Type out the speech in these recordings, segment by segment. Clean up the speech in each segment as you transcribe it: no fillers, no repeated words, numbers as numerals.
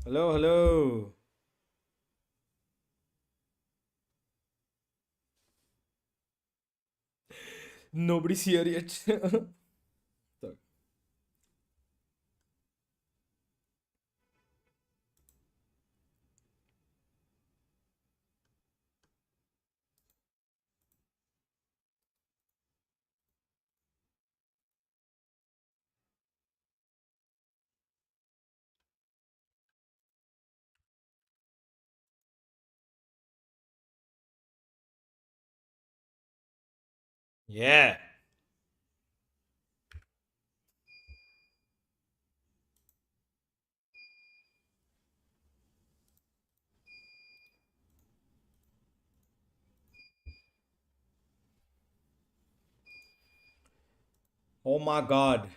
Hello, hello. Nobody's here yet. Sorry. Yeah. Oh my god.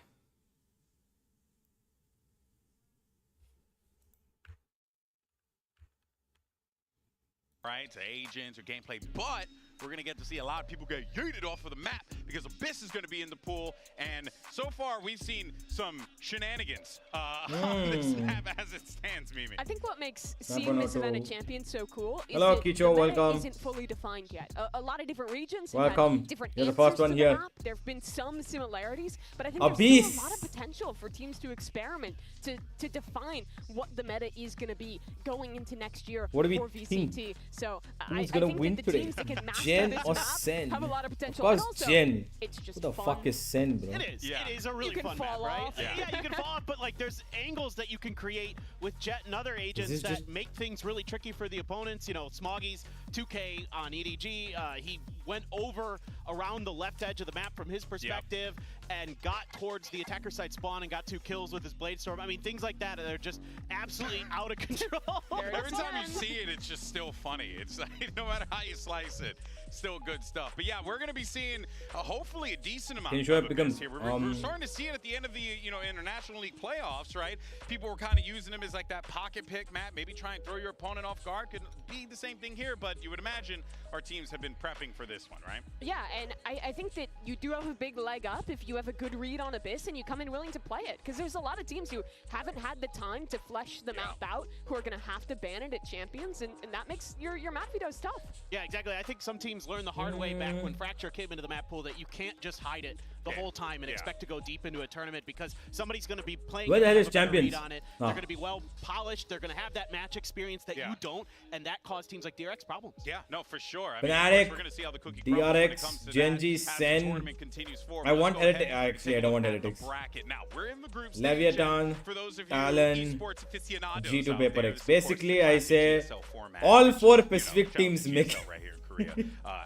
Right, to agents or gameplay, but we're going to get to see a lot of people get yeeted off of the map because Abyss is going to be in the pool, and so far we've seen some shenanigans on this map as it stands, Mimi. I think what makes seeing this event at Champions so cool is Hello, that Kicho, the meta welcome. isn't fully defined yet. A lot of different regions have Welcome. had different You're the answers first one to here. the map. There have been some similarities, but I think Abyss. there's still a lot of potential for teams to experiment, to define what the meta is going to be going into next year What do we for VCT. think? So Who's I gonna think win that the today? teams that can master Jen this or map Sen? have a lot of potential. Of And course, also, Jen. it's just What the fun. fuck is Sen, bro? It is. Yeah. It is a really You can fun map, fall right? off. Yeah. You can fall off, but like there's angles that you can create with Jet and other agents this that just- make things really tricky for the opponents. You know, Smoggy's 2K on EDG, he went over around the left edge of the map from his perspective and got towards the attacker side spawn and got 2 kills with his Blade Storm. I mean, things like that are just absolutely out of control. Every time you see it, it's just still funny. It's like, no matter how you slice it, still good stuff. But yeah, we're going to be seeing hopefully a decent amount Can you show of it Abyss become, here. We're starting to see it at the end of the International League playoffs, right? People were kind of using him as like that pocket pick map, maybe try and throw your opponent off guard. Could be the same thing here, but you would imagine our teams have been prepping for this one, right? Yeah, and I think that you do have a big leg up if you have a good read on Abyss and you come in willing to play it. Because there's a lot of teams who haven't had the time to flesh the map out, who are going to have to ban it at Champions, and that makes your map vetoes tough. Yeah, exactly. I think some teams learned the hard way back when Fracture came into the map pool that you can't just hide it the whole time and expect to go deep into a tournament because somebody's going to be playing. Where the hell is have a better read Champions? on it. Oh. They're going to be well polished. They're going to have that match experience that you don't, and that caused teams like DRX problems. Yeah, no, for sure. I Fnatic, we're going to see how the cookie crumbles when it comes DRX, to Genji, that as the Sen. tournament continues forward. I Let's want go ahead Heretics. and Actually, take I a don't look want at the Heretics. bracket. Now, we're in the group stage, Leviathan, and for those of you Talon, esports aficionados G2 out Paper there, X. this is, of course, Basically, the I classic say GSL format, all which, 4 you know, Pacific shout out teams to make. GSL right here in Korea.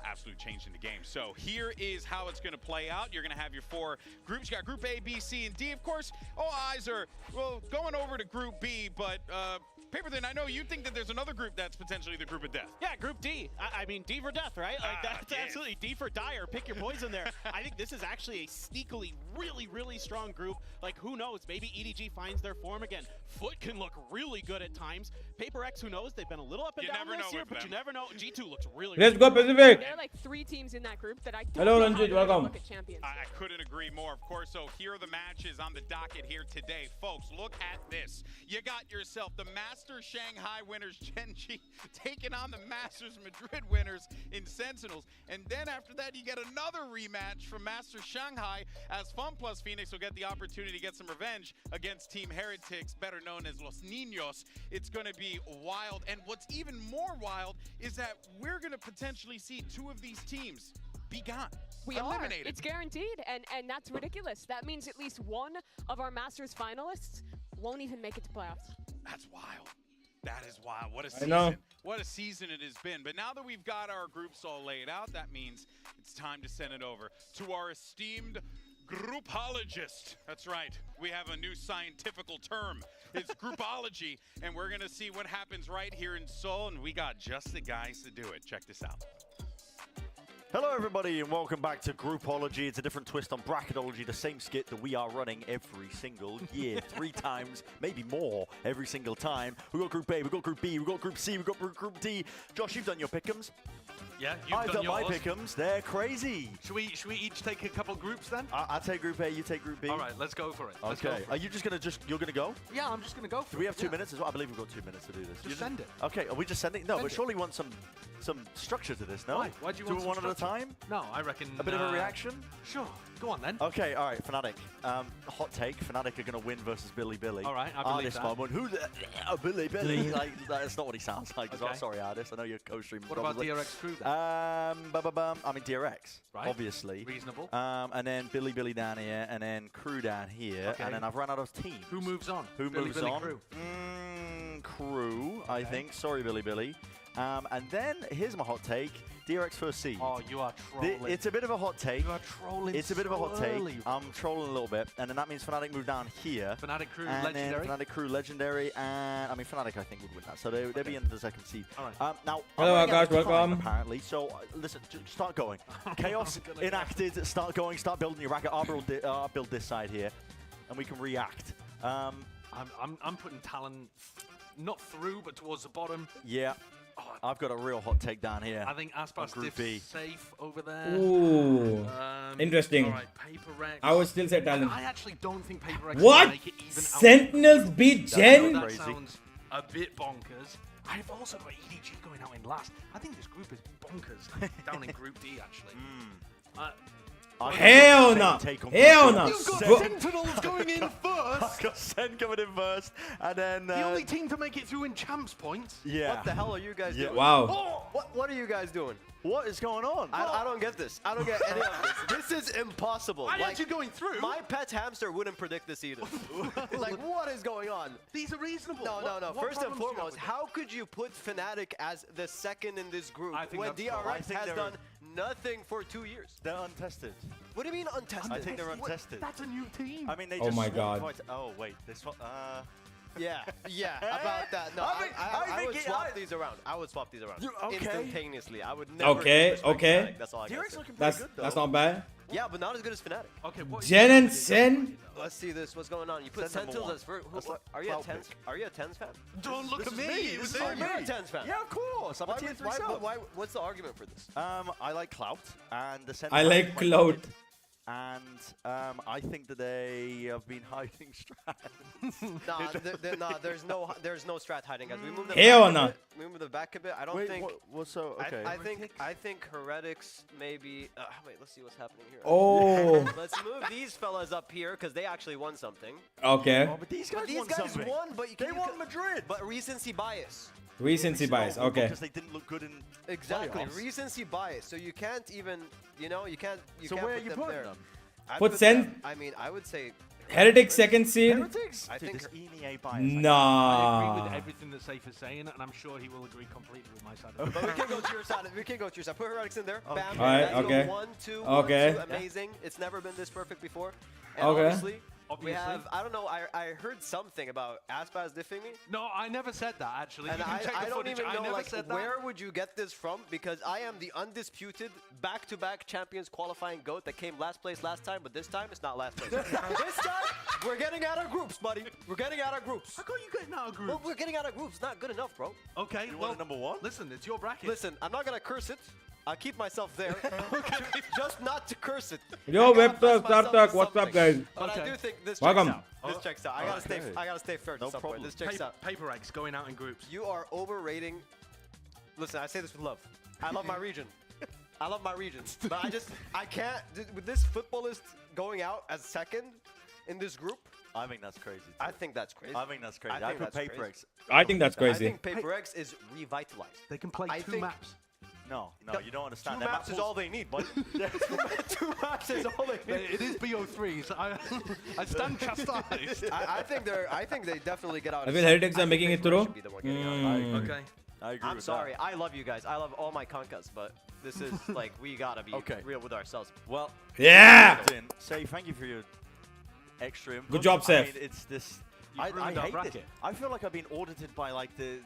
Absolutely changing the game. So here is how it's going to play out. You're going to have your 4 groups. You got Group A, B, C, and D. Of course, all eyes are going over to Group B, but Paperthin, I know you think that there's another group that's potentially the group of death. Yeah, Group D. I mean, D for death, right? Like that's absolutely D for dire. Pick your poison there. I think this is actually a sneakily really, really strong group. Like, who knows? Maybe EDG finds their form again. Foot can look really good at times. Paper X, who knows? They've been a little up and You down never this know year, with but you them. never know. G2 looks really, Let's really go good. Pacific. There are like 3 teams in that group that I don't Hello, know how Ranjit, they're welcome. gonna look at Champions. I couldn't agree more, of course. So here are the matches on the docket here today. Folks, look at this. You got yourself the Masters Shanghai winners, Genji, taking on the Masters Madrid winners in Sentinels. And then after that, you get another rematch from Masters Shanghai as Fun Plus Phoenix will get the opportunity to get some revenge against Team Heretics, better known as Los Niños. It's going to be wild. And what's even more wild is that we're going to potentially see 2 of these teams be gone. We are. Eliminated. It's guaranteed, and that's ridiculous. That means at least 1 of our Masters finalists won't even make it to playoffs. That's wild. That is wild. What a I season. know. What a season it has been. But now that we've got our groups all laid out, that means it's time to send it over to our esteemed groupologist. That's right. We have a new scientifical term. It's groupology, and we're going to see what happens right here in Seoul, and we got just the guys to do it. Check this out. Hello everybody and welcome back to Groupology. It's a different twist on Bracketology, the same skit that we are running every single year, 3 times, maybe more, every single time. We've got Group A, we've got Group B, we've got Group C, we've got Group D. Josh, you've done your pick'ems. Yeah, you've I've done done my yours. pick'ems. They're crazy. Should we each take a couple groups then? I take Group A, you take Group B. All right, let's go for it. Let's go Okay. for Are it. you you're gonna go? Yeah, I'm just gonna go for Do it. we have 2 yeah. minutes as well? I believe we've got 2 minutes to do this. Just send it. Okay, are we just sending? No, Send but it. surely we want some structure to this, no? Why? Why do you want it some one at a structure? time? No, I reckon A bit of a reaction? Sure. Go on then. Okay, all right, Fnatic. Hot take, Fnatic are going to win versus Billy Billy. All right, I believe Artist that. moment. Who the... Billy Billy. Like, that's not what he sounds like. as well. Okay. Sorry, Artist. I know you're co-streaming. What about probably. DRX crew then? I mean, DRX, Right. obviously. Reasonable. And then Billy Billy down here, and then Crew down here, Okay. and then I've run out of teams. Who moves on? Who Billy moves Billy on? Crew. Crew, I Okay. think. Sorry, Billy Billy. And then, here's my hot take. DRX first seed. Oh, you are trolling. It's a bit of a hot take. You are trolling. It's a bit of a hot so take. early. I'm trolling a little bit, and then that means Fnatic move down here. Fnatic crew And legendary. then Fnatic crew legendary, and I mean Fnatic I think would win that, so they'd be in the second seed. All right. Now, Hello, I'm running out guys, of time, welcome. Apparently, so listen, just start going. Chaos I'm gonna enacted. Start going. Start building your racket. I'll build this side here, and we can react. I'm putting Talon not through, but towards the bottom. Yeah, Oh, I've got a real hot take down here. I think Aspas Group B. Diff's safe over there. Ooh. Um, Interesting. All right, Paper Rex. I would still say Talon. I actually don't think Paper Rex What? will make it even out. Sentinels beat Gen? That Crazy. sounds a bit bonkers. I've also got EDG going out in last. I think this group is bonkers. Down in Group D, actually. I've got Hell the same no. take on Hell Group no. B. You've got Bro- Sentinels going in I've first. got Sen coming in first, and then The only team to make it through in champs points. yeah. What the hell are you guys Yeah. doing? Wow. What are you guys doing? What is going on? I don't get this. I don't get any of this. This is impossible. Why aren't you going through? My pet hamster wouldn't predict this either. Like, what is going on? These are reasonable. No. What First and problems do you have foremost, with how could you put Fnatic as the second in this group I think when that's wrong. I DRX think has they're- done nothing for 2 years? They're untested. What do you mean untested? I think they're What- untested. That's a new team. I mean, they Oh just my swapped God. quite- oh wait, this one. Yeah, about that. No, I mean, I would think swap it- these around. I would swap these around Okay. instantaneously. I would never. Okay, disrespect okay. Fnatic. That's all I got. DRX looking pretty That's good though. that's not bad. Yeah, but not as good as Fnatic. Okay, what is Gen your and idea? Sen? Let's see this. What's going on? You put Send number Sentinels one. as first. That's like Are you a clout Tens? pick. Are you a Tens fan? Don't look This at is me. me. This This is is Oh, me. you're a Tens fan. Yeah, of course. I'm a tier 3 sub. What's the argument for this? I like clout and the I like clout. And I think that they have been hiding strats. Nah, there's no strat hiding, guys. We move the Hell back a no. bit. We move the back a bit. I don't Wait, think. what? So okay. I think Heretics maybe. Wait, let's see what's happening here. Oh. Let's move these fellas up here because they actually won something. Okay. Oh, but these guys But these won guys something. won, but They won Madrid. But recency bias. Recency bias. Okay. Because they didn't look good in Exactly, playoffs. recency bias. So you can't even, you can't. So can't where are put you them putting there. them? I Put put Sen- them- I mean, I would say. Heretic second seed? Heretics? I Dude, think this EMEA bias. I agree Nah. with everything that Safe is saying, and I'm sure he will agree completely with my side of it. But we can go to your side. We can go to your side. Put Heretics in there. Bam. Okay. Alright, Let's go okay. 1, 2, Okay. 1, 2. Amazing. It's never been this perfect before. And Okay. obviously, we Obviously. have. I don't know. I heard something about Aspas diffing me. No, I never said that, actually. And You can check I the don't footage. even I know, never like, said that. where would you get this from? Because I am the undisputed back-to-back champions qualifying GOAT that came last place last time, but this time it's not last place. This time, we're getting out of groups, buddy. We're getting out of groups. How come you getting out of groups? Well, we're getting out of groups. Not good enough, bro. Okay, You well, want a number one? listen, it's your bracket. Listen, I'm not going to curse it. I'll keep myself there. Just not to curse it. Yo, I gotta Webster, bless myself Startup, with what's up, something. guys? But I Okay. do think this Welcome. checks out. This checks out. I gotta stay. Okay. I gotta stay fair. No at some point. problem. This checks out. Paper X going out in groups. You are overrating. Listen, I say this with love. I love my region. I love my region. But I can't. With this footballist going out as second in this group, I think that's crazy. I think that's crazy. I think that's crazy. I think put that's Paper crazy. X. I think that's I crazy. think Paper X is revitalized. They can play I two think- maps. No, you don't understand. Two Their maps map is all they need, buddy. Two maps is all they need. It is BO3, so I stand chastised. I think they definitely get out. I of feel second. Heretics are I think making it Paper through. X should be the one getting out. Mm. Okay. I agree I'm with sorry. that. I love you guys. I love all my concas, but this is like we gotta be Okay. real with ourselves. Well, Yeah! say thank you for your extra input. Good job, I Seth. mean, it's this. You I ruined our hate this. bracket. I feel like I've been audited by like an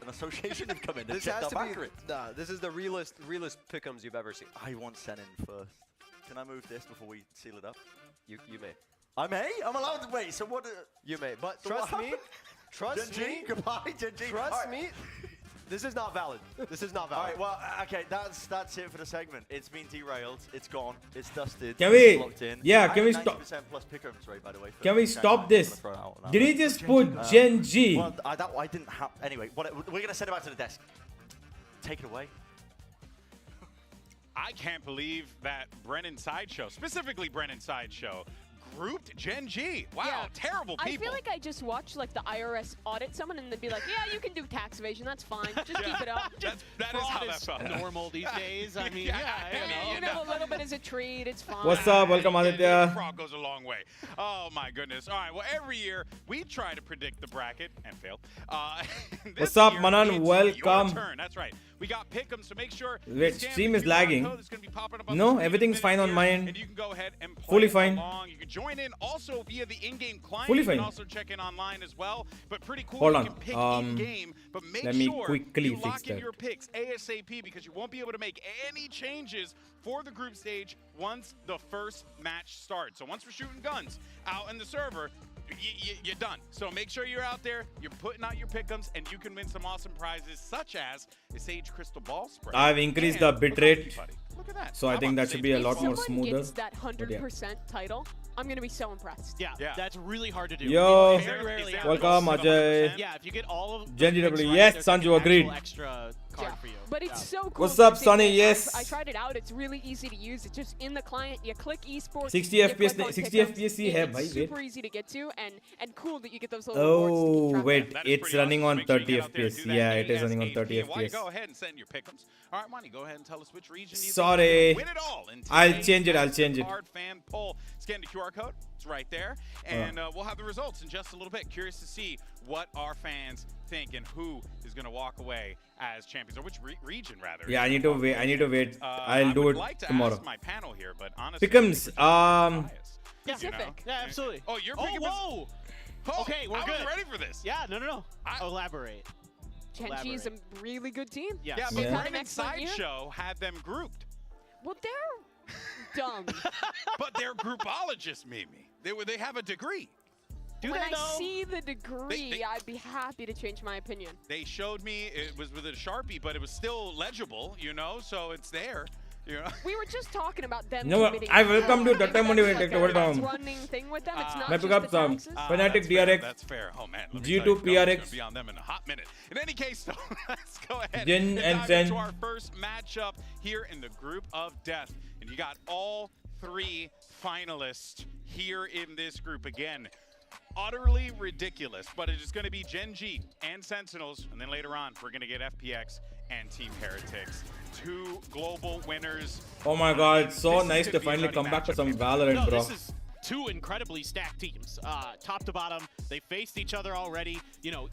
association have come in and This checked has our to be. back Nah, this is the realest pick'ems you've ever seen. I want Sen in first. Can I move this before we seal it up? You may. I may? I'm allowed to wait. So what? You may. But So trust what me. happened? Trust Gen G? me. Goodbye, Gen G. Trust All right. me. This is not valid. This is not All valid. right, well, okay, that's it for the segment. It's been derailed. It's gone. It's dusted. Can we- it's locked in. yeah, I can we have stop- 90% plus pick-ups rate, by the way. for Can we Shanghai. stop I'm this? gonna throw it out now. Did he just put Gen G? Well, I didn't have. Anyway, we're gonna send it back to the desk. Take it away. I can't believe that Brennan Sideshow, specifically Brennan Sideshow, grouped Gen G. Wow, Yeah. terrible people. I feel like I just watched like the IRS audit someone and they'd be like, yeah, you can do tax evasion. That's fine. Just keep it up. that is how that felt. normal these days. I mean, Yeah, yeah, you You know, a little bit as a treat. It's fine. What's up? Welcome, The Aditya. frog goes a long way. Oh my goodness. All right. Well, every year we try to predict the bracket and fail. This What's up, year, Manan? it's Welcome. Your turn. That's right. We got pick'em, so make sure. you Wait, scan stream the is QR lagging. code that's gonna be popping up on No, the screen everything's in a fine minute on my here, end. And you can go ahead and play Fully fine. along. You can join in also via the in-game client. Fully you can fine. also check in online as well. But pretty cool. Hold you on. can pick in-game, but make let me sure quickly you fix lock in that. your picks ASAP because you won't be able to make any changes for the group stage once the first match starts. So once we're shooting guns out in the server, you're done. So make sure you're out there, you're putting out your pick'ems, and you can win some awesome prizes such as a Sage Crystal Ball spray. I've increased and the bit a rate, Buddy. Look at that. so I How think about that should Sage be a Crystal lot Ball? more If someone smoother. gets that 100% title, I'm going to be so impressed. Yeah, Yeah. that's really hard to do. Yo. Very rarely happens. Welcome, Ajay. Yeah, if you get all of Gen the picks GW. right, Yes, there's like Sanju, an actual agreed. extra card for you. But it's so cool. What's up, to think Sonny? that Yes. I tried it out. It's really easy to use. It's just in the client. You click esports. 60 you FPS click on 60 pick'ems. FPS ही है It's भाई, super wait. easy to get to and cool that you get those little rewards to keep Oh, track wait. of. That is It's pretty running awesome. on Make sure you 30 get out there and FPS. do that Yeah, it is running on ASAP. 30 Why don't you FPS. go ahead and send your pick'ems. All right, Money, go ahead and tell us which region you Sorry. think is gonna win it all. in I'll today's change it, I'll Master change it. Card fan poll. Scan the QR code. It's right there. And we'll have the results in just a little bit. Curious to see what our fans think and who is going to walk away as champions, or which region, rather. Yeah, I need to wait. I need to wait. I'll do would it like to tomorrow. ask my panel here, but honestly, Pick'ems. Specific. Yeah, absolutely. Oh, you're Oh, picking whoa! Oh, Okay, we're I good. was ready for this. Yeah, no. I- Elaborate. Gen G is a really good team. Yes. Yeah, but They've had an Brennan excellent year. Sideshow had them grouped, Well, they're dumb. but they're groupologists, Mimi. They have a degree. Do when they I know? see the degree, They- I'd be happy to change my opinion. They showed me it was with a Sharpie, but it was still legible, so it's there. We were just talking about them. No, committing I welcome to fraud. that time only when I take over It's down. running thing with them. It's not मैं just pick up the some taxes. Fnatic That's fair, DRX. That's fair. Oh man. let me G2 tell you, no, it's PRX. gonna be on them in a hot minute. In any case, though, let's go ahead Jin and dive Zen. into our first matchup here in the group of death, and you got all three finalists here in this group again. Utterly ridiculous, but it is going to be Gen G and Sentinels, and then later on we're going to get FPX and Team Heretics. Two global winners. Oh my god, it's so This nice could to be a finally running come back to matchup some here. Valorant, No, bro. this is two incredibly stacked teams, top to bottom. They faced each other already.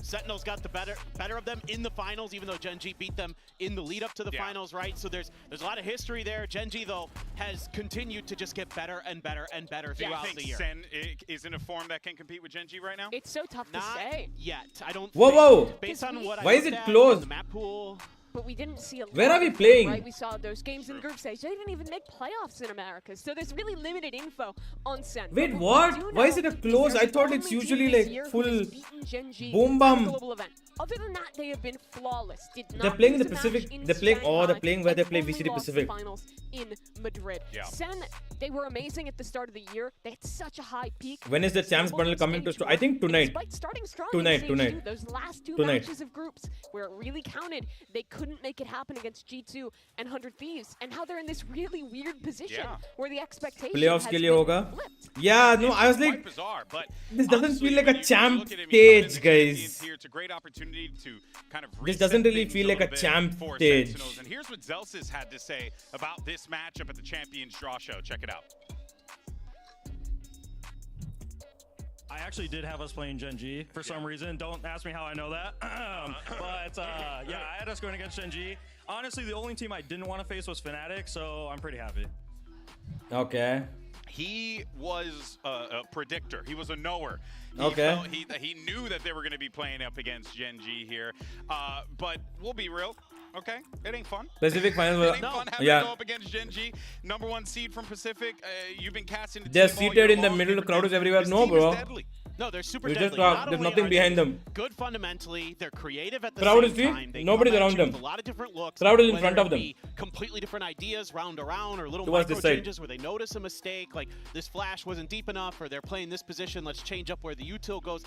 Sentinels got the better of them in the finals, even though Gen G beat them in the lead up to the finals, right? So there's a lot of history there. Gen G though has continued to just get better and better and better Do you throughout think the year. Sen is in a form that can compete with Gen G right now? It's so tough to Not say. yet. I don't. Whoa, think. whoa. Based on what I Why is looked it at closed? in the map pool. But we didn't see a lot. Where are we of them, playing? Right? We saw those games in group stage. They didn't even make playoffs in America. So there's really limited info on Sen. Wait, But what? we do Why is know it a is close? they're I the thought it's only team usually this like year who full has beaten Gen G boom at bum. the global event. Other than that, they have been flawless. Did not They're playing in the lose a match Pacific. in They're playing. Oh, they're Shanghai, playing where they and play only VCT lost the Pacific. finals in Madrid. Yeah. Sen, they were amazing at the start of the year. They had such a high peak. When is the champs bundle coming to? I think tonight. Despite starting strong Tonight, in Stage tonight. 2, those last two Tonight. matches of groups where it really counted, they couldn't make it happen against G2 and 100 Thieves. And how they're in this really weird position Yeah. where the expectation Playoffs has के लिए been होगा? flipped. Yeah, no, I was Quite like, bizarre, but this doesn't honestly, feel like when a you champ look at it, when you come in stage, the Champions guys. Here, it's a great opportunity to kind of This reset doesn't really things feel a like a little bit champ for stage. Sentinels. And here's what Zelsis had to say about this matchup at the Champions Draw Show. Check it out. I actually did have us playing Gen G for some reason. Don't ask me how I know that. But yeah, I had us going against Gen G. Honestly, the only team I didn't want to face was Fnatic, so I'm pretty happy. okay. He was a predictor. He was a knower. Okay. He knew that they were going to be playing up against Gen G here. But we'll be real. Okay, it ain't fun. Pacific It finals. ain't fun having Yeah. to go up against Gen G. #1 seed from Pacific. You've been casting the They're team all seated year in the long. middle, This crowd is everywhere. team No, is bro. deadly. No, they're super We just deadly. talk. Not There's only nothing are behind they them. good fundamentally, they're creative at the Crowd same is free. time. They Nobody's come at around you with them. a lot of different looks. Crowd is in whether front of it them. be completely different ideas, round around, or little Towards micro this side. changes where they notice a mistake, like this flash wasn't deep enough, or they're playing this position, let's change up where the util goes.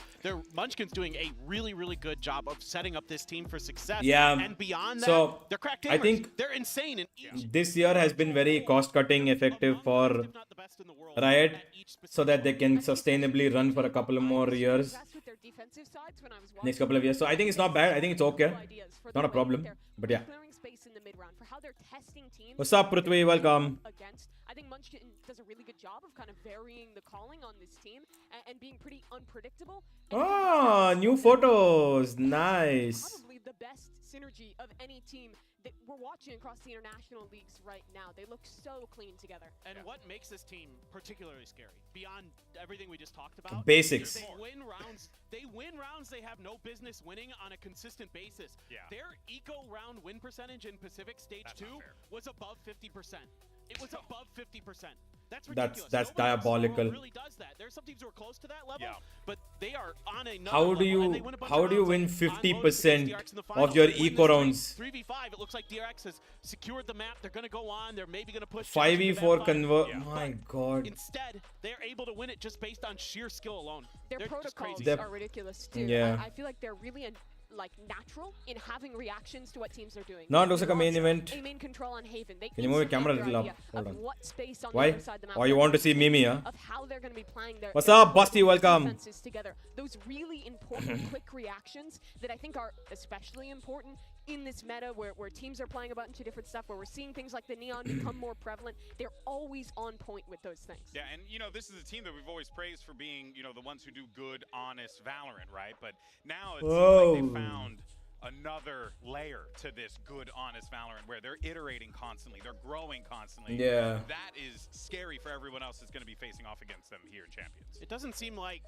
Munchkin's doing a really, really good job of setting up this team for success. Yeah. And beyond that, So, they're crack I gamers. think they're insane in each. this year has been very cost-cutting effective for if not the best in the world, Riot, at each so that they can I think sustainably run for a couple of more years, impressed with their defensive sides when I was next watching couple of years. So I think it's not bad. I think it's okay. ideas for It's not the a way problem. they're But yeah. clearing space in the mid-round, for how they're testing teams What's up, Prithvi? Welcome. against. I think Munchkin does a really good job of kind of varying the calling on this team and being pretty unpredictable. And Oh, new photos. Nice. probably the best synergy of any team that we're watching across the international leagues right now. They look so clean together. And what makes this team particularly scary, beyond everything we just talked about? Basics. They win rounds. They win rounds they have no business winning on a consistent basis. Yeah. Their eco round win percentage in Pacific Stage That's 2 not fair. was above 50%. It was above 50%. That's That's ridiculous. that's Nobody else in the world diabolical. really does that. There's some teams who are close to that level, Yeah. but they are on another How do level, and they you win a bunch how of do you rounds, win like, on Lotus 50% against DRX in the of finals. your They win eco this rounds? 3v5, it looks like DRX has secured the map. They're going to go on. They're maybe going to push 5v4 convert. Yeah. My God. Instead, they're able to win it just based on sheer skill alone. Their They're just protocols crazy. They're- are ridiculous too. Yeah. I feel like they're really natural in having reactions to what teams are doing. No, it looks like a main Lots event. A main control on Haven. They Can you move your camera a instantly little have up? their Hold idea on. what space on Why? the other side of the map. Or you want to see Mimi, huh? Of how they're going to be playing their What's up, Busty? Welcome. defenses together. Those really important quick reactions that I think are especially important in this meta where teams are playing a bunch of different stuff, where we're seeing things like the Neon become more prevalent. They're always on point with those things. Yeah, and this is a team that we've always praised for being, the ones who do good, honest Valorant, right? But now it seems like they found another layer to this good, honest Valorant where they're iterating constantly, they're growing constantly. Yeah. That is scary for everyone else that's going to be facing off against them here in Champions. It doesn't seem like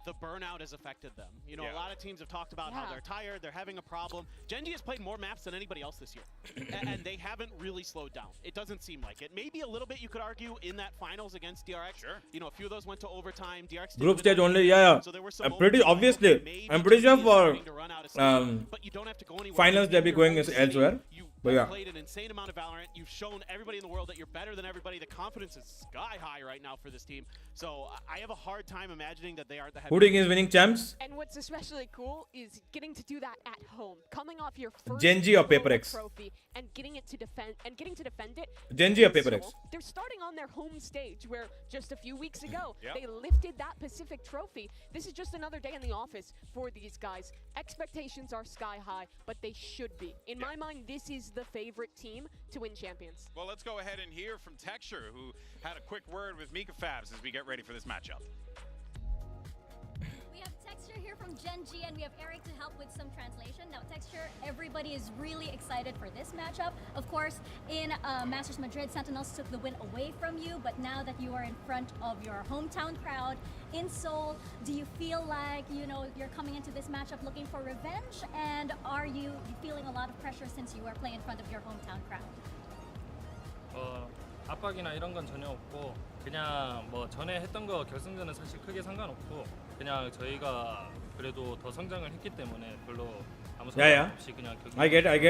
the burnout has affected them. Yeah. A lot of teams have talked about how Yeah. they're tired, they're having a problem. Gen.G has played more maps than anybody else this year, and they haven't really slowed down. It doesn't seem like it. Maybe a little bit, you could argue, in that finals against DRX. Sure. A few of those went to overtime. DRX didn't Group win stage that only, game, yeah. So there were some I'm pretty moments where, obviously. okay, maybe I'm pretty sure Gen.G is for starting to run out of steam, but you don't have to go anywhere. finals You've they'll be been going your own elsewhere. city. You But yeah. played an insane amount of Valorant. You've shown everybody in the world that you're better than everybody. The confidence is sky high right now for this team. So I have a hard time imagining that they aren't the heavy. Who do you think is winning champs? And what's especially cool is getting to do that at home, coming off your first Gen.G or global FPX? trophy and getting it to defend it. Gen.G or in FPX? Seoul. They're starting on their home stage where just a few weeks ago Yep. they lifted that Pacific trophy. This is just another day in the office for these guys. Expectations are sky high, but they should be. In my mind, this is the favorite team to win Champions. Well, let's go ahead and hear from Texture, who had a quick word with Mika Fabs as we get ready for this matchup. We have Texture here from Gen.G, and we have Eric to help with some translation. Now, Texture, everybody is really excited for this matchup. Of course, in Masters Madrid, Sentinels took the win away from you, but now that you are in front of your hometown crowd in Seoul, do you feel like, you're coming into this matchup looking for revenge? And are you feeling a lot of pressure since you are playing in front of your hometown crowd? 압박이나 이런 건 전혀 없고 그냥 뭐 전에 했던 거 결승전은 사실 크게 상관없고 그냥 저희가 그래도 더 성장을 했기 때문에 별로 아무 Yeah, 상관 없이 그냥 경기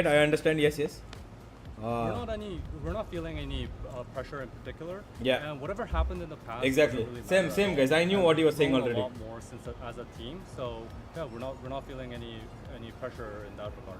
I understand. Yes. We're not feeling any pressure in particular. Yeah. And whatever happened in the past. Exactly. doesn't really matter Same at guys. all. I knew And what you were we've saying grown already. A lot more since as a team. So yeah, we're not feeling any pressure in that regard.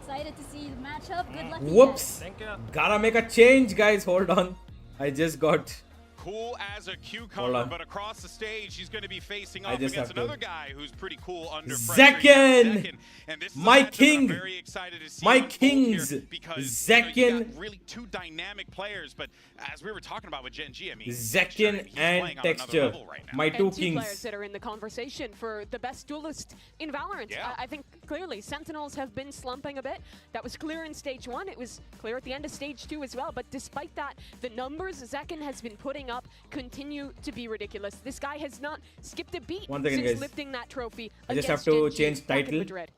Excited to see the matchup. Good luck to you Whoops. Thank you. Gotta make a change, guys. Hold on. I just got. Cool as a Hold cucumber, on. but across the stage, he's going to be facing I off just against have to- another guy who's pretty cool under Zekken! pressure. Zekken. And this is a My matchup that king! I'm very excited to see My unfold here kings! because you Zekken! got really two dynamic players, but as we were talking about with Gen.G, I mean, Zekken he's and playing on another Texture. level right now. My two And two players kings. that are in the conversation for the best duelist in Valorant. Yeah. I think clearly Sentinels have been slumping a bit. That was clear in stage 1. It was clear at the end of stage 2 as well. But despite that, the numbers Zekken has been putting up continue to be ridiculous. This guy has not skipped a beat One second, since guys. lifting that trophy. I just against have to Gen.G change back in title. Madrid.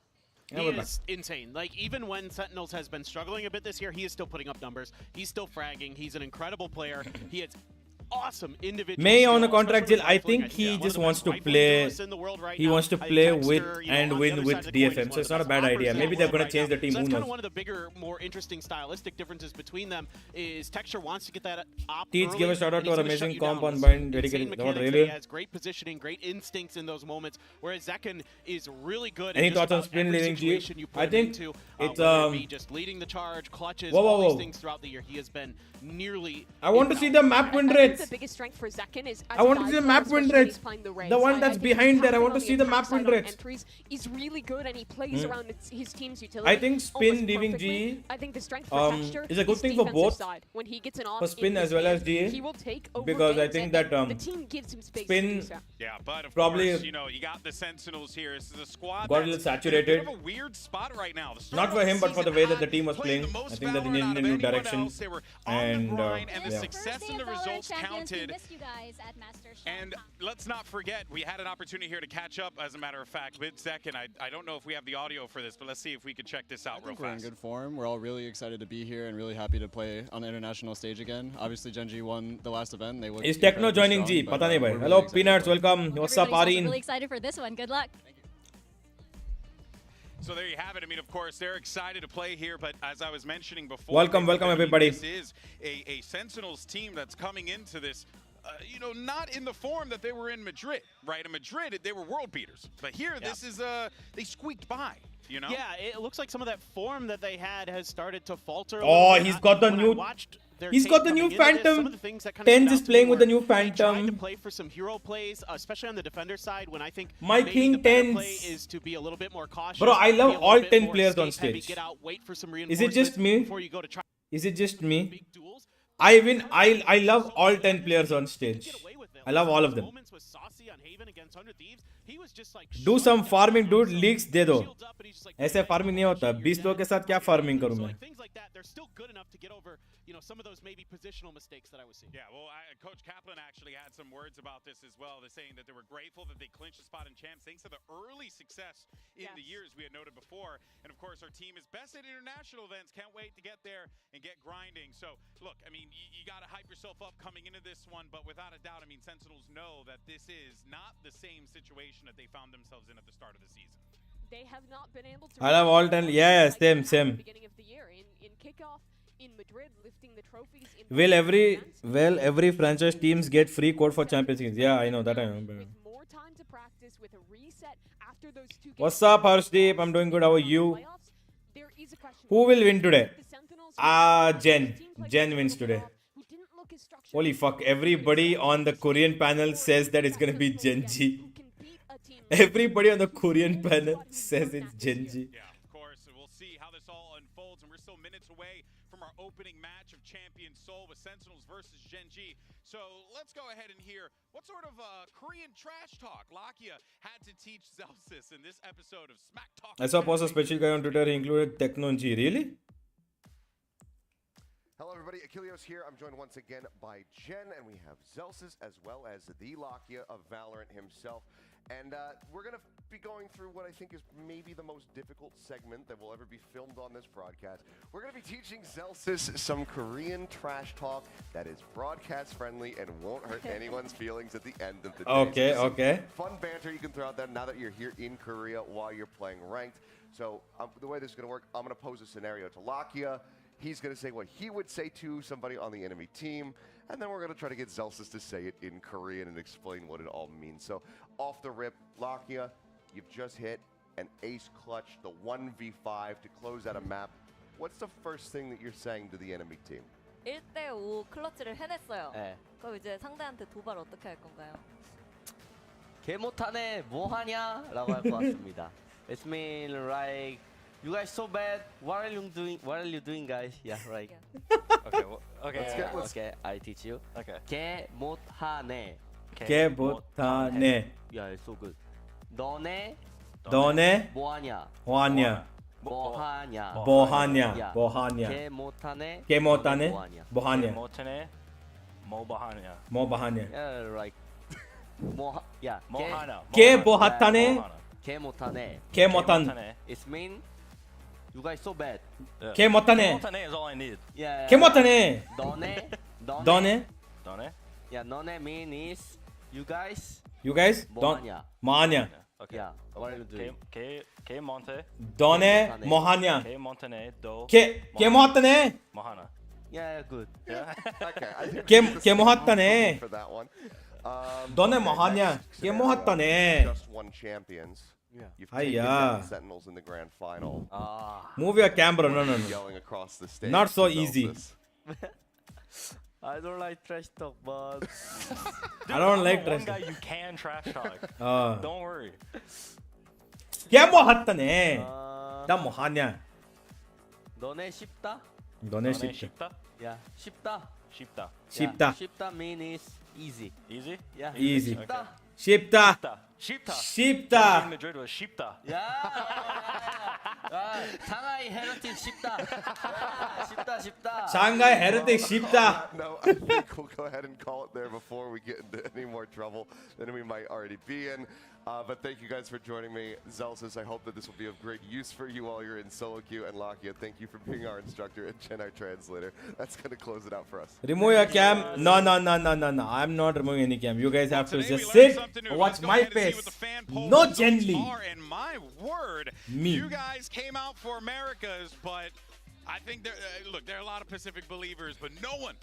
Yeah, He we're back. is insane. Like, even when Sentinels has been struggling a bit this year, he is still putting up numbers. He's still fragging. He's an incredible player. He has awesome individual. May skill, on a contract especially deal, I with looking think at he one of just the wants best to rifle play. duelists in the world right He now. wants to I think play Texter, with you know, and on the win other with side of the coin, is DFM. one So of it's the not a best bad offers idea. in Maybe the they're world gonna right change now. the team. So Who that's kind knows? of one of the bigger, more interesting stylistic differences between them. Is Texture wants to get that up Teach, early, give a shout out and to he's our gonna shut amazing you comp down on with Bind some dedicated. insane Not mechanics. really. He has great positioning, great instincts in those moments, whereas Zekken is really good Any in just thoughts on about spin every leading G? situation you put I him think into, it's whether it be just leading the charge, clutches, Whoa, whoa, all these whoa. things throughout the year. He has been nearly I want to see the map win I think rates. the biggest strength for Zekken is I want to see the map win rates. The one that's behind there. I want to see the map win rates. He's really good and he plays around his team's utility. I think spin almost leaving perfectly. G I think the strength for Texture is a good his thing for defensive both. side. When he gets an off For spin in as his well game, as G. he will take over Because I games, think and that the team gives him space spin to do so. Yeah, but of probably course, you know, you got the Sentinels here. This is a squad got a little that's in a saturated. bit of a weird spot right now. The Not start for of him, but for the season way that the hot, team was playing playing. the I most think that they Valorant needed out a of new anyone direction. else. They were on And the grind, and the yeah. success First day and the of VALORANT results Champions, we counted. missed you guys at Master And let's not forget, we had an opportunity here to catch up, as a matter of fact, with Zekken. I don't know if we have the audio for this, but let's see if we could check this out real We're in fast. good form. We're all really excited to be here and really happy to play on the international stage again. Obviously, Gen.G won the last event. They looked Is Techno incredibly joining strong, G? but, Pata nahi we're bhai. really Hello, excited Peanuts. to play. Welcome. What's up, Everybody's also Areen? really excited for this one. Good luck. So there you have it. I mean, of course, they're excited to play here, but as I was mentioning before, Welcome, welcome, everybody. This is a Sentinels team that's coming into this, you know, not in the form that they were in Madrid, right? In Madrid, they were world beaters, but here, this is they squeaked by. You know? Yeah, it looks like some of that form that they had has started to falter. Oh, he's got the new. He's got the new Phantom. Tens is playing with the new Tried to Phantom. play for some hero plays, especially on the defender side. When I think My maybe King the better Tens. play is to be a little bit more cautious. Bro, I be love a little all bit 10 more players on escape heavy, stage. get out, wait for some Is it just reinforcements me? before you go to try Is it just me? big duels. I win. I love all 10 players on stage. I love all of them. Moments with Saucy on Haven against 100 Thieves, he was just like Do some farming, dude. Leaks दे दो. ऐसे farming नहीं होता. 20 लोगों के साथ क्या farming करूँ मैं? things like that, they're still good enough to get over, you know, some of those maybe positional mistakes that I was seeing. Yeah, well, Coach Kaplan actually had some words about this as well. They're saying that they were grateful that they clinched a spot in champs thanks to the early success in the years we had noted before. And of course, our team is best at international events. Can't wait to get there and get grinding. So, look, I mean, you got to hype yourself up coming into this one, but without a doubt, I mean, Sentinels know that this is not the same situation that they found themselves in at the start of the season. They have not been able to. I love all 10. Yeah, same, same. Beginning of the year in kickoff in Madrid, lifting the trophies. Will every franchise teams get free code for Champions League? Yeah, I know that. I know. With more time to practice, with a reset after those two games. What's up, Harshdeep? I'm doing good. How are you? There is a question. Who will win today? Jen. Jen wins today. Holy fuck! Everybody on the Korean panel says that it's gonna be Gen.G. Everybody on the Korean panel says it's Gen.G. Yeah, of course. We'll see how this all unfolds, and we're still minutes away from our opening match of Champion Seoul with Sentinels versus Gen.G. So let's go ahead and hear what sort of Korean trash talk Lakia had to teach Zelsis in this episode of Smack Talk. I saw post a special guy on Twitter. He included Techno and G. Really? Hello everybody, Achilleos here. I'm joined once again by Jen, and we have Zelsis as well as the Lakia of Valorant himself. And we're going to be going through what I think is maybe the most difficult segment that will ever be filmed on this broadcast. We're going to be teaching Zelsis some Korean trash talk that is broadcast friendly and won't hurt anyone's feelings at the end of the day. Okay, So okay. fun banter you can throw out there now that you're here in Korea while you're playing ranked. So the way this is going to work, I'm going to pose a scenario to Lakia. He's going to say what he would say to somebody on the enemy team, and then we're going to try to get Zelsis to say it in Korean and explain what it all means. So, off the rip, Lakia, you've just hit an ace clutch, the 1v5 to close out a map. What's the first thing that you're saying to the enemy team? 1대5 클러치를 해냈어요. 네. 그럼 이제 상대한테 도발 어떻게 할 건가요? 개 못하네 뭐하냐 라고 할 것 같습니다. It's mean like you guys so bad. What are you doing? What are you doing, guys? Yeah, right. Okay, okay. Okay, I teach you. Okay. 개 못하네. 개 못하네. Yeah, it's so good. 너네 너네 뭐하냐? 뭐하냐? 뭐하냐? 뭐하냐? 뭐하냐? 개 못하네. 개 못하네. 뭐하냐? 뭐하냐? 못하네. 뭐하냐? Yeah, 뭐하냐? right. 뭐 yeah. 뭐하냐? 개 뭐하타네. 개 못하네. 개 못한. It's mean you guys so bad. 개 못하네. 못하네 is all I need. Yeah. 개 못하네. 너네 너네 Yeah, 너네 mean is you guys. You guys? 뭐하냐? 뭐하냐? Okay. Yeah. What are you doing? Que monte. 너네 뭐하냐? Que monte do. 걔 뭐했다네? Mohana. Yeah, good. Yeah. Okay, I think 걔 뭐했다네? for that one. 너네 뭐하냐? 걔 뭐했다네? Just won champions. Yeah. You've taken Hiya. down Sentinels in the grand final. Move your camera. No. Yelling across the stage. Not so to easy. Zelsis. I don't like trash talk, but I don't like one trash guy you can trash talk. Don't worry. 걔 뭐했다네? 나 뭐하냐? 너네 쉽다? 너네 쉽다. 쉽다? Yeah, 쉽다. 쉽다. 쉽다. 쉽다 mean is easy. Easy? Yeah. Easy. 쉽다. 쉽다. 쉽다. 쉽다. In Madrid was 쉽다. Yeah. 상하이 헤르틱 쉽다. 쉽다. 상하이 헤르틱 쉽다. No, I think we'll go ahead and call it there before we get into any more trouble than we might already be in. But thank you guys for joining me. Zelsis, I hope that this will be of great use for you while you're in solo queue. And Lakia, thank you for being our instructor and Jen, our translator. That's going to close it out for us. Remove your cam. No. I'm not removing any cam. You guys have to just sit, watch my face. No gently. And my word, Me. you guys came out for Americas, but I think there. Look, there are a lot of Pacific believers, but no one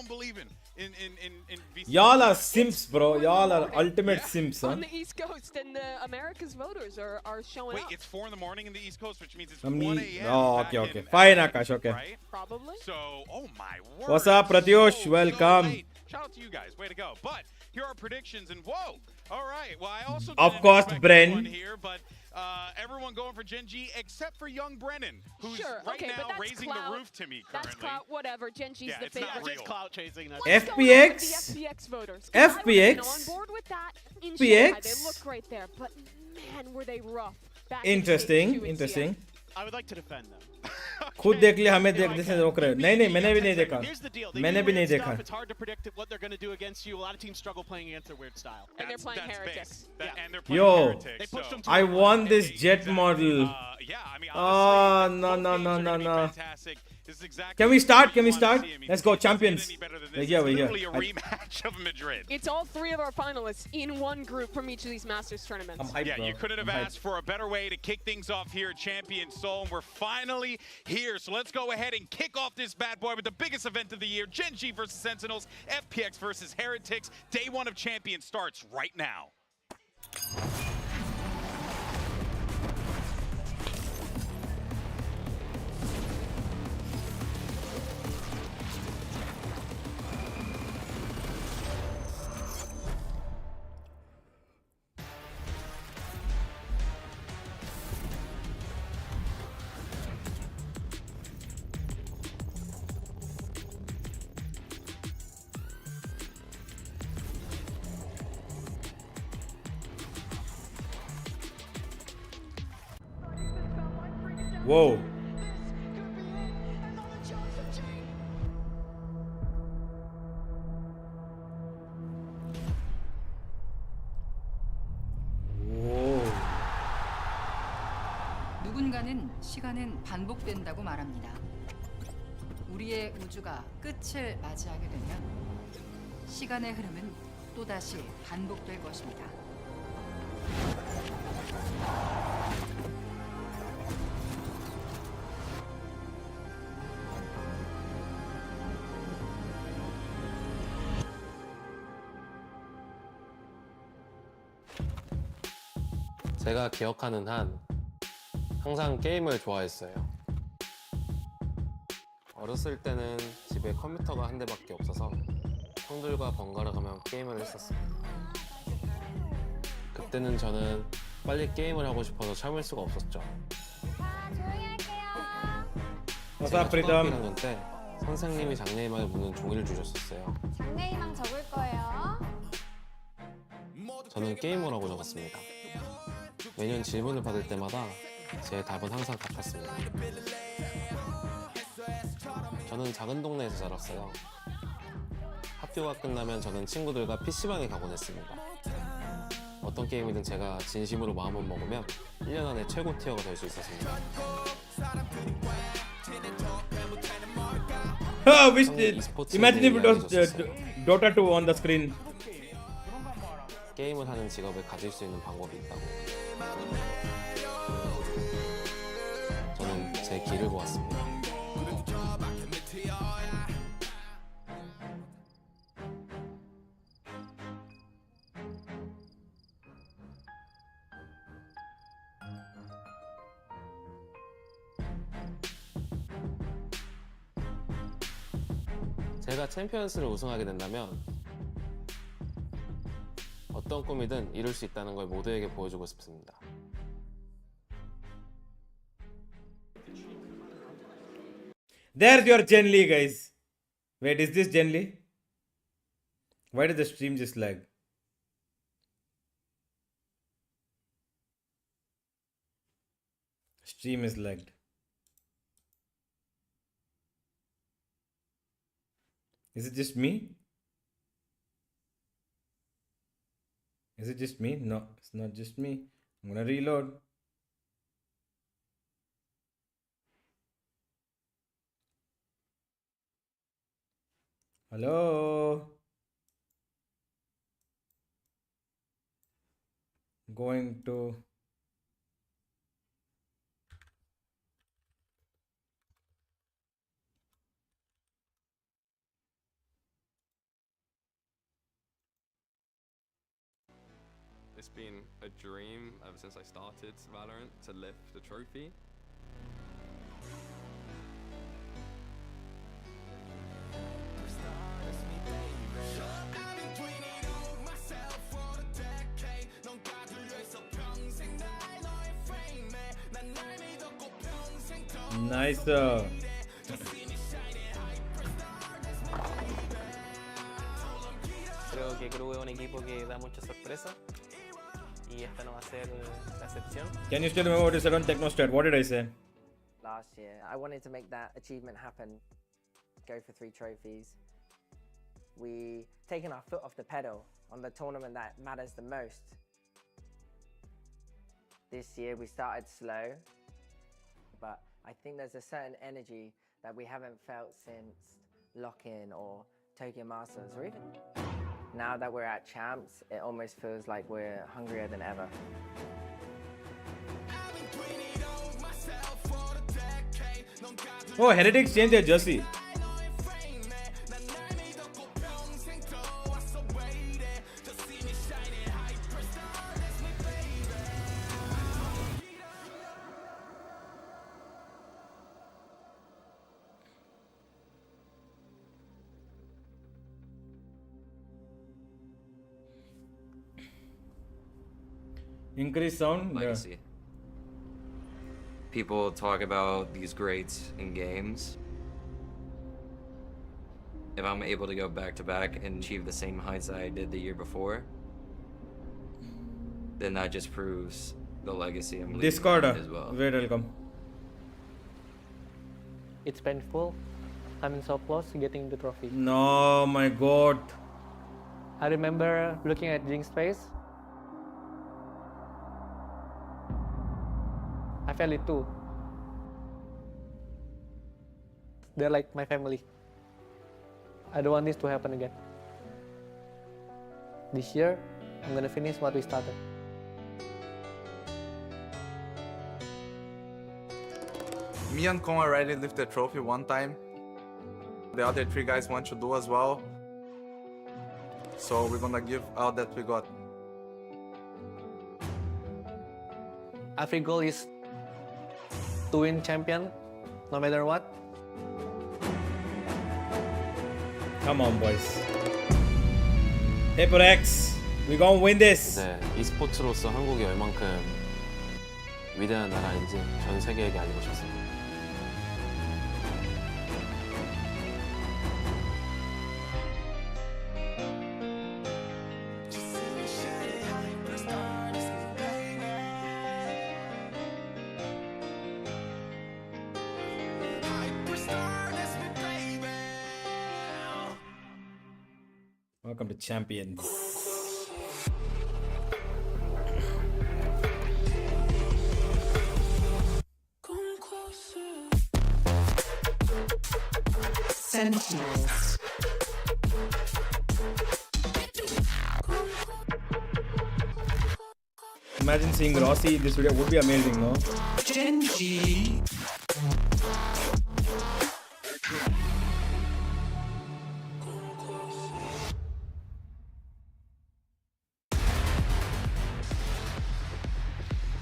believing in VCT. Y'all are simps, bro. Y'all are ultimate simps, huh? On the East Coast, and the America's voters are showing up. Wait, it's 4 in the morning in the East Coast, which means it's I'm 1 the- a.m. Oh, back okay. in Fine, Akash, okay. Right? Probably. So, oh my word. What's up, Pratyush? So Welcome. late. Shout out to you guys. Way to go. But here are predictions, and whoa. All right. Well, I also Of didn't course, expect Bren. this one here, but everyone going for Gen G except for young Brennan, who's Sure, right okay, but now that's raising clout. the roof to me currently. That's clout, whatever. Genji's Yeah, the it's not favorite. real. Just clout chasing. That's What's going on with FPX? the FPX voters? 'Cause I would've been FPX? on board with that in FPX? Shanghai. They look great there, but man, were they rough. Back in stage 2 Interesting. in Interesting. I would like to defend them. खुद देख लिया हमें देख जैसे रोक रहे नहीं मैंने भी नहीं देखा Here's the deal. They मैंने do भी नहीं weird देखा stuff. It's hard to predict what they're going to do against you. A lot of teams struggle playing against their weird style. And they're playing That's heretics. base. And they're playing Yo, heretics. They pushed so- them to I the want this jet Exactly. model. Yeah, I mean, Oh, honestly, no, both no, games no, are gonna no, be no. fantastic. This is exactly Can we what start? you Can we wanna start? see. I mean, Let's go, you can't get champions. any better than Yeah, this. yeah, It's yeah. literally a rematch of Madrid. It's all 3 of our finalists in one group from each of these Masters tournaments. I'm hyped, Yeah, bro. you couldn't have I'm hyped. asked for a better way to kick things off here at Champion Seoul, and we're finally here. So let's go ahead and kick off this bad boy with the biggest event of the year, Gen G versus Sentinels, FPX versus Heretics. Day 1 of Champions starts right now. Whoa. Whoa. 누군가는 시간은 반복된다고 말합니다. 우리의 우주가 끝을 맞이하게 되면 시간의 흐름은 또다시 반복될 것입니다. 제가 기억하는 한 항상 게임을 좋아했어요. 어렸을 때는 집에 컴퓨터가 한 대밖에 없어서 형들과 번갈아 가며 게임을 했었습니다. 그때는 저는 빨리 게임을 하고 싶어서 참을 수가 없었죠. 제가 초등학교 1학년 때 선생님이 장래희망을 묻는 종이를 주셨었어요. 장래희망 적을 거예요. 저는 게임이라고 적었습니다. 매년 질문을 받을 때마다 제 답은 항상 같았습니다. 저는 작은 동네에서 자랐어요. 학교가 끝나면 저는 친구들과 PC방에 가곤 했습니다. 어떤 게임이든 제가 진심으로 마음을 먹으면 1년 안에 최고 티어가 될 수 있었습니다. Imagine if it was Dota 2 on the screen. 게임을 하는 직업을 가질 수 있는 방법이 있다고. 저는 제 길을 보았습니다. 제가 챔피언스를 우승하게 된다면 어떤 꿈이든 이룰 수 있다는 걸 모두에게 보여주고 싶습니다. There's your Gen Lee, guys. Wait, is this Gen Lee? Why did the stream just lag? Stream is lagged. Is it just me? Is it just me? No, it's not just me. I'm gonna reload. Hello? Going to... It's been a dream ever since I started Valorant to lift the trophy. Nice. Creo que Crew es un equipo que da mucha sorpresa y esta no va a ser la excepción. Can you still remember what you said on Technostat? What did I say? Last year, I wanted to make that achievement happen, go for 3 trophies. We taken our foot off the pedal on the tournament that matters the most. This year we started slow, but I think there's a certain energy that we haven't felt since Lock-In or Tokyo Masters, or even now that we're at Champs, it almost feels like we're hungrier than ever. Oh, Heretics changed their jersey. Increase sound? Legacy. Yeah. People talk about these greats in games. If I'm able to go back to back and achieve the same heights that I did the year before, then that just proves the legacy I'm leaving Discord as well. Wait, welcome. It's painful. I'm so close to getting the trophy. No, my god. I remember looking at Jinx's face. I felt it too. They're like my family. I don't want this to happen again. This year, I'm gonna finish what we started. Me and Kong already lifted the trophy one time. The other 3 guys want to do as well. So we're gonna give all that we got. Every goal is to win champion, no matter what. Come on, boys. FPX, we gonna win this. 네, e스포츠로서 한국이 얼만큼 위대한 나라인지 전 세계에게 알리고 싶습니다. Welcome to Champions. Sentinels. Imagine seeing Rossi in this video. Would be amazing, no? Genji.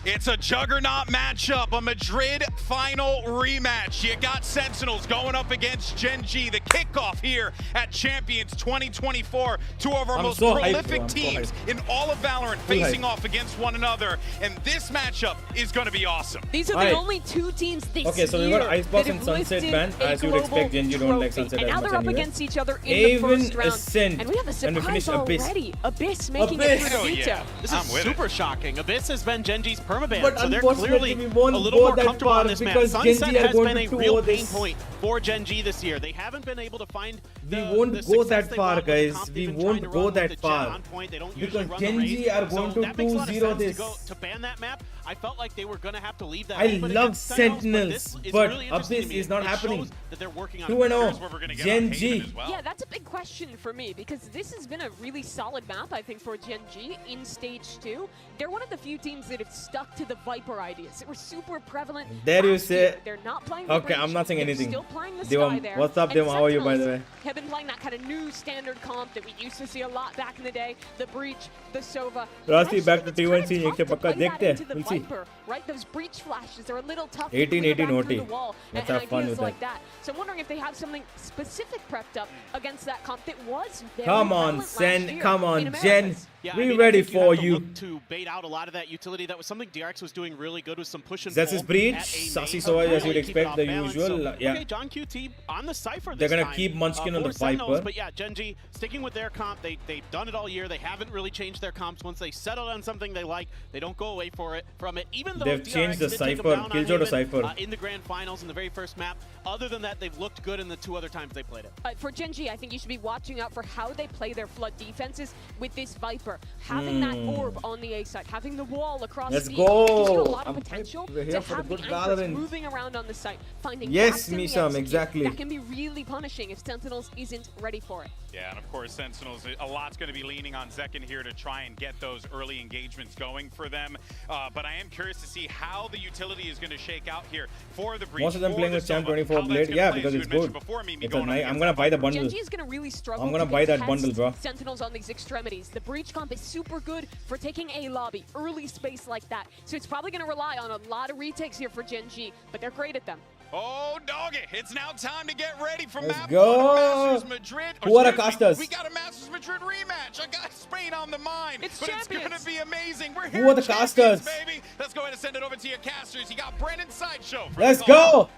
It's a juggernaut matchup, a Madrid final rematch. You got Sentinels going up against Genji. The kickoff here at Champions 2024. Two of our most prolific teams in all of Valorant facing off against one another. And this matchup is going to be awesome. These are the only two teams this Okay, so we got Icebox and Sunset banned. As you would expect, Genji don't like Sunset as much. And now they're up anyway. against each other in the first round. Ascent. And we have a And we surprise finish Abyss. already. Abyss making it through the veto. This is super shocking. Abyss has been Genji's permaban, But so they're unfortunately, clearly we won't a little go more that comfortable far on this map. because Sunset Genji are has going been a to real do pain this. point for Genji this year. They haven't been able to find We won't go that far, guys. We won't go that far. Because Genji are going to 2-0 this. To ban that map, I felt like they were going to have to leave that I open love against Sentinels, Sentinels, but but this is really interesting Abyss to me. is not It happening. shows that they're working on 2-0. Genji. Yeah, that's a big question for me because this has been a really solid map, I think, for Genji in Stage 2. They're one of the few teams that have stuck to the Viper ideas. They were super prevalent. There you last say. year. They're not playing the Okay, bridge. I'm not saying They're anything. Still playing the Devam, sky there. what's up, And Devam? How are you, by the Sentinels way? have been playing that kind of new standard comp that we used to see a lot back in the day. The Breach, the Sova. Rasti back to T1 scene. एक पक्का देखते हैं. Into the We'll see. Viper, right? Those breach flashes are a little tough. 18-18 OT. Wall, Let's and have fun ideas with like that. So I'm wondering if they have something specific prepped up against that comp that was very Come on, prevalent last Sen. year Come in on, Americas. Jen. Yeah, We I mean, ready I think for have to you. look to bait out a lot of that utility. That was something DRX was doing really good with some push and That's pull his breach. at A Sassy main. Sova, as you'd Really keep it expect, off the balance. usual. So, Yeah. Okay, John QT on the Cypher They're this gonna time, keep Munchkin on for the Sentinels, Viper. But yeah, Genji sticking with their comp. They've done it all year. They haven't really changed their comps. Once they settle on something they like, they don't go away from it. Even though They've DRX changed the did take them Cypher, down on Killjoy to Haven, Cypher. in the grand finals in the very first map. Other than that, they've looked good in the two other times they played it. For Genji, I think you should be watching out for how they play their flood defenses with this Viper. Having that orb on the A side, having the wall across Let's B, go. it gives you a lot of potential We're here to for have the the good anchors Valorant. moving around on the site, finding Yes, gaps in the Misham, execute. exactly. That can be really punishing if Sentinels isn't ready for it. Yeah, and of course, Sentinels, a lot's going to be leaning on Zekin here to try and get those early engagements going for them. But I am curious to see how the utility is going to shake out here for the Breach. Most of them for playing the with Champ Sova, 24 how that's Blade. gonna Yeah, play, because as you it's had mentioned good. before, Mimi, It's a going up nice. I'm against gonna that buy the Viper. bundle. Genji is going to really struggle I'm gonna to buy that contest bundle, bro. Sentinels on these extremities. The Breach comp is super good for taking a lobby, early space like that. So it's probably going to rely on a lot of retakes here for Genji, but they're great at them. Oh, doggy. It's now time to get ready for Let's map go. one, Masters Madrid. Who are the Excuse me, casters? We got a Masters Madrid rematch. I got Spain on the mind. It's but Champions. it's going to be amazing. We're Who here are the Champions, casters? baby. Let's go ahead and send it over to your casters. You got Brandon Sideshow. for Let's the call. go.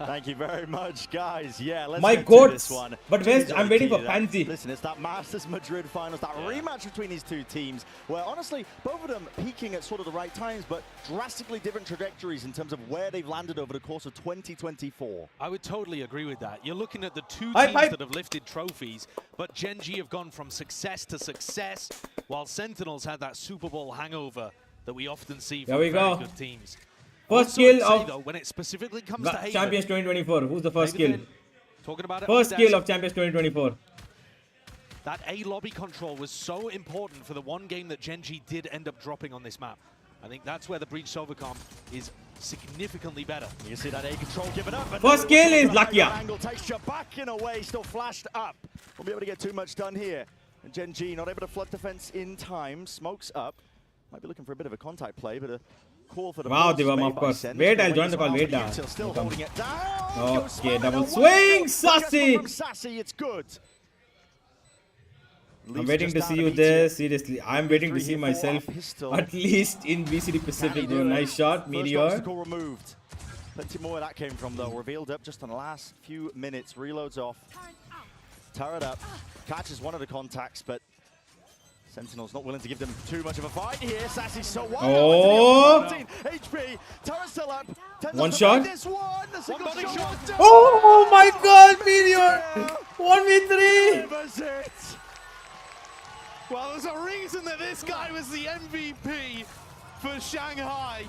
Thank you very much, guys. Yeah, let's My get to goats. this one. But where's- I'm waiting for That. Pansy. Listen, it's that Masters Madrid finals, that rematch between these two teams, where honestly, both of them peaking at sort of the right times, but drastically different trajectories in terms of where they've landed over the course of 2024. I would totally agree with that. You're looking at the two Hype, teams hype. that have lifted trophies, but Genji have gone from success to success, while Sentinels had that Super Bowl hangover that we often see There from we very go. good teams. First Also, I'd kill say, of though, when it specifically comes to Haven, Champions 2024. Who's the first kill? Haven, talking about it First on kill desk, of Champions 2024. that A lobby control was so important for the one game that Genji did end up dropping on this map. I think that's where the Breach Sovacom is significantly better. You see that A control given up. But First kill is Lakia. Angle texture back in a way, still flashed up. Won't be able to get too much done here. And Genji not able to flood defense in time. Smokes up. Might be looking for a bit of a contact play, but a call for the Wow, balls Devam, made of by course. Sen. Wait, I'll Wait join as the call. well, Wait, but down. Util still Come. holding it down. Okay, double away. swing, Gets one Sassy. from Sassy, it's good. I'm Leaves waiting just to down see to you BT. there. Seriously, I'm waiting to 3 see here for myself a pistol. at least in VCT Pacific. Can he do Nice it? shot, First Meteor. obstacle removed. Plenty more where that came from though. Revealed up just on the last few minutes. Reloads off. Turret up. Catches one of the contacts, but Sentinel's not willing to give them too much of a fight here. Sassy so wide. Oh. 14 HP. Turret still up. One shot. This one. The single shot. Oh my god, Meteor! 1v3! Delivers it. Well, there's a reason that this guy was the MVP for Shanghai.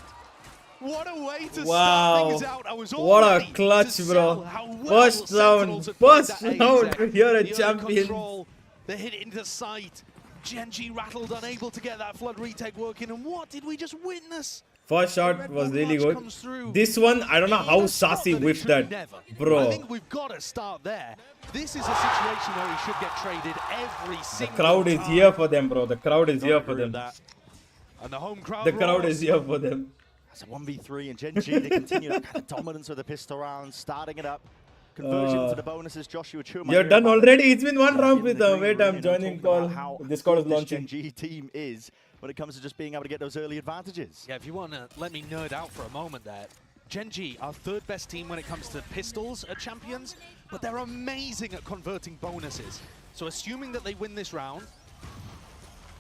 What a way to start Wow. things out. I was all What a ready clutch, to bro. sell how well First round. Sentinels had played First that round AZ. here at The early Champions. control, the hit into sight. Gen.G rattled, unable to get that flood retake working, and what did we just witness? First shot was really good. This one, I don't know how Sassy whiffed that. I Bro. think we've got to start there. This is a situation where he should get traded every The single crowd is time. here for them, bro. The crowd is here for them. And the home crowd The crowd roars. is here for them. That's a 1v3 and Gen.G they continue that kind of dominance with the pistol round, starting it up. Conversion to the bonuses, Joshua Chuma. You're done already? It's been one round with them. Wait, I'm Really joining talking about call. how Discord is good this launching. Gen.G team is when it comes to just being able to get those early advantages. Yeah, if you want to let me nerd out for a moment there, Gen.G, our third best team when it comes to pistols at Champions, but they're amazing at converting bonuses. So assuming that they win this round,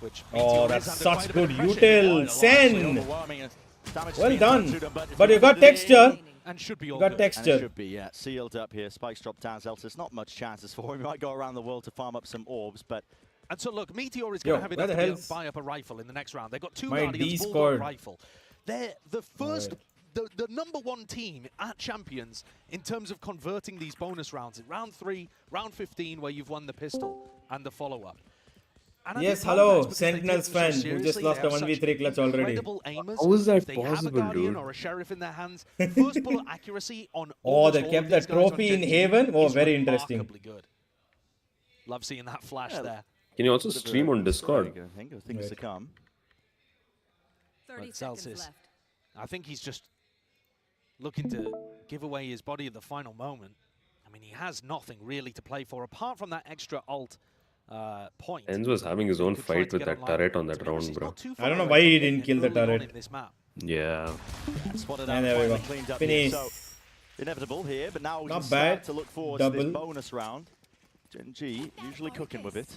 which Oh, Meteor that's is under such quite a good bit of pressure. util. Sen! Damage Well being done. done to them, But you got texture. And should be all You got good. And it texture. should be, yeah. Sealed up here. Spikes drop down. Zeltis, not much chances for him. He might go around the world to farm up some orbs, but... And so look, Meteor is Yo, going to have where enough the to hell's buy up a rifle in the next round. They've got two my Guardians, D Bulldog scored? rifle. They're the first, the number one team at Champions in terms of converting these bonus rounds. In round 3, round 15, where you've won the pistol and the follow-up. And I Yes, think part of that hello, is because they take Sentinels them so fan who seriously. just lost They a have 1v3 such clutch already. incredible aimers. How is that If they have a possible, Guardian dude? or a Sheriff in their hands, first bullet accuracy on Oh, almost they all kept of the these guys on trophy in Gen.G Haven. Oh, is very interesting. remarkably good. Love seeing that flash there. Can you also stream on Discord? I think of things to come. But Celsius, I think he's just looking to give away his body at the final moment. I mean, he has nothing really to play for apart from that extra ult point. Enz was having his own fight with that turret on that round, bro. I don't know why he didn't kill the turret. Yeah. Spotted And out, there we finally go. cleaned up Finish. here. So, inevitable here, but now we Not can bad. start to look forward Double. to this bonus round. Gen.G usually cooking with it.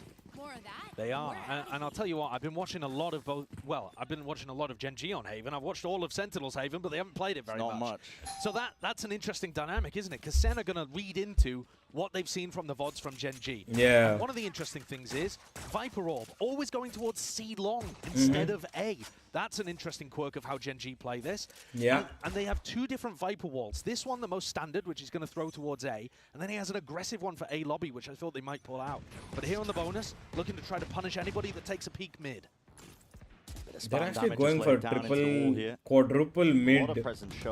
They are, and I'll tell you what, I've been watching a lot of both. Well, I've been watching a lot of Gen.G on Haven. I've watched all of Sentinel's Haven, but they haven't played it very Not much. So that's an interesting dynamic, isn't it? Because Sen are going to read into what they've seen from the VODs from Gen.G. Yeah. And one of the interesting things is Viper Orb always going towards C long instead of A. That's an interesting quirk of how Gen.G play this. Yeah. And they have two different Viper walls. This one, the most standard, which is going to throw towards A, and then he has an aggressive one for A lobby, which I thought they might pull out. But here on the bonus, looking to try to punish anybody that takes a peek mid. They're actually going for triple, quadruple mid.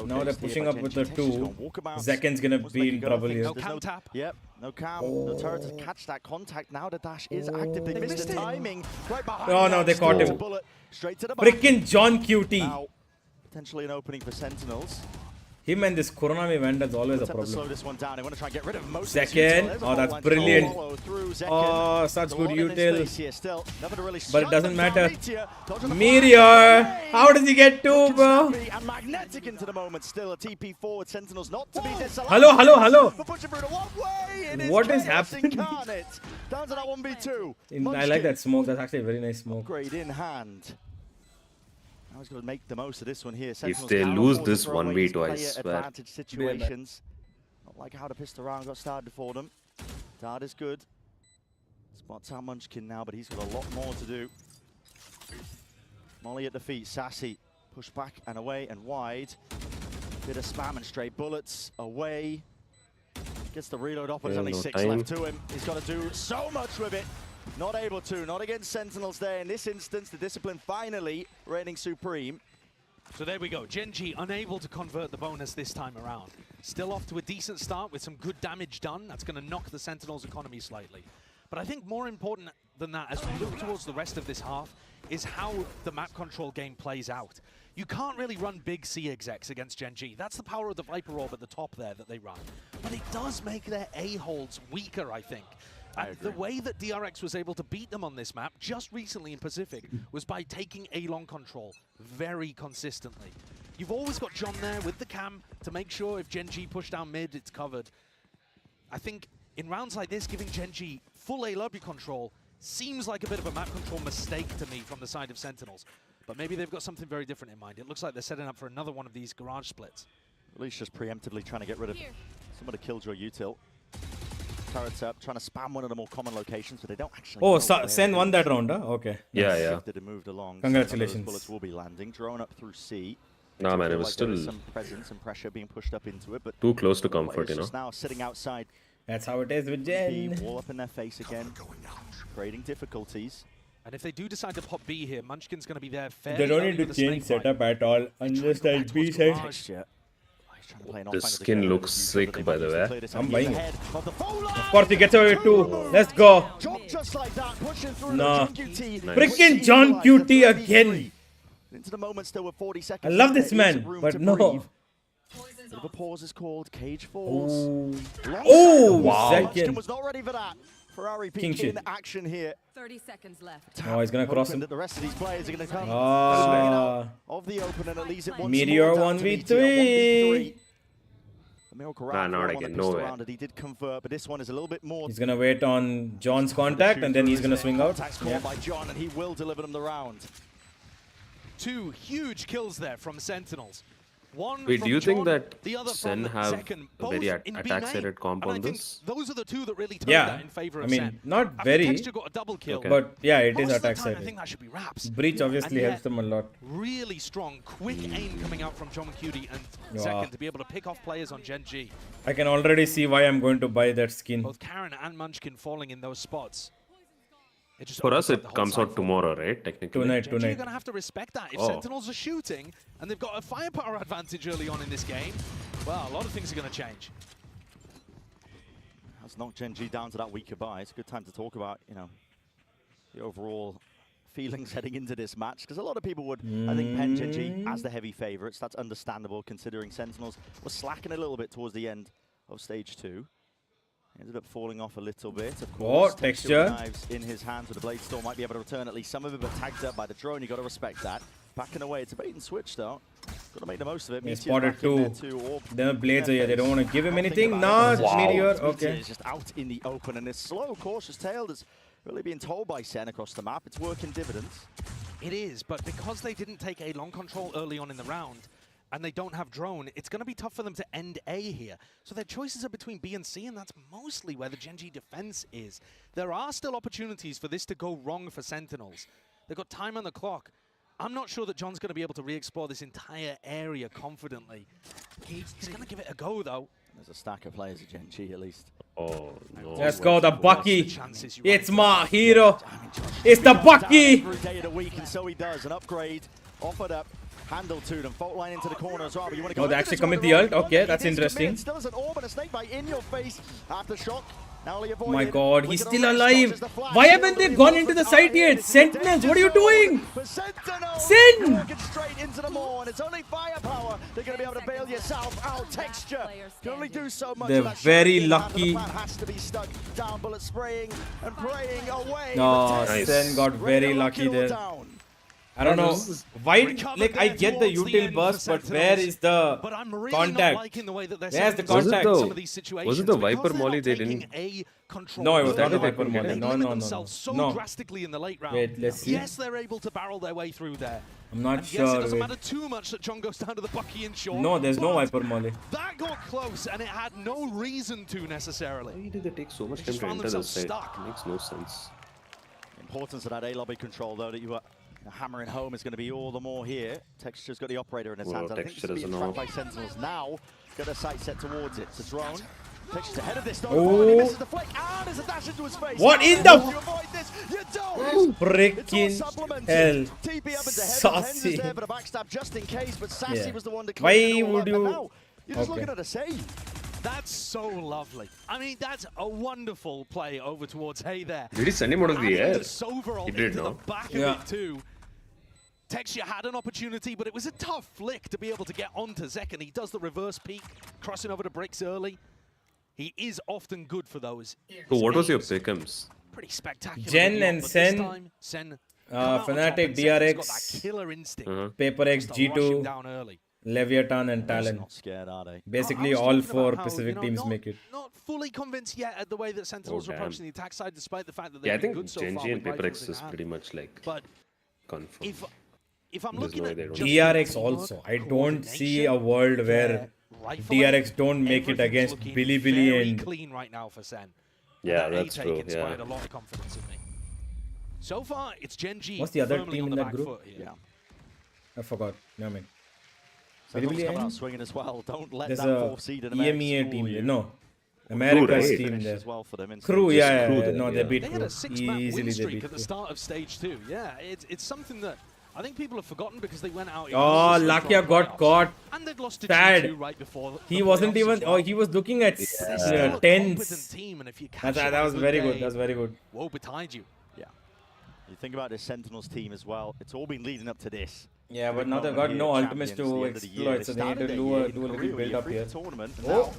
Now they're pushing up with the 2. Zekken's gonna be in trouble here. No cam tap. Yep, no cam. No turret to catch that contact. Now the dash is active. They missed the timing. Right behind. Oh no, they caught him. Bullet straight to the back. Frickin' John QT. Now, potentially an opening for Sentinels. Him and this Koronami Vanda is always a Attempt to slow problem. this one down. They want to try and get rid of most of Second. this util. There's a Oh, whole that's bunch brilliant. follow through Zekken. Oh, such There's a good lot in this util. space here still. Nothing to really But it shut doesn't them down. matter. Meteor, dodging the Meteor! fire. How does he get 2, bro? And magnetic into the moment. Still a TP forward. Sentinels not to be disallowed. Hello, hello, hello. For pushing through to one way. It is What is chaos happening? incarnate. Down to that 1v2. I like that smoke. That's actually a very nice smoke. Upgrade in hand. Now he's going to make the most of this one here. If Sentinels they cannot lose afford to this throw away 1v2, I player swear. advantage situations. Not like how the pistol round got started for them. Dart is good. Spots out Munchkin now, but he's got a lot more to do. Molly at the feet. Sassy. Push back and away and wide. Bit of spam and straight bullets. Away. Gets the reload off, but there's only no 6 time. left to him. He's got to do so much with it. Not able to. Not against Sentinels there. In this instance, the discipline finally reigning supreme. So there we go. Gen.G unable to convert the bonus this time around. Still off to a decent start with some good damage done. That's going to knock the Sentinels' economy slightly. But I think more important than that, as we look towards the rest of this half, is how the map control game plays out. You can't really run big C execs against Gen.G. That's the power of the Viper Orb at the top there that they run. But it does make their A-holds weaker, I think. And the way that DRX was able to beat them on this map just recently in Pacific was by taking A-long control very consistently. You've always got John there with the cam to make sure if Gen.G push down mid, it's covered. I think in rounds like this, giving Gen.G full A lobby control seems like a bit of a map control mistake to me from the side of Sentinels. But maybe they've got something very different in mind. It looks like they're setting up for another one of these garage splits. At least just preemptively trying to get rid of some of the killjoy util. Turrets up, trying to spam one of the more common locations, but they don't actually. Oh, Sen won that round, huh? Okay. Yeah, yeah. Shifted and moved along. Congratulations. So those bullets will be landing. Drone up through C. Nah, man, it Feel was like there is still some presence and pressure being pushed up into it, but too close to comfort, you know. just now sitting outside. That's how it is with Gen. Wall up in their face again, creating difficulties. And if they do decide to pop B here, Munchkin's going to be there They fairly don't early need to with the change snake bite. setup at all. Unless that B side. This skin looks sick, by the way. I'm buying it. Of course, he gets away too. Let's go. No. Freaking John QT again. Into the moment still with 40 I seconds. love this There is man, room but to no. breathe. Bit of a pause is called. Cage falls. Oh, wow. second. Was not ready for that. Ferrari King peak in shit. action here. 30 seconds left. Oh, he's gonna cross Hoping him. that the rest of these players are going to come. Ah. Of the open and at least it once Meteor more down to 1v3. The Miracle Nah, Round not one again, that no pissed way. around it, he did convert, but this one is a little bit more. He's gonna wait on John's contact and then he's gonna swing out. Contact's called by John, and he will deliver them the round. 2 huge kills there from Sentinels. One Wait, from do you think John, that the other Sen from have Second, a very both in B attack-sided main. comp And on I think this? those are the 2 that really turned Yeah, that in favor I of mean, Sen. not After very, Texture got a double kill, but yeah, it is most of the attack time I sided. think that should be Raps. Breach obviously And helps them a lot. Really strong, quick aim coming out from John Cutie and Yeah. Second to be able to pick off players on Gen G. I can already see why I'm going to buy that skin. Both Karen and Munchkin falling in those spots. It just For us, opens up it the whole comes side out for tomorrow, right? Technically. Tonight. Gen G are going to have to respect that. If Oh. Sentinels are shooting and they've got a firepower advantage early on in this game, well, a lot of things are going to change. That's knocked Gen G down to that weaker buy. It's a good time to talk about, you know, the overall feelings heading into this match, because a lot of people would, I think, pen Gen G as the heavy favourites. That's understandable, considering Sentinels were slacking a little bit towards the end of stage 2. Ended up falling off a little bit, of course. Texture. Knives in his hands with the Blade Storm, might be able to return at least some of it, but tagged up by the drone. You got to respect that. Backing away, it's a bait and switch though. Got to make the most of it. He Meteor's spotted back in there 2. too, orb The blades are in here. They their don't want to face. give him Think anything. about it. Nah, Meteor. Meteor Okay. is just out in the open, and this slow, cautious tail that's really being told by Sen across the map. It's working dividends. It is, but because they didn't take A long control early on in the round, and they don't have drone, it's going to be tough for them to end A here. So their choices are between B and C, and that's mostly where the Gen G defense is. There are still opportunities for this to go wrong for Sentinels. They've got time on the clock. I'm not sure that John's going to be able to re-explore this entire area confidently. He's going to give it a go, though. There's a stack of players at Gen G at least. Oh, no. Let's go, the Bucky. It's my hero. It's the Bucky. Every day of the week, and so he does. An upgrade offered up. Handle to them. Fault line into the corner as well. But you want to go they actually commit the ult. Okay, that's interesting. Still as an orb and a snake bite in your face after shock. My god, he's still alive. Why haven't they gone into the site yet? Sentinels, what are you doing? Sin! Walking straight into the maw, and it's only firepower. They're going to be able to bail yourself out. Texture can only do so much. They're very lucky. Has to be stuck down, bullet spraying and praying away. No, Sen got very lucky there. I don't know why. Like, I get the util burst, but where is the contact? Where's the contact? Was it the Viper Molly they didn't? No, it was not the Viper Molly. Molly. No, no, no, so no. drastically in the late round. Wait, let's see. Yes, they're able to barrel their way through there. I'm not and sure. Yes, it doesn't wait. matter too much that John goes down to the Bucky and short. No, there's no but Viper Molly. That got close, and it had no reason to necessarily. Why did they take so much They time just to found enter this themselves site? stuck. Makes no sense. Importance of that A lobby control, though, that you are hammering home is going to be all the more here. Texture's got the operator in his hands. And I think this Texture will be doesn't tracked know. by Sentinels now. Got a sight set towards it. It's a drone. Texture's ahead of this, though. Oh. He misses the flick. And there's a dash into his face. What in How the- do you avoid this? You don't! Freaking hell. TP up into heaven. Saucy. Henry's there for the backstab just in case, but Sassy Yeah. was the one to Why clean it all would up. you- And now you're just Okay. looking at a save. That's so lovely. I mean, that's a wonderful play over towards Hay there. Did he send him out of the Adding air? the Sovereign He did, into no? the back Yeah. of it too. Texture had an opportunity, but it was a tough flick to be able to get onto Zek, and he does the reverse peek, crossing over the bricks early. He is often good for those. So what was your pick'ems? Pretty spectacular. Jen with the and ult, but this Sen, time, Sen come out on top, Fnatic, and Zen's got DRX, that killer instinct. Paper X, just to rush him G2, down early. Leviathan, and They're Talon. not scared, are they? Basically, I was all talking four about how, Pacific you know, teams make it. Not fully convinced yet at the way that Sentinels are damn. approaching the attack side, despite the fact that they've Yeah, I been think good so Gen far G with and Paper X rifles in is hand. pretty much like But confirmed. if I'm There's looking no way at they don't just DRX the teamwork, also. I don't see a coordination, world where their rifling, DRX don't make it everything's against looking Billy very and clean right now for Sen. Yeah, That that's A-take true, inspired yeah. a lot of confidence in me. So far, it's Gen G. What's the other firmly team on in the that back group? foot here. Yeah. I forgot. No, I mean. Sentinels Bilibili come out and- swinging as well. Don't let There's that a fourth seed in America EMEA school team you. there. No. America's right? team there. As well for them in Crew, Just yeah, Crew yeah, there, no, yeah. they beat They had Crew. a 6-map Easily win they streak beat at the Crew. start of stage 2. Yeah, it's something that I think people have forgotten because they went out. Oh, exhausted Lakia from got playoffs. caught. And they'd lost to Sad. G2 right before. He the wasn't playoffs even. as well. Oh, he was looking at They're still a tens. competent team, and if you catch That them on was a very day, good. That was very good. Woe betide you. Yeah. You think about this Sentinels team as well. It's all been leading up to this. Yeah, but Big now they've moment got here no at ultimates Champions, to the end of the year. exploit, so they need started to their do year a in little Korea build with up a free here. tournament, and Oh, now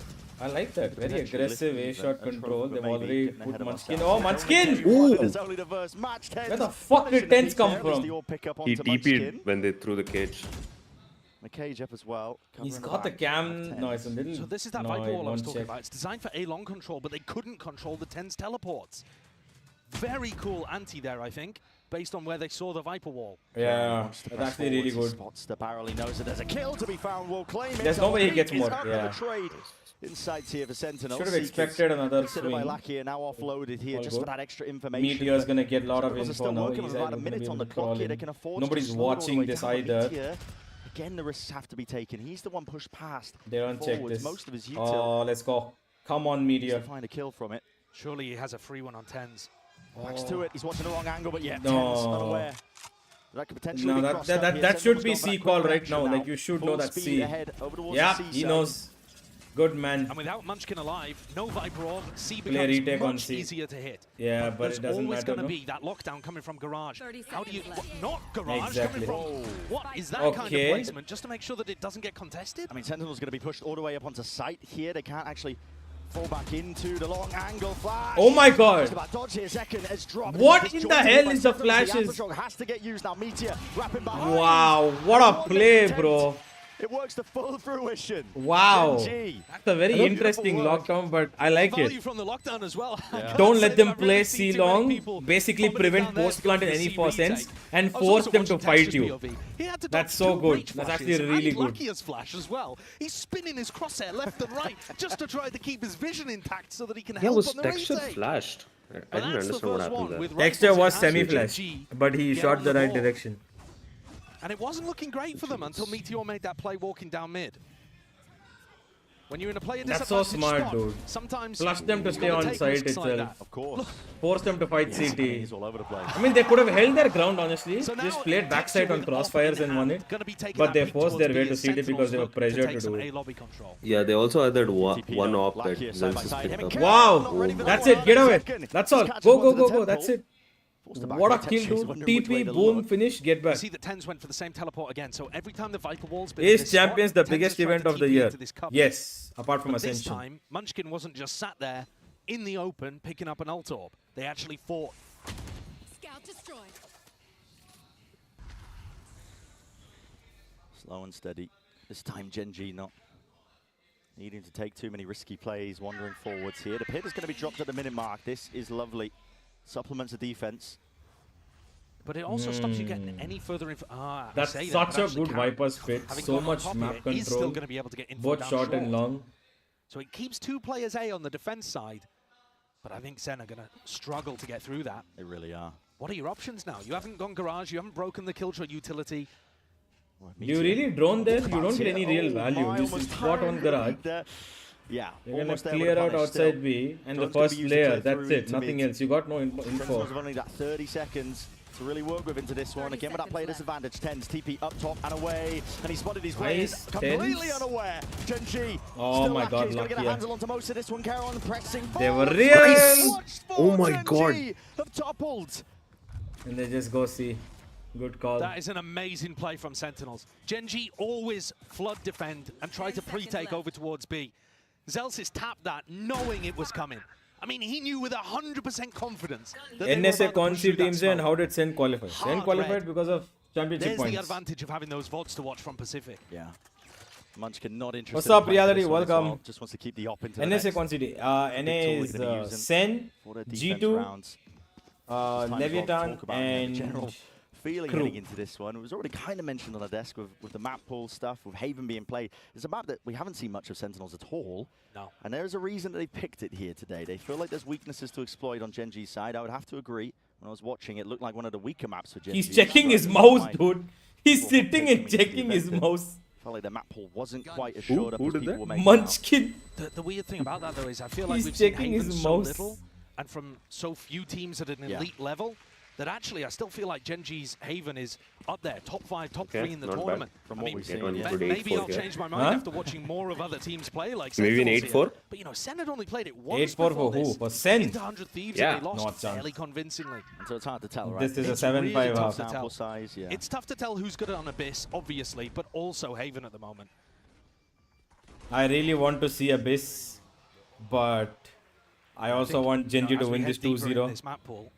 I like that. Very potentially aggressive lifting A-shot a trophy, control. but They've maybe already getting put ahead of Munchkin. ourselves. Oh, Munchkin! Ooh. It's only the first match. Where the fuck did tens come from? He TP'd when they threw the cage. The cage up as well. He's covering got the back cam. of No, 10s. it's a little. So this is that no, Viper it wall I was won't talking check. about. It's designed for A-long control, but they couldn't control the 10's teleports. Very cool anti there, I think, based on where they saw the Viper wall. Yeah, Wants to that's press actually really forwards, good. Spots the barrel. He knows that there's a kill to be found. Will claim it. There's no way he gets He's more, out of yeah. the trade. Insights here for Sentinel. Should have expected another Considered by swing. Lakia, now offloaded here All just good. for that extra information. Meteor's gonna get a lot of Sentinels are info still now. working He's with about a gonna minute be on able the to clock crawl here. They in. can afford Nobody's to slow it all the watching way this down, but either. Meteor, again, the risks have to be taken. He's the one pushed past. They don't check forwards this. most of his util. Oh, let's go. Come on, Meteor. To find a kill from it. Surely he has a free one on 10s. Backs to it. He's watching the wrong angle, but yeah, No. Tens unaware. That could potentially No, be that crossed up that, here. that should Sentinel's be gone C back call quick right action now. Like you should know Full that's speed C. ahead over towards Yeah, the C he side. knows. Good man. And without Munchkin alive, no Viper orb, C Play becomes retake on much C. easier to hit. Yeah, but There's it doesn't always matter. going to No? be that lockdown coming from Garage. How do you... Not Garage Exactly. coming from... What is that kind Okay. of placement? Just to make sure that it doesn't get contested? I mean, Sentinel's going to be pushed all the way up onto site here. They can't actually fall back into the long angle flash. Oh my god. Just about dodge here. Second has dropped. What It's in the disjointed hell by is the Sentinels. flashes? Alpha has to get used now. Meteor wrapping behind. Wow, what a play, bro. It works to full fruition. Wow. GG. That's a very interesting lockdown, but I like Value it. from the lockdown as well. Don't let them play C long, basically prevent post plant in any sense, and force them to fight you. That's so good. That's actually really good. Lakia's flash as well. He's spinning his crosshair left and right just to try to keep his vision intact so that he can Yeah, help was on the Texture retake. flashed? I didn't understand what happened there. Texture was semi-flash, but he shot the right direction. And it wasn't looking great for them until Meteor made that play walking down mid. When you're in a player That's so disadvantaged smart, spot, dude. sometimes Flush them to you've stay gotta on take site risks like itself. that. Of course. Force them to fight Yes, CT. he's all over the place. I mean, they could have held their ground, honestly. So Just now played backside on crossfires and won it. But they forced their way to CT because they were pressured to do it. Yeah, they also had that one op that Zelsis picked up. Wow! That's it. Get away. That's all. Go, go, go, go. That's it. What a kill, dude. TP, boom, finish, get back. See, the 10s went for the same teleport again, so every time the Viper wall's been Is Champions the biggest event of the year? Yes, apart from but this Ascension. time, Munchkin wasn't just sat there in the open picking up an ult orb. They actually fought. Scout destroyed. Slow and steady. This time Genji not needing to take too many risky plays, wandering forwards here. The pit is going to be dropped at the minute mark. This is lovely. Supplements the defense. But it also stops you getting any further info. That's such a good Viper's fit. So much map He's still control. going to be able to get info Both down short and long. So it keeps two players A on the defense side. But I think Sen are going to struggle to get through that. They really are. What are your options now? You haven't gone Garage. You haven't broken the Killjoy utility. You really drone there? You don't get any real value. This is spot on Garage. Yeah, You're gonna almost there with clear the out punish outside still. B and the Drone's gonna first be used to layer. clear That's through it. into Nothing mid. else. You got no info. Sentinels have only got 30 seconds to really work with into this one. Again with that player disadvantage. Tens TP up top and away, and he spotted his players Nice, completely Tens. unaware. Genji. Oh still my God, He's gonna get a Lakia. handle onto most of this one. Caron pressing. They were forward. real. Watch for Oh my Genji God. have toppled. And they just go see. Good call. That is an amazing play from Sentinels. Genji always flood defend and try to pre-take over towards B. Zelsis tapped that knowing it was coming. I mean, he knew with 100% confidence that they were NSA about to push Conci through that teams and smoke. how did Sen qualify? Sen Hard qualified red. because of championship There's the points. advantage of having those VODs to watch from Pacific. Yeah. Munchkin not interested. What's up, in playing reality? this one as Welcome. well. Just wants to keep the op into the NSA next. Conci. NA Big is tool they're gonna use them Sen, for their defense G2, rounds. Time to talk Leviathan, about the and general feeling Crew. heading into this one. It was already kind of mentioned on the desk with the map pool stuff, with Haven being played. It's a map that we haven't seen much of Sentinels at all. No. And there's a reason that they picked it here today. They feel like there's weaknesses to exploit on Genji's side. I would have to agree. When I was watching, it looked like one of the weaker maps for Genji. He's checking his mouse, dude. He's sitting and checking his mouse. Felt like the map pool wasn't quite as short up as people were making Munchkin. The weird thing about that, though, is I feel like He's we've seen checking Haven his so mouse. little and from so few teams at an elite level that actually I still feel like Genji's Haven is up there, top 5, top 3 in the tournament. From I what mean, we've seen, maybe I'll change my mind after watching more of other teams play, like Maybe an Sentinels 8-4? here. But you know, Sen had only played it once 8-4 before for who? this. For Sen? Into 100 Thieves, Yeah. and they lost Not chance. fairly convincingly. And so it's hard to tell, right? This is a It's 7-5 really tough half. to sample size, yeah. It's tough to tell who's good on Abyss, obviously, but also Haven at the moment. I really want to see Abyss, but I also want Genji to win this 2-0. This map pool,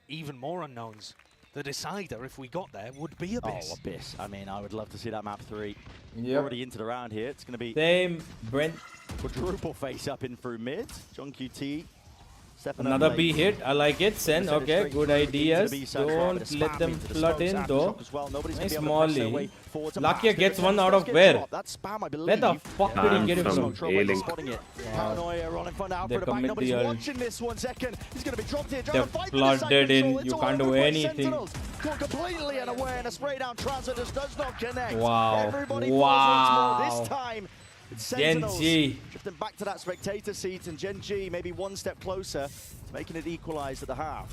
even more unknowns. The decider, if we got there, would be Abyss. Oh, Abyss. I mean, I would love to see that map 3. Yep. Already into the round here. It's going to be Same, Brent. quadruple face up in through mid. John QT stepping Another up B late. hit. I like it. Sen, okay, good ideas. Don't let them flood in though. Nice Molly. Lakia gets one out of where? Where the fuck did he get it from? Paranoia rolling front out They for the back. commit Nobody's the ult. watching this 1 second. He's going to be dropped here. They're flooded in. You can't do anything. Caught completely unaware and a spray down transit just does not connect. Wow. Everybody falls once more. Wow. This time it's Sentinels Genji. drifting back to that spectator seat, and Genji maybe 1 step closer to making it equalized at the half.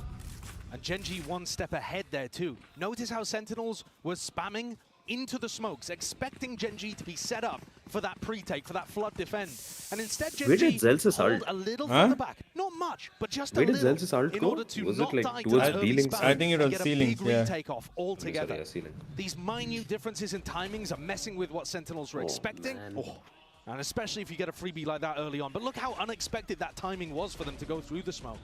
And Genji 1 step ahead there too. Notice how Sentinels were spamming into the smokes, expecting Genji to be set up for that pre-take, for that flood defend. And instead Where Genji did Zel's pulled ult? a little Huh? further back. Not much, but just Where a did little. Zel's ult in go? order to Was it not like die to towards that early ceilings? spam I think it and was get ceilings, a big yeah. retake off altogether. Sorry, ceiling. These minute differences in timings are messing with what Sentinels were expecting. And especially if you get a freebie like that early on. But look how unexpected that timing was for them to go through the smoke.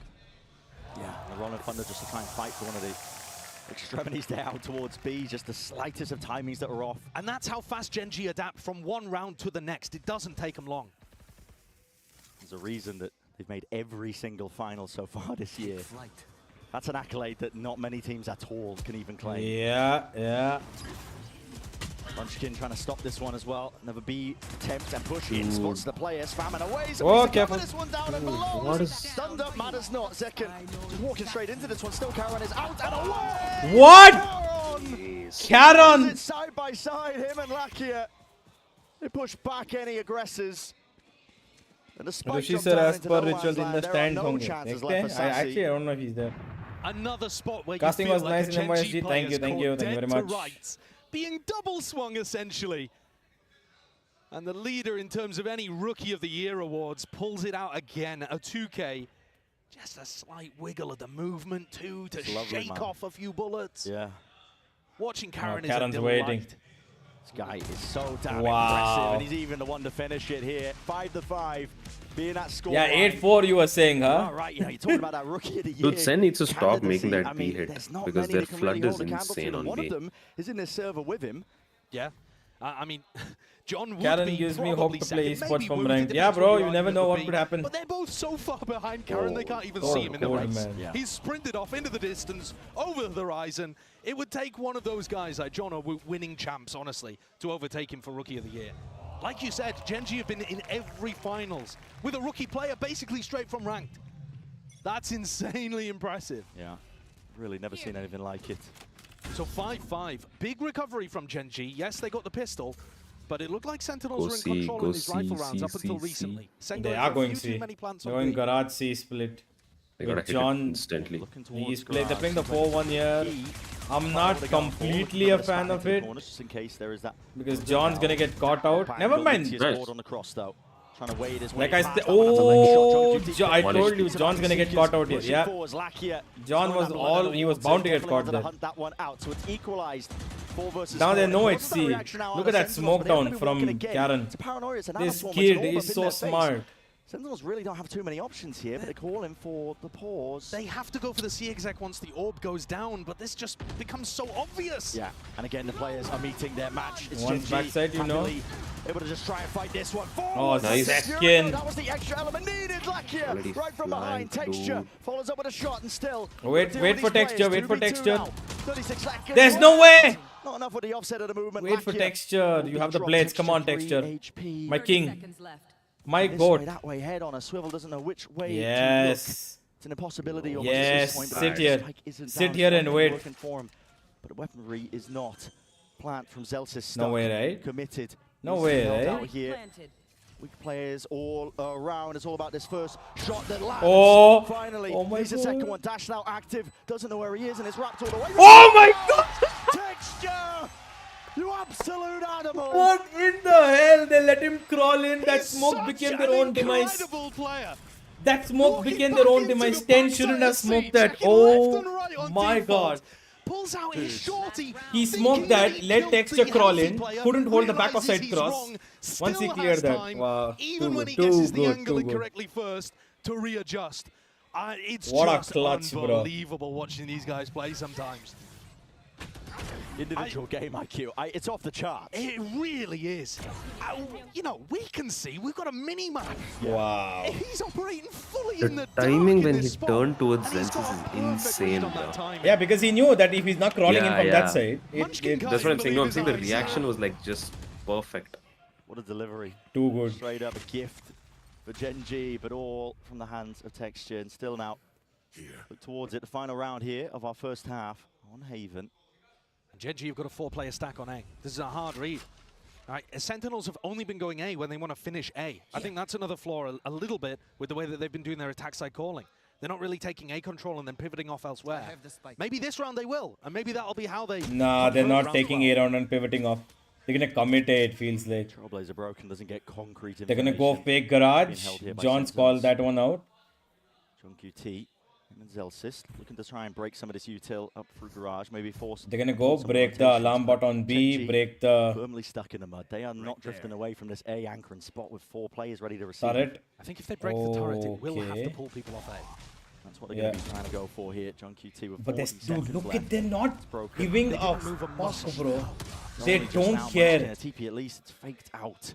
Yeah, the Rolling Thunder just to try and fight for one of the extremities there out towards B, just the slightest of timings that were off. And that's how fast Genji adapt from one round to the next. It doesn't take them long. There's a reason that they've made every single final so far this year. That's an accolade that not many teams at all can even claim. Yeah. Munchkin trying to stop this one as well. Another B attempt and push in. Spots the player, spamming away. So Oh, he's careful. this one down and below. What is- Stunned up, matters not. Second, just walking straight into this one. Still Karan is out and away. What? Karan! Karan! Side by side, him and Lakia. They push back any aggressors. And the spike Rishi jump said down as into per no man's ritual in land. the There are stand no honge. chances Okay, left for actually I Sassy. don't know if he's there. Another spot where Casting you feel was like nice a in Genji MYSG. player is Thank you caught very dead much. to rights, being double swung essentially. And the leader in terms of any Rookie of the Year awards pulls it out again, a 2K. Just a slight wiggle of the movement too to It's lovely, shake man. off a few bullets. Yeah. Watching Karan is Karan's a delight. waiting. This guy is so damn Wow. impressive, and he's even the one to finish it here. 5-5, being that score. Yeah, 8-4 you were saying, huh? All right, you know, you're talking about that Rookie of the Year. Dude, Sen needs to stop making candidacy. that I B mean, hit there's not because many their that can flood really is hold a candle to insane them. on One B. of them is in this server with him. Yeah. I mean, John would Karen be gives me hope probably to play second, esports maybe from Wood, it ranked. depends Yeah, what bro, your you never argument know would what be. could happen. But they're both so far behind Karen, they can't even see him in the cold, race. man. Yeah. He's sprinted off into the distance, over the horizon. It would take one of those guys like John or winning champs, honestly, to overtake him for Rookie of the Year. Like you said, Genji have been in every finals with a rookie player basically straight from ranked. That's insanely impressive. Yeah, really never seen anything like it. So 5-5, big recovery from Genji. Yes, they got the pistol, but it looked like Sentinels Go were in C, control go in his rifle C, rounds C, up until C, recently. Sen They going are for a going few too C. many plants They're on going B. garage C split. They gotta With hit John, it instantly. they're playing the 4-1 here. I'm not completely a fan of it Just in case there is that. because John's gonna get caught out. Never mind. Nice. On the cross though. Trying to wade his way Like I past said, that one. That's a leg shot. John I GT told you, John's gonna get caught out here. pushing Yeah, forwards, Lakia. John was all, he was bound to get caught there. Hunt that one out, so it's equalized. 4 versus Now 4. they know What's it's that C. reaction now Look out at of that Sentinels? smoke But they're down gonna be walking from again. Karen. It's a Paranoia, it's a This nanoswarm, kid it's an orb is up in so their face. smart. Sentinels really don't have too many options here, but they're calling for the pause. They have to go for the C exec once the orb goes down, but this just becomes so obvious. Yeah, and again the players are meeting their match. It's One's Genji backside, you know. happily able to just try and fight this one. Oh, nice. second. That was the extra element needed, Lakia. Bloody Right from behind, flank, Texture dude. follows up with a shot and still. Wait deal for with these Texture, players. wait for 2v2 Texture. now. 36 seconds. There's no way! Not enough with the offset of the movement. Wait for Lakia Texture. will You be have the dropped. blades. Come on, 3 Texture. HP. My king. Seconds left. My This goat. way, that way, head on a swivel, doesn't know which way to look. Yes. It's an impossibility almost at Yes. this point. but Sit the here. spike isn't Sit down. here It's and not wait. working for him. But weaponry is not. Plant from Zelsis No way, stuck, right? committed. No way, Held eh? out here. Weak players all around. It's all about this first shot that lands. Oh! Finally, Oh my he's the God. second one. Dash now active. Doesn't know where he is, and it's wrapped all the way. Oh my God! Texture! You absolute animal! What in the hell? They let him crawl in. That smoke Such became an their own demise. incredible player. That smoke Walking became their back own into demise. the 10 back shouldn't side have of the smoked seat, that. checking left Oh and right on my default. God. Pulls out his shorty. He smoked that, let Texture crawl in, couldn't hold the back of side cross. Once he cleared that, wow. Even when he Too gets the good, angle too in good. correctly first to readjust. It's What a just clutch, bro. unbelievable watching these guys play sometimes. Individual game IQ. It's off the charts. It really is. You know, we can see we've got a mini map. Wow. He's operating fully The in the timing dark when in he this spot, turned towards and he's Zensus got is a perfect insane, read on bro. that timing. Yeah, because he knew that if he's not crawling in from that side, That's what I'm saying. No, I'm saying the reaction was like just perfect. What a delivery. Too good. Straight up a gift for Gen G, but all from the hands of Texture. And still now, look towards it. The final round here of our first half on Haven. Gen G, you've got a 4-player stack on A. This is a hard read. All right, Sentinels have only been going A when they want to finish A. I think that's another flaw a little bit with the way that they've been doing their attack side calling. They're not really taking A control and then pivoting off elsewhere. Maybe this round they will, and maybe that'll be how they... Nah, they're not round taking 12. A round and pivoting off. They're gonna commit A, it feels like. Trailblazer broken, doesn't get concrete They're gonna go information. fake Being garage. held here by John's Sentinels. called that one out. John QT and Zelsist looking to try and break some of this util up through garage, maybe force. They're gonna go some break the rotations, alarm but bot on B, Gen G break the firmly stuck in the mud. They are not drifting away from this A anchoring spot with 4 players ready to receive. turret. I think if they break the turret, it will have to Okay. pull people off A. That's what they're going to be trying to go for here. John QT with 40 But seconds dude, look left. at them not It's broken. giving They a didn't move a fuck, muscle. bro. It's They only just don't now care. munching a TP, at least it's faked out.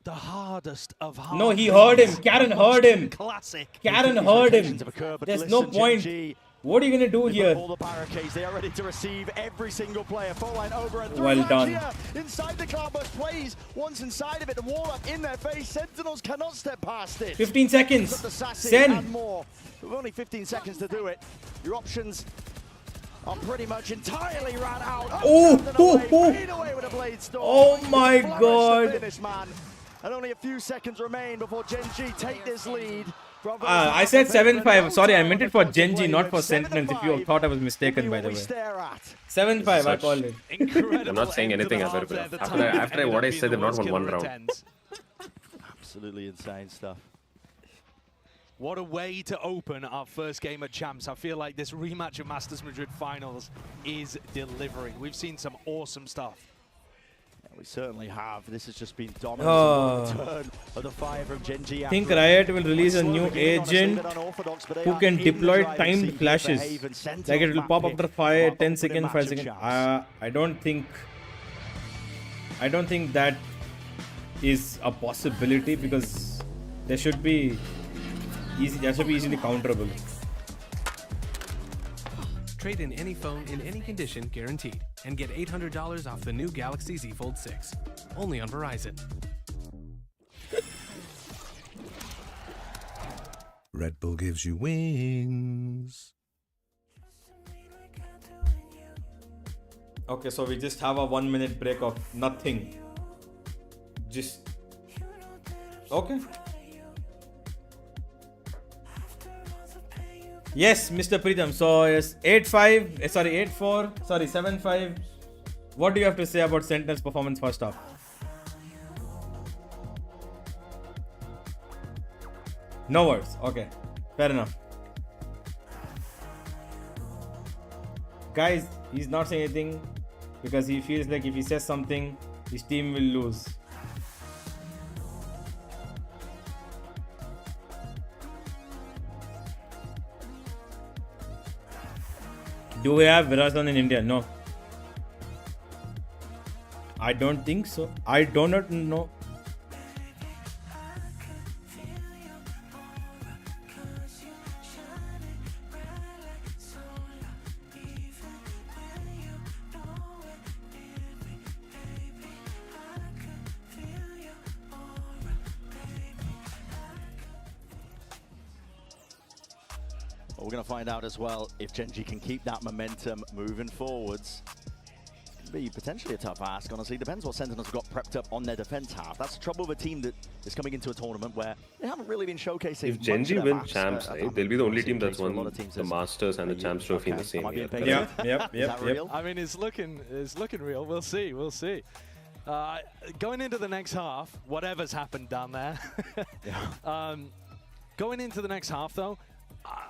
The hardest of hard. No, he heard him. Karen heard him. Classic. Karen These heard him. rotations have occurred, but There's no listen, Gen point. G, What are you gonna do they've here? got all the barricades. They are ready to receive every single player. Full line over and through. Well done. Lakia inside the cloudburst plays. Once inside of it, the wall up in their face. Sentinels cannot step past it. 15 seconds. Got the sassy Send. and more. With only 15 seconds to do it. Your options are pretty much entirely ran out. Oh, Fade away with a blade storm. Oh my Flourish God. the finish, man. And only a few seconds remain before Gen G take this lead. I said 7-5. Sorry, I meant it for Gen G, not for Sentinels. If you thought I was mistaken, by the way. 7-5, I called it. I'm not saying anything ever, bro. After what I said, they've not won one round. Absolutely insane stuff. What a way to open our first game at Champs. I feel like this rematch of Masters Madrid Finals is delivering. We've seen some awesome stuff. Yeah, we certainly have. This has just been dominant. Turn of the fire from Gen G. I think Riot will release a new agent who can deploy timed flashes. Like it will pop after 5, 10 seconds, 5 seconds. I don't think that is a possibility because there should be that should be easily counterable. Trade in any phone in any condition guaranteed and get $800 off the new Galaxy Z Fold 6. Only on Verizon. Red Bull gives you wings. Okay, so we just have a 1 minute break of nothing. Just okay. Yes, Mr. Pritham. So yes, 8-5. Sorry, 8-4. Sorry, 7-5. What do you have to say about Sentinel's performance first half? No words. Okay, fair enough. Guys, he's not saying anything because he feels like if he says something, his team will lose. Do we have Verizon in India? No. I don't think so. I do not know. Well, we're going to find out as well if Gen G can keep that momentum moving forwards. Be potentially a tough ask, honestly. Depends what Sentinels have got prepped up on their defense half. That's the trouble of a team that is coming into a tournament where they haven't really been showcasing. If Gen G win champs, right, they'll be the only team that's won the Masters and the Champs Trophy in the same year. Yep. I mean, it's looking real. We'll see. Going into the next half, whatever's happened down there. Going into the next half, though,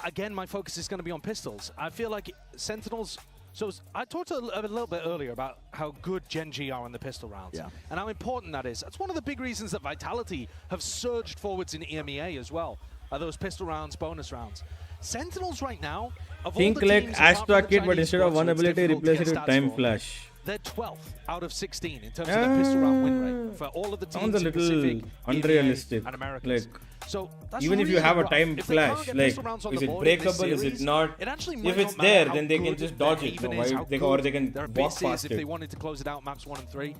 again, my focus is going to be on pistols. I feel like Sentinels. So I talked a little bit earlier about how good Gen G are in the pistol rounds and how important that is. That's one of the big reasons that Vitality have surged forwards in EMEA as well, are those pistol rounds, bonus rounds. Sentinels right now, of think all the like teams, Astra apart from the Kid, but Chinese instead of squads, one it's ability, difficult to replace it get with stats Time for. Flash. They're 12th out of 16 in terms of their pistol round win rate for all of the teams Sounds a in little Pacific, unrealistic. EMEA, and Americas. Like, So that's even if you really have a rough. Time If they can't Flash, get like, pistol rounds on is the it board in this breakable? Is it series, not? it actually If might it's not matter there, how then they can good just dodge their it. even No, is, why how they, good or they can their walk abyss is past if they it. wanted to close it out maps 1 and 3.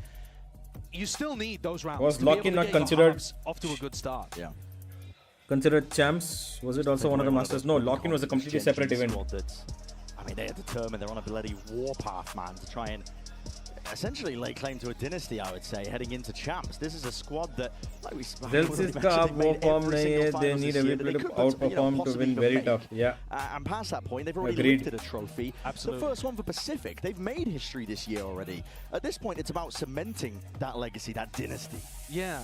You still need those rounds. Was to be able Lock-in to not get your considered? halves off to a good start. Yeah. Considered champs? Was it also one of the Masters? No, Lock-in was a completely separate event. I mean, they are determined. They're on a bloody warpath, man, to try and essentially lay claim to a dynasty, I would say, heading into champs. This is a squad that, like we they need every player to outperform to win. Very tough. Yeah. And past that point, they've already lifted a trophy. Absolutely. The first one for Pacific. They've made history this year already. At this point, it's about cementing that legacy, that dynasty. Yeah,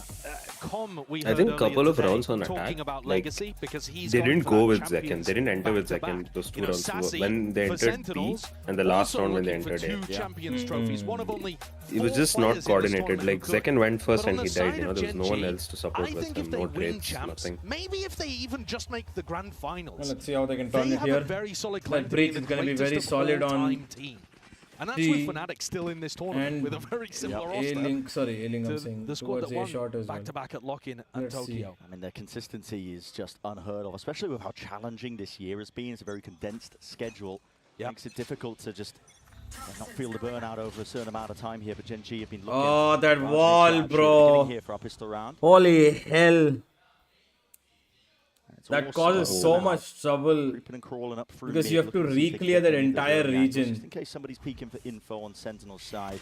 we I think a couple of today rounds on talking attack, about like, legacy because he's they gone didn't for go that with champions Zekken. They didn't enter with back-to-back. Zekken those two You know, rounds. Sassy When they for entered B Sentinels, and the last also round when they looking for entered two A. champions trophies. One of only It was 4 just not players in this coordinated. tournament Like who could. Zekken went first But and on he the died. side You know, of there was no one Gen G, else to support I with think him. if they No win trades, champs, nothing. maybe if they even just make the grand finals, Well, let's see how they can turn they it have here. a very solid claim That to be Breach the is going to be greatest very of solid on all-time team. And that's with Fnatic still in this tournament with a very similar roster. A-Link, sorry, A-Link, I'm to saying. the squad that towards won A-Shot as well. back-to-back at Lock-in and Let's see. Tokyo. I mean, their consistency is just unheard of, especially with how challenging this year has been. It's a very condensed schedule. Makes it difficult to just not feel the burnout over a certain amount of time here, but Gen G have been looking. Oh, that rather wall, sharp bro. here for our pistol round. Holy hell. That also causes so much trouble creeping and crawling up through because mid, you have to looking see if they can re-clear get that any of the entire early angles, region. just in case somebody's peeking for info on Sentinel's side.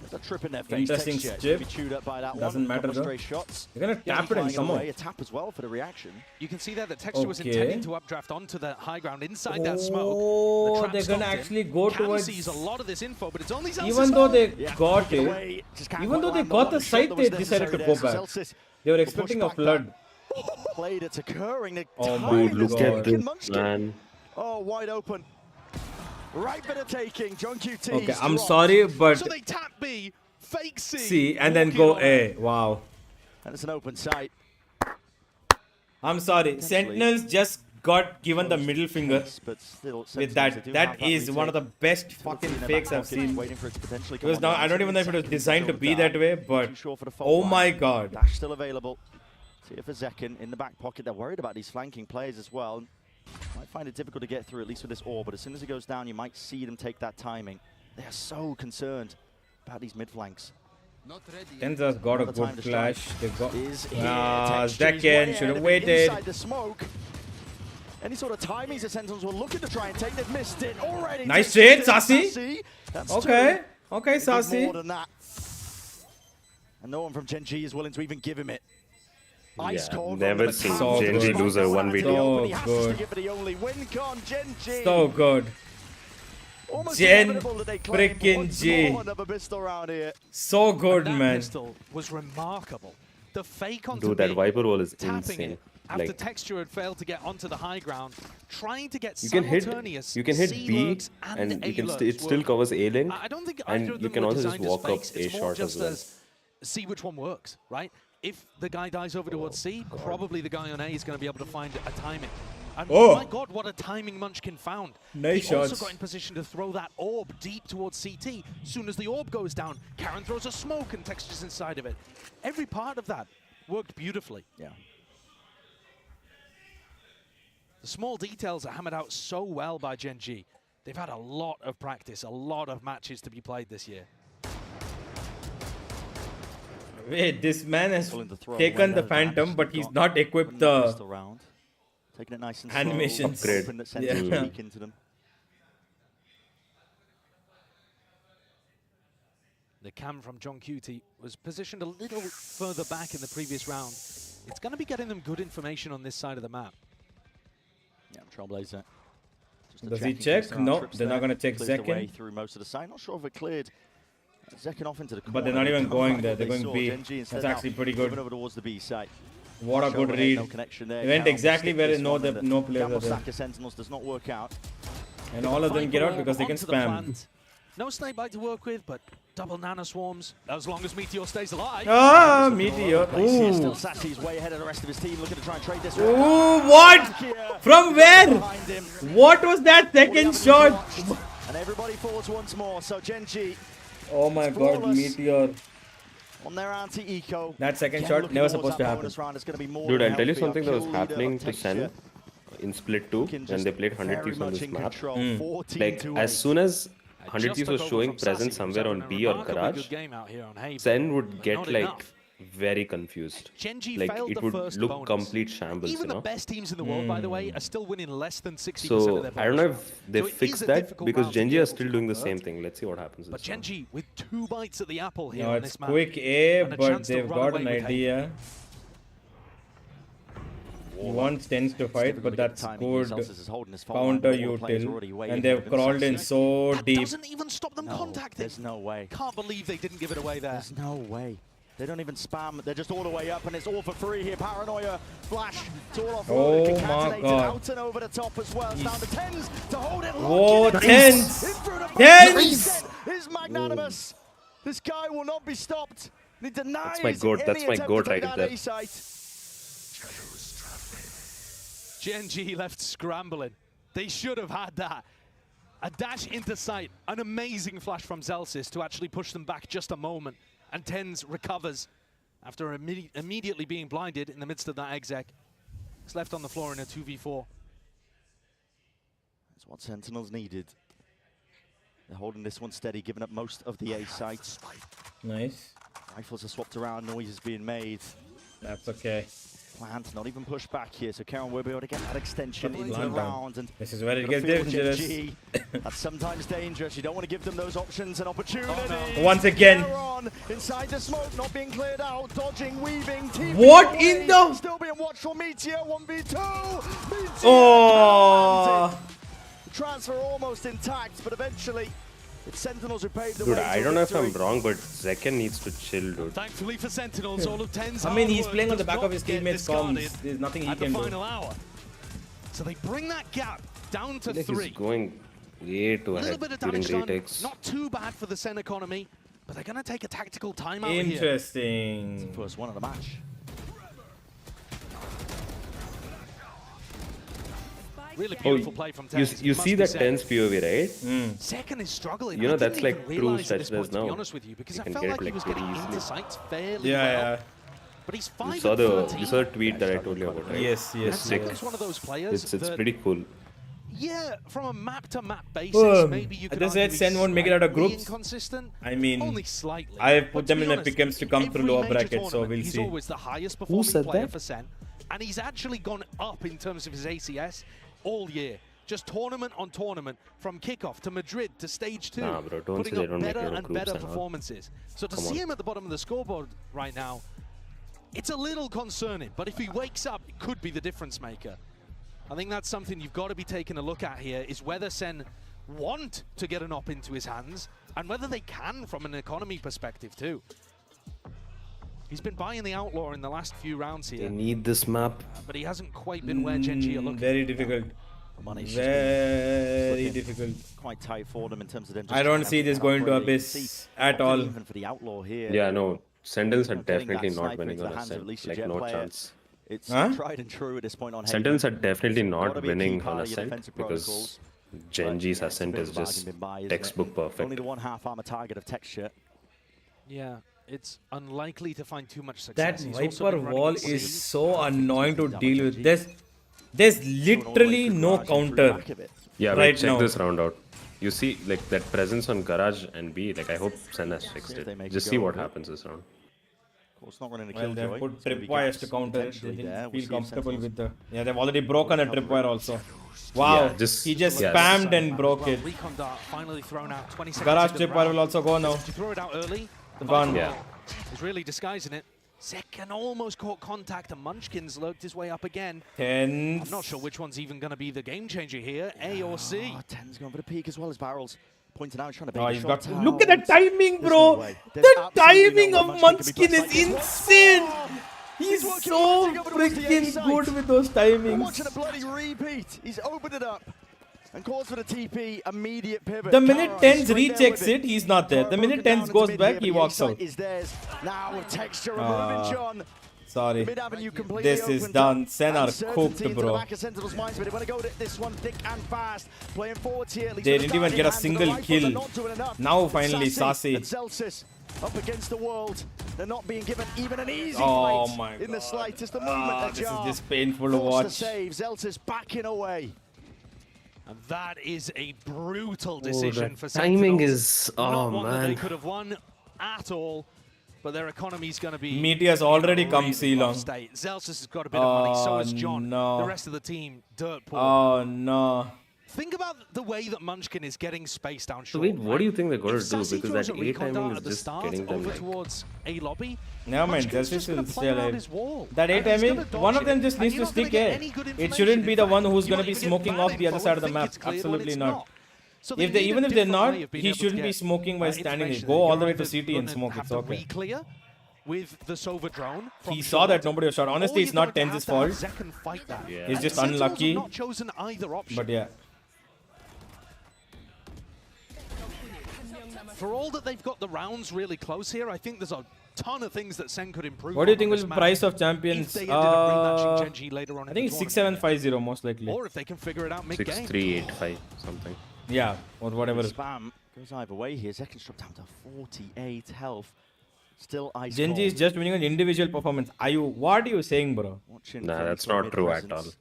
There's a trip in their face. Interesting Texture chip. to be chewed up by that Doesn't one. matter Couple of though. stray shots. They're gonna Yeah, tap it and flying come away. on. A tap as well for the reaction. You can see there that Texture was Okay. intending to updraft onto the high ground inside that smoke. Oh, The trap they're gonna stopped him. actually go Cam towards. sees a lot of this info, but it's only Even though they Yeah, got walking it, away, just can't even quite though they land got one the shot site, that they was decided to necessary go there. back. Celsius They were will expecting push a back flood. that played, it's occurring. The Oh my timing Dude, look is at Munchkin. this, Munchkin. man. Oh, wide open. Right bit of taking. John QT. Okay, I'm sorry, but So they tap B, fake C, C and then go A. Wow. And it's an open site. I'm sorry. Sentinels just got given the middle finger But still, with that. That is one of the best fucking fakes I've seen. Waiting for it to potentially come Because now online. I don't even know if it was designed to be that way, but Too sure for the fault oh line. my god. Dash still available. See if for Zekken in the back pocket. They're worried about these flanking players as well. Might find it difficult to get through, at least with this orb, but as soon as it goes down, you might see them take that timing. They are so concerned about these mid flanks. Tenza's got a Another time good to strike flash. They got. is here. Zekken should have waited. Inside the smoke. Any sort of timings the Sentinels were looking to try and take, they've missed it already. Nice Just trade, missed Sassy. it. That's Okay. two. Okay, They did Sassy. more than that. And no one from Gen G is willing to even give him it. Ice Yeah, cold never from the seen top. Gen G lose a 1v2. So He has to good. give it the only win con Gen G. So good. Almost Gen inevitable that they claim frickin' once G. more another pistol round here. So good, That man. pistol was remarkable. The fake onto Dude, that B, Viper roll is tapping insane. it after Like, Texture had failed to get onto the high ground, trying to get you can hit simultaneous B C-lurks and you can A-lurks it still were- covers A link, I don't think either of and you them can were also just designed as walk up fakes. A It's more short just as well. as see which one works, right? If the guy dies over towards C, probably the guy on A is going to be able to find a timing. And Oh. my god, what a timing Munchkin found. Nice he also shots. got in position to throw that orb deep towards CT. As soon as the orb goes down, Karen throws a smoke and Texture's inside of it. Every part of that worked beautifully. Yeah. The small details are hammered out so well by Gen G. They've had a lot of practice, a lot of matches to be played this year. Wait, this man has Willing to throw taken away the that Phantom, advantage but they've he's got not equipped from the pistol round. Taking it nice and slow. animations. Upgrade. Hoping that Sentinels Yeah. will leak into them. The cam from John Cutie was positioned a little further back in the previous round. It's going to be getting them good information on this side of the map. Yeah, Trailblazer. Does he check? No, they're not going to check second. Through most of the side. Not sure if it cleared second off into the corner. But they're not even going there. They're going B. That's actually pretty good. Over towards the B side. What a good read. They went exactly where no players are there. Sentinels does not work out. And all of them get out because they can spam. No snake bite to work with, but double nano swarms as long as Meteor stays alive. Ah, Meteor. Ooh. Still Sassy's way ahead of the rest of his team, looking to try and trade this. Ooh, what? From where? What was that second shot? And everybody falls once more. So Genji. Oh my God, Meteor. On their anti-eco. That second shot never supposed to happen. Dude, I'll tell you something that was happening to Sen in Split 2 when they played 100 Thieves on this map. Like, as soon as 100 Thieves was showing presence somewhere on B or Garage, Sen would get like very confused. Like, it would look complete shambles, Even you know? the best teams in the world, by the way, are still winning less than 60% of So, their I don't know bonus if they fixed that because Genji are still doing the same thing. Let's see what happens. But Genji with 2 bites at the apple here No, on it's this map. quick A, and a but chance to they've run got away an with idea. He wants Tens to fight, but that's good counter util. And they've crawled in so That deep. doesn't even stop them contacting. There's no way. Can't believe they didn't give it away there. There's no way. They don't even spam. They're just all the way up, and it's all for free here. Paranoia, flash, it's all off. Oh my God. Out and over the top as well. It's down to Tens to hold it. Whoa, Tens! Tens! Is magnanimous. This guy will not be stopped. He denies That's my goat. That's my goat right there. Genji left scrambling. They should have had that. A dash into sight. An amazing flash from Zelsis to actually push them back just a moment. And Tens recovers after immediately being blinded in the midst of that exec. He's left on the floor in a 2v4. That's what Sentinels needed. They're holding this one steady, giving up most of the A sites. Nice. Rifles are swapped around, noise is being made. That's okay. Plant not even pushed back here, so Karen will be able to get that extension into the Plant round. And this is where it gets dangerous. Genji, that's sometimes dangerous. You don't want to give them those options and opportunities. Oh, no. Once again. Inside the smoke, not being cleared out, dodging, weaving. What in the? Still being watched for Meteor, 1v2. Meteor Oh. transfer almost intact, but eventually it's Sentinels who paved the Dude, way. I don't know if I'm wrong, but Zekken needs to chill, dude. Thankfully for Sentinels, all of Tens. I mean, he's playing on the back of his teammates' comms. There's nothing he can do. Final hour. So they bring that gap down to 3. He's going way too A little ahead bit of during damage done. retakes. Not too bad for the Sen economy, but they're going to take a tactical timeout here. Interesting. It's the first one of the match. Really beautiful play from Tens. You see that Tens POV, right? Second is struggling. You know, I that's didn't like even true realize at this point, stretchless to be now. honest with you, because You I can felt get like it he was like getting pretty into easily. sights fairly Yeah, well. yeah. But he's 5 You saw the tweet that I told you about, right? Yes, yes. Second is one of those players It's that, pretty cool. yeah, from a map-to-map basis, maybe you could They said argue Sen he's won't make it out of slightly groups. inconsistent. I mean, Only slightly. I've But put to them be in my honest, pick'ems to come through every lower major bracket, so tournament, we'll he's see. always the highest performing said player that? for Sen, and he's actually gone up in terms of his ACS all year. Just tournament on tournament, from kickoff to Madrid to stage 2, Nah, bro, don't putting say they up don't make better it out of and groups better and all. performances. So to Come see on. him at the bottom of the scoreboard right now, it's a little concerning, but if he wakes up, it could be the difference maker. I think that's something you've got to be taking a look at here, is whether Sen want to get an op into his hands, and whether they can from an economy perspective too. He's been buying the Outlaw in the last few rounds here. They need this map. But he hasn't quite been where Genji are looking. Very difficult. Very difficult. Quite tight for them in terms of them. I don't see this going to Abyss at all. Even for the Outlaw here. Yeah, no. Sentinels are Getting that definitely not sniper winning into on the hands of at Ascent. least a Like, Jet no player. chance. It's Huh? tried and true at this point on Sentinels are Haven. definitely It's gotta not be a key winning part on of your Ascent defensive because protocols. Genji's But, yeah, it's a Ascent bit is of a just bargain bin buy, isn't it? textbook perfect. Only the one half armor target of texture. Yeah, it's unlikely to find too much success. That He's also Viper been running wall in C. is so annoying to deal with. There's literally no counter Yeah, right wait, check now. this round out. You see, like, that presence on Garage and B, like, I hope Sen has fixed it. Just see what happens this round. Of course, not running a Well, they killjoy. put It's gonna be tripwires to gaps counter it. They potentially didn't there. feel We'll see if comfortable Sentinels with the... Yeah, they've already broken a tripwire also. Wow, Yeah, just- he just yes. spammed and broke it. Recon dart finally thrown out. 20 seconds Garage into the tripwire round. will also go now. Did you throw it out early? The Gone. Yeah. Is really disguising it. Second almost caught contact and Munchkin's lurked his way up again. Tense. I'm not sure which one's even going to be the game changer here, A or C. Oh, Ten's going for the peak as well as Barrels. Pointing out, trying to bait Oh, the he's shot got... out. Look at the timing, There's bro. no way. There's The absolutely timing no of way Munchkin can be Munchkin is placed. insane. He's He's working so everything over towards the freaking A side. good with those We're timings. watching a bloody repeat. He's opened it up and calls for the TP, immediate pivot. The minute Kara Tens straight there rechecks with it, he's not there. The minute Broken Tens down goes into back, mid he here, but walks the out. A-site is theirs. Now with Texture removing John. Sorry. Mid avenue completely This is opened done. up. Sen are Uncertainty cooked, into the bro. back of Sentinel's minds, but they want to go this one thick and fast. Playing forwards here. At least They with didn't the even get a guiding hand, but the single rifles kill. are not doing enough. Now finally Sassy. And Celsius up against the world. They're not being given even an easy Oh fight my in the God. slightest. The movement This is ajar. just painful to Forced watch. to save. Celsius backing away. And that is a brutal Oh, decision the for timing Sentinels. is... Not Oh, one that they man. could have won at all, but their economy's going to be... Meteor's already come really C long. rough state. Zelsus has got a bit of money, so has John. no. The rest of the team, dirt poor. Oh no. Think about the way that Munchkin is getting spaced down So short. wait, what do you think they're going If to do? Sassy Because throws that a A recon timing dart is at the just start getting them over like... towards A lobby, Never mind, Munchkin's Celsius just gonna will play stay around alive. his wall. That A And he's timing, gonna one dodge of them it, just and needs you're to not gonna stick get A. any good It information. shouldn't be In the fact, one who's you going to might be even get smoking bad off the other info side of and the think map. it's clear when Absolutely it's not. So they If they, need even a if they're different not, way of being he able to shouldn't be get, smoking by standing it. information. Go You're all the way either to CT and gonna smoke. have It's to okay. re-clear with the Sova drone. from He saw that short, nobody was shot. or Honestly, it's you're not going to Tenz's have to have fault. Zekken fight that. Yeah. He's And just Sentinels have unlucky. not chosen either option. But yeah. For all that they've got the rounds really close here, I think there's a ton of things that Sen could improve. What do you on think will this be match price of if champions? they ended up rematching Genji later on I in think the it's tournament. 6750 most likely. Or if they can figure it out mid-game. 6385 something. Yeah, or whatever. Spam goes either way here. Zeken's dropped down to 48 health. Still ice Genji is cold. just winning an individual performance. What are you saying, bro? Watching Nah, for that's for not mid true at presence. all.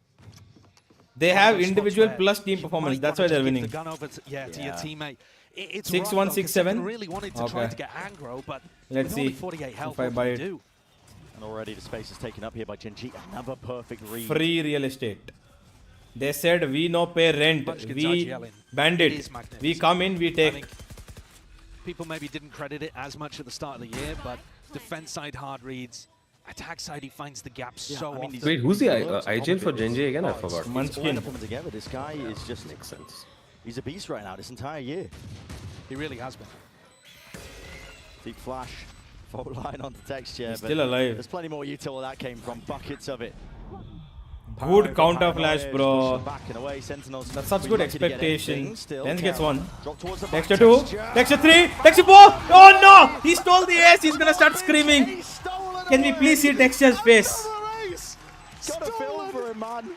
They have Spots individual where plus team you performance. might That's why want to they're give winning. the gun over to, to your teammate. It's 6-1, rough, though, 'cause 6-7? Tekken really wanted to try Okay. to get aggro, but Let's with only see 48 health, if I what buy can it. you do? And already the space is taken up here by Genji. Another perfect read. Free real estate. They said we no pay rent. Munchkin's We IGL in. bandit. It is magnificent. We come in, we I take. think people maybe didn't credit it as much at the start of the year, but defense side hard reads, attack side he finds the gaps so often. Wait, who's the IGN for Genji again? I forgot. It's all Munchkin. up coming together. This guy is just Makes sense. He's a beast right now this entire year. He really has been. Deep flash, fault line onto texture. He's but still alive. There's plenty more util where that came from. Buckets of it. Good counter flash, bro. Backing away. Sentinels. That's such be good lucky to get expectation. anything. Still, Then gets Kara. one. Drop towards the back. Texture 2. Texture 3. Texture 4. Oh no! He stole the ace. He's gonna start screaming. Can we please see Texture's face? Gotta film for him, man.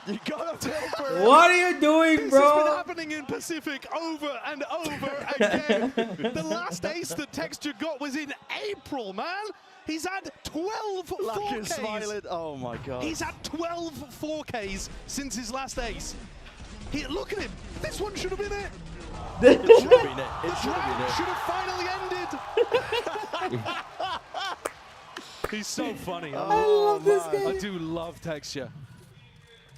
You gotta film for him. What are you doing, This has been bro? happening in Pacific over and over again. The last ace that Texture got was in April, man. He's had 12 Luck is 4Ks. smiling. Oh my god. He's had 12 4Ks since his last ace. Look at him. This one should have been it. It should have been it. The It should have drought been it. should have finally ended. He's so funny. I love this guy. I do love Texture.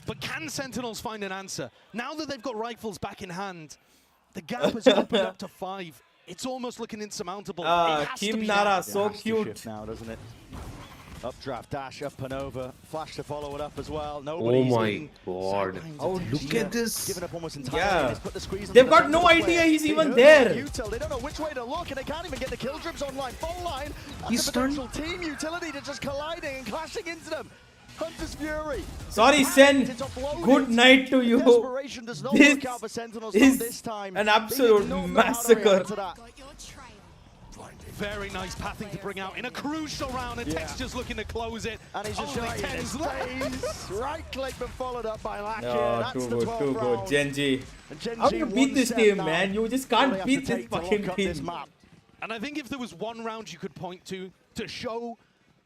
But can Sentinels find an answer? Now that they've got rifles back in hand, the gap has opened up to 5. It's almost looking insurmountable. It has to Kim be Nara, that. so Has to cute. shift now, doesn't it? Updraft dash, up and over. Flash to follow it up as well. Oh Nobody's my in god. sidelines Oh, of look Texture. at this. Given up almost entirely. Yeah. He's put the squeeze on They've the got no defensive idea player. he's They even heard there. the util. They don't know which way to look, and they can't even get the kill drips online. Full line. That's He's a potential team utility to just colliding and clashing into them. Hunter's Fury. Sorry, Sen. It's offloaded. Good night to you. Desperation does not This work out for Sentinels is this time. an They absolute did not know how to massacre. react to that. Very nice pathing to bring out in a crucial round, and Yeah. Texture's looking to close it. And he's just Only showing 10's his face. Right click, but followed up by Lakia. Oh, That's too the good, 12th too good. round. Genji. And Genji How do you beat one this step team, now. man? You just All they can't have beat to this take to lock fucking up this team. map. And I think if there was one round you could point to show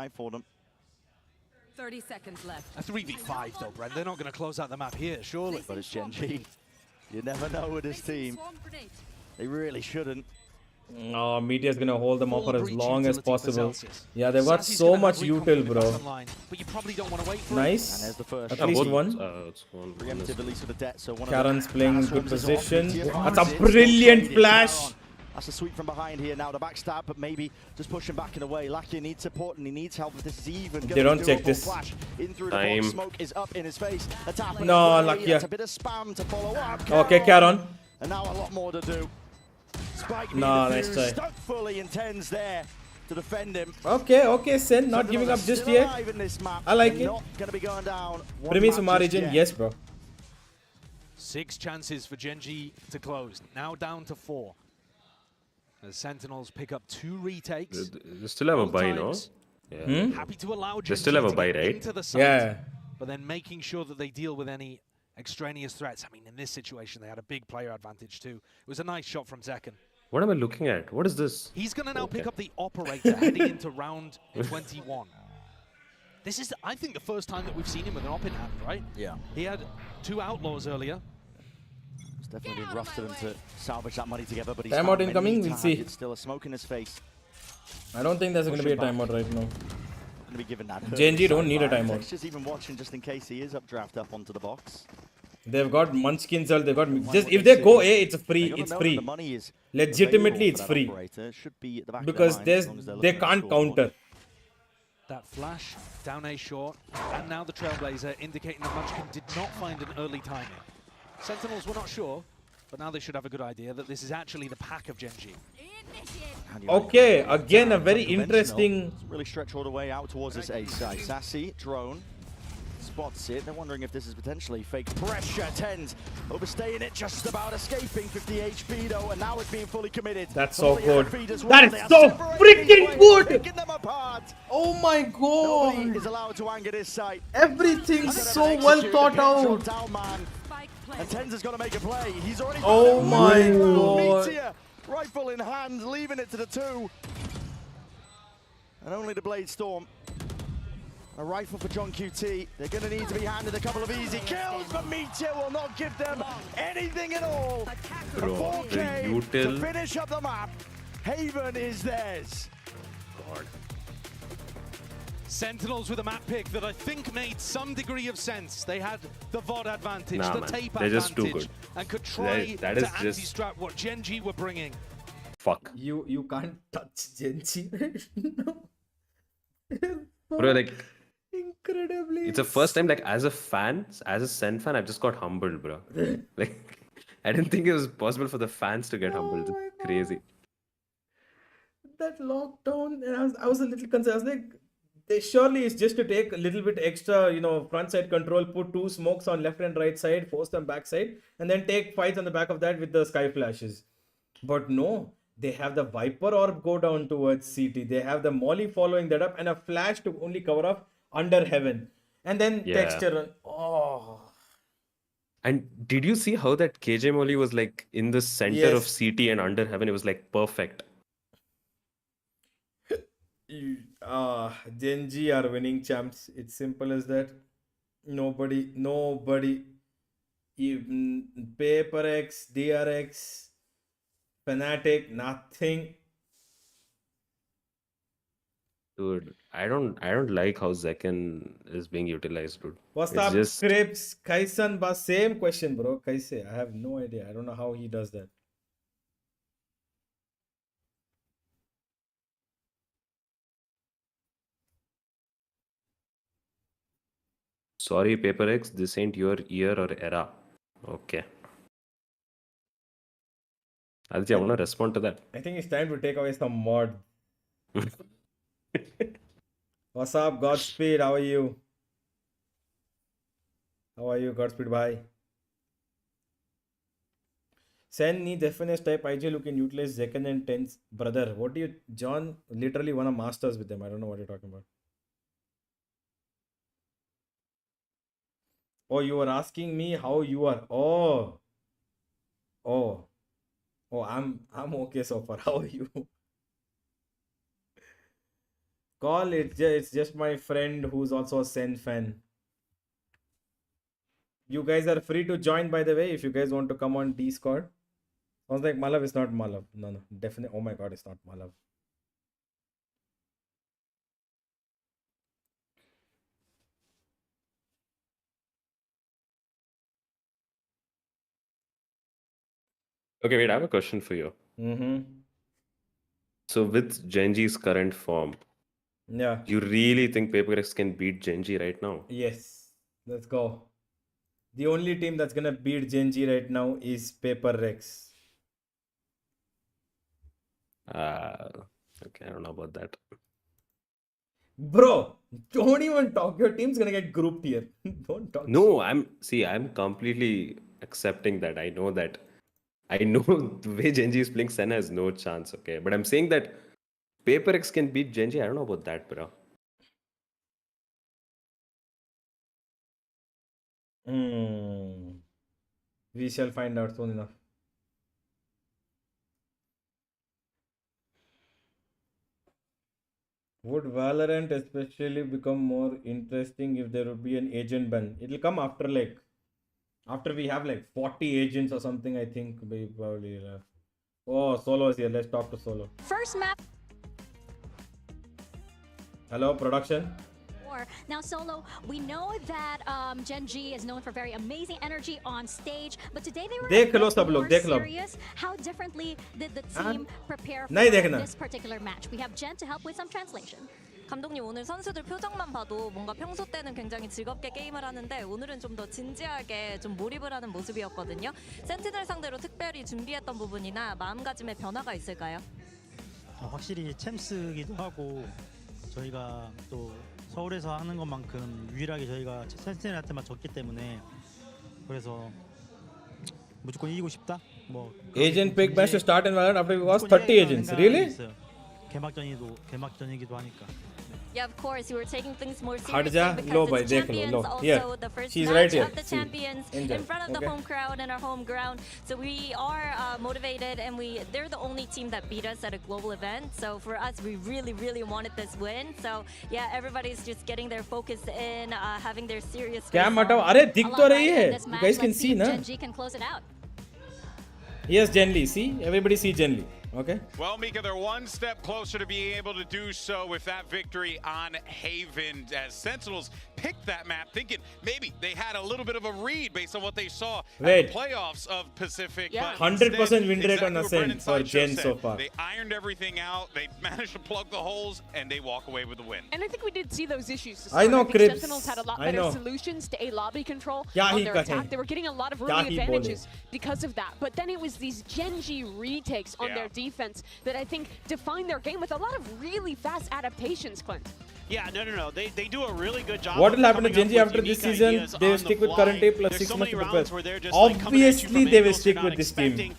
time for them. 30 seconds left. A 3v5 though, Brent. They're not going to close out the map here, surely. But it's Gen G. You never know with this team. They really shouldn't. Oh, Meteor's gonna hold them off Full for as breach long as utility for possible. Celsius. Yeah, they've got Sassy's so gonna have much recon util, coming bro. back online, but you probably don't want to wait for it. Nice. And there's the first. At least one. It's one. Preemptive release of the debt, so one Karen's of the playing last good ones is off. position. Meteor That's finds a it, brilliant still traded. flash. Karon. That's a sweep from behind here. Now the backstab, but maybe just pushing back and away. Lakia needs support and he needs help if this is even. They don't check this. Flash in through Time. the box. Smoke is up in his face. A tap in No, his way. Lakia. That's a bit of spam to follow up. Okay, Karon. And now a lot more to do. Spike No, near the nice fuse, try. stuck fully and Tens there to defend him. Okay, Sen, not giving up just yet. I like it. Not gonna be going down. Premise from Origin, yes, bro. 6 chances for Genji to close. Now down to 4. As Sentinels pick up 2 retakes. They still have a Both buy, no? times. Yeah. Happy to allow They still have Genji a buy, to get right? into the site, Yeah. but then making sure that they deal with any extraneous threats. I mean, in this situation, they had a big player advantage too. It was a nice shot from Zekken. What am I looking at? What is this? He's going to now Okay. pick up the operator heading into round 21. This is, I think, the first time that we've seen him with an op in hand, right? Yeah. He had 2 outlaws earlier. It's definitely been rough for them to salvage that money together, but he's Timeout found many incoming, we'll see. targets, still a smoke in his face. I don't think there's gonna be a Pushing back. timeout right now. Gonna be given that. Genji don't need a timeout. Just even watching just in case he is updraft up onto the box. They've got Munchkins, they've got just if they go A, it's free. They gotta It's know free. that the money is Legitimately, available it's for that free operator. It should be at the back of because their minds as long as they're they looking at can't the scoreboard. counter. That flash, down A short, and now the Trailblazer indicating that Munchkin did not find an early timing. Sentinels were not sure, but now they should have a good idea that this is actually the pack of Genji. Okay, again a very Unconventional. interesting. Really stretch all the way out towards this A side. Sassy, drone, spots it. They're wondering if this is potentially fake pressure. Tens overstaying it, just about escaping. 50 HP though, and now it's being fully committed. That's so good. Feed as That They is are so separating freaking these good. ways, picking them apart. Oh my Nobody god! is allowed to anger this site. Everything's so well thought out. And Tens is going to make a play. He's already. Oh my god! Meteor, rifle in hand, leaving it to the 2. And only the Blade Storm. A rifle for John QT. They're going to need to be handed a couple of easy kills, but Meteor will not give them anything at all. Bro, A 4K the to util. finish up the map. Haven is theirs. God. Sentinels with a map pick that I think made some degree of sense. They had the VOD advantage, Nah, the man. tape They're just too advantage, good. and could try That to is just- anti-strap what Genji were bringing. Fuck. You can't touch Genji. Bro, like, Incredibly. it's the first time, like, as a fan, as a Sen fan, I've just got humbled, bro. Like, I didn't think it was possible for the fans to get humbled. It's crazy. That lockdown, and I was a little concerned. I was like, they surely it's just to take a little bit extra, front side control, put 2 smokes on left and right side, force them back side, and then take fights on the back of that with the sky flashes. But no, they have the Viper orb go down towards CT. They have the Molly following that up, and a flash to only cover up under heaven, and then Yeah. texture. Oh, And did you see how that KJ Molly was, like, in the center of Yes. CT and under heaven? It was, like, perfect. Genji are winning champs. It's simple as that. Nobody. Even PaperX, DRX, Fnatic, nothing. Dude, I don't like how Zekken is being utilized, dude. What's It's up, just Scripts? Kaisan, same question, bro. Kaise? I have no idea. I don't know how he does that. sorry, PaperX, this ain't your year or era. Okay. Aditya, I want to respond to that. I think it's time to take away some mod. What's up, Godspeed? How are you? How are you, Godspeed? Bye. Sen needs FNS type IJ who can utilize Zekken and Tens. Brother, what do you... John literally won a Masters with them. I don't know what you're talking about. Oh, you were asking me how you are. Oh, I'm okay so far. How are you? Call it. It's just my friend who's also a Sen fan. You guys are free to join, by the way, if you guys want to come on Discord. Sounds like Malav is not Malav. No, definitely. Oh my god, it's not Malav. Okay, wait, I have a question for you. So with Genji's current form, yeah, you really think FPX can beat Genji right now? Yes, let's go. The only team that's gonna beat Genji right now is FPX. Okay, I don't know about that. Bro, don't even talk. Your team's gonna get grouped here. Don't talk. No, I'm completely accepting that. I know that. I know the way Genji is playing, Sen has no chance, okay? But I'm saying that FPX can beat Genji. I don't know about that, bro. We shall find out soon enough. Would Valorant especially become more interesting if there would be an agent ban? It'll come after we have like 40 agents or something, I think. We probably oh, Solo is here. Let's talk to Solo. First map. Hello, production. Now, Solo, we know that Genji is known for very amazing energy on stage, but today they were a bit more serious. How differently did the team prepare for this particular match? We have Jen to help with some translation. 감독님, 오늘 선수들 표정만 봐도 뭔가 평소 때는 굉장히 즐겁게 게임을 하는데 오늘은 좀 더 진지하게 좀 몰입을 하는 모습이었거든요. 센티넬 상대로 특별히 준비했던 부분이나 마음가짐의 변화가 있을까요? 확실히 챔스기도 하고 저희가 또 서울에서 하는 것만큼 유일하게 저희가 센티넬한테만 졌기 때문에 그래서 무조건 이기고 싶다. 뭐 Agent pick match to start in Valorant after we lost 30 agents. Really? 개막전이기도 하니까. Yeah, of course, you were taking things more Hard seriously low because by it's Champions, also Here. the first She's match right here. of the Champions Enjoy. in front of the home crowd and our home ground. So we are motivated, and they're the only team that beat us at a global event. So for us, we really, really wanted this win. So yeah, everybody's just getting their focus in, having their serious. Cam हटाओ. अरे दिख तो रही है. You guys can see, na? Genji can close it out. Yes, Jen Lee. See, everybody see Jen Lee. Okay. Well, Mika, they're one step closer to being able to do so with that victory on Haven, as Sentinels picked that map thinking maybe they had a little bit of a read based on what they saw at the playoffs of Pacific. Yeah. 100% win rate on Ascent for Jen so far. They ironed everything out, they managed to plug the holes, and they walk away with the win. And I think we did see those issues. I know, think Sentinels had a lot better solutions to A lobby control on their attack. They were getting a lot of early advantages because of that. But then it was these Genji retakes on their defense that I think define their game with a lot of really fast adaptations, Clint. Yeah, no. They do a really good job. What will happen to Genji after this season? They will stick with current tape plus 6 months to prepare. Obviously, they will stick with this team.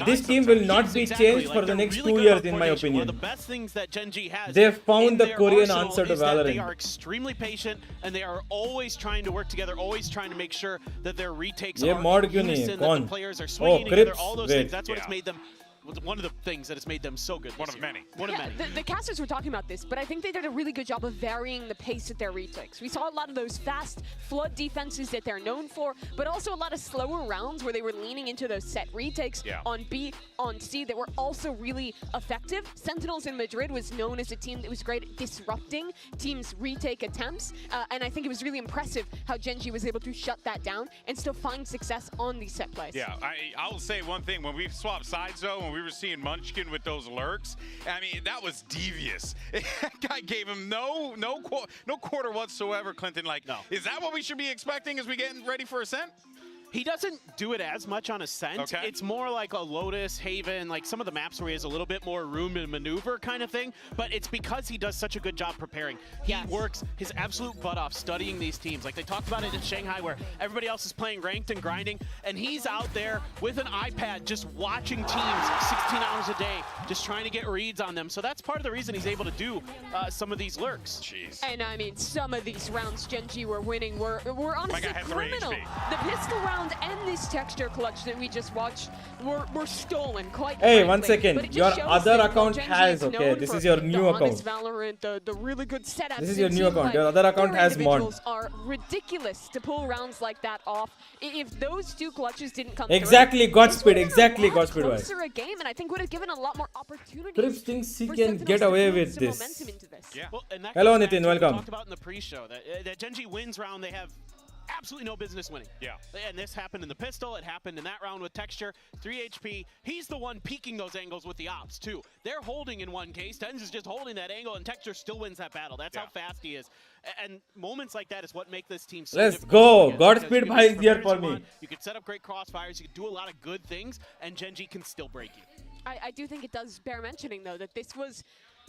This team will not be changed for the next 2 years, in my opinion. One of the best things that Genji has. They found the Korean answer to Valorant. They are extremely patient and they are always trying to work together, always trying to make sure that their retakes are unison, that the players are swinging together, all those things. That's what it's made them. One of the things that has made them so good. One of many. The casters were talking about this, but I think they did a really good job of varying the pace at their retakes. We saw a lot of those fast flood defenses that they're known for, but also a lot of slower rounds where they were leaning into those set retakes on B, on C that were also really effective. Sentinels in Madrid was known as a team that was great at disrupting teams' retake attempts, and I think it was really impressive how Genji was able to shut that down and still find success on these set plays. Yeah, I'll say one thing. When we swapped sides, though, when we were seeing Munchkin with those lurks, I mean, that was devious. That guy gave him no quarter whatsoever, Clinton. Like, is that what we should be expecting as we get ready for Ascent? He doesn't do it as much on Ascent. Okay. It's more like a Lotus, Haven, like some of the maps where he has a little bit more room to maneuver kind of thing. But it's because he does such a good job preparing. He works his absolute butt off studying these teams. Like they talked about it in Shanghai where everybody else is playing ranked and grinding. And he's out there with an iPad just watching teams 16 hours a day, just trying to get reads on them. So that's part of the reason he's able to do some of these lurks. Jeez. And I mean, some of these rounds Genji were winning were honestly criminal. The pistol round round and this texture clutch that we just watched were stolen, quite Hey, frankly. 1 second. But it just Your shows other that account Gen G has, is okay, known this for is your the new honest account. VALORANT, the really good setups. This is your and new team account. play. Your other account Their has one. individuals are ridiculous to pull rounds like that off. If those two clutches didn't come Exactly, through, Godspeed, this would've been exactly, a lot Godspeed, why? closer a game, and I think would have given a lot more opportunities. Trips thinks he for can Sentinels get to away build with some this. momentum into this. Yeah. Well, and that Hello, goes back Nitin, to what we welcome. talked about in the pre-show that Gen G wins round, they have absolutely no business winning. Yeah. And this happened in the pistol. It happened in that round with Texture. 3 HP. He's the one peaking those angles with the ops, too. They're holding in one case. Tens is just holding that angle, and Texture still wins that battle. That's how fast he is. And moments like that is what make this team so Let's difficult go. to get, Godspeed because you bhai can is be here prepared for as you me. want, you can set up great crossfires. You can do a lot of good things, and Gen G can still break you. I do think it does bear mentioning, though, that this was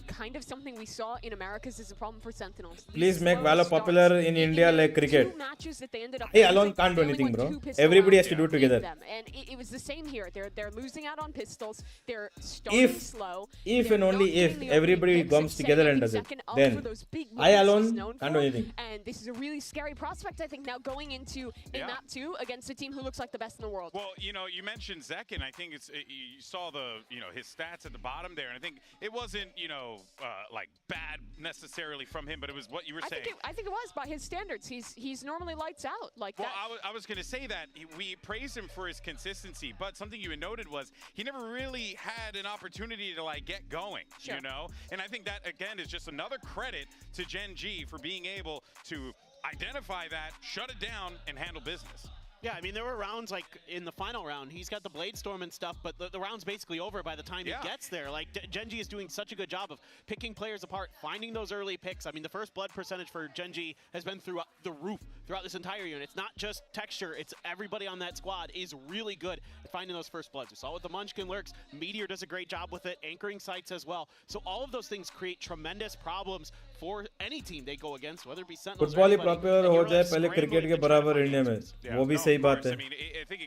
kind of something we saw in Americas as a problem for Sentinels. Please make Valor popular in India like cricket. Two matches that they ended up Hey, losing, alone can't do they only anything, went bro. 2 pistol Everybody rounds has to do it in together. them. And it was the same here. They're losing out on pistols. They're starting slow. If They're and only not if getting the everybody opening picks comes and together setting and does it, second up then for those big I moments alone he's known can't do for. anything. And this is a really scary prospect, I think, now going into in map 2 against a team who looks like the best in the world. Well, you know, you mentioned Zekin. I think you saw his stats at the bottom there, and I think it wasn't, like bad necessarily from him, but it was what you were saying. I think it was by his standards. He's normally lights out like that. Well, I was going to say that we praised him for his consistency, but something you had noted was he never really had an opportunity to like get going, you know? And I think that again is just another credit to Gen G for being able to identify that, shut it down, and handle business. Yeah, I mean, there were rounds like in the final round. He's got the Blade Storm and stuff, but the round's basically over by the time he gets there. Like, Gen G is doing such a good job of picking players apart, finding those early picks. I mean, the first blood percentage for Gen G has been through the roof throughout this entire unit. It's not just Texture, it's everybody on that squad is really good at finding those first bloods. We saw with the Munchkin Lurks, Meteor does a great job with it, anchoring sites as well. So all of those things create tremendous problems for any team they go against, whether it be Sentinels football he proper हो जाए पहले cricket के बराबर India में वो भी सही बात है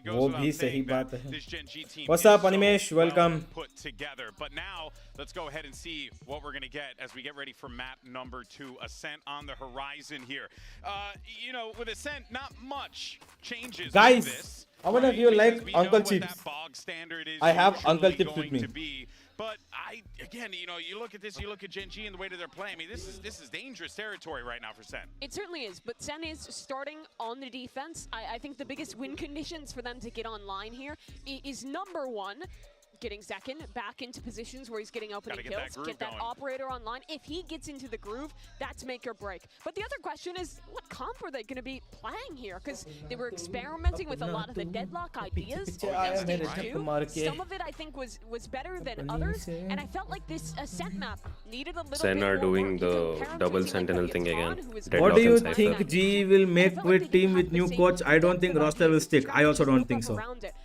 वो भी सही बात है What's up Animesh, welcome. Put together, but now let's go ahead and see what we're going to get as we get ready for map number 2, Ascent on the horizon here. With Ascent, not much changes. Guys, how many of you like Uncle Chips? I have Uncle Chips with me. But you look at this, you look at Gen G and the way that they're playing. I mean, this is dangerous territory right now for Sen. It certainly is, but Sen is starting on the defense. I think the biggest win conditions for them to get online here is number 1, getting Zekin back into positions where he's getting opening kills, get that operator online. If he gets into the groove, that's make or break. But the other question is, what comp are they going to be playing here? Because they were experimenting with a lot of the deadlock ideas in stage 2. Some of it I think was better than others, and I felt like this Ascent map needed a little Sen bit are more doing work. the double sentinel thing again. What do you think G will make with team with new coach? I don't think roster will stick. I also don't think so.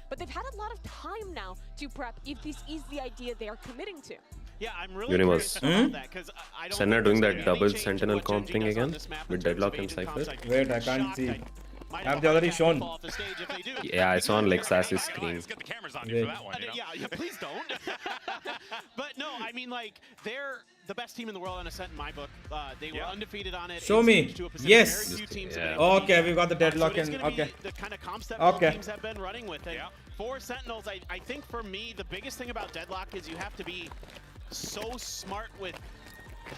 But they've had a lot of time now to prep if this is the idea they are committing to. Yeah, I'm really Universe. curious about that because I don't Sen are doing that double sentinel comp thing again with Deadlock and Cypher. Wait, I can't see. Have they already shown? Yeah, it's on Lexas's screen. Yeah, please don't. But no, I mean, like, they're the best team in the world on Ascent in my book. They were undefeated on it. Show me. Yes. Okay, we got the Deadlock so and okay. The kind of comps that both teams have been running with. And for Sentinels, I think for me, the biggest thing about Deadlock is you have to be so smart with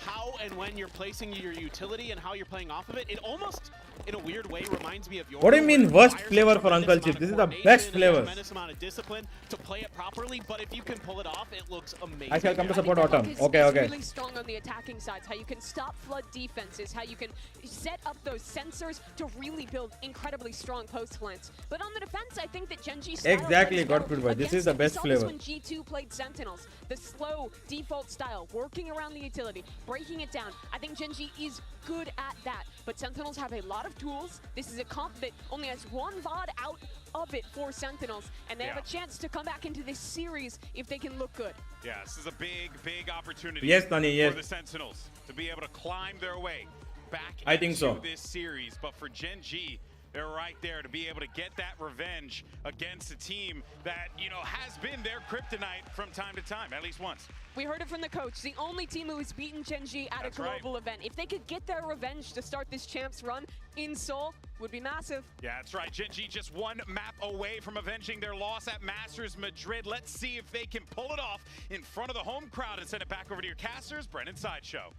how and when you're placing your utility and how you're playing off of it. It almost, in a weird way, reminds me of your. What do you mean worst flavor for Uncle Chip? This is the best flavor. Tremendous amount of discipline to play it properly, but if you can pull it off, it looks amazing. I shall come to support Autumn. Okay. Really strong on the attacking sides. How you can stop flood defenses. How you can set up those sensors to really build incredibly strong post plants. But on the defense, I think that Gen G exactly got put by. This is the best flavor. When G2 played Sentinels, the slow default style, working around the utility, breaking it down. I think Gen G is good at that, but Sentinels have a lot of tools. This is a comp that only has 1 VOD out of it for Sentinels, and they have a chance to come back into this series if they can look good. Yeah, this is a big opportunity for the Sentinels to be able to climb their way back I think into so. this series. But for Gen G, They're right there to be able to get that revenge against a team that, has been their kryptonite from time to time, at least once. We heard it from the coach, the only team who has beaten Gen G at a global event. If they could get their revenge to start this champs run in Seoul, would be massive. Yeah, that's right. Gen G just one map away from avenging their loss at Masters Madrid. Let's see if they can pull it off in front of the home crowd and send it back over to your casters, Brennan Sideshow.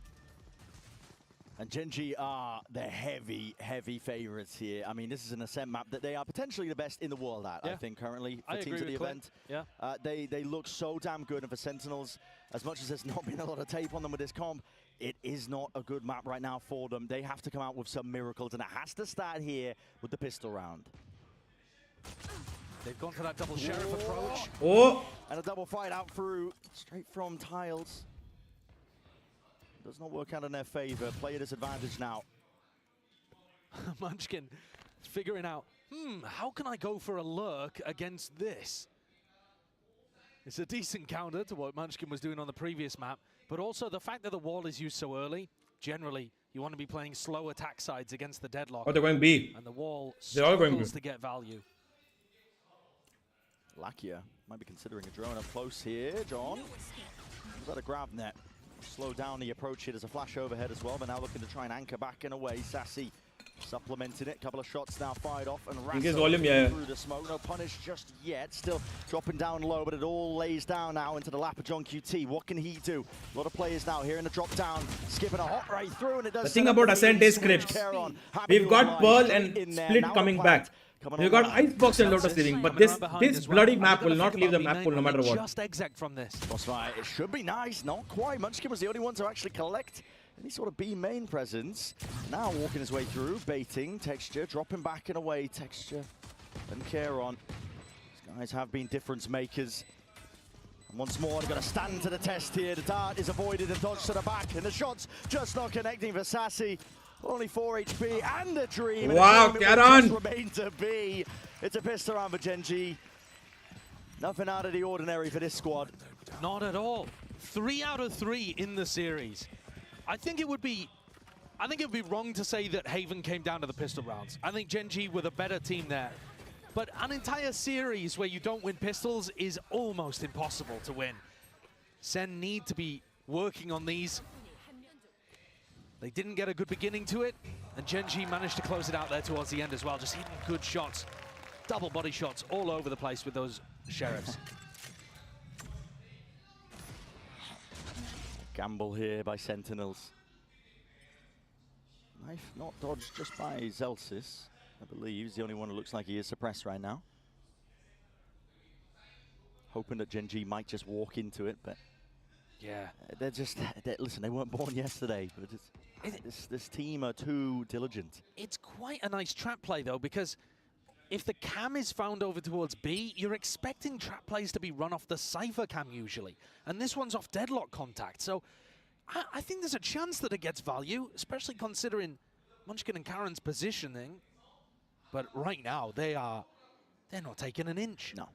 And Gen G are the heavy, heavy favorites here. I mean, this is an Ascent map that they are potentially the best in the world at, I think, currently, for teams at the event. Yeah. They look so damn good, and for Sentinels, as much as there's not been a lot of tape on them with this comp, it is not a good map right now for them. They have to come out with some miracles, and it has to start here with the pistol round. They've gone for that double sheriff approach. Oh! And a double fight out through, straight from tiles. Does not work out in their favor. Player disadvantage now. Munchkin figuring out, how can I go for a lurk against this? It's a decent counter to what Munchkin was doing on the previous map, but also the fact that the wall is used so early, generally you want to be playing slow attack sides against the deadlock. Oh, they're going B. And the wall They're all going struggles B. to get value. Lakia might be considering a drone up close here. John, he's got a grab net. Slow down the approach here. There's a flash overhead as well, but now looking to try and anchor back and away. Sassy supplementing it. Couple of shots now fired off, and Increase volume, yeah. through the smoke. No punish just yet. Still dropping down low, but it all lays down now into the lap of John QT. What can he do? A lot of players now here in the drop down, skipping a hot right through, and it does. The thing about Ascent is scripts. We've got Pearl and Split coming back. We've got Icebox and Lotus leaving, but this bloody map will not leave the map pool no matter what. Just exec from this. Boss fight, it should be nice. Not quite. Munchkin was the only one to actually collect any sort of B main presence. Now walking his way through, baiting, Texture, dropping back and away, Texture and Kieron. These guys have been difference makers. And once more, they're going to stand to the test here. The dart is avoided and dodged to the back, and the shots just not connecting for Sassy. Only 4 HP and a dream. Wow, Kieron! Remain to be. It's a pistol round for Gen G. Nothing out of the ordinary for this squad. Not at all. 3 out of 3 in the series. I think it would be wrong to say that Haven came down to the pistol rounds. I think Gen G were the better team there. But an entire series where you don't win pistols is almost impossible to win. Sen need to be working on these. They didn't get a good beginning to it, and Gen G managed to close it out there towards the end as well. Just hitting good shots, double body shots all over the place with those sheriffs. Gamble here by Sentinels. Knife not dodged just by Zelsis, I believe. He's the only one who looks like he is suppressed right now. Hoping that Gen G might just walk into it, but yeah, listen, they weren't born yesterday, but this team are too diligent. It's quite a nice trap play though, because if the cam is found over towards B, you're expecting trap plays to be run off the Cypher cam usually. And this one's off deadlock contact. So I think there's a chance that it gets value, especially considering Munchkin and Karen's positioning. But right now, they're not taking an inch. No.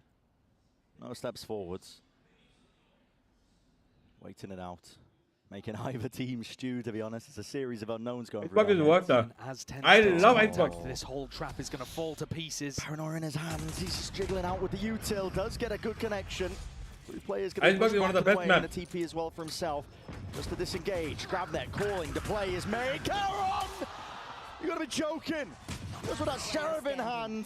No steps forwards. Waiting it out. Making either team stew, to be honest. It's a series of unknowns going through. Icebox is worth that. I love Icebox. This whole trap is going to fall to pieces. Paranoia in his hands. He's just jiggling out with the util. Does get a good connection. 3 players going to Icebox is one of the best maps. The TP as well for himself. Just to disengage. Grab that. Calling. The play is made. Kieron! You got to be joking. Just with that sheriff in hand.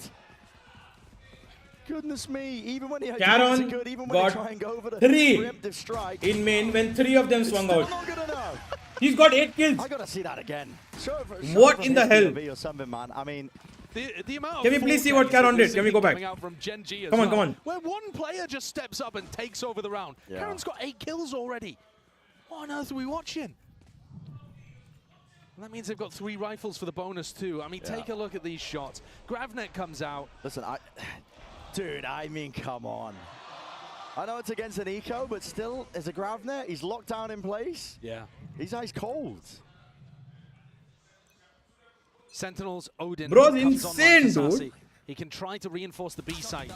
Goodness me, even when he had Kieron good, even when he try and go over the 3 preemptive strike. in main when 3 of them swung out. Not good enough. He's got 8 kills. I gotta see that again. What in the hell? Or something, man. I mean, the amount can we please see what Kieron did? Can we go back? From Gen G as come on, well, come on. Where one player just steps up and takes over the round. Yeah. Kieron's got 8 kills already. What on earth are we watching? That means they've got 3 rifles for the bonus too. I mean, take a look at these shots. Gravnet comes out. Listen, dude, I mean, come on. I know it's against an eco, but still, as a Gravnet, he's locked down in place. Yeah. He's ice cold. Sentinels, Odin. Bro's insane, dude. He can try to reinforce the B site.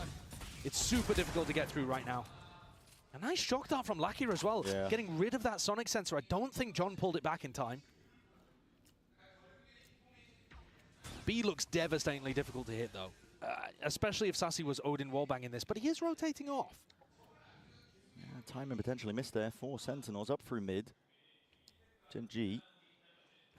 It's super difficult to get through right now. A nice shock dart from Lakia as well. Yeah. Getting rid of that sonic sensor. I don't think John pulled it back in time. B looks devastatingly difficult to hit, though. Especially if Sassy was Odin wallbanging this, but he is rotating off. Yeah, timing potentially missed there. 4 Sentinels up through mid. Gen.G.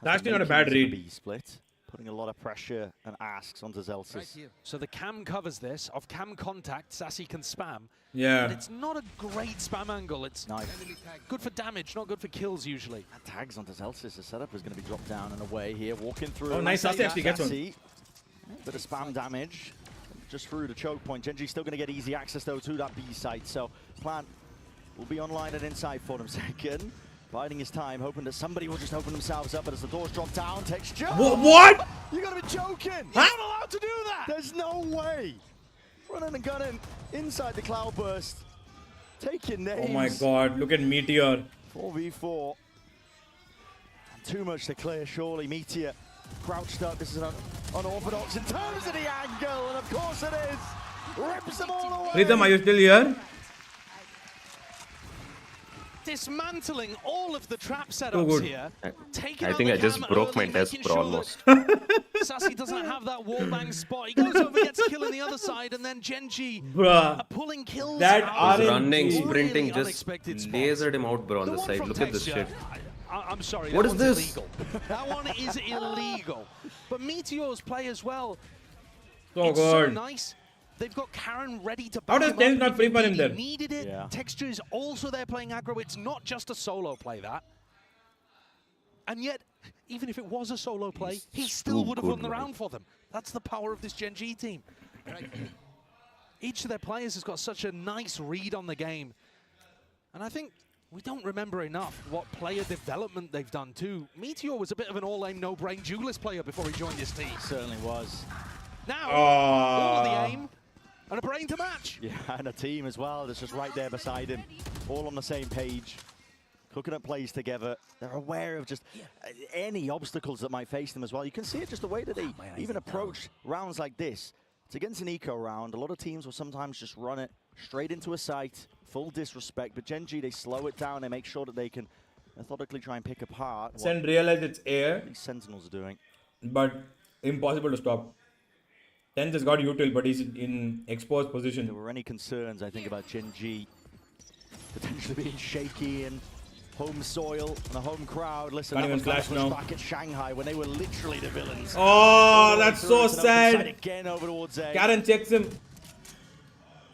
That's actually not a bad read. B split, putting a lot of pressure and asks onto Zelsis. So the cam covers this. Off cam contact, Sassy can spam. Yeah. But it's not a great spam angle. It's good for damage, not good for kills usually. That tags onto Zelsis. The setup is going to be dropped down and away here. Walking through. Oh, nice. Sassy actually gets one. Bit of spam damage. Just through the choke point. Gen.G still going to get easy access though to that B site. So plan will be online and inside for them second. Biding his time, hoping that somebody will just open themselves up, but as the doors drop down, texture. What? You gotta be joking! You're not allowed to do that! There's no way! Running and gunning inside the cloudburst. Taking names. Oh my god, look at Meteor. 4v4. Too much to clear, surely. Meteor crouched up. This is unorthodox in terms of the angle, and of course it is. Rips them all away. Rhythm, are you still here? Dismantling all of the trap setups here. I think I just broke my desk, bro, almost. Sassy doesn't have that wallbang spot. He goes over, gets a kill on the other side, and then Gen.G are pulling kills. That running, sprinting, just lasered him out, bro, on the side. Look at this shit. I'm sorry. What is this? Illegal. That one is illegal. But Meteor's play as well. So it's good. So nice. They've got Karen ready to How back does him Tenz up. not free for him He then? needed it. Yeah. Texture is also there playing aggro. It's not just a solo play, that. And yet, even if it was a solo play, he still would have won the round for them. That's the power of this Gen.G team. Each of their players has got such a nice read on the game. And I think we don't remember enough what player development they've done too. Meteor was a bit of an all-aim, no-brain duelist player before he joined his team. Certainly was. Now, all of the aim and a brain to match. Yeah, and a team as well that's just right there beside him. All on the same page. Cooking up plays together. They're aware of just any obstacles that might face them as well. You can see it just the way that they even approach rounds like this. It's against an eco round. A lot of teams will sometimes just run it straight into a site, full disrespect. But Gen.G, they slow it down. They make sure that they can methodically try and pick apart Sen realize it's air, these Sentinels are doing. but impossible to stop. Tenz has got util, but he's in exposed position. If there were any concerns, I think, about Gen.G potentially being shaky and home soil and a home crowd. Listen, Can't even flash now. back at Shanghai when they were literally the villains. Oh, that's so sad. Again over towards A. Karen checks him.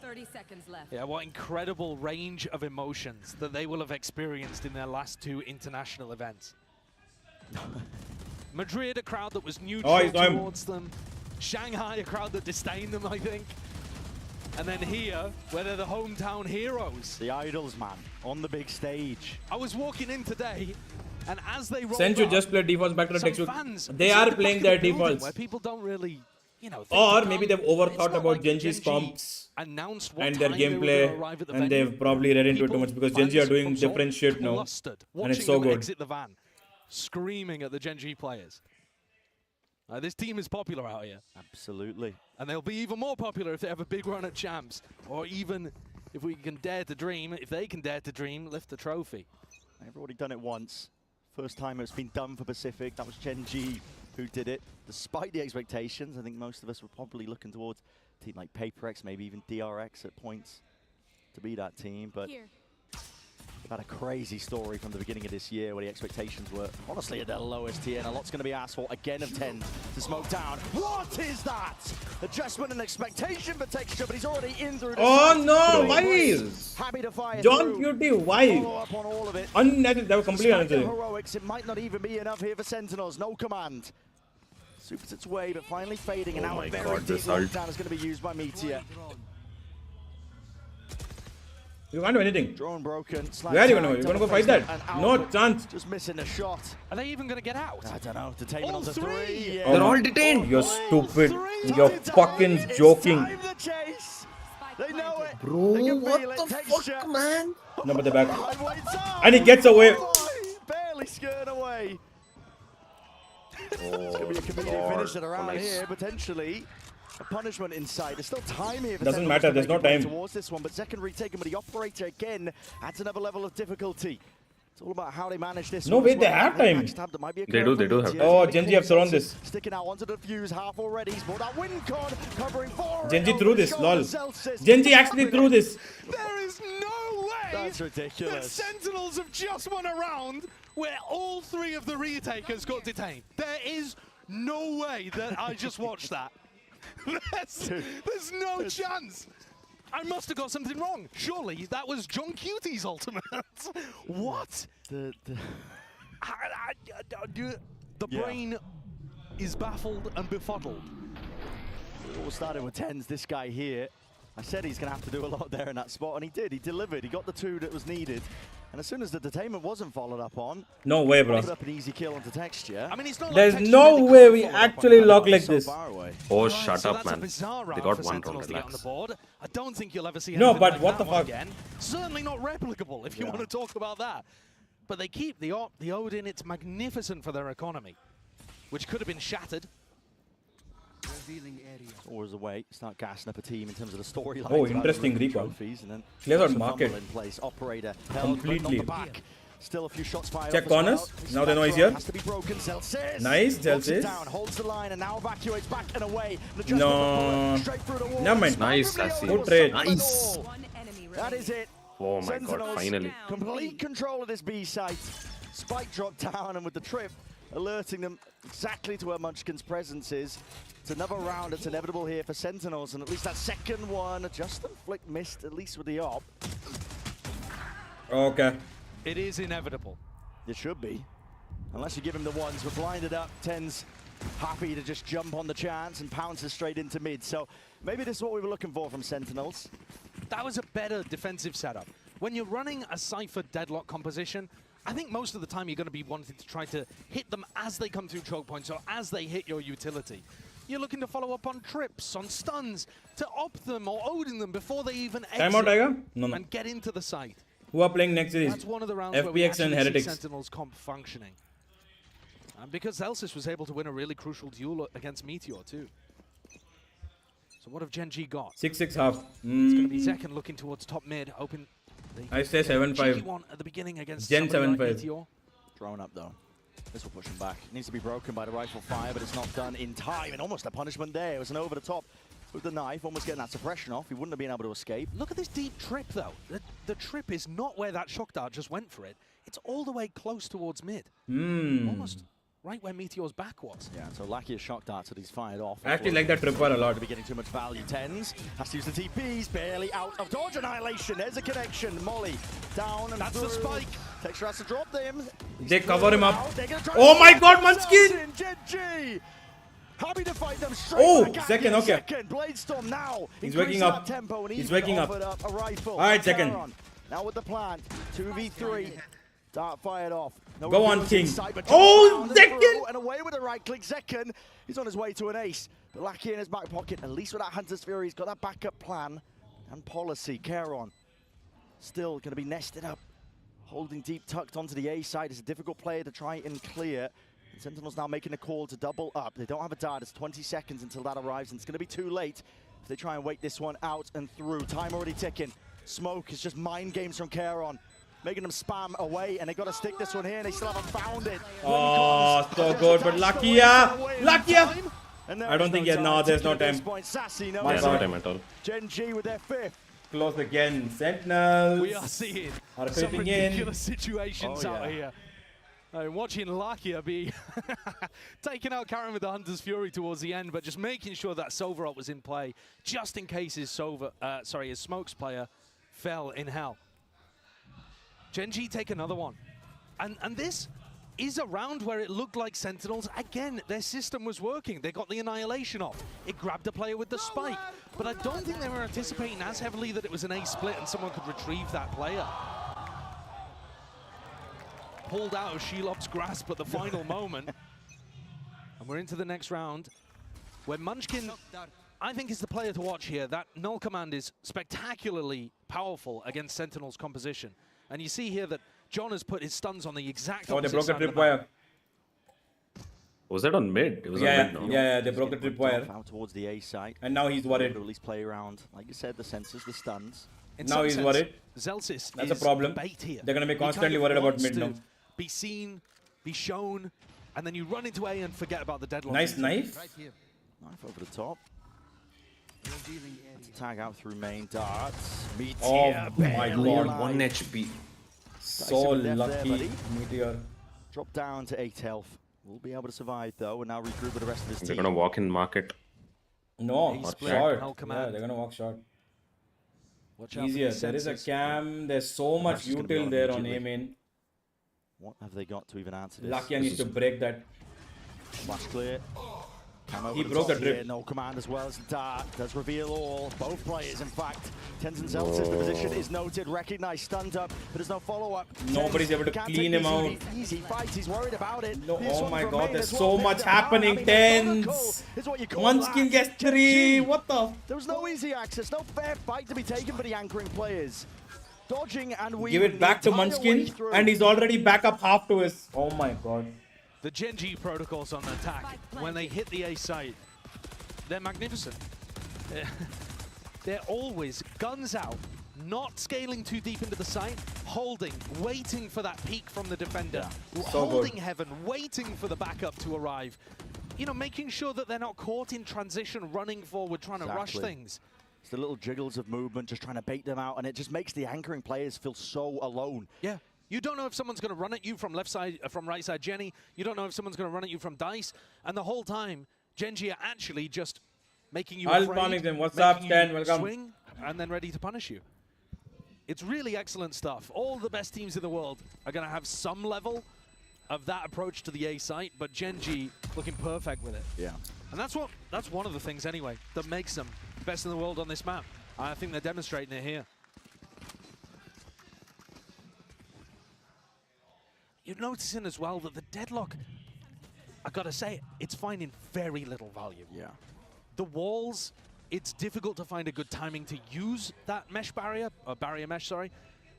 30 seconds left. Yeah, what incredible range of emotions that they will have experienced in their last 2 international events. Madrid, a crowd that was neutral towards them. Shanghai, a crowd that disdained them, I think. And then here, where they're the hometown heroes. The idols, man, on the big stage. I was walking in today, and as they rolled Senju up, just play defaults back to the some texture. fans They at are the playing back their of the building defaults. where people don't really, you know, think Or to maybe come. they've overthought It's not about like Gen.G's Gen.G comps announced what and their time they were gonna gameplay, arrive at the and venue. they've probably read into it too People, much because Gen.G are fans doing from Seoul, different shit now, flustered, and it's watching so them good. exit the van, screaming at the Gen.G players. This team is popular out here. Absolutely. And they'll be even more popular if they have a big run at champs, or even if we can dare to dream, if they can dare to dream, lift the trophy. They've already done it once. First time it's been done for Pacific. That was Gen.G who did it. Despite the expectations, I think most of us were probably looking towards a team like FPX, maybe even DRX at points to be that team. But they've had a crazy story from the beginning of this year where the expectations were honestly at their lowest tier, and a lot's going to be asked for again of 10 to smoke down. What is that? Adjustment and expectation for texture, but he's already in through the Oh side. no, why? Happy to fire John through. Cutie, why? Follow up on all of it. Unnecessary. That was completely Despite the unnecessary. heroics, it might not even be enough here for Sentinels. No command. Supers its way, but finally fading, and Oh now my a very God, deep this ult. lockdown is going to be used by Meteor. You can't do anything. Drone broken. Where are you going to go? You're going to go fight that? No chance. Just missing a shot. Are they even going to get out? I don't know. Detainment on the 3. Oh, they're all detained. You're stupid. You're fucking joking. Time the chase. They know it. Bro, They can what feel it. the Texture. fuck, man? No, but they're back. Waits up. And he gets away. Barely skirting away. It's going to be a comedic Lord. finish at around Nice. here, potentially. A punishment inside. There's still time here. For Doesn't Sentinels matter, to there's make no a play time. towards this one, but second retake, but the operator again adds another level of difficulty. It's all about how they manage this. No, wait, they have time. They do have time. Oh, Genji have thrown this. Sticking out onto the fuse, half already. He's brought that win con, covering four. Genji threw this, lol. Genji actually threw this. There is no way That's ridiculous. the Sentinels have just won a round where all three of the retakers got detained. There is no way that I just watched that. There's no chance. I must have got something wrong. Surely that was John Cutie's ultimate. What? The brain is baffled and befuddled. It all started with tens. This guy here, I said he's going to have to do a lot there in that spot, and he did. He delivered. He got the two that was needed. And as soon as the detainment wasn't followed up on, no way, bro. Up an easy kill onto Texture. I mean, it's not There's like no really way we actually lock like so this. Oh, Right, shut so up, that's a man. bizarre They round got for one Sentinels round, to get on the relax. board. I don't think you'll ever see No, anything but like what that the one fuck? again. Certainly not replicable if you want to talk about that. But they keep the Odin. It's magnificent for their economy, which could have been shattered. Always a way. Start gassing up a team in terms of the storyline. Oh, interesting recall. Trophies, and then Clear out market. in place. Operator held, Completely. but not the back. Still a few shots fired. Check off as well. corners. Now they know he's here. Has to be broken. Celsius. Nice, Knocks it Celsius. down, holds the line, and now evacuates back and away. No. Straight through the wall. Never mind. Nice, Sassy. Good trade. Nice. That is it. Oh my Sentinels, god, finally. Complete control of this B site. Spike dropped down, and with the trip, alerting them exactly to where Munchkin's presence is. It's another round. It's inevitable here for Sentinels, and at least that second one, Justin Flick missed, at least with the op. Okay. It is inevitable. It should be. Unless you give him the ones, we're blinded up. Ten's happy to just jump on the chance and pounces straight into mid. So maybe this is what we were looking for from Sentinels. That was a better defensive setup. When you're running a Cypher deadlock composition, I think most of the time you're going to be wanting to try to hit them as they come through choke points or as they hit your utility. You're looking to follow up on trips, on stuns, to op them or Odin them before they even Time out, Tiger? exit No, no. and get into the site. Who are playing next series? That's one of the rounds where we FPX actually and see Heretics. Sentinels comp functioning. And because Celsius was able to win a really crucial duel against Meteor too. So what have Genji got? 6-6 half. It's going to be Zekken looking towards top mid, hoping I say 7-5. one at the beginning against Gen somebody like 7-5. Meteor. Drone up though. This will push him back. It needs to be broken by the rifle fire, but it's not done in time. And almost a punishment there. It was an over the top with the knife, almost getting that suppression off. He wouldn't have been able to escape. Look at this deep trip though. The trip is not where that shock dart just went for it. It's all the way close towards mid. Almost right where Meteor's back was. Yeah, so Lackey has shock darts that he's fired off. I actually like that tripwire a lot. To be getting too much value. Tens has to use the TPs, barely out of dodge annihilation. There's a connection. Molly down and That's through. the spike. Texture has to drop them. They cover him up. Oh my god, Munchkin! Genji! Happy to fight them straight Oh, back at second, you. okay. Second, Bladestorm now. He's Increasing waking up. that tempo, and He's he's waking up. offered up a rifle. All right, second. Caron, now with the plant. 2v3. Dart fired off. No Go on, reveals King. inside, but Oh, jumps around and Zekken! through, and away with the right click. Zekken, he's on his way to an ace. But Lackey in his back pocket, at least with that Hunter's Fury, he's got that backup plan and policy. Caron still going to be nested up. Holding deep, tucked onto the A side. It's a difficult player to try and clear. And Sentinel's now making a call to double up. They don't have a dart. It's 20 seconds until that arrives, and it's going to be too late if they try and wait this one out and through. Time already ticking. Smoke is just mind games from Caron, making them spam away, and they got to stick this one here, and they still haven't found it. Oh, so good, but Lakia! Lakia! I don't think there's no time. Sassy, no There's no time at all. Gen G with their fifth. Close again. Sentinels. We are seeing are some creeping in. ridiculous situations out here. Watching Lakia be taking out Caron with the Hunter's Fury towards the end, but just making sure that Sova ult was in play, just in case his his Smokes player fell in hell. Genji take another one. And this is a round where it looked like Sentinels, again, their system was working. They got the annihilation off. It grabbed a player with the spike. But I don't think they were anticipating as heavily that it was an A split and someone could retrieve that player. Pulled out of Shelob's grasp at the final moment. And we're into the next round, where Munchkin, I think, is the player to watch here. That null command is spectacularly powerful against Sentinel's composition. And you see here that John has put his stuns on the exact opposite they broke the side of tripwire. Was that on mid? It was on mid, no? Yeah, they broke the tripwire. Out towards the A site. And now he's worried. To at least play around, like you said, the sensors, the stuns. Now he's worried. Zelsis That's a problem. They're going to be constantly worried about mid now. Be seen, be shown, and then you run into A and forget about the deadlock. Nice knife. Knife over the top. To tag out through main darts. Meteor. Oh my god. 1 HP. Dice So him to death lucky. there, buddy. Meteor. Drop down to 8 health. Will be able to survive though, and now regroup with the rest of his They're team. gonna walk in market. No, Or short. short. Yeah, they're gonna walk short. Watch out for Easier. these There is a senses. cam. There's so much That's gonna be util on there on A immediately. main. What have they got to even answer this? Lakia needs to break that. Flash clear. Cam He over broke top the drip. here. No command as well as Dart. Does reveal all. Both players, in fact. Tenzin Zeltz's the position is noted. Recognized, stunned up, but there's no follow-up. Nobody's able to Can't clean take him this out. Easy fights. He's worried about it. No, This oh one my from god, main there's as so well. much Methodical happening. Tens. is what you call Munchkin that. gets 3. What the? There was no easy access, no fair fight to be taken for the anchoring players. Dodging and weaving Give it back the to entire way Munchkin, through. and he's already back up half to his. Oh my god. The Genji protocols on attack, when they hit the A site, they're magnificent. They're always guns out, not scaling too deep into the site, holding, waiting for that peek from the defender, So holding good. heaven, waiting for the backup to arrive. You know, making sure that they're not caught in transition, running forward, trying to rush Exactly. things. It's the little jiggles of movement, just trying to bait them out, and it just makes the anchoring players feel so alone. Yeah. You don't know if someone's going to run at you from left side, from right side Jenny. You don't know if someone's going to run at you from Dice. And the whole time, Genji are actually just making you I'll afraid, punish them. What's up, making Stan? you Welcome. swing, and then ready to punish you. It's really excellent stuff. All the best teams in the world are going to have some level of that approach to the A site, but Genji looking perfect with it. Yeah. And that's one of the things anyway that makes them best in the world on this map. I think they're demonstrating it here. You're noticing as well that the deadlock, I gotta say, it's finding very little value. Yeah. The walls, it's difficult to find a good timing to use that mesh barrier, or barrier mesh, sorry,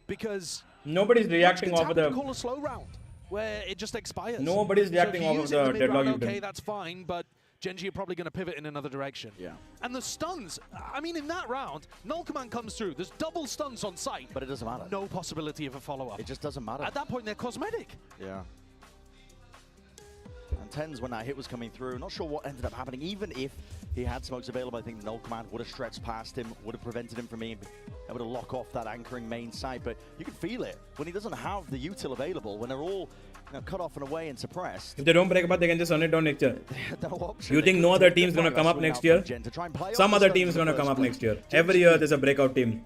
because Nobody's reacting it's off of happy to the. call a slow round where it just expires. Nobody's So reacting if you off of use it in the mid round, deadlock. okay, that's fine, but Genji are probably going to pivot in another direction. Yeah. And the stuns, I mean, in that round, Null Command comes through. There's double stuns on site. But it doesn't matter. No possibility of a follow-up. It just doesn't matter. At that point, they're cosmetic. Yeah. And Tens, when that hit was coming through, not sure what ended up happening. Even if he had smokes available, I think Null Command would have stretched past him, would have prevented him from being able to lock off that anchoring main site. But you can feel it when he doesn't have the util available, when they're all cut off and away and suppressed. If they don't break up, they can just run it down next year. No option. You They think couldn't no other take the team's gonna flag come or up swing next out year? from Gen to try and play Some off other the team's stuns in gonna the come first up place. next year. Every year there's a breakout team.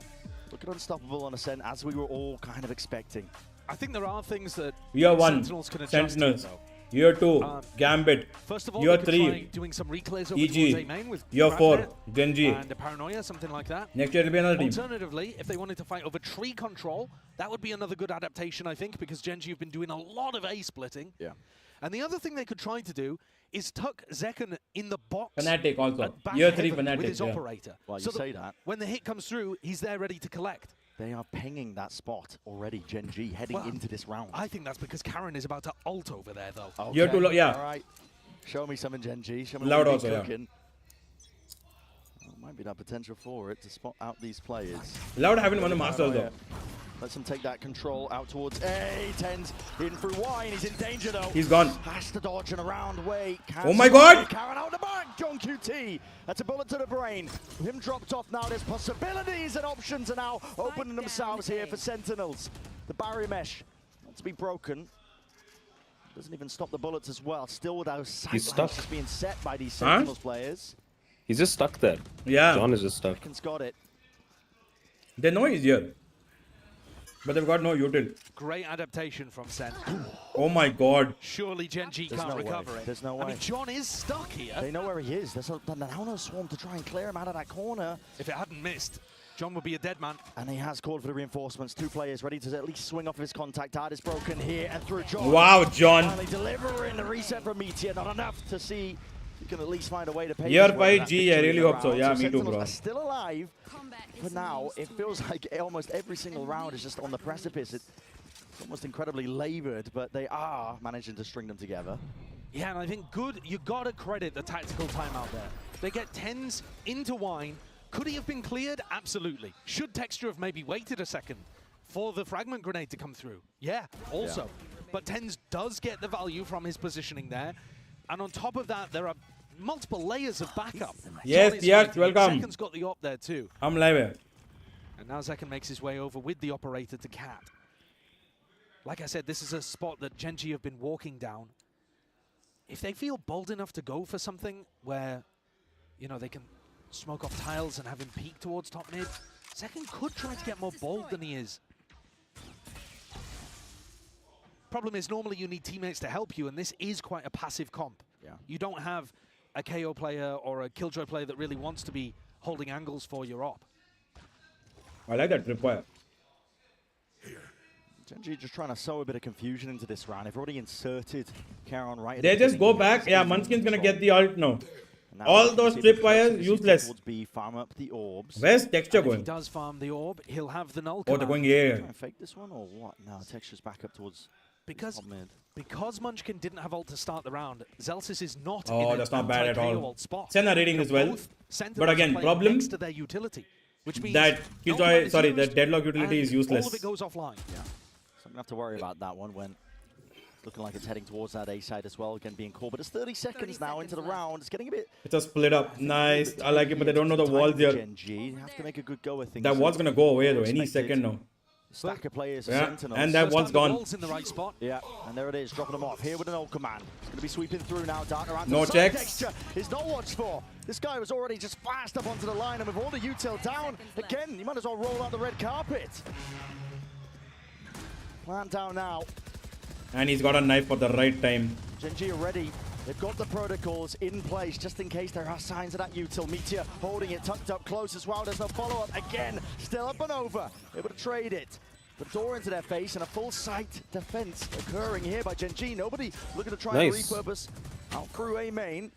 Looking unstoppable on Ascent, as we were all kind of expecting. I think there are things that Year 1, Sentinels can adjust to, Sentinels. though. Year 2, Gambit. First of all, Year they could try 3, doing some reclays over EG. towards A main with Year 4, Ratnet Genji. and a Paranoia, something like that. Next year it'll be another team. Alternatively, if they wanted to fight over tree control, that would be another good adaptation, I think, because Genji have been doing a lot of A splitting. Yeah. And the other thing they could try to do is tuck Zekken in the box. Fnatic also. at back Year 3 heaven Fnatic. with his Yeah. operator. Well, you So say that. when the hit comes through, he's there ready to collect. They are pinging that spot already, Gen G, heading Well, into this round. I think that's because Karen is about to ult over there, though. Okay. Year 2, yeah. All right. Show me something, Gen G. Show me Loud what also, you're yeah. cooking. Well, might be that potential for it to spot out these players. Loud haven't won a Masters though. Lets him take that control out towards A. Tens in through Y, and he's in danger though. He's gone. Has to dodge and around way. Oh my God! Karen out the back. John QT. That's a bullet to the brain. Him dropped off now. There's possibilities and options are now opening themselves here for Sentinels. The barrier mesh not to be broken. Doesn't even stop the bullets as well. Still without sight He's stuck. just being set by these Sentinels players. He's just stuck there. Yeah. John is just stuck. Reckons got it. They know he's here. But they've got no util. Great adaptation from Sen. Oh my god. Surely Genji There's can't no way. recover it. There's no I way. mean, John is stuck here. They know where he is. There's a now swarm to try and clear him out of that corner. If it hadn't missed, John would be a dead man. And he has called for the reinforcements. Two players ready to at least swing off of his contact. Dart is broken here and through John. Wow, John. Finally delivering the reset from Meteor. Not enough to see he can at least find a way to pay Year his way to 5 that G, I victory really in the hope so. round. Yeah, me too, Sentinels bro. are still alive. For now, it feels like almost every single round is just on the precipice. It's almost incredibly labored, but they are managing to string them together. Yeah, and I think good, you got to credit the tactical time out there. They get 10s into Wine, Could he have been cleared? Absolutely. Should Texture have maybe waited a second for the fragment grenade to come through? Yeah, also. Yeah. But TenZ does get the value from his positioning there. And on top of that, there are multiple layers of backup. Yes, yes, welcome. Zeken's got the op there too. I'm live. And now Zeken makes his way over with the operator to Cat. Like I said, this is a spot that Gen.G have been walking down. If they feel bold enough to go for something where, you know, they can smoke off tiles and have him peek towards top mid, Zeken could try to get more bold than he is. Problem is, normally you need teammates to help you, and this is quite a passive comp. Yeah. You don't have a KO player or a Killjoy player that really wants to be holding angles for your op. I like that tripwire. Gen.G just trying to sow a bit of confusion into this round. They've already inserted Charon right. They just go back. Yeah, Munchkin's gonna get the ult now. All those tripwires useless. Farm up the orbs. Where's Texture going? If he does farm the orb, he'll have the null. Oh, they're going here. Try and fake this one or what? No, Texture's back up towards because Munchkin didn't have ult to start the round, Zelsis is not in that's not bad at all. spot. Senna rating as well. But again, problem next to their utility, which means that Killjoy, sorry, that deadlock utility is useless. All of it goes offline. Yeah. So I'm gonna have to worry about that one when it's looking like it's heading towards that A side as well, again being called. But it's 30 seconds now into the round. It's getting a bit. It's a split up. Nice. I like it, but they don't know the walls here. Gen.G have to make a good go with things. That wall's gonna go away though, any second now. Stack of players, yeah, Sentinels. and that one's gone. In the right spot. Yeah, and there it is, dropping them off here with an ult command. It's going to be sweeping through now. Dart around no checks. Texture is not watched for. This guy was already just fast up onto the line, and with all the util down again, you might as well roll out the red carpet. Plant down now. And he's got a knife for the right time. Gen.G are ready. They've got the protocols in place just in case there are signs of that util. Meteor holding it tucked up close as well. There's no follow-up. Again, still up and over. Able to trade it. The door into their face and a full sight defense occurring here by Gen.G. Nobody looking to try and repurpose out through A main.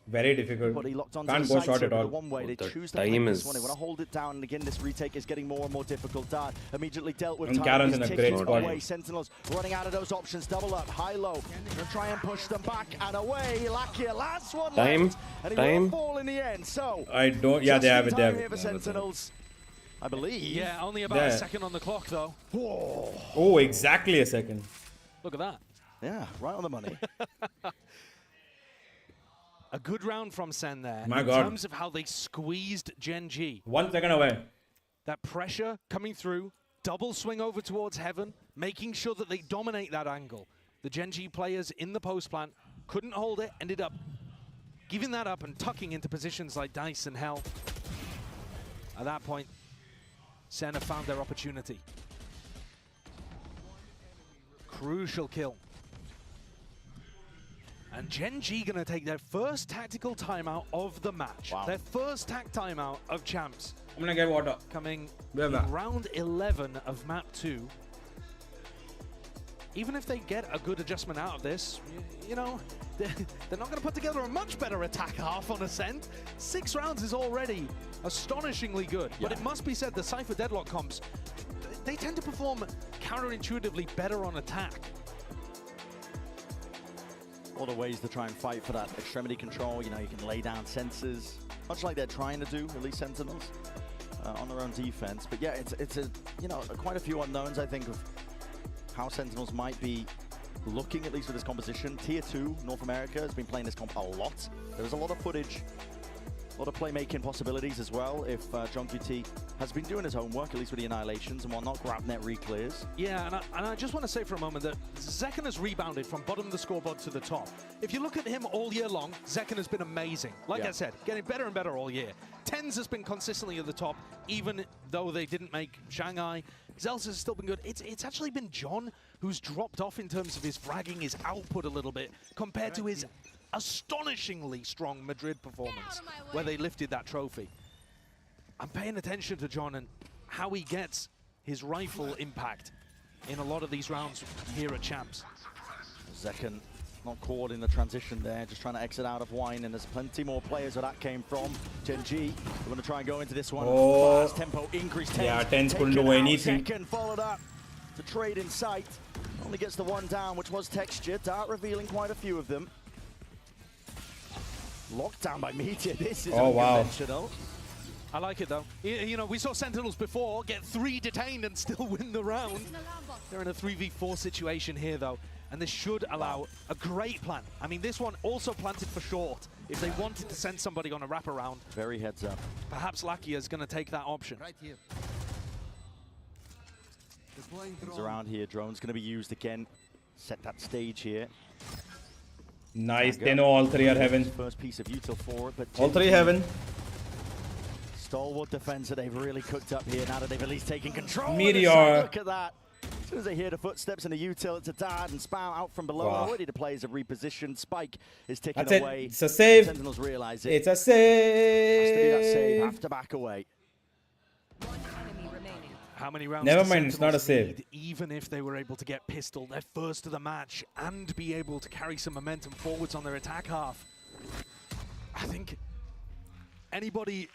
Very difficult. But he locked onto Can't the go short at all. One way. They choose to play this one. They want to hold it down, and again, this retake is getting more and more difficult. Dart immediately dealt with. And Karen's in a great spot. Away. Sentinels running out of those options. Double up, high-low. Gonna try and push them back and away. Lakia, last one left, and he won't fall in the end. So I don't. Yeah, they have it. They have it. Sentinels, I believe. Yeah, only about a second on the clock though. Whoa. Oh, exactly a second. Look at that. Yeah, right on the money. A good round from Sen there. My in God. terms of how they squeezed Gen.G. 1 second away. That pressure coming through, double swing over towards Heaven, making sure that they dominate that angle. The Gen.G players in the post plant couldn't hold it, ended up giving that up and tucking into positions like Dice and Hell. At that point, Sen have found their opportunity. Crucial kill. And Gen.G gonna take their first tactical timeout of the match. Wow. Their first tac timeout of champs. I'm gonna get water. Coming in round 11 of map 2. Even if they get a good adjustment out of this, you know, they're not gonna put together a much better attack half on Ascent. 6 rounds is already astonishingly good. Yeah. But it must be said, the Cypher Deadlock comps, they tend to perform counterintuitively better on attack. All the ways to try and fight for that extremity control. You know, you can lay down sensors, much like they're trying to do, at least Sentinels, on their own defense. But yeah, it's a, you know, quite a few unknowns, I think, of how Sentinels might be looking, at least with this composition. Tier 2, North America, has been playing this comp a lot. There's a lot of footage, a lot of playmaking possibilities as well, if John QT has been doing his homework, at least with the Annihilations and whatnot, grab net re-clears. Yeah, and I just want to say for a moment that Zeken has rebounded from bottom of the scoreboard to the top. If you look at him all year long, Zeken has been amazing. Like I said, getting better and better all year. TenZ has been consistently at the top, even though they didn't make Shanghai. Zelsis has still been good. It's actually been John who's dropped off in terms of his fragging, his output a little bit, compared to his astonishingly strong Madrid performance, where they lifted that trophy. I'm paying attention to John and how he gets his rifle impact in a lot of these rounds here at Champs. Zeken not caught in the transition there, just trying to exit out of Wine, and there's plenty more players where that came from. Gen.G, we're going to try and go into this one. Fast tempo increase. Yeah, TenZ couldn't do anything. Zeken followed up to trade in sight. Only gets the one down, which was Texture. Dart revealing quite a few of them. Locked down by Meteor. This is unconventional. I like it though. You know, we saw Sentinels before get 3 detained and still win the round. They're in a 3v4 situation here though, and this should allow a great plan. I mean, this one also planted for short. If they wanted to send somebody on a wraparound, very heads up. Perhaps Lakia is going to take that option. Right here. Comes around here, drone's going to be used again. Set that stage here. Nice, they know all 3 are heaven. First piece of util for it, but all 3 heaven. Stalwart defense that they've really cooked up here now that they've at least taken control. Meteor. Look at that. As soon as they hear the footsteps in the util, it's a dart and spam out from below. Wow. Already the players have repositioned. Spike is taken That's away. it. It's a save. Sentinels realize it. It's a save. Has to be that save. Have to back away. How many rounds? Never mind, it's not a save. Need, even if they were able to get pistol, they're first to the match and be able to carry some momentum forwards on their attack half. I think anybody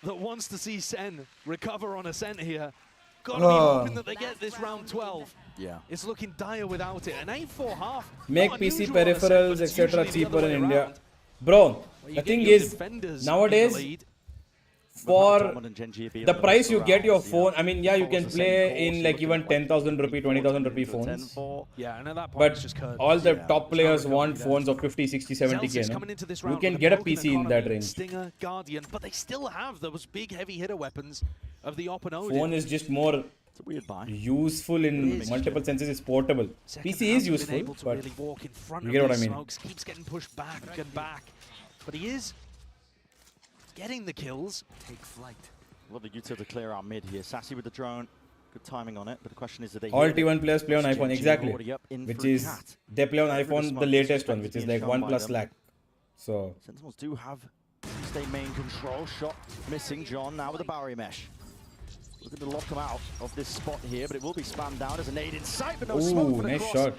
that wants to see Sen recover on Ascent here, gotta be hoping that they get this round 12. Yeah. It's looking dire without it. An 8-4 half. Make not PC unusual on Ascent, peripherals, but it's etc. usually the cheaper other in way India. around. Bro, You the get thing your is, defenders in nowadays, the lead. for the price you get your phone, I mean, yeah, you can play in like even 10,000 rupee, 20,000 rupee phones. Yeah, and at that point, But it's just curtains. all the top players want phones of 50, 60, 70k. No? You can get a PC in that range. Stinger, Guardian, but they still have those big heavy hitter weapons of the Opponent. Phone is just more useful in multiple senses. It's portable. PC is useful, but really walk in front you of get what I these mean. smokes, keeps getting pushed back and back, but he is getting the kills. Take flight. Love the util to clear out mid here. Sassy with the drone. Good timing on it, but the question is, do they all T1 players play on iPhone, exactly. Which is, they play on iPhone, the latest one, which is like OnePlus Slack. So Sentinels do have stay main control. Shot missing. John now with the barrier mesh. Looking to lock them out of this spot here, but it will be spammed down as a nade in sight, but no smoke for the nice cross. shot.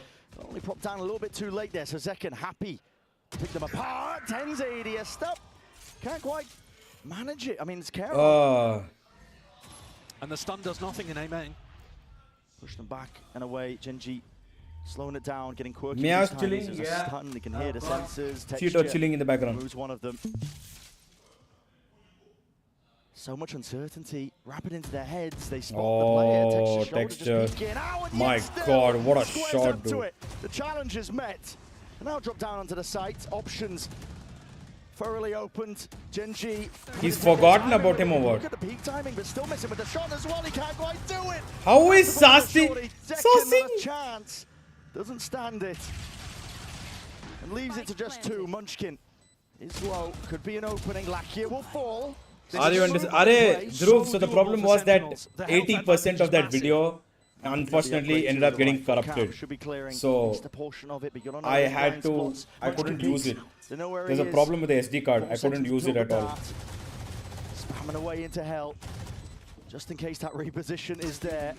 Only propped down a little bit too late there, so Zekken happy to pick them apart. 10's ADS stop. Can't quite manage it. I mean, it's careful. And the stun does nothing in A main. Push them back and away. Genji slowing it down, getting quirky. Meow's this time. chilling, There's a yeah. stun. They can hear the sensors. Cheeto chilling in the background. Moves one of them. So much uncertainty. Rapid into their heads. They spot the player. Texture. Just peeking out, and My yet still God, what a squares shot, up to dude. it. The challenge is met. And now drop down onto the site. Options thoroughly opened. Genji. He's forgotten about him or what? Look at the peak timing, but still missing with the shot as well. He can't quite do it. How is Sassy? Sassy chance. Doesn't stand it. And leaves it to just 2. Munchkin is low. Could be an opening. Lakia will fall. Are you understand? Dhruv, so the problem was that 80% of that video unfortunately ended up getting corrupted. So I couldn't use it. There's a problem with the SD card. I couldn't use it at all. Spamming away into hell. Just in case that reposition is there.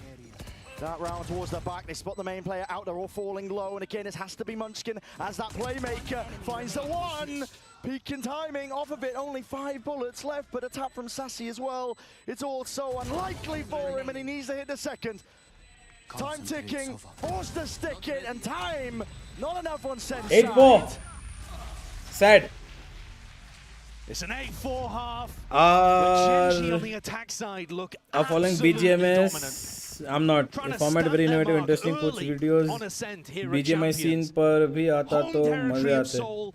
That round towards the back, they spot the main player out, they're all falling low, and again it has to be Munchkin as that playmaker finds the one. Peak in timing, off of it, only 5 bullets left, but a tap from Sassy as well. It's all so unlikely for him, and he needs to hit the second. Time ticking, forced to stick it, and time, not enough on Sen's 8-4. side. Sad. It's an 8-4 half. But Genji on the attack side look Following absolutely dominant. BGMS. I'm not. The format very innovative, interesting. Puts videos. BGMI scene पर भी आता तो मजे आते.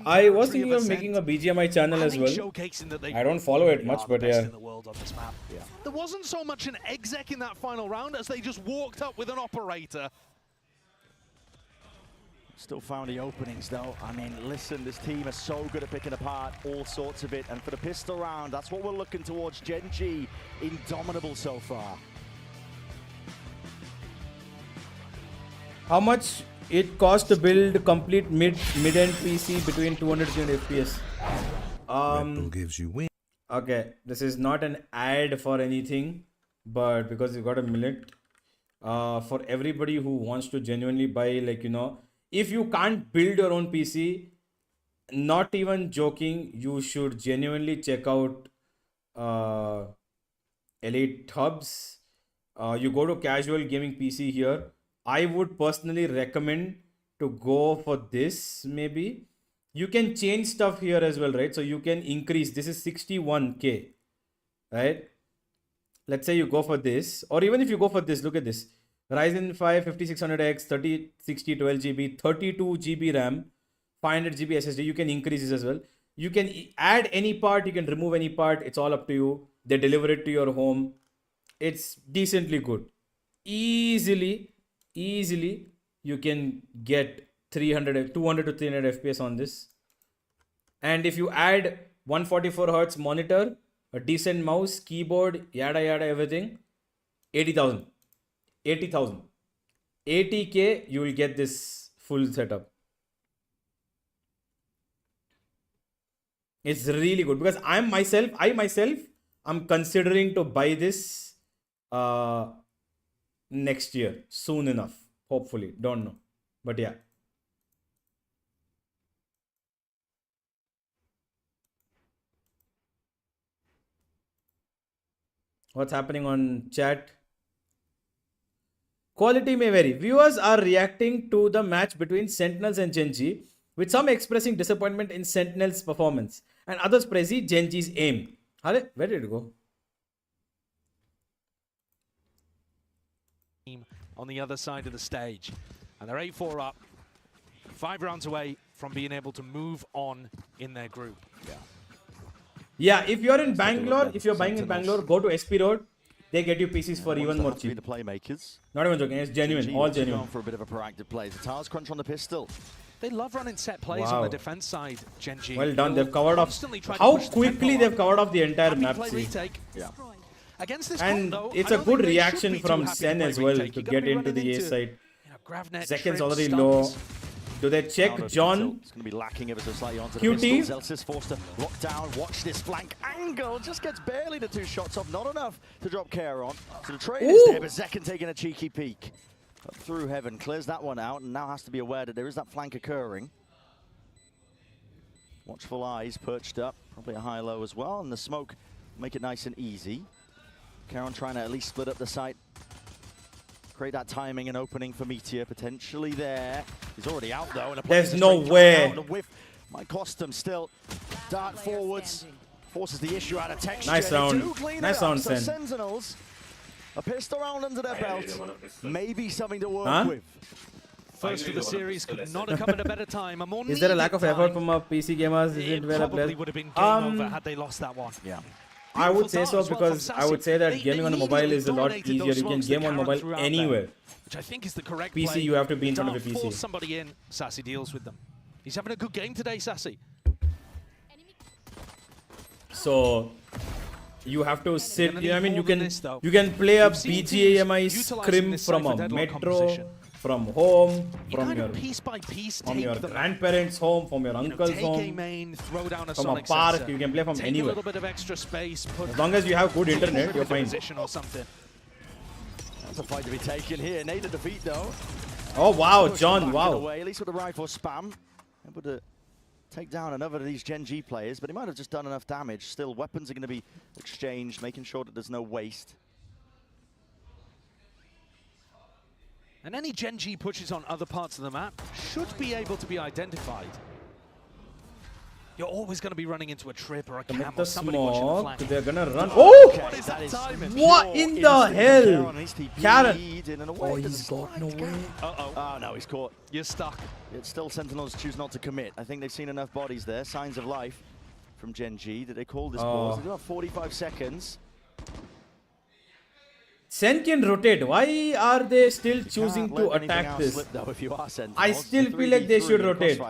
I was thinking of making a BGMI channel as well. I don't follow it much, but yeah. There wasn't so much an exec in that final round as they just walked up with an operator. Still found the openings though. I mean, listen, this team is so good at picking apart all sorts of it. And for the pistol round, that's what we're looking towards. Genji, indomitable so far. How much it costs to build complete mid-end PC between 200 and FPS? Red Bull gives you win. Okay, this is not an ad for anything, but because you got a minute, for everybody who wants to genuinely buy, like, you know, if you can't build your own PC, not even joking, you should genuinely check out Elite Hubs. You go to casual gaming PC here. I would personally recommend to go for this. Maybe you can change stuff here as well, right? So you can increase. This is 61K. right? Let's say you go for this, or even if you go for this, look at this. Ryzen 5 5600X, 3060 12GB, 32GB RAM, 500GB SSD. You can increase this as well. You can add any part, you can remove any part. It's all up to you. They deliver it to your home. It's decently good. Easily, you can get 200 to 300 FPS on this. And if you add 144 Hz monitor, a decent mouse, keyboard, yada yada, everything, 80,000. 80K, you will get this full setup. It's really good because I myself, I'm considering to buy this next year, soon enough, hopefully. Don't know, but yeah. What's happening on chat? Quality may vary. Viewers are reacting to the match between Sentinels and Gen.G, with some expressing disappointment in Sentinels' performance and others praising Gen.G's aim. Where did it go? On the other side of the stage, and they're 8-4 up, 5 rounds away from being able to move on in their group. Yeah, if you're in Bangalore, if you're buying in Bangalore, go to SP Road. They get you PCs for even more cheap. The playmakers. Not even joking, it's genuine, all genuine. Going for a bit of a proactive play. The Tars crunch on the pistol. They love running set plays on the defense side, Gen.G. Well done, they've covered off. How quickly they've covered off the entire map. Yeah. Against this and though, it's a good reaction from Sen as well to get into the A side. Seconds already low. Do they check John? It's going to be lacking ever so slightly onto QT. the pistol. Zelsis forced to lock down. Watch this flank angle. Just gets barely the 2 shots off. Not enough to drop care on. So the trade is there, but Zekken taking a cheeky peek. Up through heaven. Clears that one out and now has to be aware that there is that flank occurring. Watchful eyes perched up. Probably a high-low as well. And the smoke make it nice and easy. Karon trying to at least split up the site. Create that timing and opening for Meteor potentially there. He's already out though. And there's no way. Might cost him still. Dart forwards. Forces the issue out of texture. Nice round. Nice round, so Sen. Sentinels, a pistol round under their belt. Maybe something to work with. First of the series could not have come at a better time. Is there a lack of effort from our PC gamers? Is it where a player? Would have been game over had they lost that one. Yeah. I would say so because I would say that gaming on a mobile is a lot easier. You can game on mobile anywhere. Which I think is the correct PC, play. you have to be in front of a PC. Force somebody in. Sassy deals with them. He's having a good game today, Sassy. So you have to sit. I mean, you can play a BGAMI scrim from a metro, from home, from your grandparents' home, from your uncle's home, from a park. You can play from anywhere. As long as you have good internet, you're fine. That's a fight to be taken here. Nader defeat though. Oh wow, John! Wow. At least with the rifle spam, able to take down another of these Gen.G players, but he might have just done enough damage. Still, weapons are going to be exchanged, making sure that there's no waste. And any Gen.G pushes on other parts of the map should be able to be identified. You're always going to be running into a trip or a cam or somebody watching the flank. They're going to run. Oh! What is that timing? What in the hell? Karon. Oh, he's got no way. Oh, no, he's caught. You're stuck. It's still Sentinels choose not to commit. I think they've seen enough bodies there. Signs of life from Gen.G that they call this pause. They do have 45 seconds. Sen can rotate. Why are they still choosing to attack this? Though, if you are I still feel like they should rotate.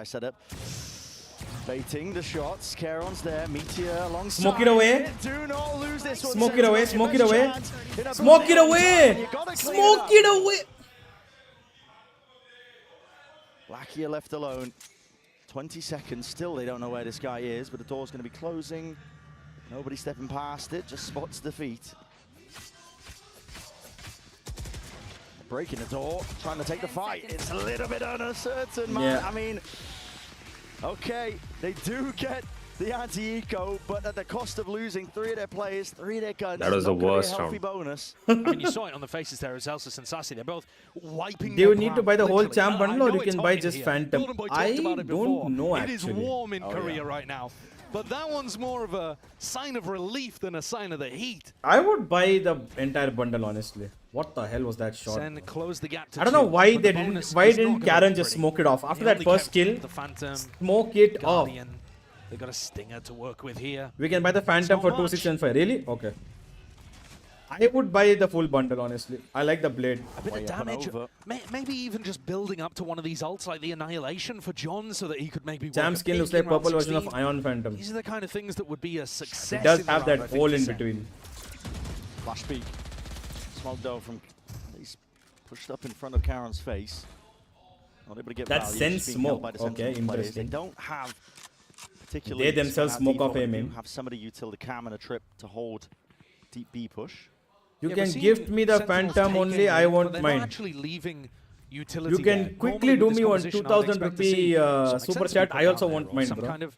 Baiting the shots. Karon's there. Meteor alongside. Smoke it away. Do not lose this one. Smoke it away. Smoke it away. Smoke it away. Smoke it away. Lakia left alone. 20 seconds. Still, they don't know where this guy is, but the door's going to be closing. Nobody stepping past it. Just spots the feet. Breaking the door. Trying to take the fight. It's a little bit uncertain, man. Yeah. I mean, okay, they do get the anti-eco, but at the cost of losing 3 of their players, 3 of their guns. That was the worst round. Bonus. I mean, you saw it on the faces there as Zelsis and Sassy. They're both wiping. Do you need to buy the whole champ bundle or you can buy just Phantom? I don't know actually. It is warm in Korea right now. But that one's more of a sign of relief than a sign of the heat. I would buy the entire bundle, honestly. What the hell was that shot? Sen closed the gap to I don't know 2, why but they the didn't. bonus Why is not didn't gonna Karen look just pretty. smoke it off after They that only first kept kill? the Phantom, Smoke it off. Guardian. They got a Stinger to work with here. We can buy the Phantom for 2675. Really? Okay. I would buy the full bundle, honestly. I like the blade. A bit of damage. Maybe even just building up to one of these ults like the Annihilation for John so that he could maybe work Jam a skin peak looks like in round purple version 16. of Ion Phantom. These are the kind of things that would be a success. It does in the have round, that I think, hole for in Sen. between. Flash peek. Smoke though from he's pushed up in front of Karen's face. Not able to get That's value. Sense Just being held smoke. by the Okay, Sentinel players. interesting. They don't have particularly. They themselves smoke off aim. They do have somebody utility cam and a trip to hold deep B push. You can gift me the Phantom only. I won't mind. Actually leaving utility You can there. quickly Normally do with me this one composition, 2000 I'd expect to rupee see some super sensible chat. put I also down won't there, or mind, some bro. kind of,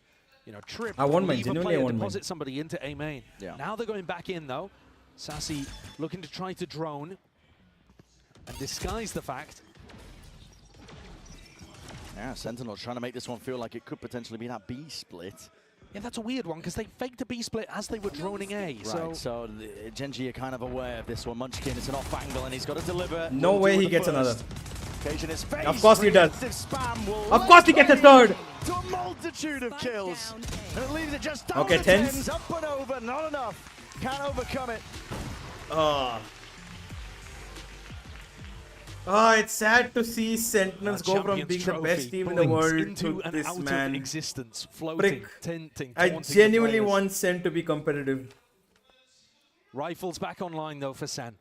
trip. I won't mind. Leave a Genuinely, I player, won't mind. deposit somebody into A main. Yeah. Now they're going back in though. Sassy looking to try to drone and disguise the fact. Yeah, Sentinel trying to make this one feel like it could potentially be that B split. Yeah, that's a weird one because they faked a B split as they were droning A. Right, so Genji are kind of aware of this one. Munchkin, it's an off angle and he's got to deliver. No Will way do he the gets first. another. Occasion is face. Of course he does. Spam will Of course he gets a third. to a multitude of kills. And it leaves it just down Okay, to tens. tens. Up and over, not enough. Can't overcome it. It's sad to see Sentinels go from being the best team in the world to this, out man. of existence, floating, Prick. tinting, I taunting the genuinely players. want Sen to be competitive. Rifles back online though for Sen.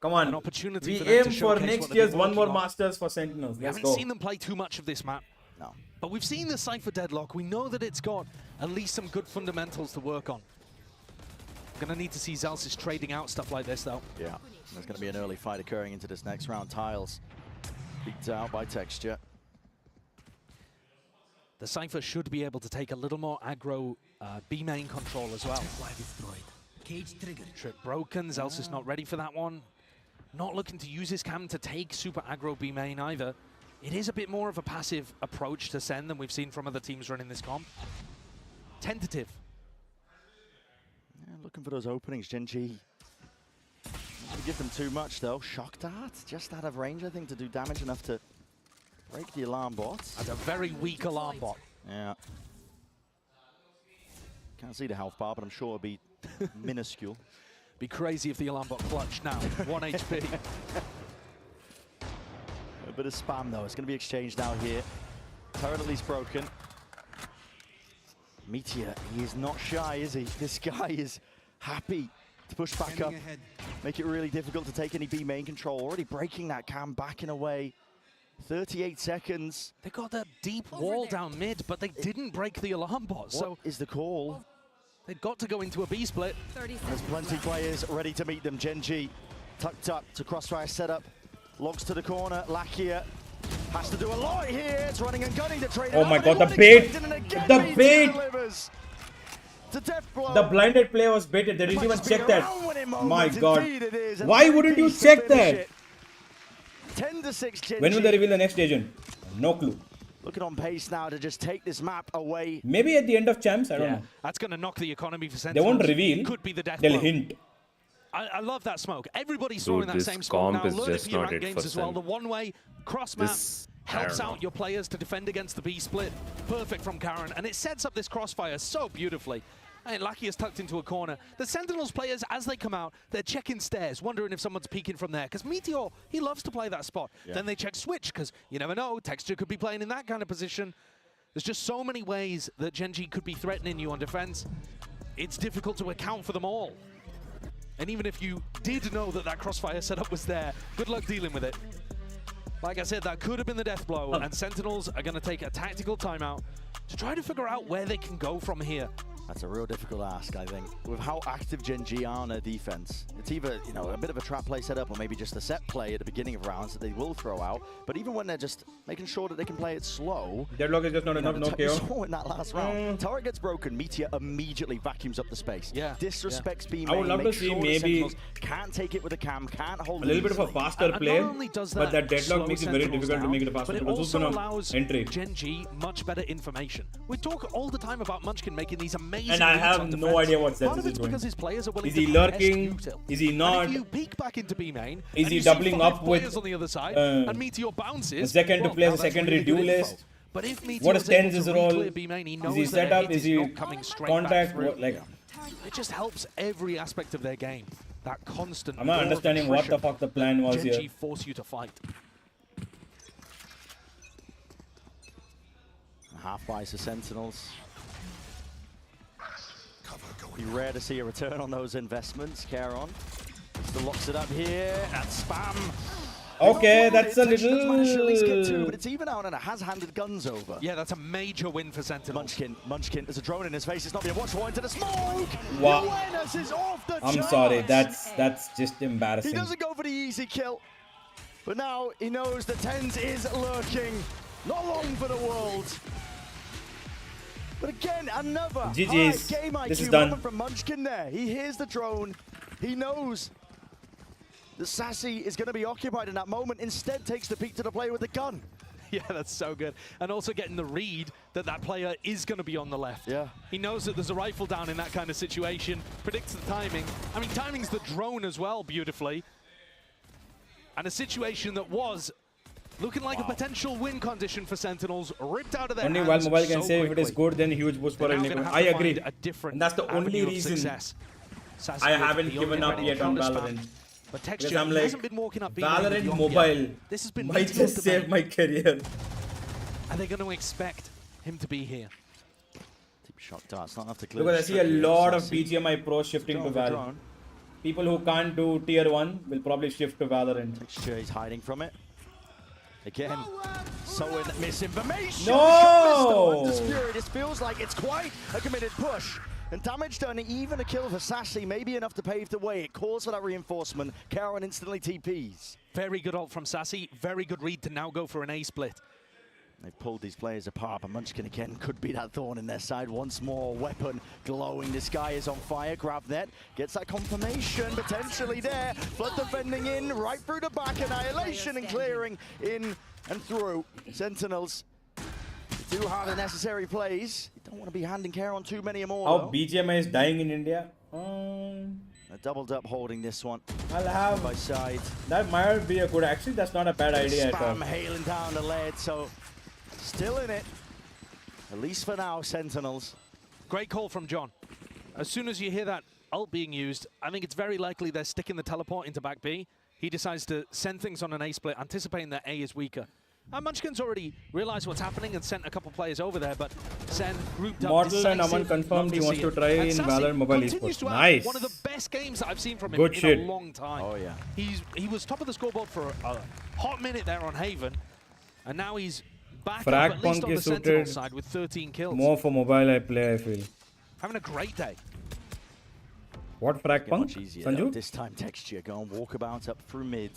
Come on. An opportunity We for them aim to for showcase next what they've year's been one more working on. Masters for Sentinels. We Let's haven't go. seen them play too much of this map. No. But we've seen the Cypher deadlock. We know that it's got at least some good fundamentals to work on. Gonna need to see Zalsis trading out stuff like this though. Yeah, there's going to be an early fight occurring into this next round. Tiles beat out by Texture. The Cypher should be able to take a little more aggro B main control as well. Trip broken, Zalsis not ready for that one. Not looking to use his cam to take super aggro B main either. It is a bit more of a passive approach to Sen than we've seen from other teams running this comp. Tentative. Yeah, looking for those openings, Genji. Not going to give them too much though. Shock Dart, just out of range I think to do damage enough to break the alarm bot. That's a very weak alarm bot. Yeah. Can't see the health bar, but I'm sure it'll be minuscule. Be crazy if the alarm bot clutched now. 1 HP. A bit of spam though. It's going to be exchanged now here. Turret at least broken. Meteor, he is not shy, is he? This guy is happy to push back up. Make it really difficult to take any B main control. Already breaking that cam, backing away. 38 seconds. They got that deep wall down mid, but they didn't break the alarm bot. So What is the call? they've got to go into a B split. There's plenty of players ready to meet them. Genji tucked up to crossfire setup. Logs to the corner. Lakia has to do a lot here. It's running and gunning to trade. Oh my god, the bait! The bait! The blinded play was baited. They didn't even check that. My god. Why wouldn't you check that? 10 to 6 Genji. When will they reveal the next agent? No clue. Looking on pace now to just take this map away. Maybe at the end of champs, I don't know. That's going to knock the economy for They Sentinels. won't reveal. Could be the death They'll blow. hint. I love that smoke. Everybody's throwing that this same smoke now. comp is Learn it just for your not ranked it games for as well. Sen. The one-way cross map I helps don't know. out your players to defend against the B split. Perfect from Karen, and it sets up this crossfire so beautifully. And Lucky is tucked into a corner. The Sentinels players, as they come out, they're checking stairs, wondering if someone's peeking from there. Because Meteor, he loves to play that spot. Yeah. Then they check switch, because you never know, Texture could be playing in that kind of position. There's just so many ways that Genji could be threatening you on defense. It's difficult to account for them all. And even if you did know that that crossfire setup was there, good luck dealing with it. Like I said, that could have been the death blow, and Sentinels are going to take a tactical timeout to try to figure out where they can go from here. That's a real difficult ask, I think. With how active Gen G are on their defense, it's either, you know, a bit of a trap play setup or maybe just a set play at the beginning of rounds that they will throw out. But even when they're just making sure that they can play it slow, Deadlock is just not enough, no KO. saw in that last round, turret gets broken, Meteor immediately vacuums up the space. Yeah. Disrespects B main, I would love to see sure maybe can't take it with a cam, can't hold a little bit of a faster play, but that Deadlock makes it very difficult to make it a faster but it because who's also gonna allows entry? Gen G much better information. We talk all the time about Munchkin making these amazing And I reads have on no defense. idea what Part Zeniths of it's is doing. because his players are willing Is to he contest lurking? util. Is he And not? if you peek back into B main, Is and he you see doubling 5 up with players on the other side, and Meteor bounces, a second to well, play as now a that's secondary really good duelist? info. But if Meteor What is is able Tens' to role? re-clear B main, he Is knows he that set up? hit Is he not coming straight contact? back through. What, like, It just helps every aspect of their game. That constant. I'm not war of understanding what the attrition. fuck the plan was Gen here. G force you to fight. Half buys the Sentinels. Be rare to see a return on those investments. Caron still locks it up here. That's spam. Okay, that's a Managed to at least get two, little. but it's even out and it has handed guns over. Yeah, that's a major win for Sentinels. Munchkin, there's a drone in his face. It's not being watched for into the smoke. Wow. The awareness is off the I'm charts. sorry, that's just He embarrassing. doesn't go for the easy kill, but now he knows that Tens is lurking. Not long for the world. But again, another GG's. high game IQ This is done. moment from Munchkin there. He hears the drone. He knows that Sassy is going to be occupied in that moment. Instead, takes the peek to the player with the gun. Yeah, that's so good. And also getting the read that that player is going to be on the left. Yeah. He knows that there's a rifle down in that kind of situation, predicts the timing. I mean, timing's the drone as well, beautifully. And a situation that was looking like a potential win condition for Sentinels, ripped out of their Only hands while mobile can so say if it quickly. is good, then huge boost for They're now Elnico. gonna have I to agree. find a different And that's the only avenue of reason success. Sassy I with haven't the given only up yet on counter spam. Valorant. But Because Texture I'm he like, hasn't been walking up B-main with Valorant Yonk mobile yet. This has been might Meteor's just domain. save my career. Are they going to expect him to be here? Deep shot darts, not enough to clear. Because I see a the lot of Sassy. BGMI pros shifting to Drone for Val. drone. People who can't do tier 1 will probably shift to Valorant. Texture, he's hiding from it. Again, sowing misinformation. No! Shot missed, though, Undisputed. It feels like it's quite a committed push. And damage done, even a kill for Sassy, may be enough to pave the way. It calls for that reinforcement. Caron instantly TPs. Very good ult from Sassy. Very good read to now go for an A split. They've pulled these players apart, but Munchkin again could be that thorn in their side. Once more, weapon glowing. This guy is on fire. Grab net, gets that confirmation potentially there. Flood defending in, right through the back. Annihilation and clearing in and through. Sentinels do have the necessary plays. You don't want to be handing care on too many more. How though. BGMI is dying in India? A doubled up holding this one. I'll have by side. That might be a good. Actually, that's not a bad idea at all. Spam hailing down the lead, so still in it. At least for now, Sentinels. Great call from John. As soon as you hear that ult being used, I think it's very likely they're sticking the teleport into back B. He decides to send things on an A split, anticipating that A is weaker. Munchkin's already realized what's happening and sent a couple players over there, but Sen grouped up. Mortal and decisive, Aman confirmed he love wants see to it. try And in Sassy Valorant Mobile continues Esports. to have Nice. One of the best games that I've seen from him Good in shit. a long time. Oh yeah. He was top of the scoreboard for a hot minute there on Haven, and now he's back up Frag at least Punk on the is Sentinel suited side with 13 kills. more for mobile I play, I feel. Having a great day. What Frag Get Punk? much easier, though. Sanju? This time Texture going walkabout up through mid.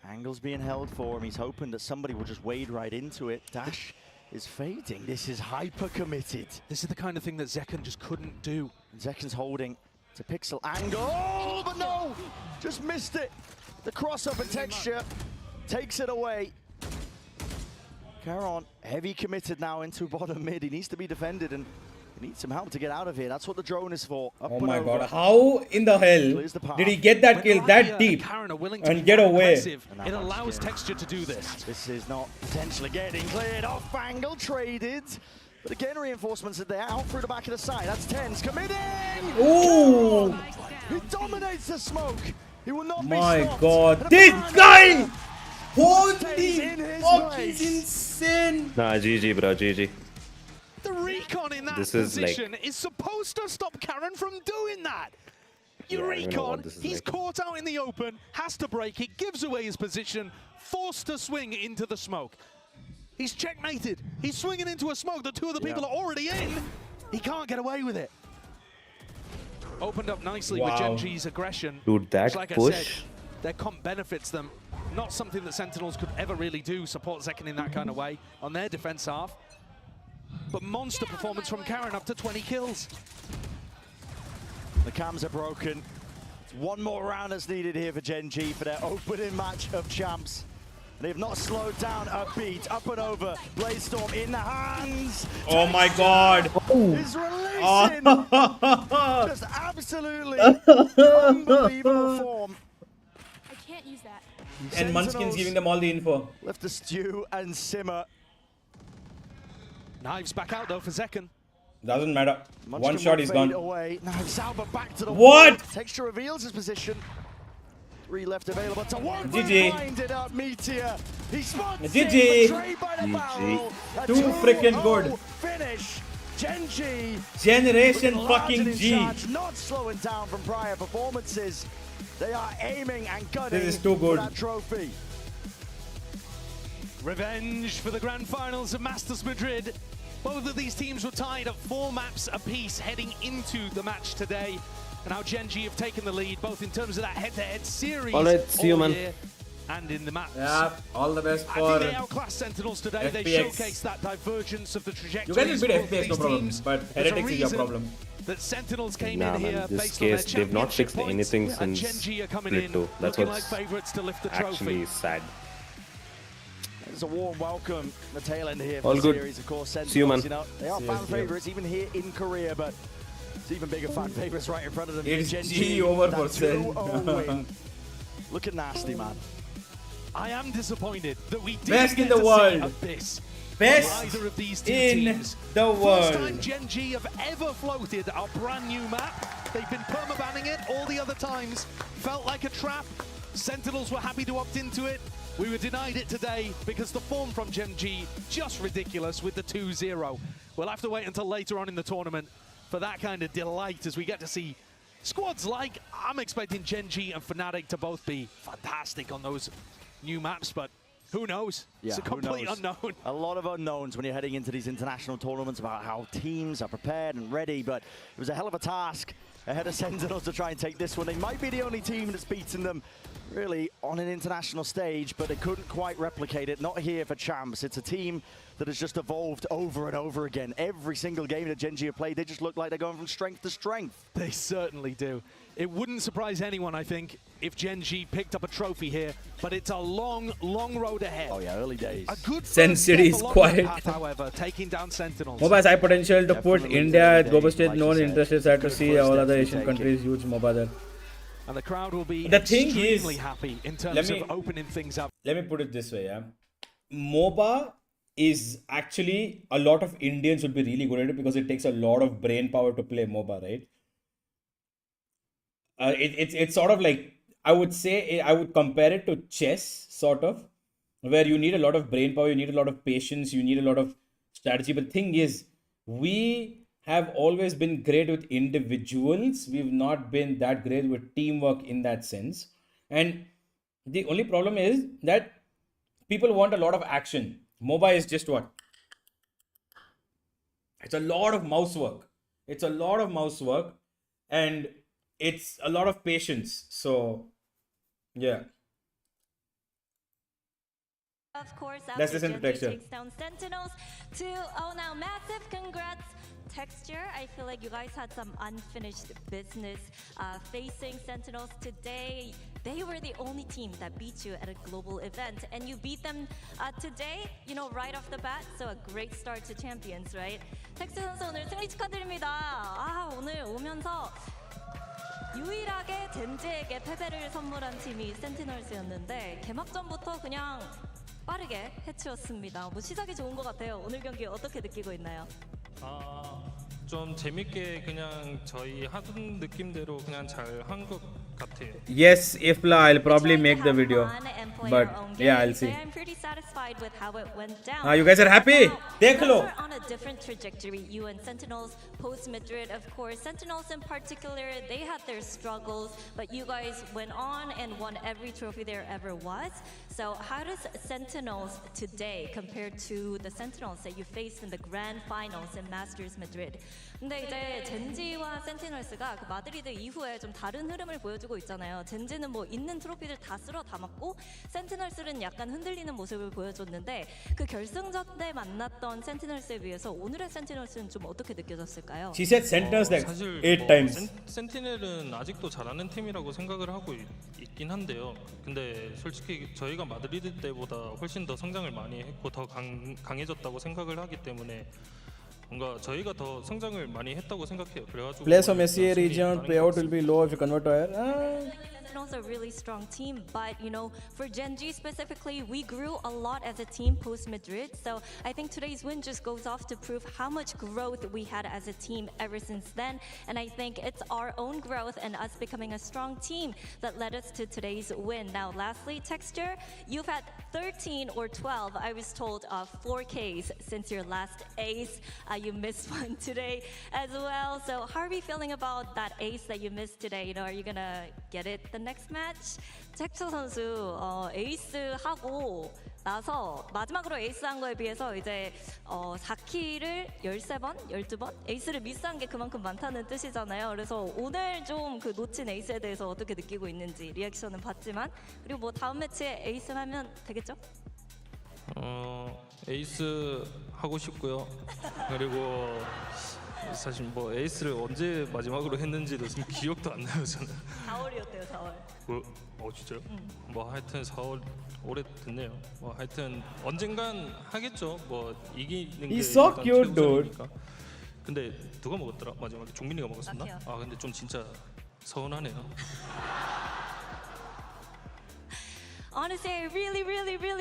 Angle's being held for him. He's hoping that somebody will just wade right into it. Dash is fading. This is hyper committed. This is the kind of thing that Zekken just couldn't do. Zekken's holding to pixel angle. Oh, but no! Just missed it. The crossover Texture takes it away. Caron, heavy committed now into bottom mid. He needs to be defended and he needs some help to get out of here. That's what the drone is for. Up Oh and my over. god, how in the hell Clears the path. did he get that kill that deep and get away? It allows Texture to do this. This is not potentially getting cleared off. Angle traded. But again, reinforcements are there. Out through the back of the side. That's Tens committing. Ooh! He dominates the smoke. He will not My be stopped. god, And a this banana guy! Holy stays in his fuck, place. he's insane! Nah, GG, bro, GG. The recon in that This is position is supposed to stop Karen from doing that. Your Yeah, I don't know what recon, this is he's like. caught out in the open, has to break it, gives away his position, forced to swing into the smoke. He's checkmated. He's swinging into a smoke that two of the people are already in. He can't get away with it. Opened up nicely Wow. with Gen.G's aggression. Dude, that which, like I push. said, their comp benefits them. Not something that Sentinels could ever really do, support Zekken in that kind of way on their defense half. But monster performance from Karen, up to 20 kills. The cams are broken. One more round is needed here for Gen.G for their opening match of champs. They have not slowed down a beat. Up and over. Blazestorm in the hands. Oh my god. Is releasing. Just absolutely unbelievable form. I can't use that. And Munchkin's giving them all the info. Left to stew and simmer. Knives back out though for Zekken. Doesn't matter. Munchkin One shot will is fade gone. away. Now Zauber back to the What? wall. Texture reveals his position. 3 left available to one. GG. Blinded up Meteor. He spots GG. it, betrayed by the barrel. A Too freaking good. Finish. Gen.G. Generation looking large fucking and in G. charge, not slowing down from prior performances. They are aiming and gunning This is too for good. that trophy. Revenge for the grand finals of Masters Madrid. Both of these teams were tied at 4 maps apiece heading into the match today. And now Gen.G have taken the lead, both in terms of that head-to-head series Alright, see you, man. year and in the maps. Yeah, all the best I for think they outclassed Sentinels today. They FPX. showcased that divergence of the trajectory. You guys will beat FPX, no problem. But Heretics is your problem. That Sentinels came Nah, in here man, this based on their case, they've not fixed championship anything points, and since Gen.G are coming Split in 2. That's looking like what's favourites to lift the trophy. actually sad. It's a warm welcome, the tail end here All for the good. series. Of course, See you, man. Sentinels, you know, they are See you, fan see you. favourites even here in Korea, but it's even bigger fan favourites right in front of them. It's Gen.G, G over that for Sen. 2-0 win. Looking nasty, man. I am disappointed that we didn't Best in get the to world. see Abyss Best from either of these two in teams. the First time world. Gen.G have ever floated a brand new map. They've been permabanning it all the other times. Felt like a trap. Sentinels were happy to opt into it. We were denied it today because the form from Gen.G just ridiculous with the 2-0. We'll have to wait until later on in the tournament for that kind of delight as we get to see squads like, I'm expecting Gen.G and Fnatic to both be fantastic on those new maps, but who knows? Yeah, It's a complete unknown. A lot of unknowns when you're heading into these international tournaments about how teams are prepared and ready, but it was a hell of a task ahead of Sentinels to try and take this one. They might be the only team that's beaten them really on an international stage, but they couldn't quite replicate it. Not here for champs. It's a team that has just evolved over and over again. Every single game that Gen.G have played, they just look like they're going from strength to strength. They certainly do. It wouldn't surprise anyone, I think, if Gen.G picked up a trophy here, but it's a long, long road ahead. Oh yeah, early days. A good Sen first City step is along quiet. the path, however, taking down Sentinels. MOBA has high potential to put Definitely India early at global days, stage. like No you one said. interested. Sad to Good see first all step other to Asian take countries huge MOBA there. And the crowd will be The thing is, extremely happy in terms let me- of opening things up. Let me put it this way, yeah. MOBA is actually, a lot of Indians would be really good at it because it takes a lot of brain power to play MOBA, right? It's sort of like, I would say, I would compare it to chess, sort of, where you need a lot of brain power, you need a lot of patience, you need a lot of strategy. But the thing is, we have always been great with individuals. We've not been that great with teamwork in that sense. And the only problem is that people want a lot of action. MOBA is just what? It's a lot of mouse work. It's a lot of mouse work. And it's a lot of patience. So, yeah. Of course, Let's after listen to Gen.G Texture. takes down Sentinels to, oh now, massive congrats. Texture, I feel like you guys had some unfinished business facing Sentinels today. They were the only team that beat you at a global event, and you beat them today, you know, right off the bat. So a great start to Champions, right? Texture 선수 오늘 승리 축하드립니다. 오늘 오면서 유일하게 젠지에게 패배를 선물한 팀이 센티널스였는데 개막전부터 그냥 빠르게 해치웠습니다. 뭐 시작이 좋은 것 같아요. 오늘 경기 어떻게 느끼고 있나요? 좀 재밌게 그냥 저희 하던 느낌대로 그냥 잘 한 것 같아요. Yes, if I'll probably make the video. But yeah, I'll see. I'm pretty satisfied satisfied with how it went down. You guys are happy? Dekh Now, lo. we're on a different trajectory. You and Sentinels post Madrid, of course. Sentinels in particular, they had their struggles, but you guys went on and won every trophy there ever was. So how does Sentinels today compare to the Sentinels that you faced in the grand finals in Masters Madrid? 근데 이제 젠지와 센티널스가 그 마드리드 이후에 좀 다른 흐름을 보여주고 있잖아요. 젠지는 뭐 있는 트로피들 다 쓸어 담았고 센티널스는 약간 흔들리는 모습을 보여줬는데 그 결승전 때 만났던 센티널스에 비해서 오늘의 센티널스는 좀 어떻게 느껴졌을까요? She said Sentinels like 사실 8 times. 센티넬은 아직도 잘하는 팀이라고 생각을 하고 있긴 한데요. 근데 솔직히 저희가 마드리드 때보다 훨씬 더 성장을 많이 했고 더 강해졌다고 생각을 하기 때문에 뭔가 저희가 더 성장을 많이 했다고 생각해요. 그래가지고 Place from SCA region, payout will be low if you convert to higher. Sentinels are a really strong team, but you know, for Gen G specifically, we grew a lot as a team post Madrid. So I think today's win just goes off to prove how much growth we had as a team ever since then. And I think it's our own growth and us becoming a strong team that led us to today's win. Now, lastly, Texture, you've had 13 or 12, I was told, 4Ks since your last ace. You missed one today as well. So how are we feeling about that ace that you missed today? You know, are you gonna get it the next match? 텍처 선수 에이스 하고 나서 마지막으로 에이스 한 거에 비해서 이제 4킬을 13번, 12번 에이스를 미스한 게 그만큼 많다는 뜻이잖아요. 그래서 오늘 좀 그 놓친 에이스에 대해서 어떻게 느끼고 있는지 리액션은 봤지만 그리고 뭐 다음 매치에 에이스 하면 되겠죠? 에이스 하고 싶고요. 그리고 사실 뭐 에이스를 언제 마지막으로 했는지도 지금 기억도 안 나요 저는. 4월이었대요 4월. 진짜요? 뭐 하여튼 4월 오래됐네요. 뭐 하여튼 언젠간 하겠죠. 뭐 이기는 게 He's so cute, dude. 최우선이니까. 근데 누가 먹었더라? 마지막에 종민이가 먹었었나? 나피요. 근데 좀 진짜 서운하네요. Honestly, I really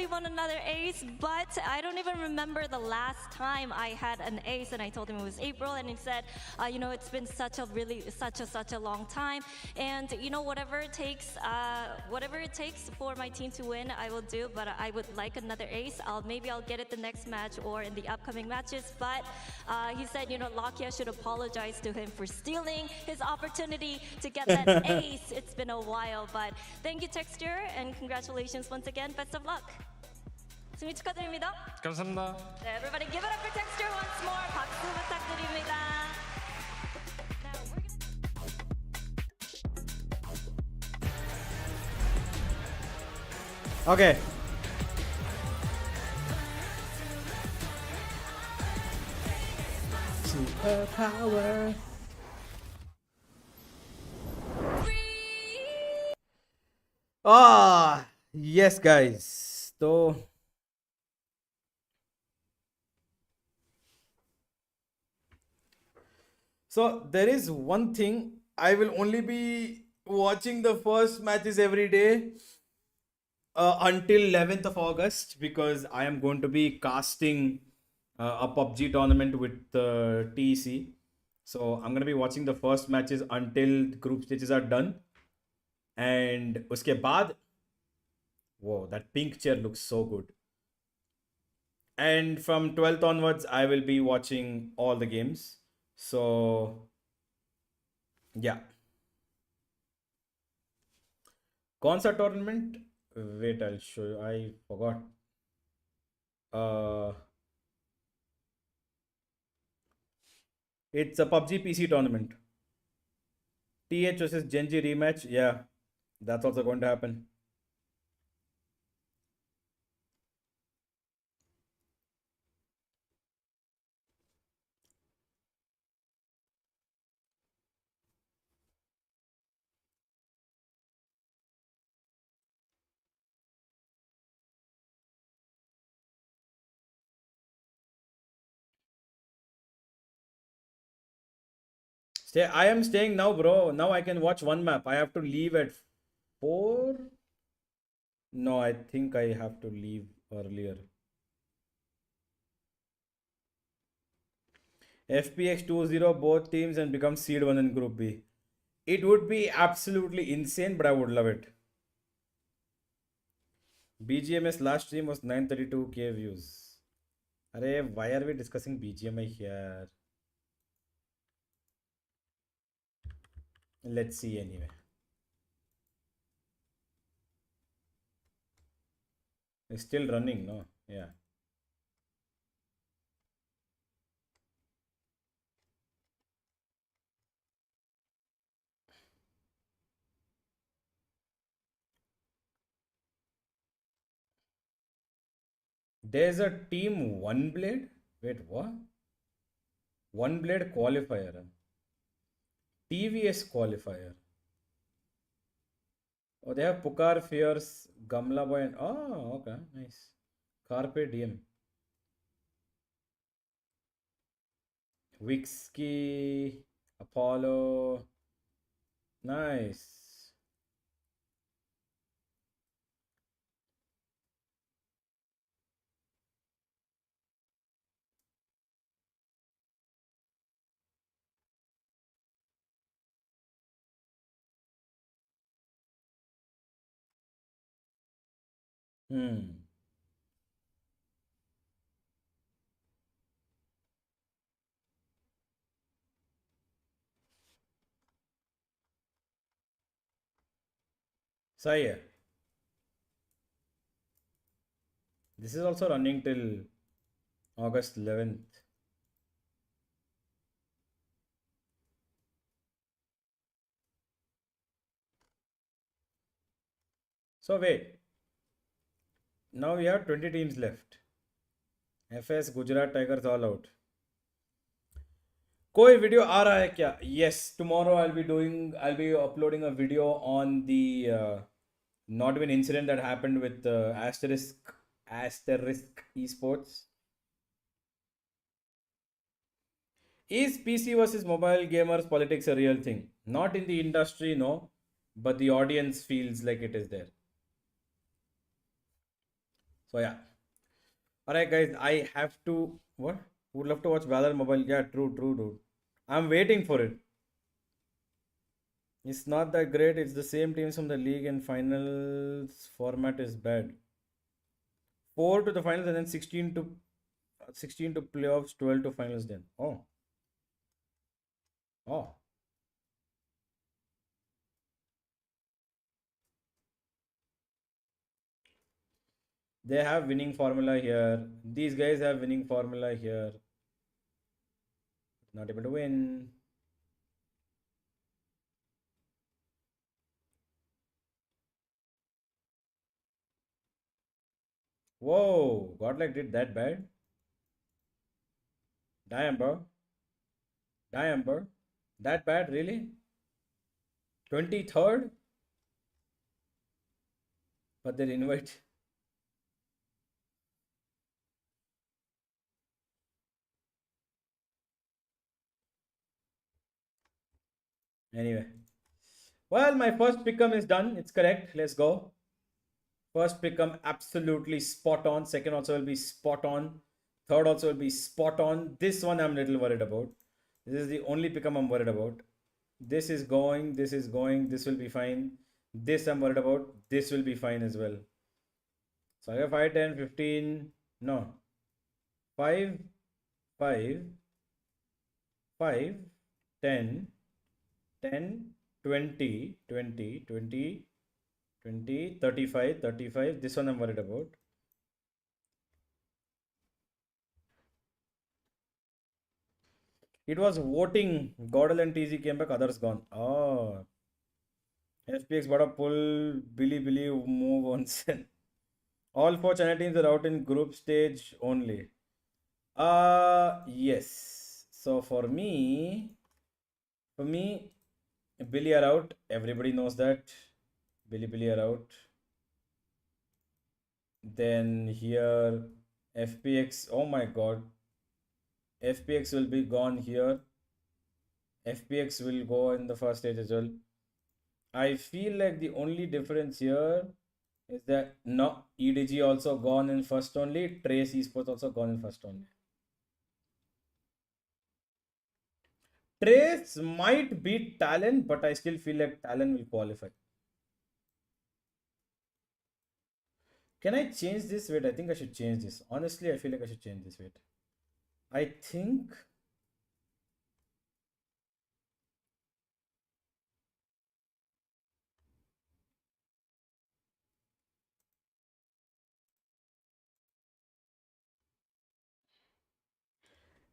want another ace, but I don't even remember the last time I had an ace, and I told him it was April, and he said, you know, it's been such a long time, and you know, whatever it takes for my team to win, I will do, but I would like another ace. Maybe I'll get it the next match or in the upcoming matches, but he said, you know, Lakia should apologize to him for stealing his opportunity to get that ace. It's been a while, but thank you, Texture, and congratulations once again. Best of luck. 승리 축하드립니다. 감사합니다. 네, everybody give it up for Texture once more. 박수 부탁드립니다. Okay. Superpower. Yes, guys. So there is one thing. I will only be watching the first matches every day until 11th of August because I am going to be casting a PUBG tournament with TEC. So I'm going to be watching the first matches until the group stages are done. And uske baad, whoa, that pink chair looks so good. And from 12th onwards, I will be watching all the games. So, yeah. Concert tournament? Wait, I'll show you. I forgot. It's a PUBG PC tournament. TH versus Gen G rematch. Yeah, that's also going to happen. I am staying now, bro. Now I can watch one map. I have to leave at 4. No, I think I have to leave earlier. FPX 2-0 both teams and become seed 1 in Group B. It would be absolutely insane, but I would love it. BGMS last stream was 932k views. Arey, why are we discussing BGMI here? Let's see anyway. It's still running, no? Yeah. There's a team one blade? Wait, what? One blade qualifier. TVS qualifier. Oh, they have Pukar, Fierce, Gamla Boy, and oh, okay, nice. Carpe Diem. Wixky, Apollo. Nice. So yeah. This is also running till August 11th. So wait. Now we have 20 teams left. FS, Gujarat Tigers all out. कोई video आ रहा है क्या? Yes, tomorrow I'll be uploading a video on the Nodwin incident that happened with Asterisk Esports. Is PC versus mobile gamers politics a real thing? Not in the industry, no, but the audience feels like it is there. So yeah. Alright guys, I have to, what? Would love to watch Valor Mobile. Yeah, true, dude. I'm waiting for it. It's not that great. It's the same teams from the league and finals format is bad. 4 to the finals and then 16 to playoffs, 12 to finals then. Oh. They have winning formula here. These guys have winning formula here. Not able to win. Whoa, Godlike did that bad? Damn, bro. That bad, really? 23rd? But they'll invite. Anyway. Well, my first pick'em is done. It's correct. Let's go. First pick'em absolutely spot on. Second also will be spot on. Third also will be spot on. This one I'm a little worried about. This is the only pick'em I'm worried about. This is going. This will be fine. This I'm worried about. This will be fine as well. So I have 5, 10, 15. No. 5, 5, 5, 10, 10, 20, 20, 20, 20, 35, 35. This one I'm worried about. It was voting. Godel and TZ came back, others gone. Oh. FPX bada pull. Billy move on. All 4 China teams are out in group stage only. Yes. So for me, Billy are out. Everybody knows that. Billy are out. Then here, FPX. Oh my god. FPX will be gone here. FPX will go in the first stage as well. I feel like the only difference here is that no, EDG also gone in first only. Trace Esports also gone in first only. Trace might beat Talon, but I still feel like Talon will qualify. Can I change this? Wait, I think I should change this. Honestly, I feel like I should change this. Wait. I think...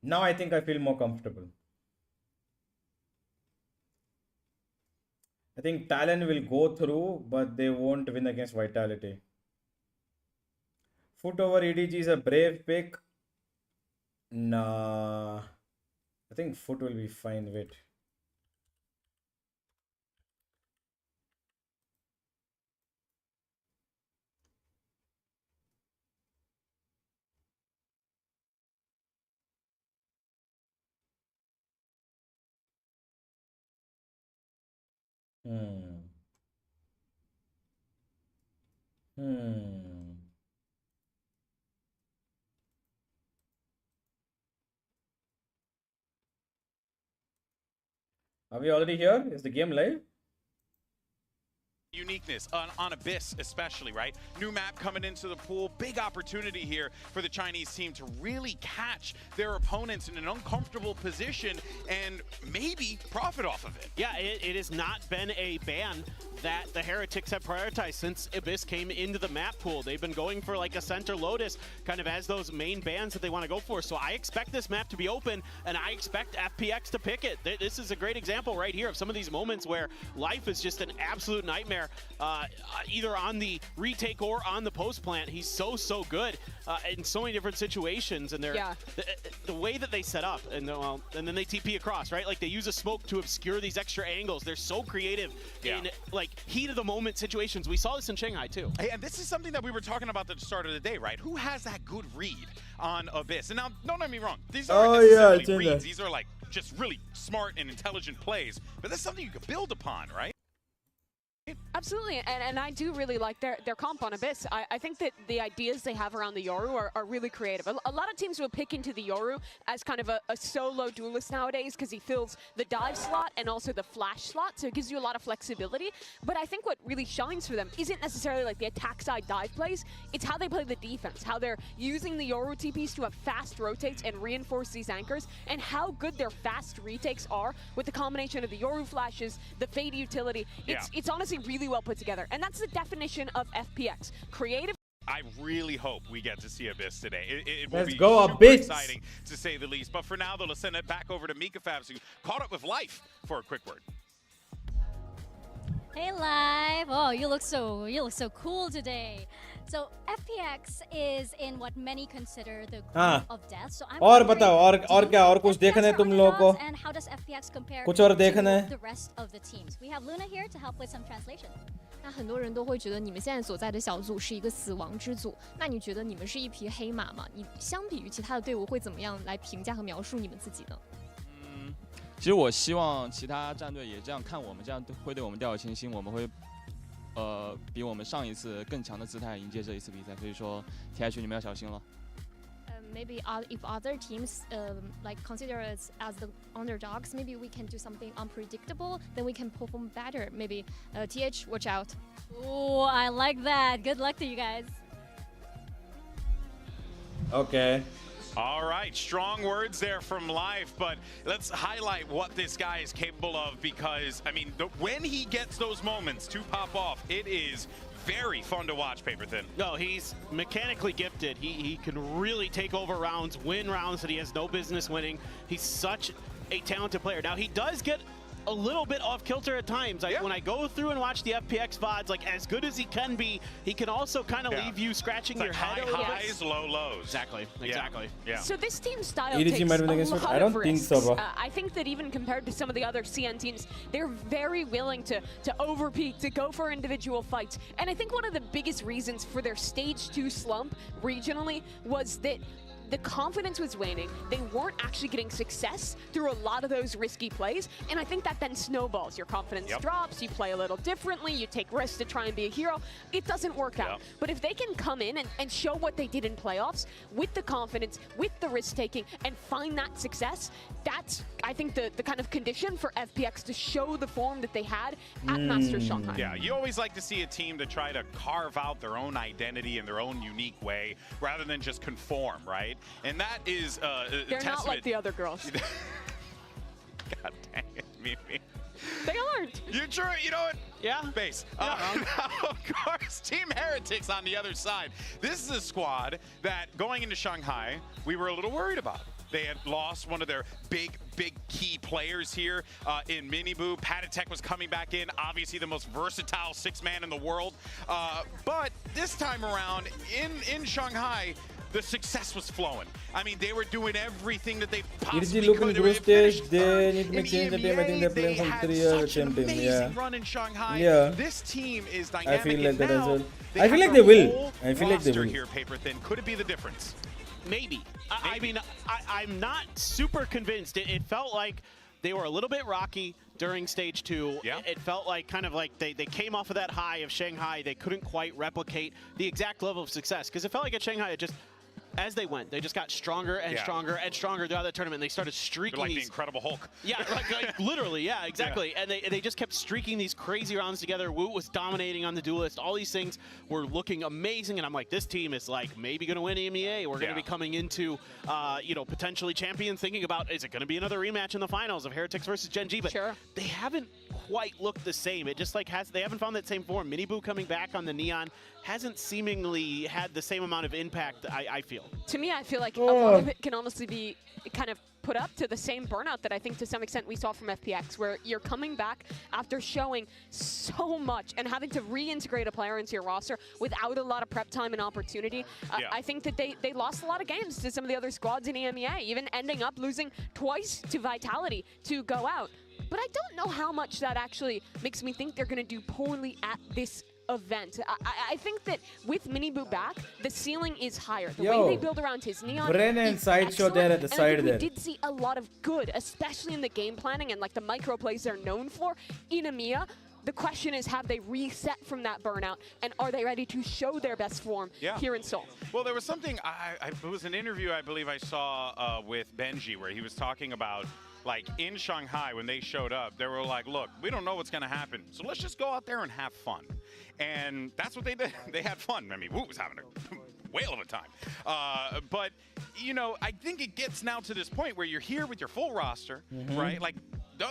Now I think I feel more comfortable. I think Talon will go through, but they won't win against Vitality. Foot over EDG is a brave pick. Nah. I think Foot will be fine. Wait. Are we already here? Is the game live? Uniqueness on Abyss especially, right? New map coming into the pool. Big opportunity here for the Chinese team to really catch their opponents in an uncomfortable position and maybe profit off of it. Yeah, it has not been a ban that the Heretics have prioritized since Abyss came into the map pool. They've been going for like Ascent or Lotus kind of as those main bans that they want to go for. So I expect this map to be open, and I expect FPX to pick it. This is a great example right here of some of these moments where life is just an absolute nightmare, either on the retake or on the post plant. He's so good in so many different situations, and they're the way that they set up, and then they TP across, right? Like they use a smoke to obscure these extra angles. They're so creative in like heat of the moment situations. We saw this in Shanghai too. Hey, and this is something that we were talking about at the start of the day, right? Who has that good read on Abyss? And now, don't get me wrong, these aren't necessarily reads. These are like just really smart and intelligent plays, but that's something you could build upon, right? Absolutely, and I do really like their comp on Abyss. I think that the ideas they have around the Yoru are really creative. A lot of teams will pick into the Yoru as kind of a solo duelist nowadays because he fills the dive slot and also the flash slot, so it gives you a lot of flexibility. But I think what really shines for them isn't necessarily like the attack side dive plays, it's how they play the defense, how they're using the Yoru TPs to have fast rotates and reinforce these anchors, and how good their fast retakes are with the combination of the Yoru flashes, the Fade utility. It's honestly really well put together, and that's the definition of FPX. Creative. I really hope we get to see Abyss today. It will Let's be go, super Abyss. exciting to say the least. But for now, though, let's send it back over to Mika Fabs, who caught up with Life for a quick word. Hey, Live. Oh, you look so cool today. So FPX is in what many consider the group of death. So I'm और बताओ और क्या और कुछ देखना है तुम लोगों को? And how does FPX compare कुछ और देखना है? to the rest of the teams? We have Luna here to help with some translation. 那很多人都会觉得你们现在所在的小组是一个死亡之组，那你觉得你们是一匹黑马吗？你相比于其他的队伍会怎么样来评价和描述你们自己呢？其实我希望其他战队也这样看我们，这样会对我们掉以轻心，我们会比我们上一次更强的姿态迎接这一次比赛，所以说 TH 你们要小心了。Maybe if other teams like consider us as the underdogs, maybe we can do something unpredictable, then we can perform better. Maybe TH, watch out. Oh, I like that. Good luck to you guys. Okay. All right, strong words there from Life, but let's highlight what this guy is capable of because, I mean, when he gets those moments to pop off, it is very fun to watch, Paper Thin. No, he's mechanically gifted. He can really take over rounds, win rounds that he has no business winning. He's such a talented player. Now, he does get a little bit off kilter at times. When I go through and watch the FPX VODs, like as good as he can be, he can also kind of leave you scratching your head. High highs, low lows. Exactly. Yeah. So this team style EDG takes might win a against lot it? I don't of think risks. so, bro. I think that even compared to some of the other CN teams, they're very willing to overpeak, to go for individual fights. And I think one of the biggest reasons for their stage 2 slump regionally was that the confidence was waning. They weren't actually getting success through a lot of those risky plays, and I think that then snowballs. Your confidence drops, you play a little differently, you take risks to try and be a hero. It doesn't work out. But if they can come in and show what they did in playoffs with the confidence, with the risk-taking, and find that success, that's, I think, the kind of condition for FPX to show the form that they had at Masters Shanghai. Yeah, you always like to see a team to try to carve out their own identity in their own unique way, rather than just conform, right? And that is they're not like the other girls. God dang it, Mimi. They aren't. You're true. You know what? Yeah. Base. Of course, Team Heretics on the other side. This is a squad that, going into Shanghai, we were a little worried about. They had lost one of their big key players here in Miniboo. Patatek was coming back in, obviously the most versatile six-man in the world. But this time around, in Shanghai, the success was flowing. I mean, they were doing everything that they possibly could. Group stage, they need to make change the team. I think they're playing from 3 years the same team. Yeah. Run in Shanghai. Yeah. This team is dynamic. I feel like that as well. They I feel have like they the will. whole I feel like they roster will. Here, Paper Thin. Could it be the difference? Maybe. I mean, I'm not super convinced. It felt like they were a little bit rocky during stage 2. Yeah. It felt like kind of like they came off of that high of Shanghai. They couldn't quite replicate the exact level of success, because it felt like at Shanghai, it just, as they went, they just got stronger and stronger and stronger throughout that tournament. They started streaking They're like these, the Incredible Hulk. Yeah, like literally, yeah, exactly. And they just kept streaking these crazy rounds together. Woot was dominating on the Duelist. All these things were looking amazing, and I'm like, this team is like maybe going to win EMEA. We're going to be coming into, you know, potentially champions, thinking about, is it going to be another rematch in the finals of Heretics versus Gen G? But they haven't quite looked the same. It just like they haven't found that same form. Miniboo coming back on the Neon hasn't seemingly had the same amount of impact, I feel. To me, I feel like a lot of it can honestly be kind of put up to the same burnout that I think to some extent we saw from FPX, where you're coming back after showing so much and having to reintegrate a player into your roster without a lot of prep time and opportunity. I think that they lost a lot of games to some of the other squads in EMEA, even ending up losing twice to Vitality to go out. But I don't know how much that actually makes me think they're going to do poorly at this event. I think that with Miniboo back, the ceiling is higher. The way they build around his Neon Bren and Sideshow there at the and side we there. did see a lot of good, especially in the game planning and like the micro plays they're known for in EMEA. The question is, have they reset from that burnout, and are they ready to show their best form here in Seoul? Well, there was something, it was an interview I believe I saw with Benji, where he was talking about, like, in Shanghai when they showed up, they were like, look, we don't know what's going to happen, so let's just go out there and have fun. And that's what they did. They had fun. I mean, Woot was having a whale of a time. But, you know, I think it gets now to this point where you're here with your full roster, right? Like,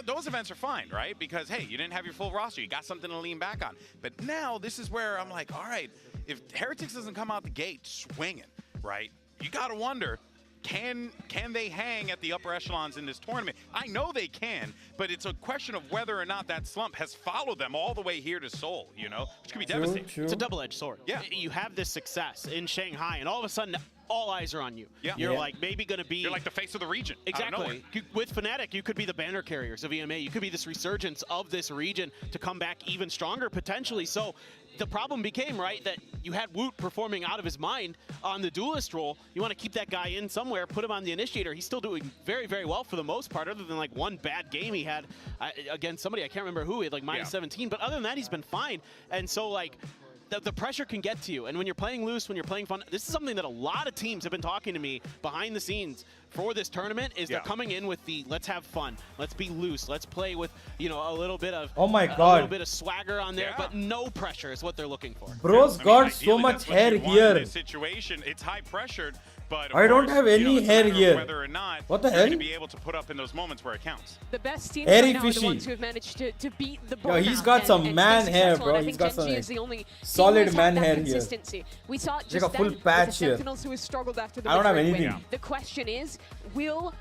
those events are fine, right? Because, hey, you didn't have your full roster. You got something to lean back on. But now this is where I'm like, all right, if Heretics doesn't come out the gate swinging, right, you got to wonder, can they hang at the upper echelons in this tournament? I know they can, but it's a question of whether or not that slump has followed them all the way here to Seoul, you know, which could be devastating. It's a double-edged sword. Yeah. You have this success in Shanghai, and all of a sudden, all eyes are on you. Yeah. You're like maybe going to be... You're like the face of the region. Exactly. With Fnatic, you could be the banner carriers of EMA. You could be this resurgence of this region to come back even stronger, potentially. So the problem became, right, that you had Woot performing out of his mind on the Duelist role. You want to keep that guy in somewhere, put him on the Initiator. He's still doing very, very well for the most part, other than like one bad game he had against somebody. I can't remember who. He had like minus 17. But other than that, he's been fine. And so, like, the pressure can get to you. And when you're playing loose, when you're playing fun, this is something that a lot of teams have been talking to me behind the scenes for this tournament, is they're coming in with the let's have fun, let's be loose, let's play with, you know, a little bit of a little bit of swagger on there, but no pressure is what they're looking for. Bro's got so much hair here. In this situation, it's high pressured, but I don't have any hair here. Whether or not what the hell? To be able to put up in those moments where it counts. The best teams Hairy right now are fishy. the ones who have managed to beat the Yo, he's got some man hair, bro. He's got some solid man hair here. We saw it Like just a full then patch with the here. Sentinels who has struggled after the I don't have Madrid anything. win. The question is, will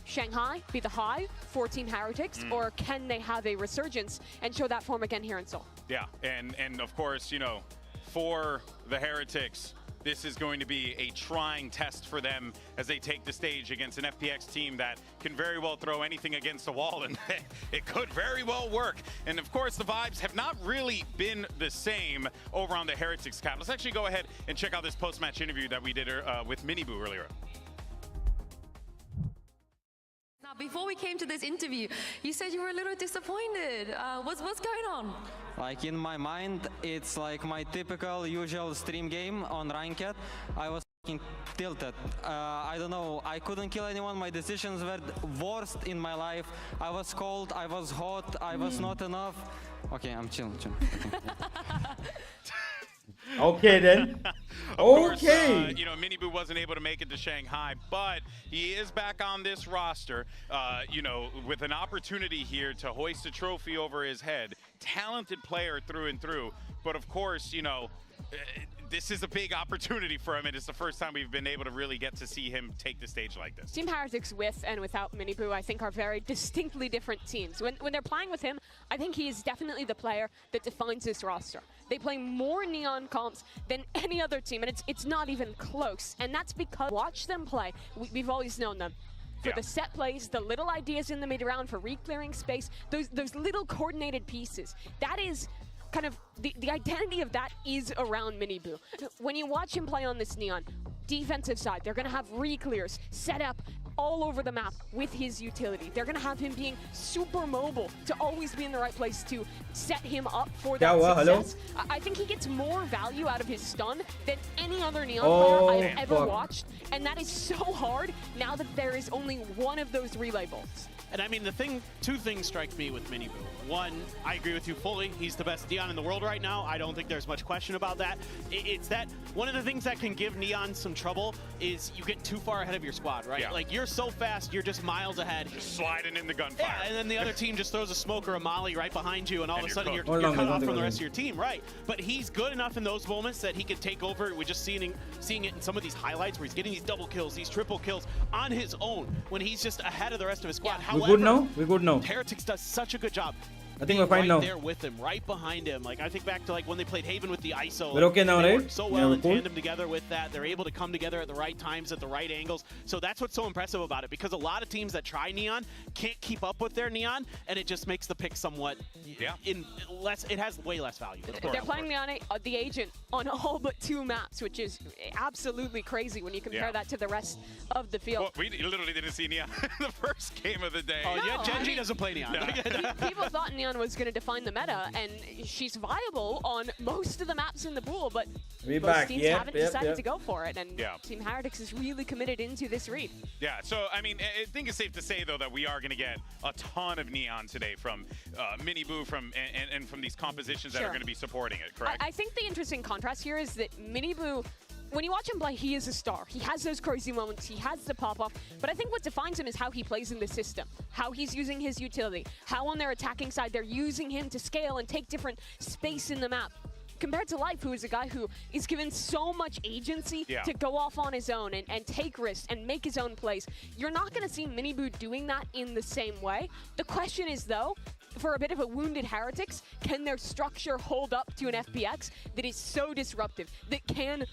Shanghai be the high for Team Heretics, or can they have a resurgence and show that form again here in Seoul? Yeah, and of course, you know, for the Heretics, this is going to be a trying test for them as they take the stage against an FPX team that can very well throw anything against the wall, and it could very well work. And of course, the vibes have not really been the same over on the Heretics cap. Let's actually go ahead and check out this post-match interview that we did with Miniboo earlier. Before we came to this interview, you said you were a little disappointed. What's going on? Like in my mind, it's like my typical usual stream game on Ranked. I was fucking tilted. I don't know, I couldn't kill anyone. My decisions were worst in my life. I was cold, I was hot, I was not enough. Okay, I'm chill. Okay then. Course, you know, Miniboo wasn't able to make it to Shanghai, but he is back on this roster, you know, with an opportunity here to hoist a trophy over his head. Talented player through and through, but of course, you know, this is a big opportunity for him, and it's the first time we've been able to really get to see him take the stage like this. Team Heretics with and without Miniboo, I think, are very distinctly different teams. When they're playing with him, I think he is definitely the player that defines this roster. They play more Neon comps than any other team, and it's not even close. And that's because watch them play. We've always known them. For the set plays, the little ideas in the mid-round for re-clearing space, those little coordinated pieces. That is kind of the identity of that is around Miniboo. When you watch him play on this Neon, defensive side, they're going to have re-clears set up all over the map with his utility. They're going to have him being super mobile to always be in the right place to set him up for that success. I think he gets more value out of his stun than any other Neon player I've ever watched, and that is so hard now that there is only one of those relay bolts. And I mean, two things strike me with Miniboo. One, I agree with you fully. He's the best Neon in the world right now. I don't think there's much question about that. It's that one of the things that can give Neon some trouble is you get too far ahead of your squad, right? Yeah. Like, you're so fast, you're just miles ahead. Just sliding in the gunfire. Yeah, and then the other team just throws a smoke or a molly right behind you, and all of a sudden you're cooked. cut off from the rest of your team, right? But he's good enough in those moments that he can take over. We're just seeing it in some of these highlights where he's getting these double kills, these triple kills on his own when he's just ahead of the rest of his squad. We However, good now? We good now. Heretics does such a good job. I think we're fine right now. there with him, right behind him. Like, I think back to like when they played Haven with the ISO. We're okay now, they right? work so Yeah, well we're in cool. tandem together with that. They're able to come together at the right times, at the right angles. So that's what's so impressive about it, because a lot of teams that try Neon can't keep up with their Neon, and it just makes the pick somewhat it has way less value. They're playing the Agent on all but 2 maps, which is absolutely crazy when you compare that to the rest of the field. Well, we literally didn't see Neon in the first game of the day. Oh, yeah, Genji doesn't play Neon. People thought Neon was going to define the meta, and she's viable on most of the maps in the pool, but most teams haven't decided to go for it, and Team Heretics is really committed into this read. Yeah, so, I mean, I think it's safe to say, though, that we are going to get a ton of Neon today from Miniboo and from these compositions that are going to be supporting it, correct? I think the interesting contrast here is that Miniboo, when you watch him play, he is a star. He has those crazy moments. He has the pop-off. But I think what defines him is how he plays in the system, how he's using his utility, how on their attacking side they're using him to scale and take different space in the map. Compared to Life, who is a guy who is given so much agency to go off on his own and take risks and make his own plays. You're not going to see Miniboo doing that in the same way. The question is, though, for a bit of a wounded Heretics, can their structure hold up to an FPX that is so disruptive, that can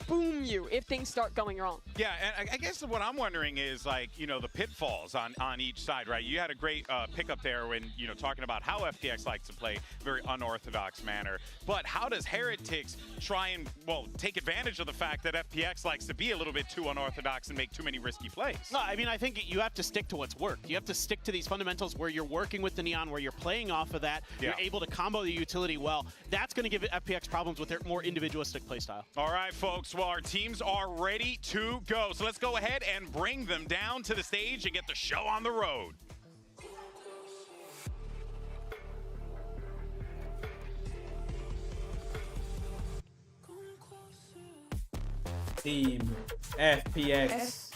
boom you if things start going wrong? Yeah, and I guess what I'm wondering is, like, you know, the pitfalls on each side, right? You had a great pickup there when, you know, talking about how FPX likes to play very unorthodox manner. But how does Heretics try and, well, take advantage of the fact that FPX likes to be a little bit too unorthodox and make too many risky plays? No, I mean, I think you have to stick to what's worked. You have to stick to these fundamentals where you're working with the Neon, where you're playing off of that, you're able to combo the utility well. That's going to give FPX problems with their more individualistic playstyle. All right, folks. Well, our teams are ready to go. So let's go ahead and bring them down to the stage and get the show on the road. Team FPX.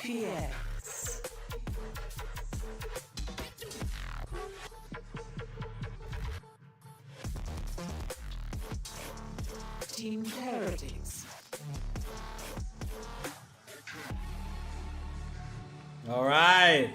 Team Heretics. All right.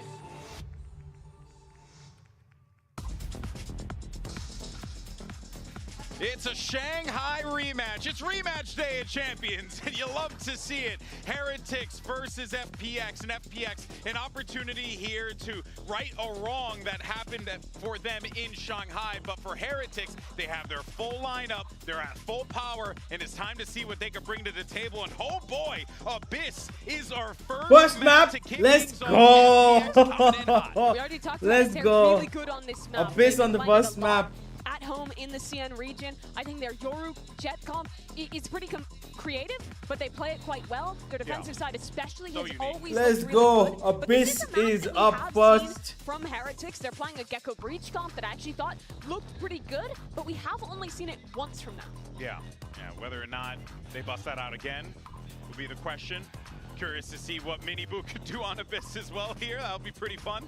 It's a Shanghai rematch. It's rematch day at Champions, and you love to see it. Heretics versus FPX, and FPX an opportunity here to right a wrong that happened for them in Shanghai. But for Heretics, they have their full lineup, they're at full power, and it's time to see what they can bring to the table. And oh boy, Abyss is our first map. to kick Let's things off. go. We already talked Let's about it. They're go. really good on this map. Abyss They've on the played it first a lot map. At home in the CN region. I think their Yoru Jet comp is pretty creative, but they play it quite well. Their defensive side especially has always Let's looked go. really good. Abyss is up first. From Heretics, they're playing a Gecko Breach comp that I actually thought looked pretty good, but we have only seen it once from them. Yeah, whether or not they bust that out again will be the question. Curious to see what Miniboo could do on Abyss as well here. That'll be pretty fun.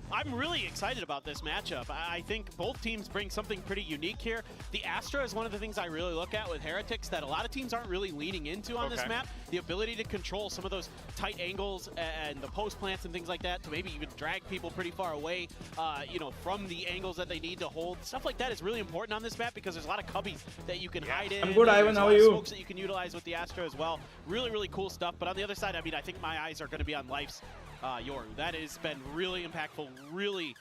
I'm really excited about this matchup. I think both teams bring something pretty unique here. The Astra is one of the things I really look at with Heretics that a lot of teams aren't really leaning into on this map. The ability to control some of those tight angles and the post plants and things like that to maybe even drag people pretty far away, you know, from the angles that they need to hold. Stuff like that is really important on this map because there's a lot of cubbies that you can hide in. I'm good, Ivan. How are you? Smokes that you can utilize with the Astra as well. Really, really cool stuff. But on the other side, I mean, I think my eyes are going to be on Life's Yoru. That has been really impactful, really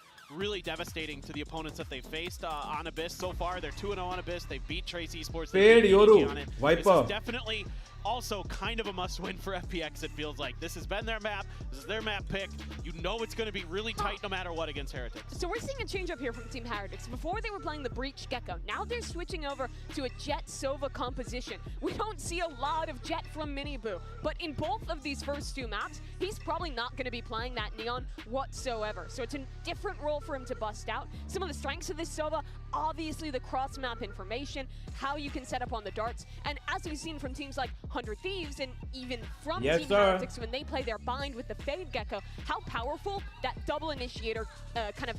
devastating to the opponents that they've faced on Abyss so far. They're 2-0 on Abyss. They beat Trace Esports. Paid Yoru. This Viper. is definitely also kind of a must-win for FPX, it feels like. This has been their map. This is their map pick. You know it's going to be really tight no matter what against Heretics. So we're seeing a change up here from Team Heretics. Before they were playing the Breach Gecko. Now they're switching over to a Jet Sova composition. We don't see a lot of Jet from Miniboo, but in both of these first two maps, he's probably not going to be playing that Neon whatsoever. So it's a different role for him to bust out. Some of the strengths of this Sova, obviously the cross-map information, how you can set up on the darts, and as we've seen from teams like 100 Thieves and even from Team Heretics when they play their bind with the Fade Gecko, how powerful that double initiator kind of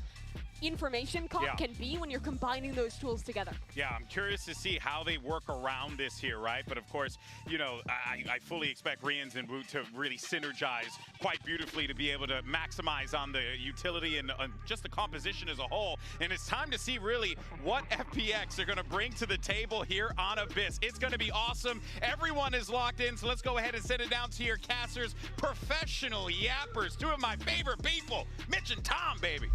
information comp can be when you're combining those tools together. Yeah, I'm curious to see how they work around this here, right? But of course, you know, I fully expect Rians and Wu to really synergize quite beautifully to be able to maximize on the utility and just the composition as a whole. And it's time to see really what FPX are going to bring to the table here on Abyss. It's going to be awesome. Everyone is locked in, so let's go ahead and send it down to your casters, professional yappers, two of my favorite people, Mitch and Tom, baby.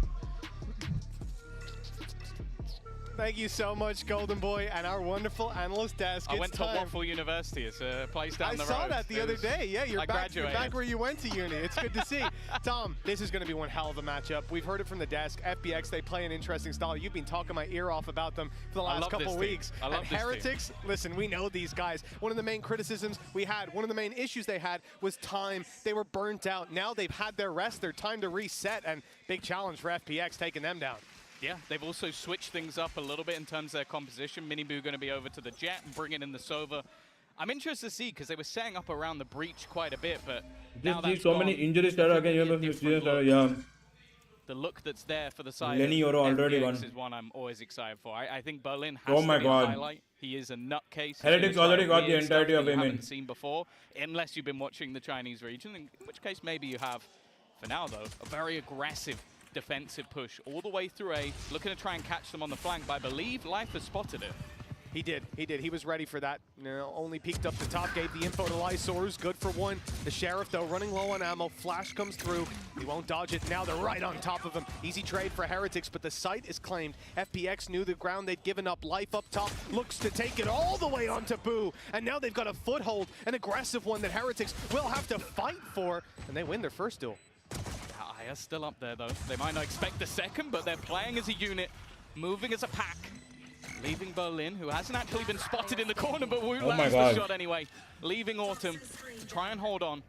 Thank you so much, Golden Boy, and our wonderful analyst desk. I went to Waffle University. It's a place down the road. I saw that the other day. Yeah, you're back where you went to uni. It's good to see. Tom, this is going to be one hell of a matchup. We've heard it from the desk. FPX, they play an interesting style. You've been talking my ear off about them for the last couple weeks. I love and Heretics, listen, we know these guys. One of the main criticisms we had, one of the main issues they had was time. They were burnt out. Now they've had their rest, their time to reset, and big challenge for FPX taking them down. Yeah, they've also switched things up a little bit in terms of their composition. Miniboo going to be over to the Jet and bringing in the Sova. I'm interested to see because they were setting up around the Breach quite a bit, but now that's so many injuries that again. The look that's there for the side Lenny of already FPX won. is one I'm always excited for. I think Berlin has Oh my to be a God. highlight. He is a nutcase. Heretics already got the entirety of you him in. haven't seen before, unless you've been watching the Chinese region, in which case maybe you have. For now, though, a very aggressive defensive push all the way through A, looking to try and catch them on the flank, but I believe Life has spotted it. He did. He was ready for that. You know, only peeked up the top, gave the info to Lysaurus. Good for one. The Sheriff, though, running low on ammo. Flash comes through. He won't dodge it. Now they're right on top of him. Easy trade for Heretics, but the site is claimed. FPX knew the ground they'd given up. Life up top looks to take it all the way onto Boo. And now they've got a foothold, an aggressive one that Heretics will have to fight for. And they win their first duel. Aya's still up there, though. They might not expect the second, but they're playing as a unit, moving as a pack. Leaving Berlin, who hasn't actually been spotted in the corner, but Wu lands the shot anyway. Leaving Autumn to try and hold on.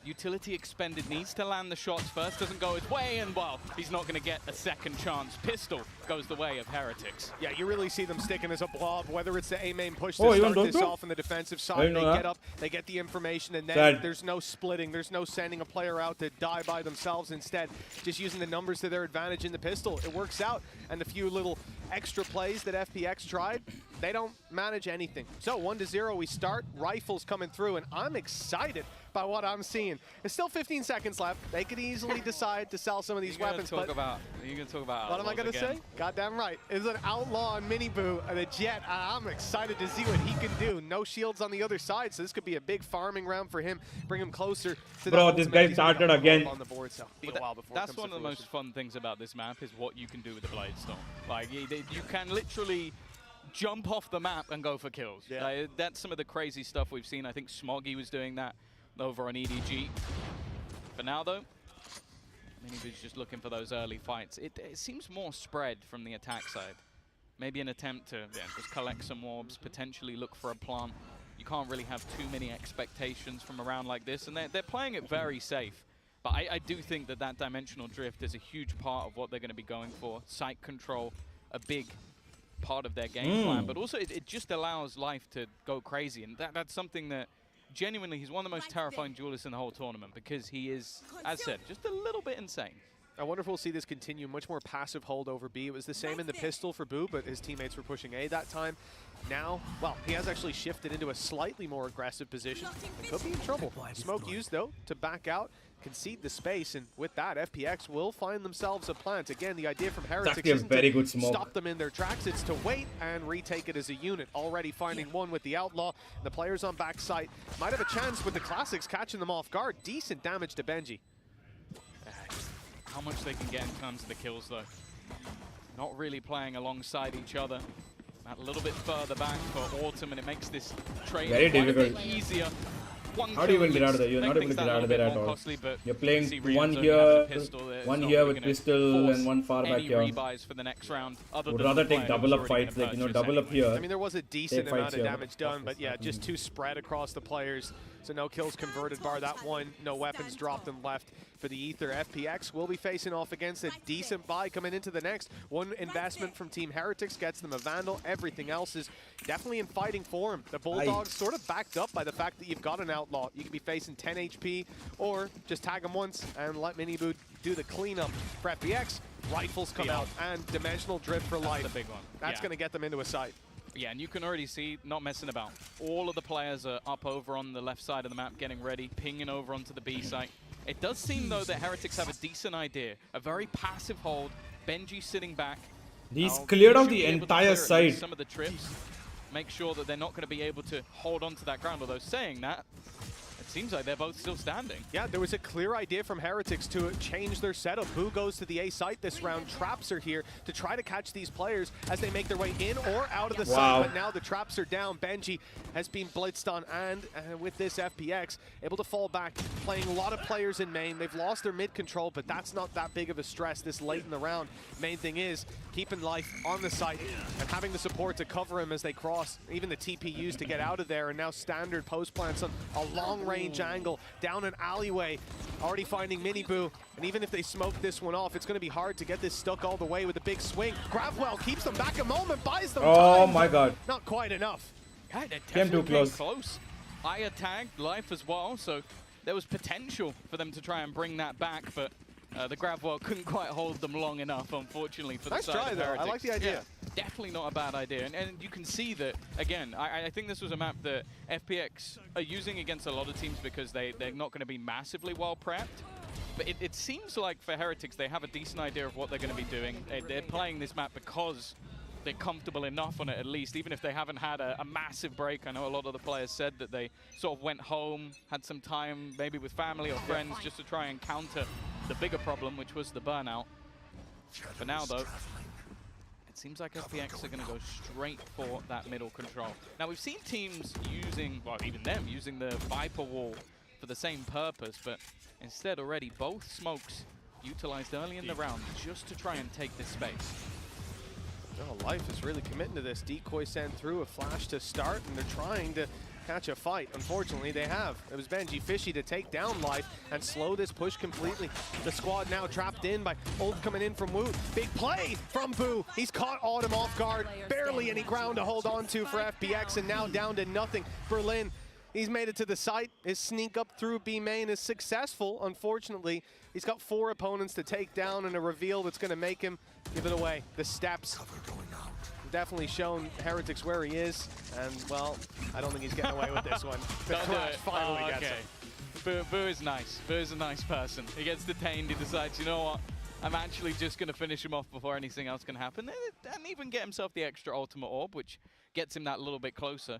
Utility expended, needs to land the shots first, doesn't go his way, and well, he's not going to get a second chance. Pistol goes the way of Heretics. Yeah, you really see them sticking as a blob, whether it's the A-main push to start this off on the defensive side, they get up, they get the information, and then there's no splitting, there's no sending a player out to die by themselves. Instead, just using the numbers to their advantage in the pistol. It works out, and a few little extra plays that FPX tried, they don't manage anything. So 1-0 we start, Rifles coming through, and I'm excited by what I'm seeing. There's still 15 seconds left. They could easily decide to sell some of these weapons. You're going to talk about what am I going to say? Goddamn right. It's an outlaw on Miniboo and a Jet. I'm excited to see what he can do. No shields on the other side, so this could be a big farming round for him. Bring him closer to Bro, this guy started again. On the board, so that's one of the most fun things about this map is what you can do with the Blade Storm. Like, you can literally jump off the map and go for kills. Yeah. Like, that's some of the crazy stuff we've seen. I think Smoggy was doing that over on EDG. For now, though, Miniboo's just looking for those early fights. It seems more spread from the attack side. Maybe an attempt to just collect some orbs, potentially look for a plant. You can't really have too many expectations from a round like this, and they're playing it very safe. But I do think that dimensional drift is a huge part of what they're going to be going for. Site control, a big part of their game plan, but also it just allows Life to go crazy, and that's something that genuinely, he's one of the most terrifying duelists in the whole tournament because he is, as said, just a little bit insane. I wonder if we'll see this continue. Much more passive hold over B. It was the same in the pistol for Boo, but his teammates were pushing A that time. Now, well, he has actually shifted into a slightly more aggressive position. He could be in trouble. Smoke used, though, to back out, concede the space, and with that, FPX will find themselves a plant. Again, the idea from Heretics isn't to stop them in their tracks, it's to wait and retake it as a unit. Already finding one with the Outlaw. The players on backside might have a chance with the Classics catching them off guard. Decent damage to Benji. How much they can get in terms of the kills, though. Not really playing alongside each other. A little bit further back for Autumn, and it makes this trade very quite difficult. a bit easier. How do you even get out of there? You're not able to get out of there at all. Costly, you're playing one here, one here with pistol, and one far back here. For the next round, would rather take double up fights, like, double up here. I mean, there was a decent amount of damage done, but yeah, just too spread across the players. So no kills converted, bar that one. No weapons dropped and left for the Ether. FPX will be facing off against a decent buy coming into the next. One investment from Team Heretics gets them a Vandal. Everything else is definitely in fighting form. The Bulldogs sort of backed up by the fact that you've got an Outlaw. You could be facing 10 HP or just tag him once and let Miniboo do the cleanup. For FPX, Rifles come out and Dimensional Drift for Life. That's the big one. That's going to get them into a site. Yeah, and you can already see, not messing about. All of the players are up over on the left side of the map, getting ready, pinging over onto the B site. It does seem, though, that Heretics have a decent idea. A very passive hold. Benji sitting back. He's cleared out the entire site. Some of the trips. Make sure that they're not going to be able to hold on to that ground. Although saying that, it seems like they're both still standing. Yeah, there was a clear idea from Heretics to change their setup. Boo goes to the A site this round. Traps are here to try to catch these players as they make their way in or out of the site. But now the traps are down. Benji has been blitzed on, and with this FPX, able to fall back, playing a lot of players in main. They've lost their mid control, but that's not that big of a stress this late in the round. Main thing is keeping Life on the site and having the support to cover him as they cross. Even the TPUs to get out of there, and now standard post plants on a long range angle down an alleyway. Already finding Miniboo, and even if they smoke this one off, it's going to be hard to get this stuck all the way with a big swing. Gravwell keeps them back a moment, buys them time. Oh my god. Not quite enough. Yeah, came too close. Aya tagged Life as well, so there was potential for them to try and bring that back, but the Gravwell couldn't quite hold them long enough, unfortunately, for the nice side try, of though. Heretics. I like the idea. Yeah, definitely not a bad idea. And you can see that, again, I think this was a map that FPX are using against a lot of teams because they're not going to be massively well prepped. But it seems like for Heretics, they have a decent idea of what they're going to be doing. They're playing this map because they're comfortable enough on it, at least, even if they haven't had a massive break. I know a lot of the players said that they sort of went home, had some time, maybe with family or friends, just to try and counter the bigger problem, which was the burnout. For now, though, it seems like FPX are going to go straight for that middle control. Now, we've seen teams using, well, even them, using the Viper wall for the same purpose, but instead already both smokes utilized early in the round just to try and take this space. Oh, Life is really committing to this. Decoy sent through a flash to start, and they're trying to catch a fight. Unfortunately, they have. It was Benji Fishy to take down Life and slow this push completely. The squad now trapped in by Ult coming in from Wu. Big play from Boo. He's caught Autumn off guard. Barely any ground to hold on to for FPX, and now down to nothing. Berlin, he's made it to the site. His sneak up through B main is successful. Unfortunately, he's got 4 opponents to take down and a reveal that's going to make him give it away. The steps definitely shown Heretics where he is, and well, I don't think he's getting away with this one. The crash finally gets him. Boo is nice. Boo is a nice person. He gets detained, he decides, you know what, I'm actually just going to finish him off before anything else can happen, and even get himself the extra ultimate orb, which gets him that little bit closer.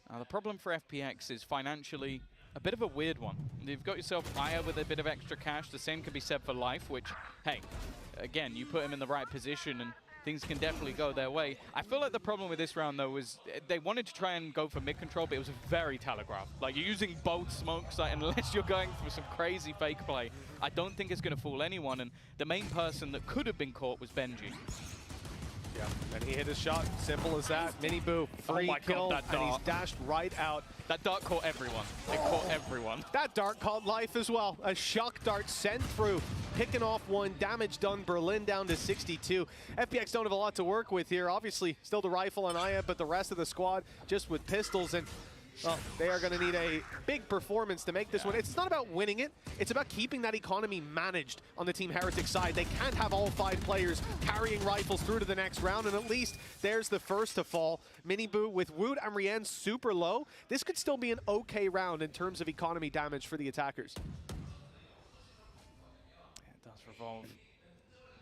Now, the problem for FPX is financially a bit of a weird one. You've got yourself Aya with a bit of extra cash. The same can be said for Life, which, hey, again, you put him in the right position and things can definitely go their way. I feel like the problem with this round, though, was they wanted to try and go for mid control, but it was very telegraphed. Like, you're using both smokes, like, unless you're going for some crazy fake play, I don't think it's going to fool anyone. And the main person that could have been caught was Benji. Yeah, and he hit his shot. Simple as that. Mini Boo, free kill, and he's dashed right out. That dart caught everyone. It caught everyone. That dart caught Life as well. A shock dart sent through, picking off one, damage done. Berlin down to 62. FPX don't have a lot to work with here. Obviously, still the rifle on Aya, but the rest of the squad just with pistols. And well, they are going to need a big performance to make this one. It's not about winning it. It's about keeping that economy managed on the Team Heretic side. They can't have all 5 players carrying rifles through to the next round, and at least there's the first to fall. Miniboo with Wood and Rien super low. This could still be an okay round in terms of economy damage for the attackers. It does revolve.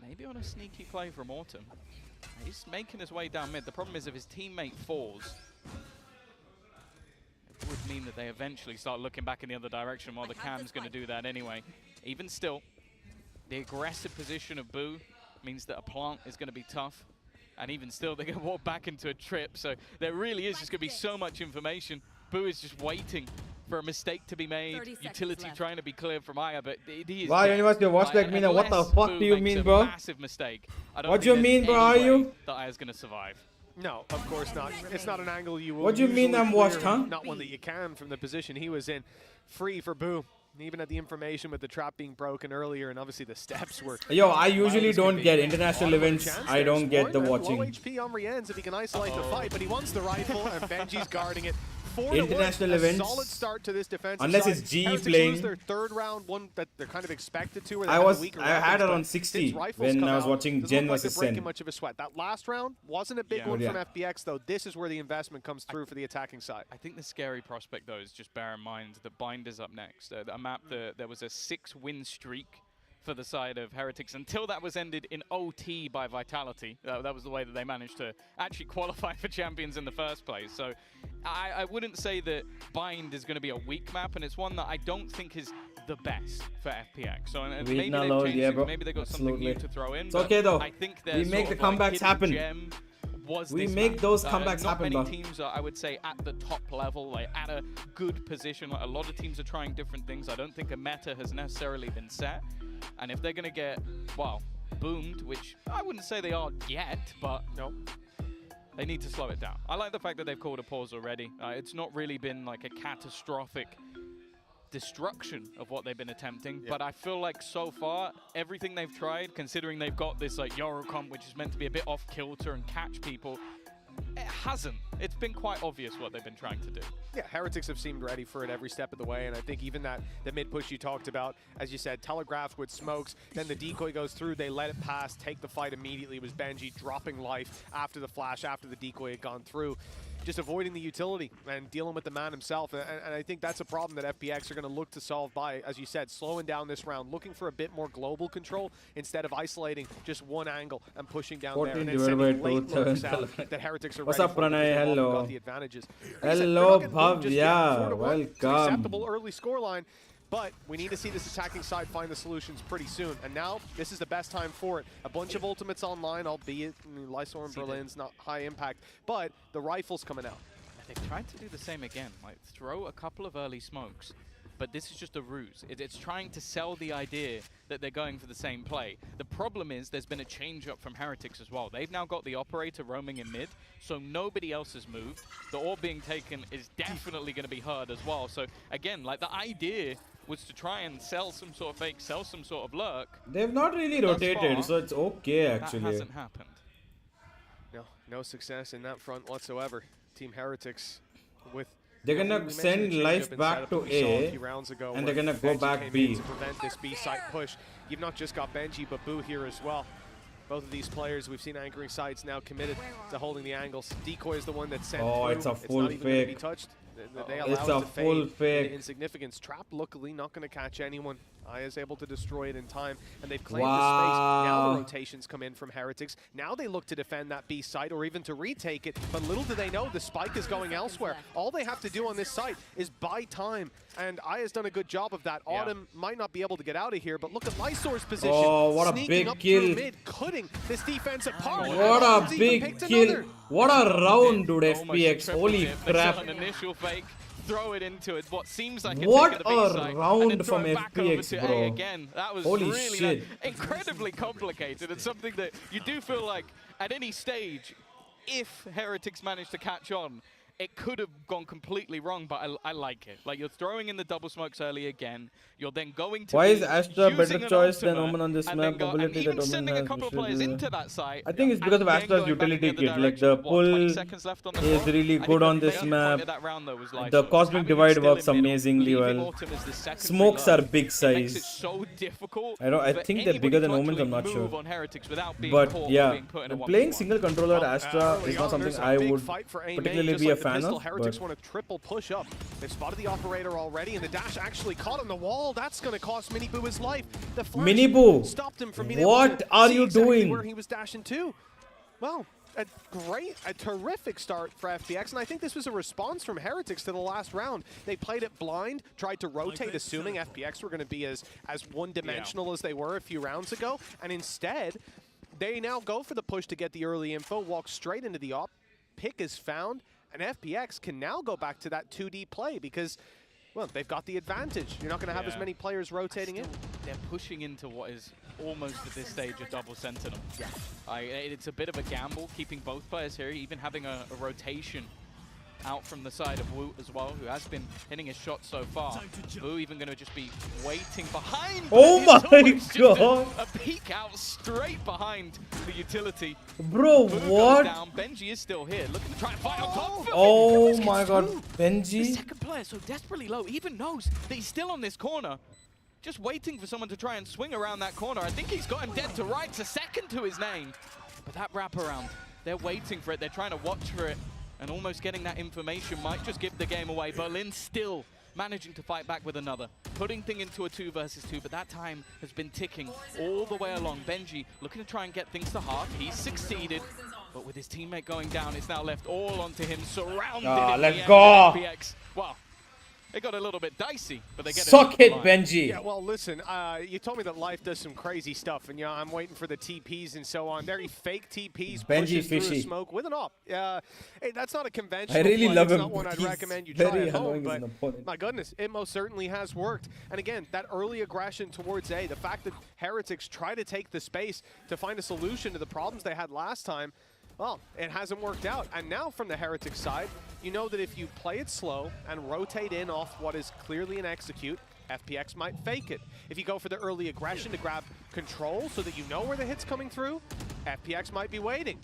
Maybe on a sneaky play from Autumn. He's making his way down mid. The problem is if his teammate falls, would mean that they eventually start looking back in the other direction, while the cam's going to do that anyway. Even still, the aggressive position of Boo means that a plant is going to be tough. And even still, they're going to walk back into a trip. So there really is just going to be so much information. Boo is just waiting for a mistake to be made. Utility trying to be cleared from Aya, but he is Why you watch like me now? What the fuck do you mean, bro? Massive mistake. What do you mean, bro? Are you? That Aya's going to survive. No, of course not. It's not an angle you will. What do you mean I'm washed, huh? Not one that you can from the position he was in. Free for Boo. Even at the information with the trap being broken earlier, and obviously the steps were... Yo, I usually don't get international events. I don't get the watching. Low HP on Rienz if he can isolate the fight, but he wants the rifle, and Benji's guarding it. International events, solid start to this defensive unless side. it's GE Heretics playing. lose their third round, one that they're kind of expected to. Where I had around 60 when I was watching Gen vs. Sen. Much of a sweat. That last round wasn't a big one from FPX though. This is where the investment comes through for the attacking side. I think the scary prospect though is just bear in mind that Bind is up next. A map that there was a 6-win streak for the side of Heretics until that was ended in OT by Vitality. That was the way that they managed to actually qualify for Champions in the first place. So I wouldn't say that Bind is going to be a weak map, and it's one that I don't think is the best for FPX. So maybe they've changed things, maybe they've got something new to throw in. It's okay though. I think we make the comebacks happen. We make those comebacks happen, Not many teams are, I would say, at the top level, like at a good position. Like, a lot of teams are trying different things. I don't think a meta has necessarily been set. And if they're going to get, well, boomed, which I wouldn't say they are yet, but no, they need to slow it down. I like the fact that they've called a pause already. It's not really been like a catastrophic destruction of what they've been attempting, but I feel like so far, everything they've tried, considering they've got this like Eurocomp, which is meant to be a bit off kilter and catch people, it hasn't. It's been quite obvious what they've been trying to do. Yeah, Heretics have seemed ready for it every step of the way, and I think even the mid push you talked about, as you said, telegraphed with smokes, then the decoy goes through, they let it pass, take the fight immediately. It was Benji dropping life after the flash, after the decoy had gone through. Just avoiding the utility and dealing with the man himself. And I think that's a problem that FPX are going to look to solve by, as you said, slowing down this round, looking for a bit more global control instead of isolating just one angle and pushing down there and then sending late looks out that Heretics are What's ready up, Pranay? Hello. got the advantages. Hello, Bhavya. Welcome. Acceptable early scoreline. But we need to see this attacking side find the solutions pretty soon. And now, this is the best time for it. A bunch of ultimates online, albeit Lysor and Berlin's not high impact, but the rifle's coming out. They've tried to do the same again, like throw a couple of early smokes, but this is just a ruse. It's trying to sell the idea that they're going for the same play. The problem is there's been a change up from Heretics as well. They've now got the operator roaming in mid, so nobody else has moved. The orb being taken is definitely going to be heard as well. So again, like the idea was to try and sell some sort of fake, sell some sort of lurk. They've not really rotated, so it's okay actually. That hasn't happened. No success in that front whatsoever. Team Heretics with... They're gonna send Life back to A, and they're gonna go back B. To prevent this B site push. You've not just got Benji, but Boo here as well. Both of these players, we've seen anchoring sites now committed to holding the angles. Decoy is the one that's sent Oh, through. it's a full not even gonna be fake. touched. They It's allow a it to full fade fake. in insignificance. Trap, luckily, not going to catch anyone. Aya is able to destroy it in time, and they've claimed the space. Now the rotations come in from Heretics. Now they look to defend that B site or even to retake it, but little do they know the spike is going elsewhere. All they have to do on this site is buy time, and Aya's done a good job of that. Autumn might not be able to get out of here, but look at Lysor's position. Oh, what a Sneaking big up kill. through mid, cutting this defense apart. What a big kill. What a round, dude, FPX. Holy crap. An initial fake, throw it into it. What seems like What a round from FPX, to bro. A again. That was Holy really shit. incredibly complicated. It's something that you do feel like at any stage, if Heretics managed to catch on, it could have gone completely wrong, but I like it. Like, you're throwing in the double smokes early again. You're then going to Why be is Astra better using choice an than ultimate, Omen on this and map? then go, and Ability even that Omen sending a has, couple of which players is, into that site. I think it's because of and then Astra's going back utility in the kit. Like direction the of, what, 20 pull seconds left on the is clock? really I think good the on this main map. point of that round, though, was The Lyso. cosmic Having it divide still works in middle, amazingly leaving well. Autumn as the secondary Smokes love. are big It makes it size. so difficult I for think they're anybody bigger than to Omens, I'm actually not move sure. on Heretics without being But caught or yeah, being put in a playing 1v1. single controller Astra is not something I would particularly be a fan of. Heretics But want to triple push up. They've spotted the operator already, and the dash actually caught on the wall. That's going to cost Miniboo his life. The flash Miniboo, stopped him from being able what to are see you exactly doing? where he was dashing to. Well, a terrific start for FPX, and I think this was a response from Heretics to the last round. They played it blind, tried to rotate, assuming FPX were going to be as one-dimensional as they were a few rounds ago, and instead, they now go for the push to get the early info, walk straight into the op, pick is found, and FPX can now go back to that 2D play because, well, they've got the advantage. You're not going to have as many players rotating in. They're pushing into what is almost at this stage a double sentinel. Yeah. It's a bit of a gamble keeping both players here, even having a rotation out from the side of Wu as well, who has been hitting his shot so far. Wu even going to just be waiting behind. Oh my god! A peek out straight behind the utility. Bro, Wu what? goes down. Benji is still here, looking to try and fight on top. Oh my god, The Benji. second player so desperately low, even knows that he's still on this corner. Just waiting for someone to try and swing around that corner. I think he's got him dead to rights, a second to his name. But that wraparound, they're waiting for it. They're trying to watch for it. And almost getting that information might just give the game away. Berlin still managing to fight back with another. Putting thing into a 2 versus 2, but that time has been ticking all the way along. Benji looking to try and get things to half. He's succeeded. But with his teammate going down, it's now left all onto him, surrounded in let's the end go. with FPX. Well, it got a little bit dicey, but they get Suck it, line. Benji. Yeah, well, listen, you told me that Life does some crazy stuff, and yeah, I'm waiting for the TPs and so on. Very fake TPs, Benji pushes through fishy. the smoke with an op. Hey, that's not a conventional I really play. love It's him. not one I'd He's recommend you try very at home, annoying as but an opponent. my goodness, it most certainly has worked. And again, that early aggression towards A, the fact that Heretics try to take the space to find a solution to the problems they had last time, well, it hasn't worked out. And now from the Heretics side, you know that if you play it slow and rotate in off what is clearly an execute, FPX might fake it. If you go for the early aggression to grab control so that you know where the hit's coming through, FPX might be waiting.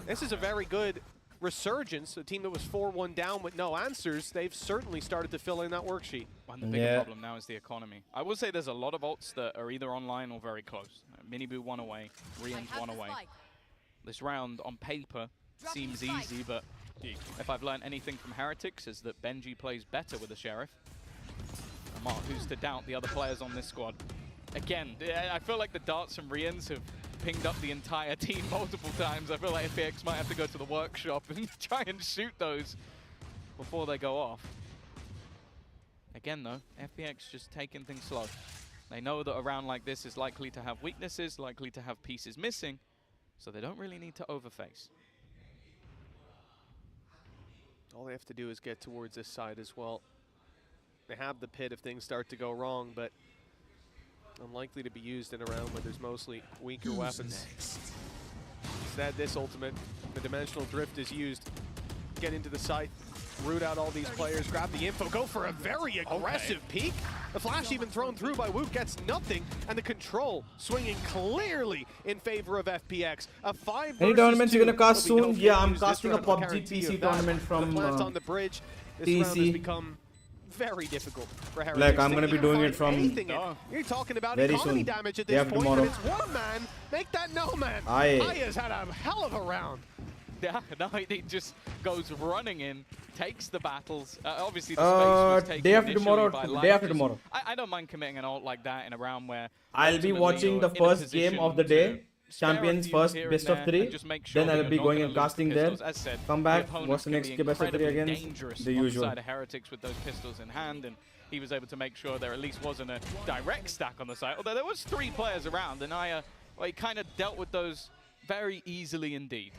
This is a very good resurgence. A team that was 4-1 down with no answers, they've certainly started to fill in that worksheet. And the bigger problem now is the economy. I will say there's a lot of ults that are either online or very close. Miniboo 1 away, Rian's 1 away. This round, on paper, seems easy, but if I've learned anything from Heretics is that Benji plays better with the Sheriff. And Mark, who's to doubt the other players on this squad? Again, I feel like the darts from Rians have pinged up the entire team multiple times. I feel like FPX might have to go to the workshop and try and shoot those before they go off. Again, though, FPX just taking things slow. They know that a round like this is likely to have weaknesses, likely to have pieces missing, so they don't really need to overface. All they have to do is get towards this side as well. They have the pit if things start to go wrong, but unlikely to be used in a round where there's mostly weaker weapons. Instead, this ultimate, the dimensional drift is used. Get into the site, root out all these players, grab the info, go for a very aggressive peek. The flash even thrown through by Wu gets nothing, and the control swinging clearly in favor of FPX. A 5 Any versus tournaments 2, you're gonna cast but we soon? don't Yeah, I'm use this casting a round, I'll PUBG guarantee you PC that. tournament from the plant on the bridge. This round has TC. become very difficult for Heretics. Like, I'm gonna be doing it from You're talking about very economy soon. damage at Day this after point, tomorrow. and it's one man. Make that no man. Aya's had a hell of a round. Yeah, no, he just goes running in, takes the battles. Obviously, the space was taken day after initially tomorrow. by Day Life. after tomorrow. I don't mind committing an ult like that in a round where I'll be watching the first game of the day. Champions first, best of 3. Then I'll be going and casting there. Come back, watch the next best of 3 again. The usual. Side of Heretics with those pistols in hand, and he was able to make sure there at least wasn't a direct stack on the side. Although there was 3 players around, and he kind of dealt with those very easily indeed.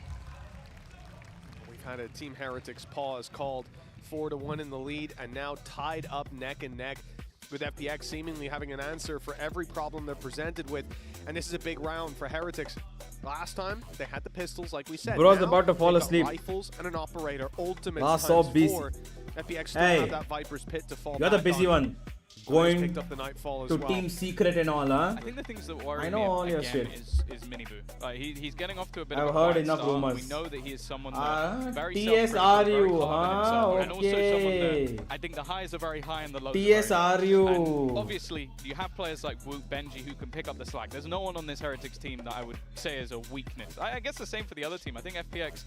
We've had a Team Heretics pause called 4-1 in the lead, and now tied up neck and neck, with FPX seemingly having an answer for every problem they're presented with. And this is a big round for Heretics. Last time, they had the pistols, like we said. Bro's now, about to fall they got asleep. Rifles and an operator, ultimate Last times so busy. 4. FPX still Hey, have that Viper's Pit to fall you're the back busy on. one. Going picked up the Nightfall as to well. Team Secret and all, huh? I think the things that worry I know me all your again shit. is Minibu. He's getting off to a bit I've of a heard quiet enough start. rumors. We know that he is someone that very TSRU, self-critical, very hard on huh? himself, and also someone Okay. that I think the highs are very high and the lows TSRU. are very low. And obviously, you have players like Woot, Benji who can pick up the slack. There's no one on this Heretics team that I would say is a weakness. I guess the same for the other team. I think FPX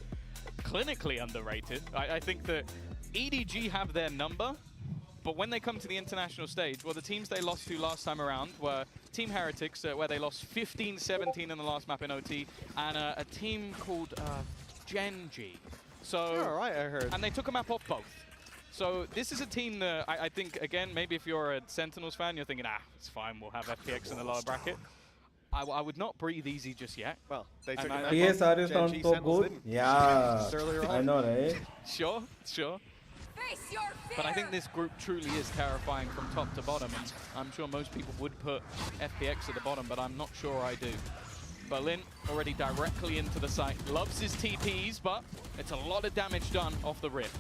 clinically underrated. I think that EDG have their number. But when they come to the international stage, well, the teams they lost to last time around were Team Heretics, where they lost 15-17 in the last map in OT, and a team called Genji. So, Yeah, right, I heard. And they took a map off both. So this is a team that I think, again, maybe if you're a Sentinels fan, you're thinking, it's fine, we'll have FPX in the lower bracket. I would not breathe easy just yet. Well, they took TSRU sounds so good. Yeah, I know, right? Sure. But I think this group truly is terrifying from top to bottom, and I'm sure most people would put FPX at the bottom, but I'm not sure I do. Berlin already directly into the site, loves his TPs, but it's a lot of damage done off the rip.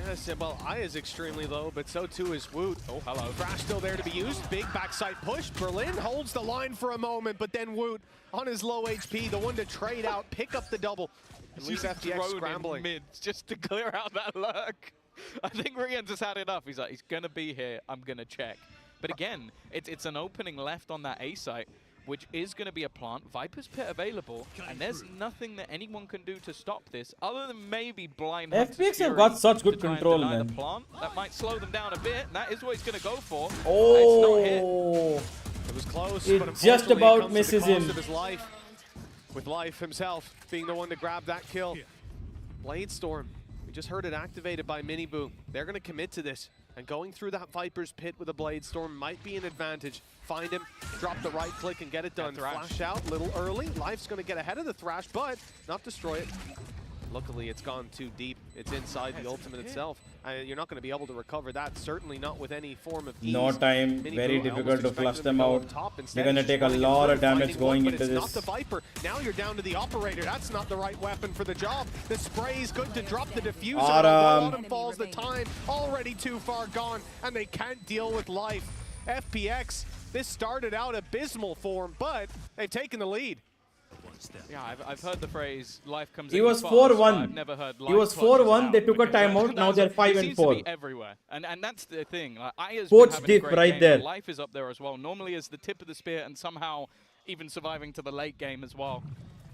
Yes, well, Aya's extremely low, but so too is Woot. Oh, hello. Thrash still there to be used. Big backside push. Berlin holds the line for a moment, but then Woot on his low HP, the one to trade out, pick up the double. At least FPX scrambling. Mid just to clear out that lurk. I think Rian just had enough. He's like, he's going to be here. I'm going to check. But again, it's an opening left on that A site, which is going to be a plant. Viper's Pit available, and there's nothing that anyone can do to stop this, other than maybe blind FPX have got such good control, man. The plant. That might slow them down a bit, and that is what he's going to go for. Oh, it was close. It but just about comes misses at the cost him. of his life, with Life himself being the one to grab that kill. Blade Storm. We just heard it activated by Minibu. They're going to commit to this. And going through that Viper's Pit with a Blade Storm might be an advantage. Find him, drop the right click, and get it done. Flash out a little early. Life's going to get ahead of the Thrash, but not destroy it. Luckily, it's gone too deep. It's inside the ultimate itself. You're not going to be able to recover that, certainly not with any form of ease. no time, very difficult to flush them out. You're gonna take a Instead, lot of damage going but into it's not this. the Viper. Now you're down to the operator. That's not the right weapon for the job. The spray's good to drop the diffuser. Bottom falls the time. Already too far gone, and they can't deal with Life. FPX, this started out abysmal for them, but they've taken the lead. Yeah, I've heard the phrase "life comes." He in was fast," 4-1. I've never heard. He was 4-1. They took a timeout. Now they're 5-4. Seems to be everywhere, and that's the thing. Like, Aya's Coach been having a Dick great right game, there. but Life is up there as well. Normally as the tip of the spear, and somehow even surviving to the late game as well.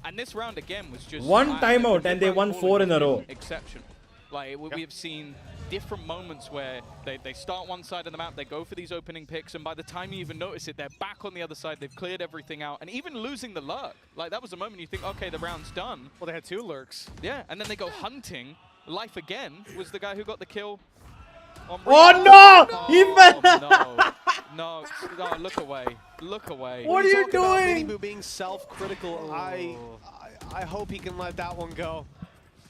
And this round again was just one timeout and they won 4 in a row. Exceptional. Like we have seen different moments where they start one side of the map, they go for these opening picks, and by the time you even notice it, they're back on the other side. They've cleared everything out, and even losing the lurk, like that was a moment you think, okay, the round's done. Well, they had 2 lurks. Yeah, and then they go hunting. Life again was the guy who got the kill. On Oh no! He fell. No, look away. Look away. What are you doing? Minibu being self-critical. I hope he can let that one go.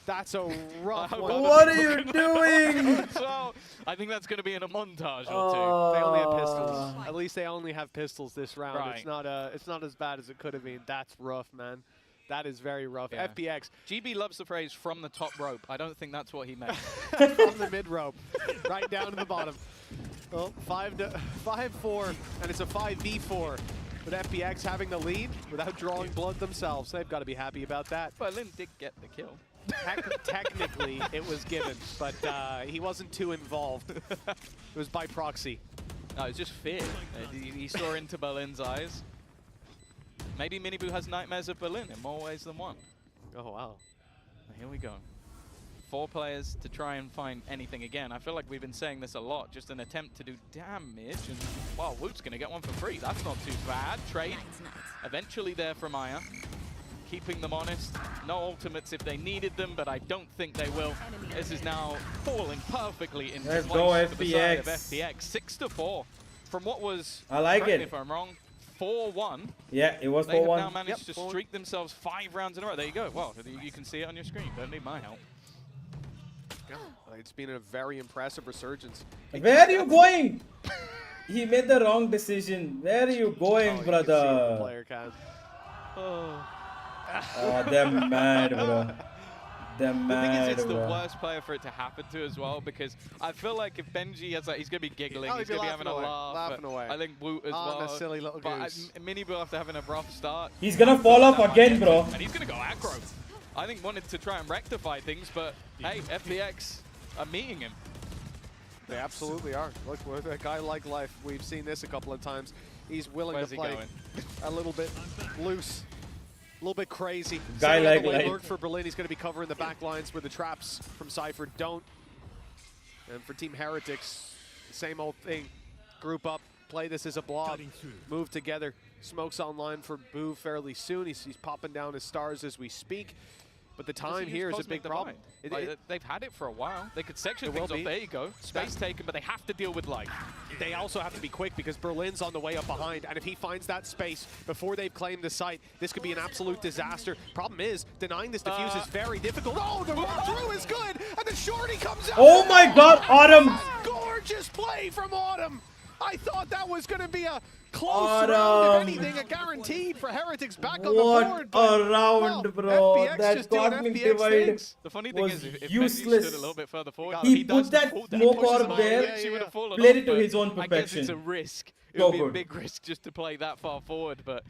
That's a rough one. What are you doing? So, I think that's going to be in a montage or two. They only have pistols. At least they only have pistols this round. Right. It's not as bad as it could have been. That's rough, man. That is very rough. Yeah. FPX. GB loves the phrase "from the top rope." I don't think that's what he meant. From the mid rope, right down to the bottom. Well, 5-4, and it's a 5v4. With FPX having the lead without drawing blood themselves. They've got to be happy about that. Berlin did get the kill. Technically, it was given, but he wasn't too involved. It was by proxy. No, it's just fear. He saw into Berlin's eyes. Maybe Minibu has nightmares of Berlin in more ways than one. Oh, wow. Here we go. 4 players to try and find anything again. I feel like we've been saying this a lot. Just an attempt to do damage. And, wow, Woot's going to get one for free. That's not too bad. Trade eventually there from Aya. Keeping them honest. No ultimates if they needed them, but I don't think they will. This is now falling perfectly into Let's place go, for the side of FPX. FPX. 6-4 from what was, I like correct it. me if I'm wrong, 4-1. Yeah, it was 4-1. They have now managed to streak themselves 5 rounds in a row. There you go. Well, you can see it on your screen. Don't need my help. Yeah, it's been a very impressive resurgence. Where are you going? He made the wrong decision. Where are you going, brother? Player can. Oh, they're mad, bro. They're mad, The thing is, it's bro. the worst player for it to happen to as well, because I feel like if Benji has, like, he's gonna be giggling, Oh, he's he'd be gonna be having a laughing away, laugh. laughing but away. I think Woot as Oh, well. the silly little but goose. Minibu after having a rough start. He's gonna fall off again, bro. And he's gonna go aggro. I think wanted to try and rectify things, but hey, FPX are meeting him. They absolutely are. Look, with a guy like Life, we've seen this a couple of times. He's willing Where's to he play going? a little bit loose, a little bit crazy. Guy Sitting like on the way Life. lurk for Berlin, he's going to be covering the back lines where the traps from Cypher don't. And for Team Heretics, same old thing. Group up, play this as a blob, move together. Smoke's online for Boo fairly soon. He's popping down his stars as we speak. But the time here is a big problem. They've had it for a while. They could section It will things off. be. There you go. Space taken, but they have to deal with Life. They also have to be quick because Berlin's on the way up behind, and if he finds that space before they've claimed the site, this could be an absolute disaster. Problem is, denying this defuse is very difficult. Oh, the run through is good, and the shorty comes out. Oh my God, Autumn! Gorgeous play from Autumn. I thought that was going to be a close Autumn. round, if anything, a guaranteed for Heretics back on the What board. a round, bro. FPX That just doing cosmic FPX divide things. The funny thing was is, if Benji useless. stood a little bit further forward, He does put the that full dash, smoke pushes orb him there, away, she would have fallen played off, it to but his own I guess perfection. it's a risk. It So would be good. a big risk just to play that far forward, but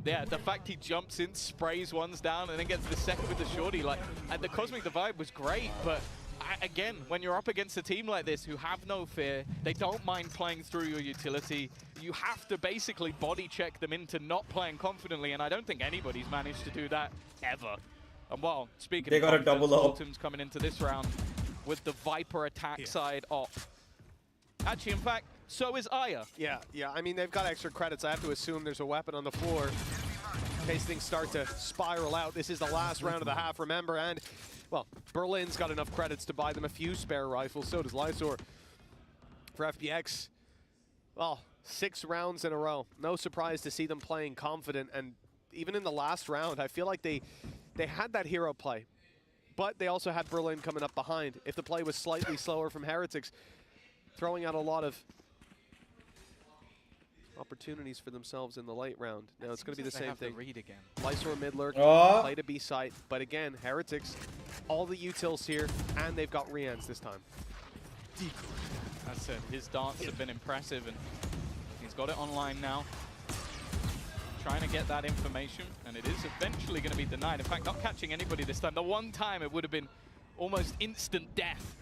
yeah, the fact he jumps in, sprays ones down, and then gets the second with the shorty, like, and the Cosmic Divide was great, but again, when you're up against a team like this who have no fear, they don't mind playing through your utility, you have to basically body check them into not playing confidently, and I don't think anybody's managed to do that ever. And well, speaking They of got a confidence, double up. Ultim's coming into this round with the Viper attack side op. Actually, in fact, so is Aya. Yeah, I mean, they've got extra credits. I have to assume there's a weapon on the floor in case things start to spiral out. This is the last round of the half, remember, and, well, Berlin's got enough credits to buy them a few spare rifles. So does Lysor. For FPX, well, 6 rounds in a row. No surprise to see them playing confident, and even in the last round, I feel like they had that hero play, but they also had Berlin coming up behind. If the play was slightly slower from Heretics, throwing out a lot of opportunities for themselves in the late round. Now it's going to be the same thing. Read again. Lysor mid lurk, Oh. play to B site, but again, Heretics, all the utils here, and they've got Rians this time. That's it. His darts have been impressive, and he's got it online now. Trying to get that information, and it is eventually going to be denied. In fact, not catching anybody this time. The one time it would have been almost instant death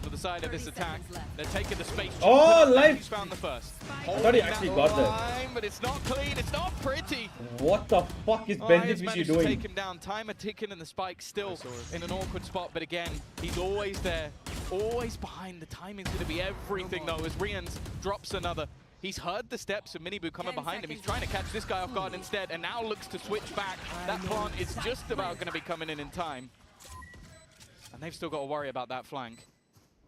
for the side of this attack. They're taking the space. Oh, Life! He's found the first. I thought he actually got that. Line, but it's not clean. It's not pretty. What the fuck is He's Benji managed to doing? take him down. Timer ticking and the spike still in an awkward spot. But again, he's always there, always behind. The timing's going to be everything though as Rians drops another. He's heard the steps of Minibu coming behind him. He's trying to catch this guy off guard instead and now looks to switch back. That plant is just about going to be coming in time. And they've still got to worry about that flank.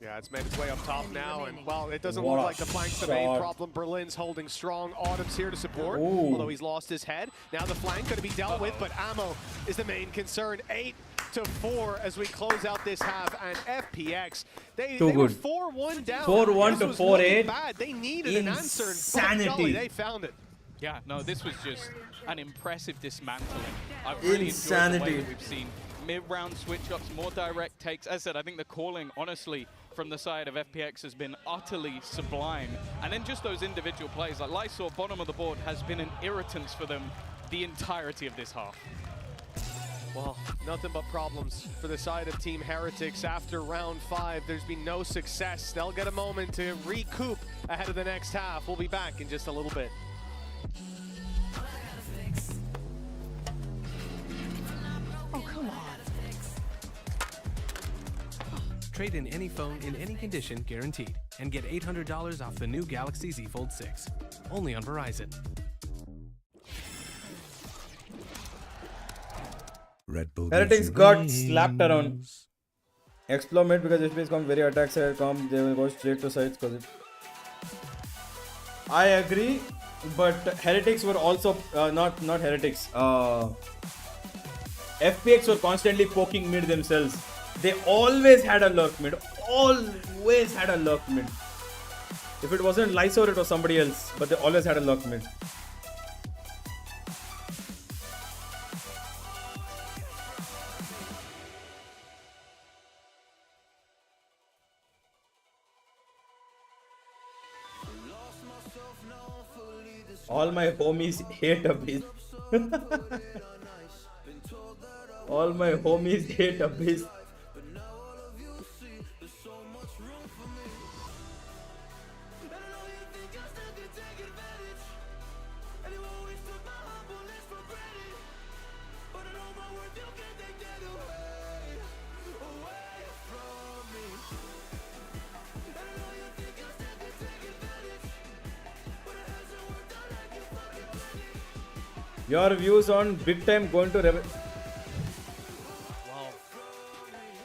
Yeah, it's made its way up top now, and well, it doesn't What look a like the flank's the main shot. problem. Berlin's holding strong. Autumn's here to support, Ooh. although he's lost his head. Now the flank going to be dealt with, but ammo is the main concern. 8-4 as we close out this half, and FPX, they were good. 4-1 down. 4-1 to This was 4-8. looking bad. They needed an answer, and Insanity. by golly, they found it. Yeah, no, this was just an impressive dismantling. I've really enjoyed the way Insanity. that we've seen mid-round switch-ups, more direct takes. As I said, I think the calling, honestly, from the side of FPX has been utterly sublime. And then just those individual plays, like Lysor, bottom of the board, has been an irritant for them the entirety of this half. Well, nothing but problems for the side of Team Heretics after round 5. There's been no success. They'll get a moment to recoup ahead of the next half. We'll be back in just a little bit. Oh, come on. Trade in any phone in any condition guaranteed and get $800 off the new Galaxy Z Fold 6. Only on Verizon. Red Bull Heretics got slapped around. Explore mid because FPX come very attack side come, they will go straight to sides because it. I agree, but Heretics were also not Heretics. FPX were constantly poking mid themselves. They always had a lurk mid. Always had a lurk mid. If it wasn't Lysor, it was somebody else. But they always had a lurk mid. All my homies hate Abyss. All my homies hate Abyss. Your views on big time going to Wow.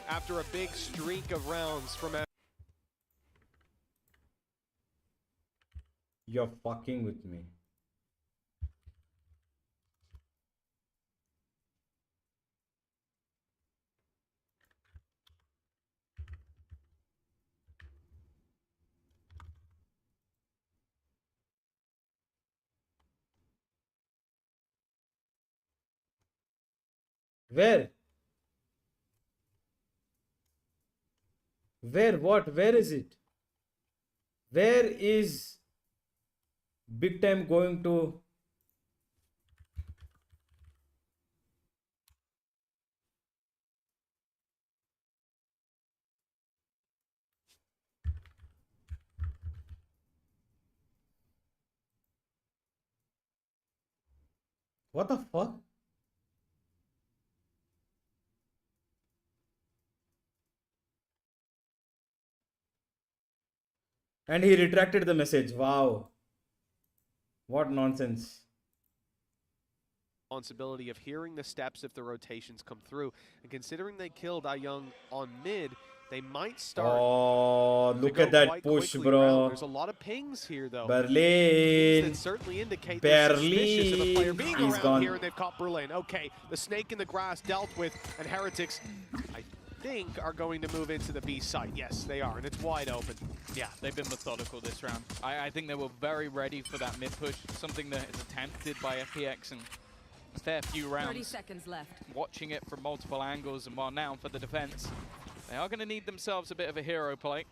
After a big streak of rounds from You're fucking with me. Where? Where? What? Where is it? Where is big time going to? What the fuck? And he retracted the message. Wow. What nonsense. Responsibility of hearing the steps if the rotations come through. And considering they killed Young on mid, they might start. Oh, look at that push, bro. There's a lot of pings here, though. Berlin. That certainly indicate they're suspicious of a player being He's around gone. here, and they've caught Berlin. Okay, the snake in the grass dealt with, and Heretics, I think, are going to move into the B site. Yes, they are, and it's wide open. Yeah, they've been methodical this round. I think they were very ready for that mid push, something that is attempted by FPX and a fair few rounds. 30 seconds left. Watching it from multiple angles, and while now for the defense, they are going to need themselves a bit of a hero play.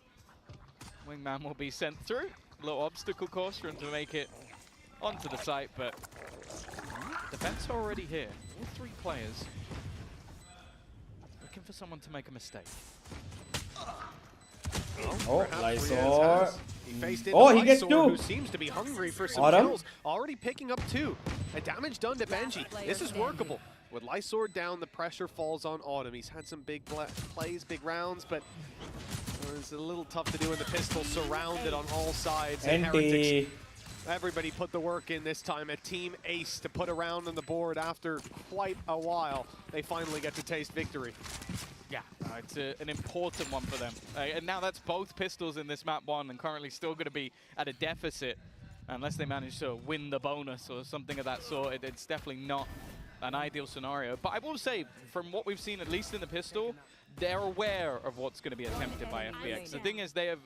Wingman will be sent through. A little obstacle course for him to make it onto the site, but defense are already here. All three players looking for someone to make a mistake. Oh, Lysor. He faced He gets Lysor, two. who seems to be hungry for some Autumn. kills. Already picking up 2. And damage done to Benji. This is workable. With Lysor down, the pressure falls on Autumn. He's had some big plays, big rounds, but it's a little tough to do in the pistol, surrounded on all sides. And Heretics, everybody put the work in this time. A team ace to put a round on the board after quite a while. They finally get to taste victory. Yeah, it's an important one for them. And now that's both pistols in this map 1 and currently still going to be at a deficit unless they manage to win the bonus or something of that sort. It's definitely not an ideal scenario. But I will say, from what we've seen, at least in the pistol, they're aware of what's going to be attempted by FPX. The thing is, they've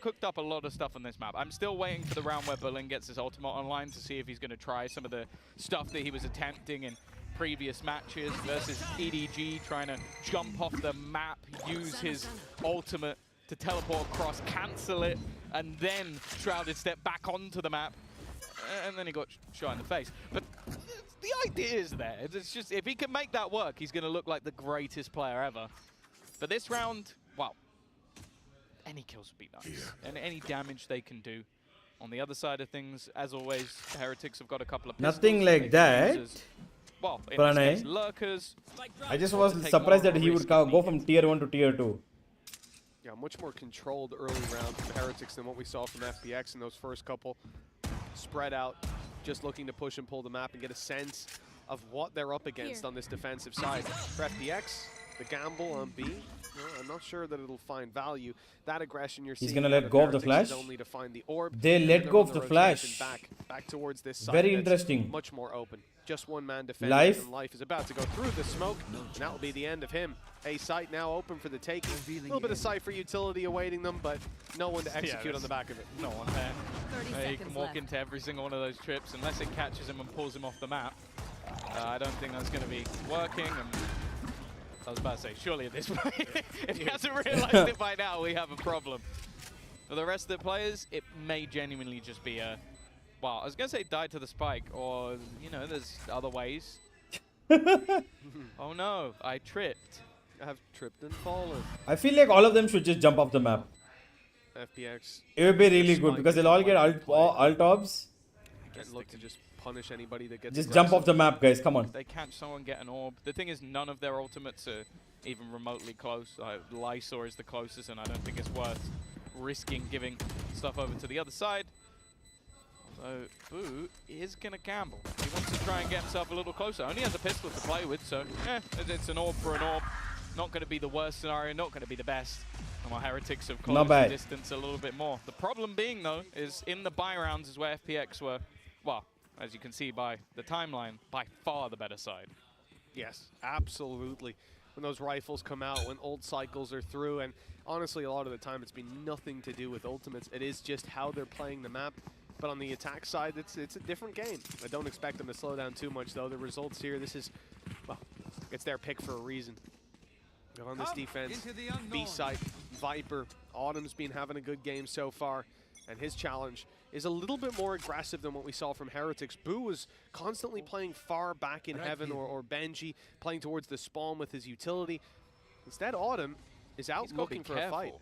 cooked up a lot of stuff on this map. I'm still waiting for the round where Berlin gets his ultimate online to see if he's going to try some of the stuff that he was attempting in previous matches versus EDG, trying to jump off the map, use his ultimate to teleport across, cancel it, and then Shrouded step back onto the map, and then he got shot in the face. But the idea is there. It's just, if he can make that work, he's going to look like the greatest player ever. But this round, wow, any kills would be nice. And any damage they can do. On the other side of things, as always, Heretics have got a couple of pistols. Nothing like that. Well, in Pranay. this case, lurkers. I just was surprised that he would go from tier 1 to tier 2. Yeah, much more controlled early round from Heretics than what we saw from FPX in those first couple. Spread out, just looking to push and pull the map and get a sense of what they're up against on this defensive side. For FPX, the gamble on B, I'm not sure that it'll find value. That aggression you're seeing. He's gonna let go of the flash. Only to find the orb. They let go of the flash. Back towards this side. Very interesting. Much more open. Just one man defending. Life. And Life is about to go through the smoke. And that will be the end of him. A site now open for the taking. A little bit of Cypher utility awaiting them, but no one to execute on the back of it. No one there. He can walk into every single one of those trips unless it catches him and pulls him off the map. I don't think that's going to be working. And I was about to say, surely at this point, if he hasn't realized it by now, we have a problem. For the rest of the players, it may genuinely just be a, well, I was going to say die to the spike, or, you know, there's other ways. Oh no, I tripped. I have tripped and fallen. I feel like all of them should just jump off the map. FPX. It would be really good because they'll all get alt orbs. Look to just punish anybody that gets Just jump off the map, guys. Come on. If they catch someone, get an orb. The thing is, none of their ultimates are even remotely close. Lysor is the closest, and I don't think it's worth risking giving stuff over to the other side. Although Boo is going to gamble. He wants to try and get himself a little closer. Only has a pistol to play with, so it's an orb for an orb. Not going to be the worst scenario, not going to be the best. And while Heretics have closed the distance a little bit more. The problem being, though, is in the buy rounds is where FPX were, well, as you can see by the timeline, by far the better side. Yes, absolutely. When those rifles come out, when old cycles are through, and honestly, a lot of the time it's been nothing to do with ultimates. It is just how they're playing the map. But on the attack side, it's a different game. I don't expect them to slow down too much, though. The results here, this is, well, it's their pick for a reason. On this defense, B-site, Viper, Autumn's been having a good game so far, and his challenge is a little bit more aggressive than what we saw from Heretics. Boo was constantly playing far back in Heaven, or Benji, playing towards the spawn with his utility. Instead, Autumn is out looking for a fight.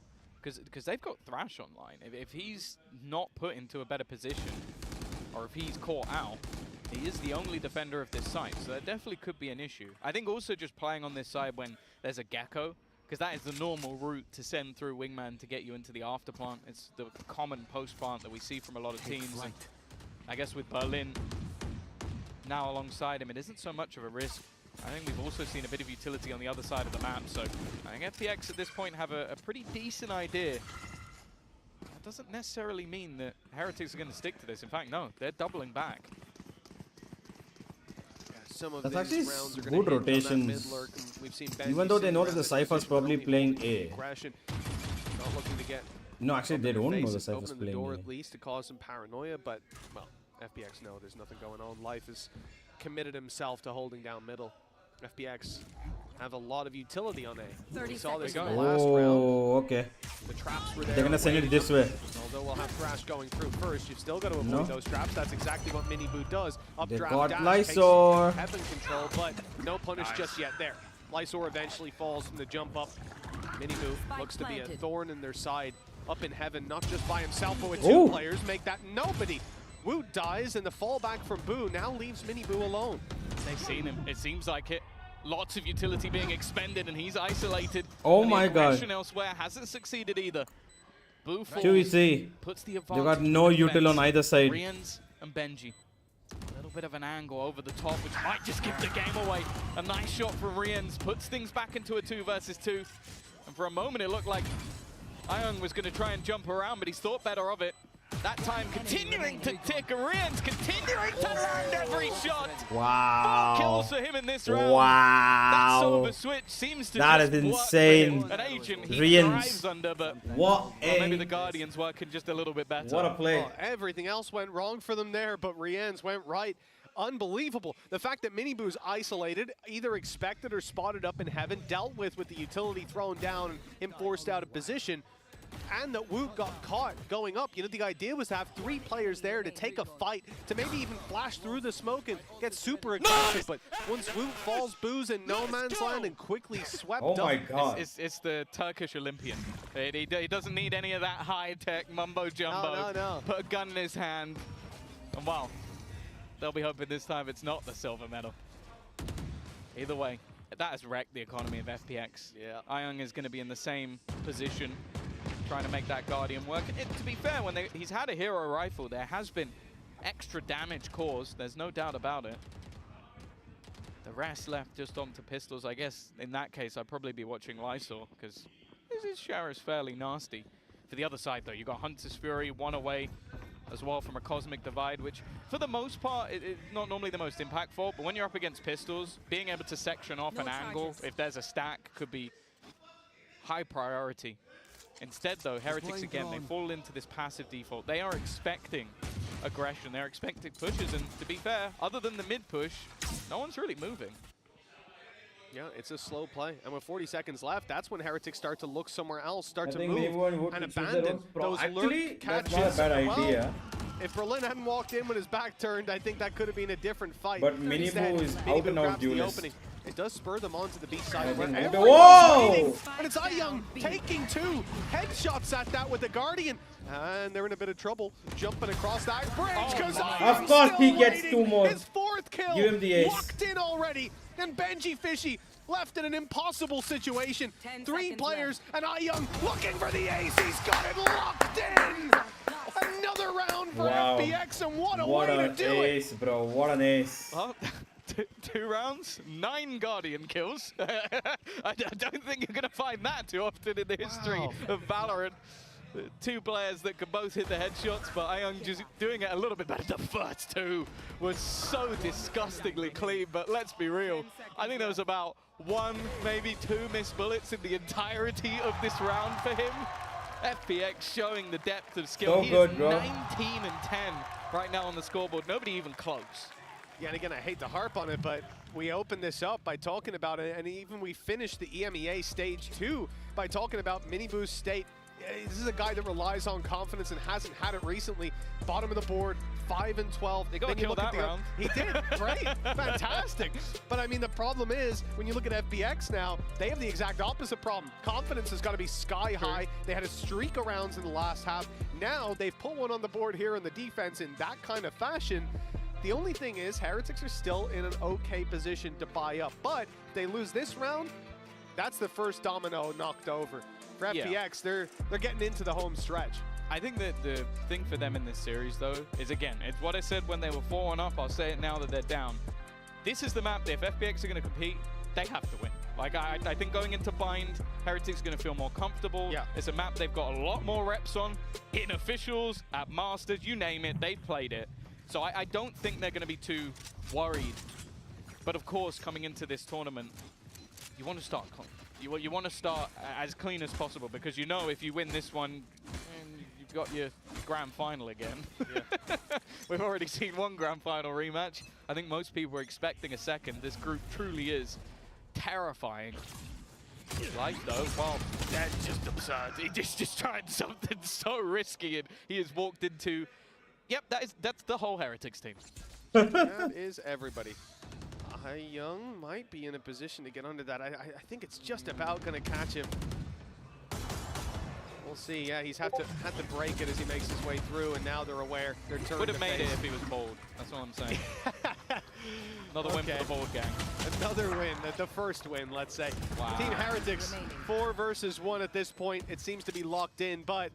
Because they've got Thrash online. If he's not put into a better position, or if he's caught out, he is the only defender of this site, so that definitely could be an issue. I think also just playing on this side when there's a Gecko, because that is the normal route to send through Wingman to get you into the after plant. It's the common post plant that we see from a lot of teams. And I guess with Berlin now alongside him, it isn't so much of a risk. I think we've also seen a bit of utility on the other side of the map, so I think FPX at this point have a pretty decent idea. That doesn't necessarily mean that Heretics are going to stick to this. In fact, no, they're doubling back. That's actually good rotations. Even though they know that the Cypher's probably playing A. No, actually they don't know the Cypher's playing A. At least to cause some paranoia, but, well, FPX know there's nothing going on. Life has committed himself to holding down middle. FPX have a lot of utility on A. We saw this in the last round. Oh, okay. The traps were there. They're gonna send it this way. Although we'll have Thrash going through first, you've still got to avoid those traps. That's exactly what Mini Boo does. Updraft dash, Lysor. Heaven control, but no punish just yet there. Lysor eventually falls from the jump up. Mini Boo looks to be a thorn in their side. Up in Heaven, not just by himself, but with two players, make that nobody. Woo dies, and the fallback from Boo now leaves Mini Boo alone. They've seen him. It seems like it. Lots of utility being expended, and he's isolated. Oh my god. Elsewhere hasn't succeeded either. Boo falls, puts the they got no util on either side. Rians and Benji. A little bit of an angle over the top, which might just give the game away. A nice shot from Rians, puts things back into a 2 versus 2. And for a moment, it looked like Ayung was going to try and jump around, but he's thought better of it. That time continuing to tick, Rians continuing to land every shot. Wow. 4 kills for him in this round. Wow. That sort of a switch seems to that just is insane. Work an agent he Rians. thrives under, but what maybe the Guardians working just a little bit better. What a play. Oh, everything else went wrong for them there, but Rians went right. Unbelievable. The fact that Mini Boo's isolated, either expected or spotted up in Heaven, dealt with the utility thrown down and him forced out of position. and that Woot got caught going up. You know, the idea was to have 3 players there to take a fight, to maybe even flash through the smoke and get super aggressive. But once Woot falls, Boo's in no man's land and quickly swept up. Oh my god. It's the Turkish Olympian. He doesn't need any of that high-tech mumbo-jumbo. No. Put a gun in his hand. And well, they'll be hoping this time it's not the silver medal. Either way, that has wrecked the economy of FPX. Yeah. Ayung is going to be in the same position, trying to make that Guardian work. And to be fair, when he's had a hero rifle, there has been extra damage caused. There's no doubt about it. The rest left just onto pistols. I guess in that case, I'd probably be watching Lysor, because his shower is fairly nasty. For the other side, though, you got Hunter's Fury, 1 away as well from a Cosmic Divide, which for the most part, it's not normally the most impactful, but when you're up against pistols, being able to section off an angle, if there's a stack, could be high priority. Instead, though, Heretics, again, they fall into this passive default. They are expecting aggression. They're expecting pushes, and to be fair, other than the mid-push, no one's really moving. Yeah, it's a slow play. And with 40 seconds left, that's when Heretics start to look somewhere else, start to move and abandon those lurk catches. That's not a bad idea. If Berlin hadn't walked in with his back turned, I think that could have been a different fight. But Miniboo is out and out duelist. It does spur them onto the B side. Whoa! And it's Ayung taking 2 headshots at that with the Guardian. And they're in a bit of trouble jumping across that bridge. Of course he gets 2 more. His 4th kill. Give him the ace. Locked in already. And Benji Fishy left in an impossible situation. 3 players and Ayung looking for the ace. He's got it locked in. Another round for FPX, and what a way to do it. What an ace, bro. What an ace. Well, 2 rounds, 9 Guardian kills. I don't think you're going to find that too often in the history of Valorant. 2 players that could both hit the headshots, but Ayung just doing it a little bit better. The first 2 was so disgustingly clean, but let's be real. I think there was about 1, maybe 2 missed bullets in the entirety of this round for him. FPX showing the depth of skill. So he good, is bro. 19 and 10 right now on the scoreboard. Nobody even close. Yeah, and again, I hate to harp on it, but we opened this up by talking about it, and even we finished the EMEA Stage 2 by talking about Miniboo's state. This is a guy that relies on confidence and hasn't had it recently. Bottom of the board, 5 and 12. They got killed that round. He did, great, fantastic. But I mean, the problem is, when you look at FPX now, they have the exact opposite problem. Confidence has got to be sky high. They had a streak of rounds in the last half. Now they've put one on the board here in the defense in that kind of fashion. The only thing is, Heretics are still in an okay position to buy up. But if they lose this round, that's the first domino knocked over. For FPX, they're getting into the home stretch. I think that the thing for them in this series, though, is, again, it's what I said when they were 4-1 up. I'll say it now that they're down. This is the map that if FPX are going to compete, they have to win. Like, I think going into Bind, Heretics are going to feel more comfortable. Yeah. It's a map they've got a lot more reps on. In officials, at Masters, you name it, they've played it. So I don't think they're going to be too worried. But of course, coming into this tournament, you want to start you want to start as clean as possible, because you know if you win this one, you've got your grand final again. Yeah. We've already seen 1 grand final rematch. I think most people were expecting a second. This group truly is terrifying. Like though, well, that's just absurd. He just tried something so risky, and he has walked into. Yep, that's the whole Heretics team. That is everybody. Young might be in a position to get under that. I think it's just about going to catch him. We'll see. Yeah, he's had to break it as he makes his way through, and now they're aware. They're turning. Would have made it if he was bold. That's all I'm saying. Another win for the bold gang. Another win, the first win, let's say. Wow. Team Heretics, 4 versus 1 at this point. It seems to be locked in, but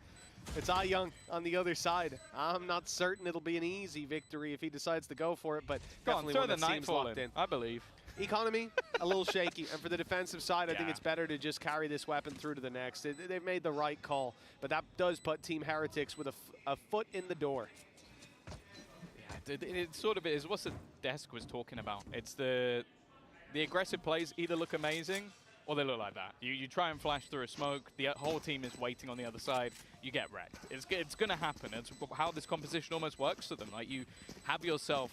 it's Ayung on the other side. I'm not certain it'll be an easy victory if he decides to go for it, but definitely one that seems locked in. I believe. Economy, a little shaky. And for the defensive side, I think it's better to just carry this weapon through to the next. They've made the right call, but that does put Team Heretics with a foot in the door. Yeah, it sort of is what the desk was talking about. It's the aggressive plays either look amazing or they look like that. You try and flash through a smoke, the whole team is waiting on the other side, you get wrecked. It's going to happen. It's how this composition almost works for them. Like, you have yourself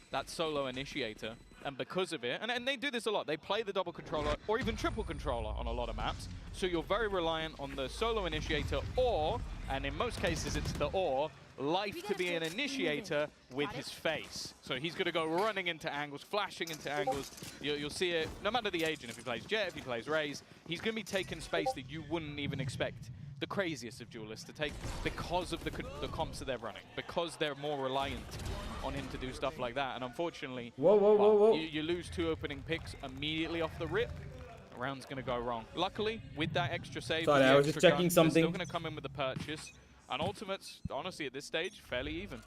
that solo initiator, And because of it, and they do this a lot, they play the double controller or even triple controller on a lot of maps. So you're very reliant on the solo initiator or, and in most cases it's the or, Life to be an initiator with his face. So he's going to go running into angles, flashing into angles. You'll see it, no matter the agent, if he plays Jet, if he plays Raze, he's going to be taking space that you wouldn't even expect the craziest of duelists to take because of the comps that they're running, because they're more reliant on him to do stuff like that. And unfortunately, you lose 2 opening picks immediately off the rip. The round's going to go wrong. Luckily, with that extra save, sorry, I was just checking something. They're still going to come in with the purchase. And Ultimate's, honestly, at this stage, fairly even.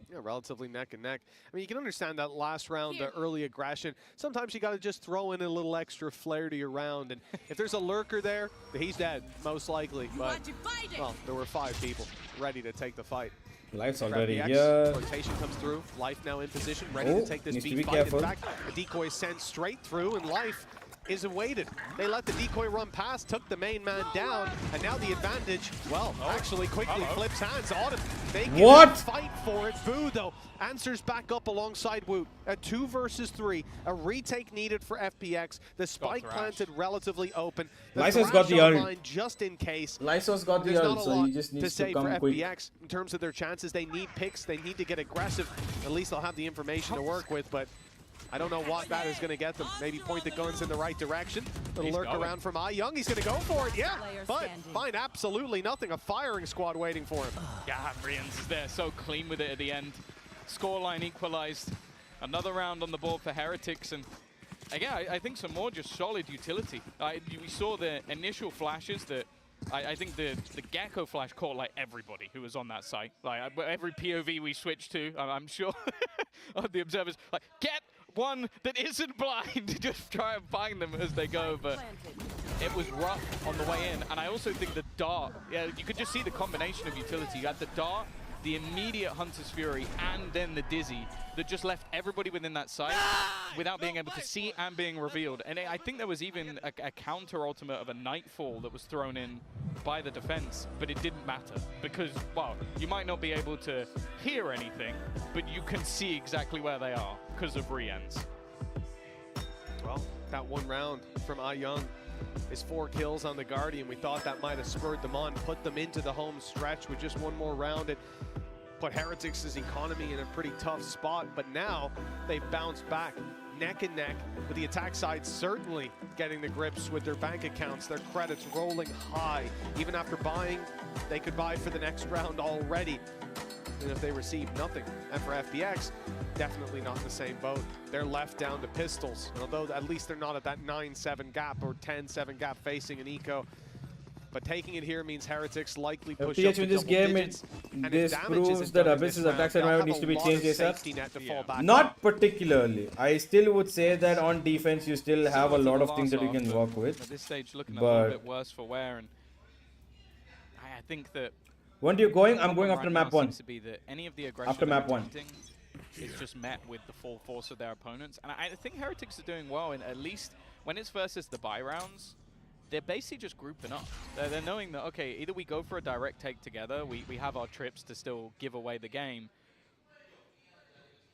Yeah, relatively neck and neck. I mean, you can understand that last round, the early aggression. Sometimes you got to just throw in a little extra flair to your round. And if there's a lurker there, he's dead, most likely. But, well, there were 5 people ready to take the fight. Life's already here. Rotation comes through. Life now in position, ready to take this beat fight. Careful. In fact, a decoy sent straight through, and Life is awaited. They let the decoy run past, took the main man down, and now the advantage, well, actually quickly flips hands. Autumn, they can fight for it. Boo, though, answers back up alongside Woot. A 2 versus 3, a retake needed for FPX. The spike planted relatively open. Lysos got the ult. Just in case. Lysos got the ult, so he just needs to come quick. FPX, in terms of their chances, they need picks, they need to get aggressive. At least they'll have the information to work with, but I don't know what that is going to get them. Maybe point the guns in the right direction. Little lurk around from Young. He's going to go for it, yeah. But find absolutely nothing. A firing squad waiting for him. Yeah, Rians is there, so clean with it at the end. Scoreline equalized. Another round on the board for Heretics. And again, I think some more just solid utility. We saw the initial flashes that I think the Gecko flash caught like everybody who was on that site. Like every POV we switched to, I'm sure of the observers, like, get one that isn't blind. Just try and find them as they go, but it was rough on the way in. And I also think the dart, yeah, you could just see the combination of utility. You had the dart, the immediate Hunter's Fury, and then the Dizzy that just left everybody within that site without being able to see and being revealed. And I think there was even a counter ultimate of a Nightfall that was thrown in by the defense, but it didn't matter because, well, you might not be able to hear anything, but you can see exactly where they are because of re-ends. Well, that one round from Young is 4 kills on the Guardian. We thought that might have spurred them on, put them into the home stretch with just one more round. It put Heretics' economy in a pretty tough spot, but now they've bounced back neck and neck with the attack side certainly getting the grips with their bank accounts, their credits rolling high. Even after buying, they could buy for the next round already. And if they receive nothing, and for FPX, definitely not in the same boat. They're left down to pistols, although at least they're not at that 9-7 gap or 10-7 gap facing an eco. But taking it here means Heretics likely push up to this game, this proves that Abyss's attack side needs to be changed ASAP. Not particularly. I still would say that on defense you still have a lot of things that you can work with. At this stage, looking a little bit worse for wear, and I think that. When are you going? I'm going after map 1. To be that any of the aggression after map 1. Is just met with the full force of their opponents, and I think Heretics are doing well. And at least when it's versus the buy rounds, they're basically just grouping up. They're knowing that, okay, either we go for a direct take together, we have our trips to still give away the game,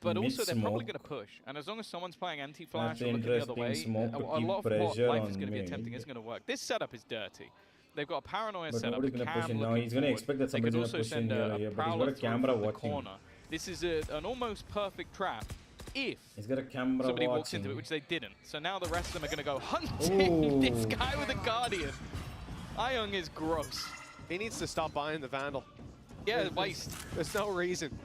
but also they're probably going to push. And as long as someone's playing anti-flash or looking the other way, a lot of what Life is going to be attempting isn't going to work. This setup is dirty. They've got a paranoia setup. He's going to expect that somebody's going to push in here, but he's got a camera watching. This is an almost perfect trap if he's got a camera somebody walks into it, which they didn't. So now the rest of them are going to go hunting this guy with a Guardian. Young is gross. He needs to stop buying the Vandal. Yeah, waste. There's no reason.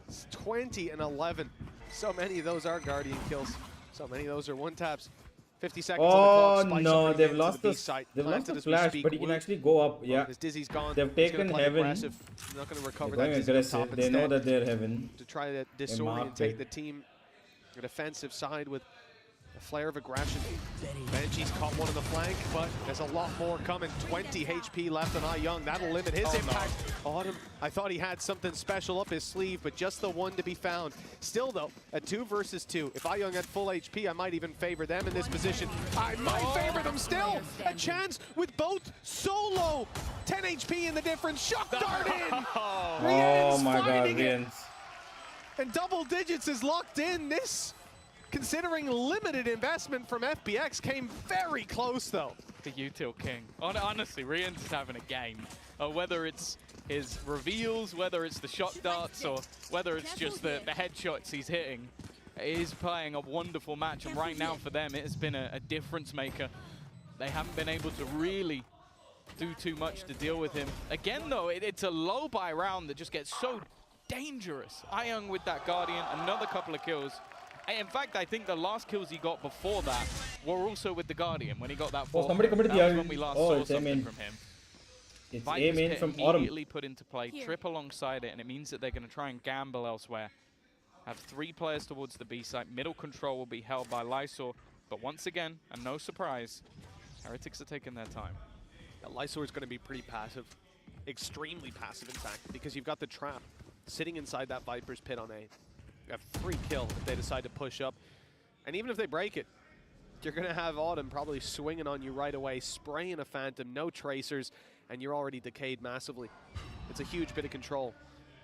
It's 20 and 11. So many of those are Guardian kills. So many of those are 1-taps. 50 seconds on the clock. No, they've lost the flash, but he can actually go up. Yeah, his Dizzy's gone. They've taken heaven. He's not going to recover that. Aggressive. They know that they're heaven. To try to disorientate the team, a defensive side with a flare of aggression. Banshee's caught one on the flank, but there's a lot more coming. 20 HP left on Young. That'll limit his impact. Autumn, I thought he had something special up his sleeve, but just the one to be found. Still, though, a 2 versus 2. If Young had full HP, I might even favor them in this position. I might favor them still. A chance with both solo. 10 HP in the difference. Shock dart in. Oh my God, Rians. And double digits is locked in. This, considering limited investment from FPX, came very close though. The util king. Honestly, Rian's is having a game. Whether it's his reveals, whether it's the shot darts, or whether it's just the headshots he's hitting. He's playing a wonderful match, and right now for them, it has been a difference maker. They haven't been able to really do too much to deal with him. Again, though, it's a low buy round that just gets so dangerous. Young with that Guardian, another couple of kills. In fact, I think the last kills he got before that were also with the Guardian when he got that. Somebody committed the when we last saw something from him. It's aim in from Autumn. Immediately put into play, trip alongside it, and it means that they're going to try and gamble elsewhere. Have 3 players towards the B site. Middle control will be held by Lysor, but once again, and no surprise, Heretics are taking their time. Lysor is going to be pretty passive, extremely passive in fact, because you've got the trap sitting inside that Viper's pit on A. You have 3 kill if they decide to push up, and even if they break it, you're going to have Autumn probably swinging on you right away, spraying a Phantom, no tracers, and you're already decayed massively. It's a huge bit of control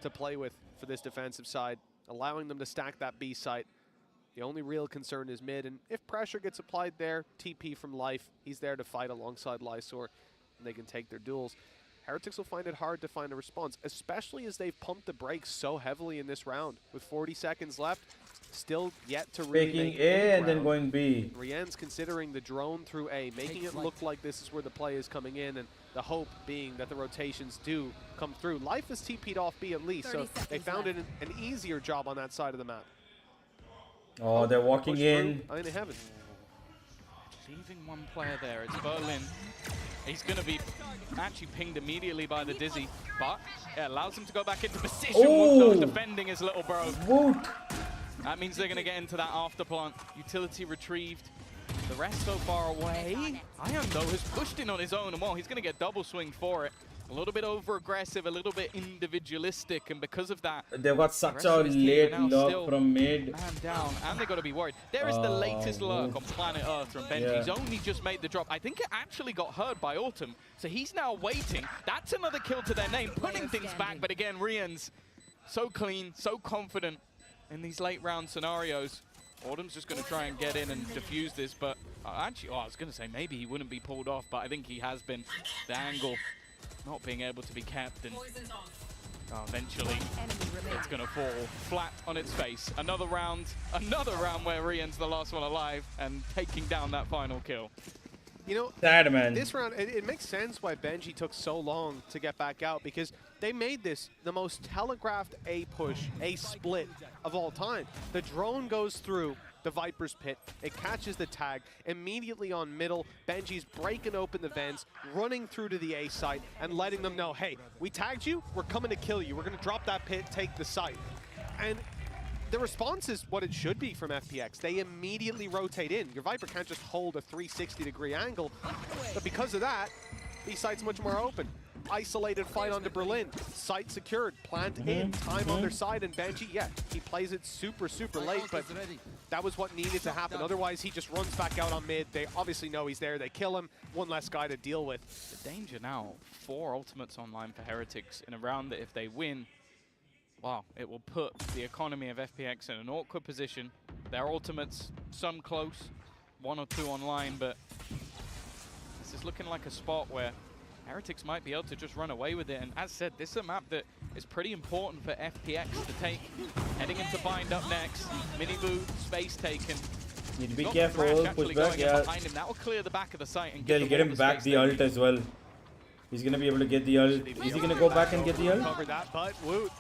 to play with for this defensive side, allowing them to stack that B site. The only real concern is mid, and if pressure gets applied there, TP from Life, he's there to fight alongside Lysor, and they can take their duels. Heretics will find it hard to find a response, especially as they've pumped the brakes so heavily in this round. With 40 seconds left, still yet to really Taking make A and then going B. Rian's considering the drone through A, making it look like this is where the play is coming in, and the hope being that the rotations do come through. Life is TP'd off B at least, so they found it an easier job on that side of the map. Oh, they're walking in. I mean, they haven't. Leaving one player there, it's Berlin. He's going to be actually pinged immediately by the Dizzy, but it allows him to go back into position. Wook defending his little bro. Wook. That means they're going to get into that after plant. Utility retrieved. The rest so far away. Ion, though, has pushed in on his own, and well, he's going to get double swing for it. A little bit over-aggressive, a little bit individualistic, and because of that, they've got such a late lurk from mid. Man down, and they've got to be worried. There is the latest lurk on planet Earth from Benji. He's only just made the drop. I think it actually got heard by Autumn, so he's now waiting. That's another kill to their name, putting things back, but again, Rian's so clean, so confident in these late round scenarios. Autumn's just going to try and get in and defuse this, but actually, I was going to say maybe he wouldn't be pulled off, but I think he has been. The angle not being able to be kept, and eventually it's going to fall flat on its face. Another round where Rian's the last one alive and taking down that final kill. You know, sad, man. This round, it makes sense why Benji took so long to get back out, because they made this the most telegraphed A push, A split of all time. The drone goes through the Viper's pit, it catches the tag, immediately on middle, Benji's breaking open the vents, running through to the A site, and letting them know, hey, we tagged you, we're coming to kill you, we're gonna drop that pit, take the site. And the response is what it should be from FPX. They immediately rotate in. Your Viper can't just hold a 360-degree angle, but because of that, B site's much more open. Isolated fight onto Berlin, site secured, plant in, time on their side, and Benji, yeah, he plays it super, super late, but that was what needed to happen. Otherwise, he just runs back out on mid. They obviously know he's there. They kill him. One less guy to deal with. The danger now, 4 ultimates online for Heretics in a round that if they win, wow, it will put the economy of FPX in an awkward position. Their ultimates, some close, 1 or 2 online, but this is looking like a spot where Heretics might be able to just run away with it. And as said, this is a map that is pretty important for FPX to take. Heading into bind up next. Miniboo, space taken. Need to be careful, push back, yeah. Behind him. That will clear the back of the site and they'll get him back the ult as well. He's gonna be able to get the ult. Is he gonna go back and get the ult? Cover that, but Woot.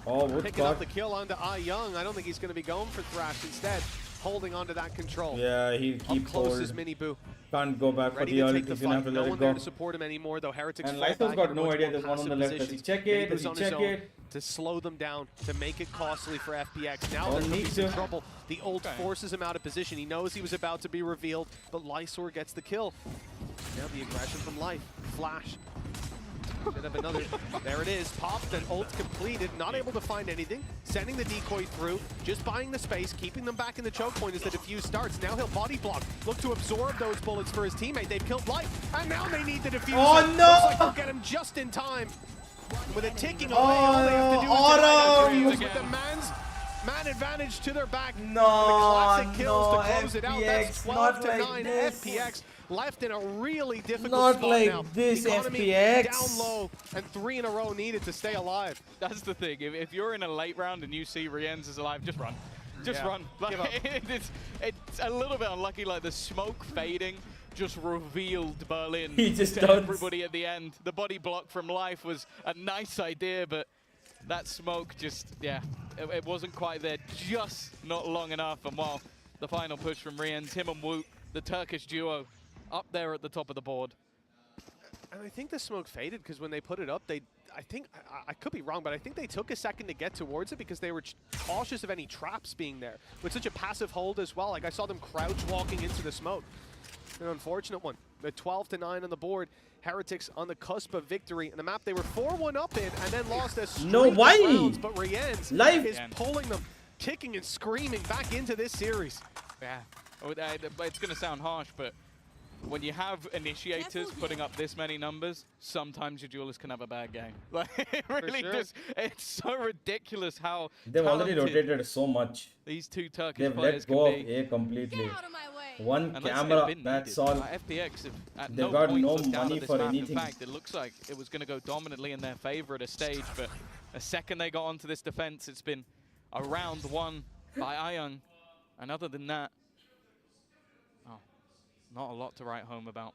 Woot picking up the kill onto Young. I don't think he's gonna be going for Thrash instead. Holding onto that control. Yeah, he'll keep close as Miniboo. Can't go back for the ult. He's gonna have to let it go. There to support him anymore, though. Heretics. And Lyso's got no idea there's one on the left. Does he check it? Does he check it? To slow them down, to make it costly for FPX. Now he's in trouble. The ult forces him out of position. He knows he was about to be revealed, but Lysor gets the kill. Now the aggression from Life. Flash. Should have another. There it is. Popped and ult completed. Not able to find anything. Sending the decoy through. Just buying the space. Keeping them back in the choke point as the defuse starts. Now he'll body block. Look to absorb those bullets for his teammate. They've killed Life. And now they need the defuse. Oh no! Looks like they'll get him just in time. With a ticking away, all they have to do is deny that defuse with the man's Man advantage to their back. No, and the classic kills to close it out. That's FPX, 12 not to like 9. this. FPX left in a really difficult Not spot like now. this, Economy FPX. down low, and 3 in a row needed to stay alive. That's the thing. If you're in a late round and you see Rienz is alive, just run. Just Yeah, run. Like, give up. it's a little bit unlucky, like the smoke fading just revealed Berlin He just to does. everybody at the end. The body block from life was a nice idea, but that smoke just, yeah, it wasn't quite there, just not long enough. And while the final push from Rienz, him and Woot, the Turkish duo, up there at the top of the board. And I think the smoke faded because when they put it up, I could be wrong, but I think they took a second to get towards it because they were cautious of any traps being there. With such a passive hold as well, like I saw them crouch walking into the smoke. An unfortunate one. The 12 to 9 on the board. Heretics on the cusp of victory. In the map they were 4-1 up in and then lost a streak No, why? of rounds, but Rienz Live. is pulling them, kicking and screaming back into this series. Yeah, it's going to sound harsh, but when you have initiators putting up this many numbers, sometimes your duelist can have a bad game. Like, it really sure. just, it's so ridiculous how They've already talented rotated so much. these two Turkish They've players let go can of be. A completely. One And let's say camera, it's been that's needed. all. FPX have at They've no got point no looked down money at this for map. anything. In fact, it looks like it was going to go dominantly in their favor at a stage, but the second they got onto this defense, it's been a round won by Ayung. And other than that, not a lot to write home about.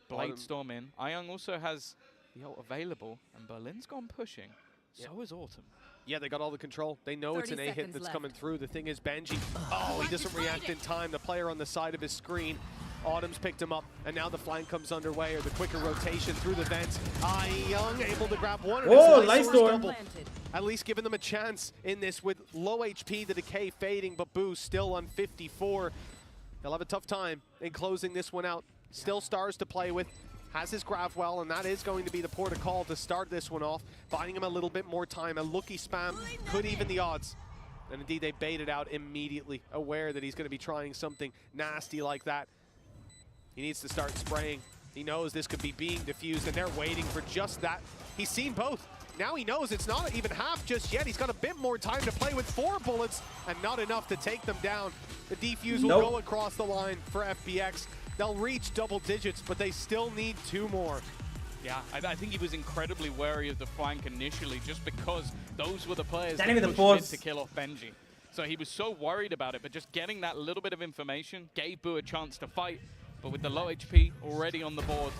Blade Storm in. Ayung also has the ult available, and Berlin's gone pushing. So is Autumn. Yeah, they got all the control. They know it's an 30 A hit seconds that's left. coming through. The thing is, Benji, oh, he doesn't react in time. The player on the side of his screen, Autumn's picked him up, and now the flank comes underway, or the quicker rotation through the vents. Young able to grab one. And Oh, it's a nice nice source door. double. At least giving them a chance in this with low HP, the decay fading, but Boo still on 54. They'll have a tough time in closing this one out. Still stars to play with. Has his grab well, and that is going to be the port of call to start this one off, buying him a little bit more time. A lucky spam could even the odds. And indeed, they baited out immediately, aware that he's going to be trying something nasty like that. He needs to start spraying. He knows this could be being diffused, and they're waiting for just that. He's seen both. Now he knows it's not even half just yet. He's got a bit more time to play with 4 bullets, and not enough to take them down. The defuse will go across the line for FPX. They'll reach double digits, but they still need 2 more. Yeah, I think he was incredibly wary of the flank initially, just because those were the players Standing that with the pushed mid force. to kill off Benji. So he was so worried about it, but just getting that little bit of information gave Boo a chance to fight. But with the low HP already on the board,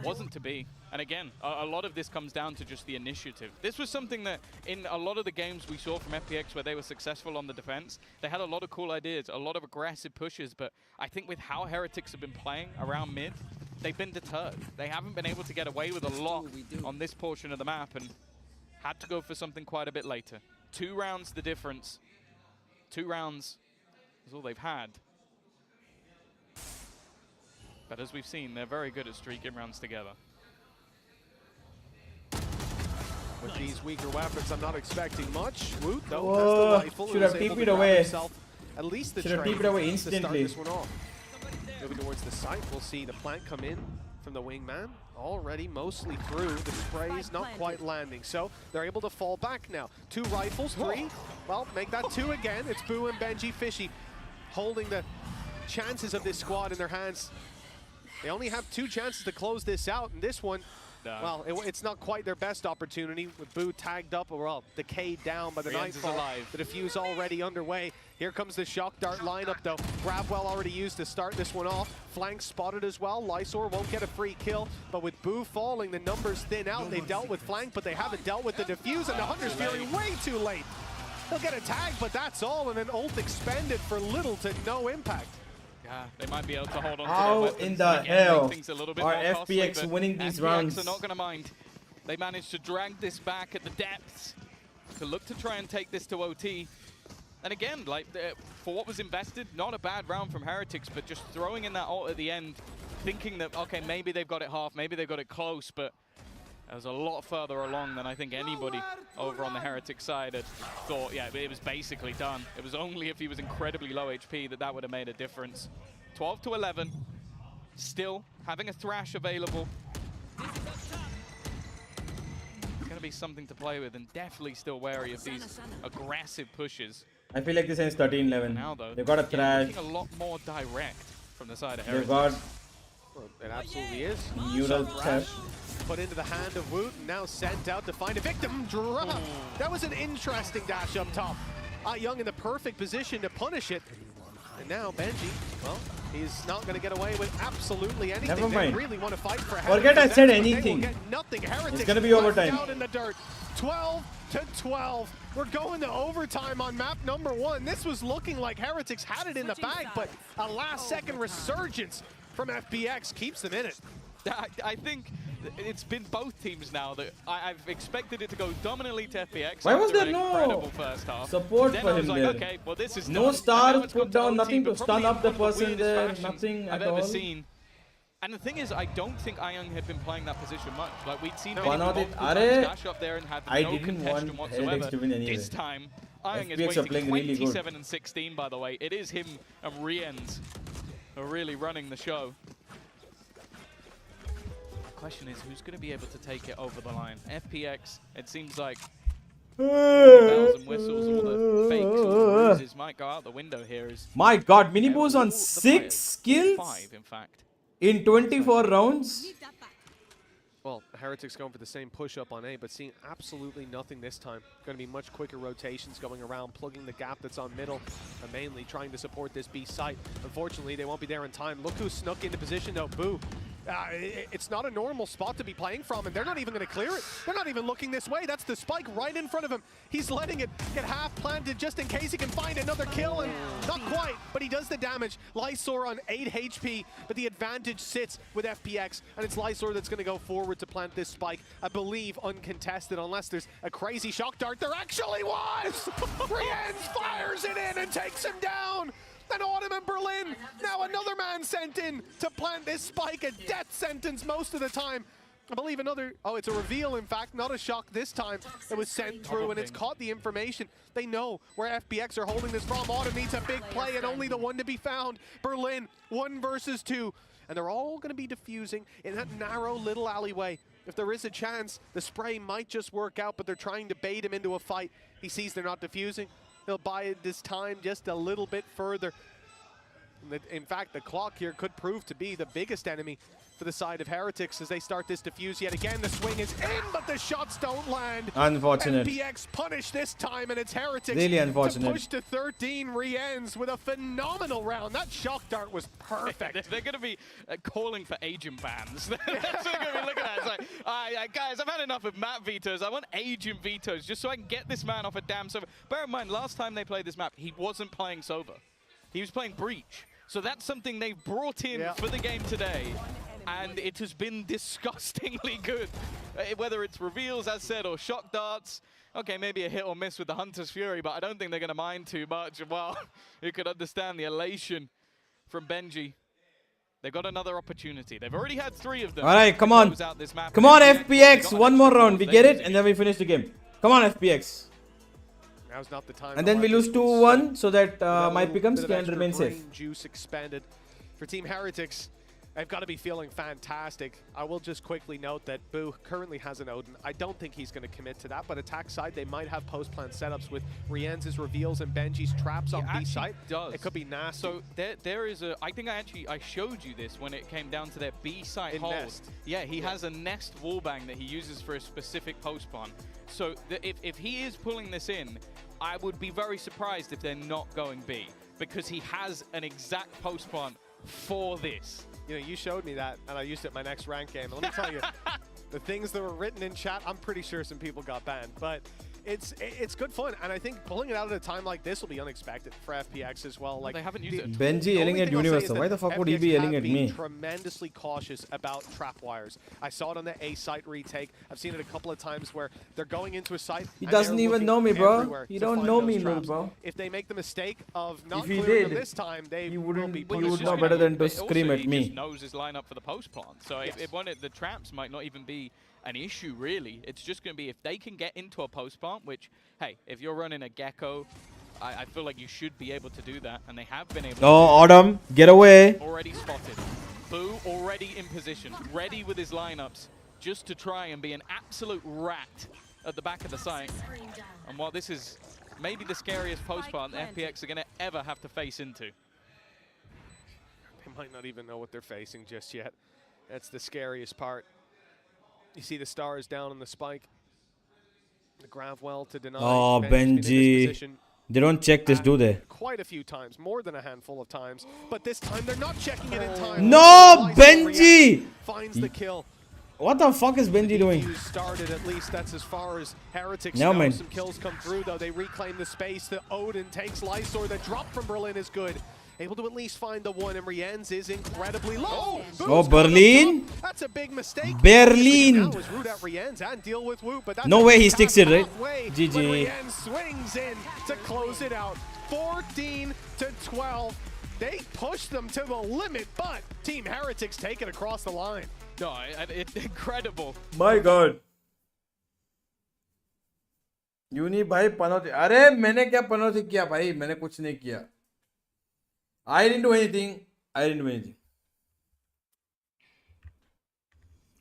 wasn't to be. And again, a lot of this comes down to just the initiative. This was something that in a lot of the games we saw from FPX where they were successful on the defense, they had a lot of cool ideas, a lot of aggressive pushes, but I think with how Heretics have been playing around mid, they've been deterred. They haven't been able to get away with a lot on this portion of the map and had to go for something quite a bit later. 2 rounds the difference. 2 rounds is all they've had. But as we've seen, they're very good at streaking rounds together. With these weaker weapons, I'm not expecting much. Woot, though, Oh, has the rifle. should and have is able TP'd to grab away. himself at least the Should have trade TP'd away to start instantly. this one off. Moving towards the site, we'll see the plant come in from the wingman. Already mostly through. The spray's not quite landing, so they're able to fall back now. 2 rifles, 3. Well, make that 2 again. It's Boo and Benji Fishy holding the chances of this squad in their hands. They only have 2 chances to close this out, and this one, well, it's not quite their best opportunity with Boo tagged up, or well, decayed down by the Rienz is nightfall. alive. The defuse already underway. Here comes the shock dart lineup, though. Grabwell already used to start this one off. Flank spotted as well. Lysor won't get a free kill, but with Boo falling, the numbers thin out. They've dealt with flank, but they haven't dealt with the defuse, and the Hunter's Fury way too late. They'll get a tag, but that's all, and an ult expended for little to no impact. Yeah, they might be able to hold on to How their weapons. in the and again, hell make things a little bit are more costly, FPX but winning these FPX rounds? are not going to mind. They managed to drag this back at the depths to look to try and take this to OT. And again, like for what was invested, not a bad round from Heretics, but just throwing in that ult at the end, thinking that, okay, maybe they've got it half, maybe they've got it close, but it was a lot further along than I think anybody over on the Heretic side had thought. Yeah, it was basically done. It was only if he was incredibly low HP that that would have made a difference. 12 to 11, still having a Thrash available. It's going to be something to play with, and definitely still wary of these aggressive pushes. I feel like this ends 13-11. Now though, They've got a thrash. looking a lot more direct from the side of They've Heritage. got Well, it absolutely is. neural thrash. Put into the hand of Woot, and now sent out to find a victim. Drop. That was an interesting dash up top. Young in the perfect position to punish it. And now Benji, well, he's not going to get away with absolutely anything. Never mind. They really want to fight for Forget I said but anything. they will get nothing. Heretics It's going to be overtime. out in the dirt. 12-12. We're going to overtime on map number 1. This was looking like Heretics had it in the bag, but a last-second resurgence from FPX keeps them in it. I think it's been both teams now that I've expected it to go dominantly to FPX. Why was there an no incredible first half. support Then for I was him like, there? okay, well this is No done. stars And now it's put gone to down, OT, nothing to but stun probably up the in one of person weirdest there, fashions nothing I've at ever all. seen. And the thing is, I don't think Ayung had been playing that position much. Like we'd seen One many of it. multiple times Arre, dash up there and had I no didn't contention want whatsoever. Heretics to win anyway. This time, Ayung is FPX are playing waiting really good. 27 and 16. By the way, it is him and Rienz who are really running the show. Question is, who's going to be able to take it over the line? FPX, it seems like bells and whistles, all the fakes, all the ruses might go out the window here. My god, Minibo's on 6 kills 5, in fact. in 24 rounds. Well, Heretics going for the same push-up on A, but seeing absolutely nothing this time. Going to be much quicker rotations going around, plugging the gap that's on middle, and mainly trying to support this B site. Unfortunately, they won't be there in time. Look who snuck into position now, Boo. It's not a normal spot to be playing from, and they're not even going to clear it. They're not even looking this way. That's the spike right in front of him. He's letting it get half planted just in case he can find another kill, and not quite, but he does the damage. Lysor on 8 HP, but the advantage sits with FPX, and it's Lysor that's going to go forward to plant this spike, I believe uncontested, unless there's a crazy shock dart. There actually was! Rienz fires it in and takes him down! And Autumn and Berlin, now another man sent in to plant this spike, a death sentence most of the time. I believe another, oh, it's a reveal, in fact, not a shock this time. It was sent through, and it's caught the information. They know where FPX are holding this from. Autumn needs a big play, and only the one to be found. Berlin, 1 versus 2. And they're all going to be diffusing in that narrow little alleyway. If there is a chance, the spray might just work out, but they're trying to bait him into a fight. He sees they're not diffusing. He'll buy this time just a little bit further. In fact, the clock here could prove to be the biggest enemy for the side of Heretics as they start this diffuse yet again. The swing is in, but the shots don't land. Unfortunate. FPX punished this time, and it's Heretics Really unfortunate. to push to 13. Rienz with a phenomenal round. That shock dart was perfect. They're going to be calling for agent bans. That's what they're going to be looking at. It's like, guys, I've had enough of map vetoes. I want agent vetoes just so I can get this man off a damn sober. Bear in mind, last time they played this map, he wasn't playing sober. He was playing breach. So that's something they've brought in for the game today, and it has been disgustingly good. Whether it's reveals, as said, or shock darts. Okay, maybe a hit or miss with the Hunter's Fury, but I don't think they're going to mind too much. Well, you could understand the elation from Benji. They've got another opportunity. They've already had 3 of them. All right, come on. Come on, FPX. One more round. We get it, and then we finish the game. Come on, FPX. Now's not the time. And then we lose 2-1 so that my pickums can remain safe. Juice expanded for Team Heretics. They've got to be feeling fantastic. I will just quickly note that Boo currently has an Odin. I don't think he's going to commit to that, but attack side, they might have post-plant setups with Rienz's reveals and Benji's traps on B side. Does. It could be nasty. So there is a, I think I showed you this when it came down to their B side hold. Nest. Yeah, he has a nest wallbang that he uses for a specific post-spawn. So if he is pulling this in, I would be very surprised if they're not going B, because he has an exact post-spawn for this. You know, you showed me that, and I used it in my next rank game. And let me tell you, the things that were written in chat, I'm pretty sure some people got banned. But it's good fun, and I think pulling it out at a time like this will be unexpected for FPX as well. Like, they haven't used it. Benji yelling at Universal. Why the fuck would he be yelling at me? Tremendously cautious about trap wires. I saw it on the A site retake. I've seen it a couple of times where they're going into a site. He doesn't even know me, bro. You don't know me, bro. If they make the mistake of not If he clearing them did, this time, they he will be you would know better than to scream at He me. just knows his lineup for the post-plant. So if the traps might not even be an issue, really. It's just going to be if they can get into a post-plant, which, hey, if you're running a Gecko, I feel like you should be able to do that, and they have been able to. Autumn, get away. Already spotted. Boo already in position, ready with his lineups, just to try and be an absolute rat at the back of the site. And while this is maybe the scariest post plant the FPX are going to ever have to face into. They might not even know what they're facing just yet. That's the scariest part. You see the stars down on the spike. The grav well to deny. Oh, Benji. They don't check this, do they? Quite a few times, more than a handful of times. But this time they're not checking it in time. No, Benji! Finds the kill. What the fuck is Benji doing? Started at least. That's as far as Heretics No, go. man. Some kills come through though. They reclaim the space. The Odin takes Lysor. The drop from Berlin is good. Able to at least find the one, and Rienz is incredibly low. Oh, Berlin? That's a big mistake. Berlin. Now is root out Rienz and deal with Wu, but that's No way he sticks it, right? GG. When GG. Rienz swings in to close it out. 14-12. They push them to the limit, but Team Heretics take it across the line. No, it's incredible. My God. यूनी भाई पनौती अरे मैंने क्या पनौती किया भाई मैंने कुछ नहीं किया I didn't do anything.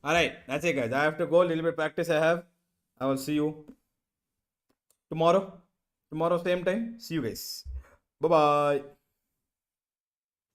Alright, that's it guys. I have to go. A little bit of practice I have. I will see you tomorrow. Tomorrow same time. See you guys. Bye bye.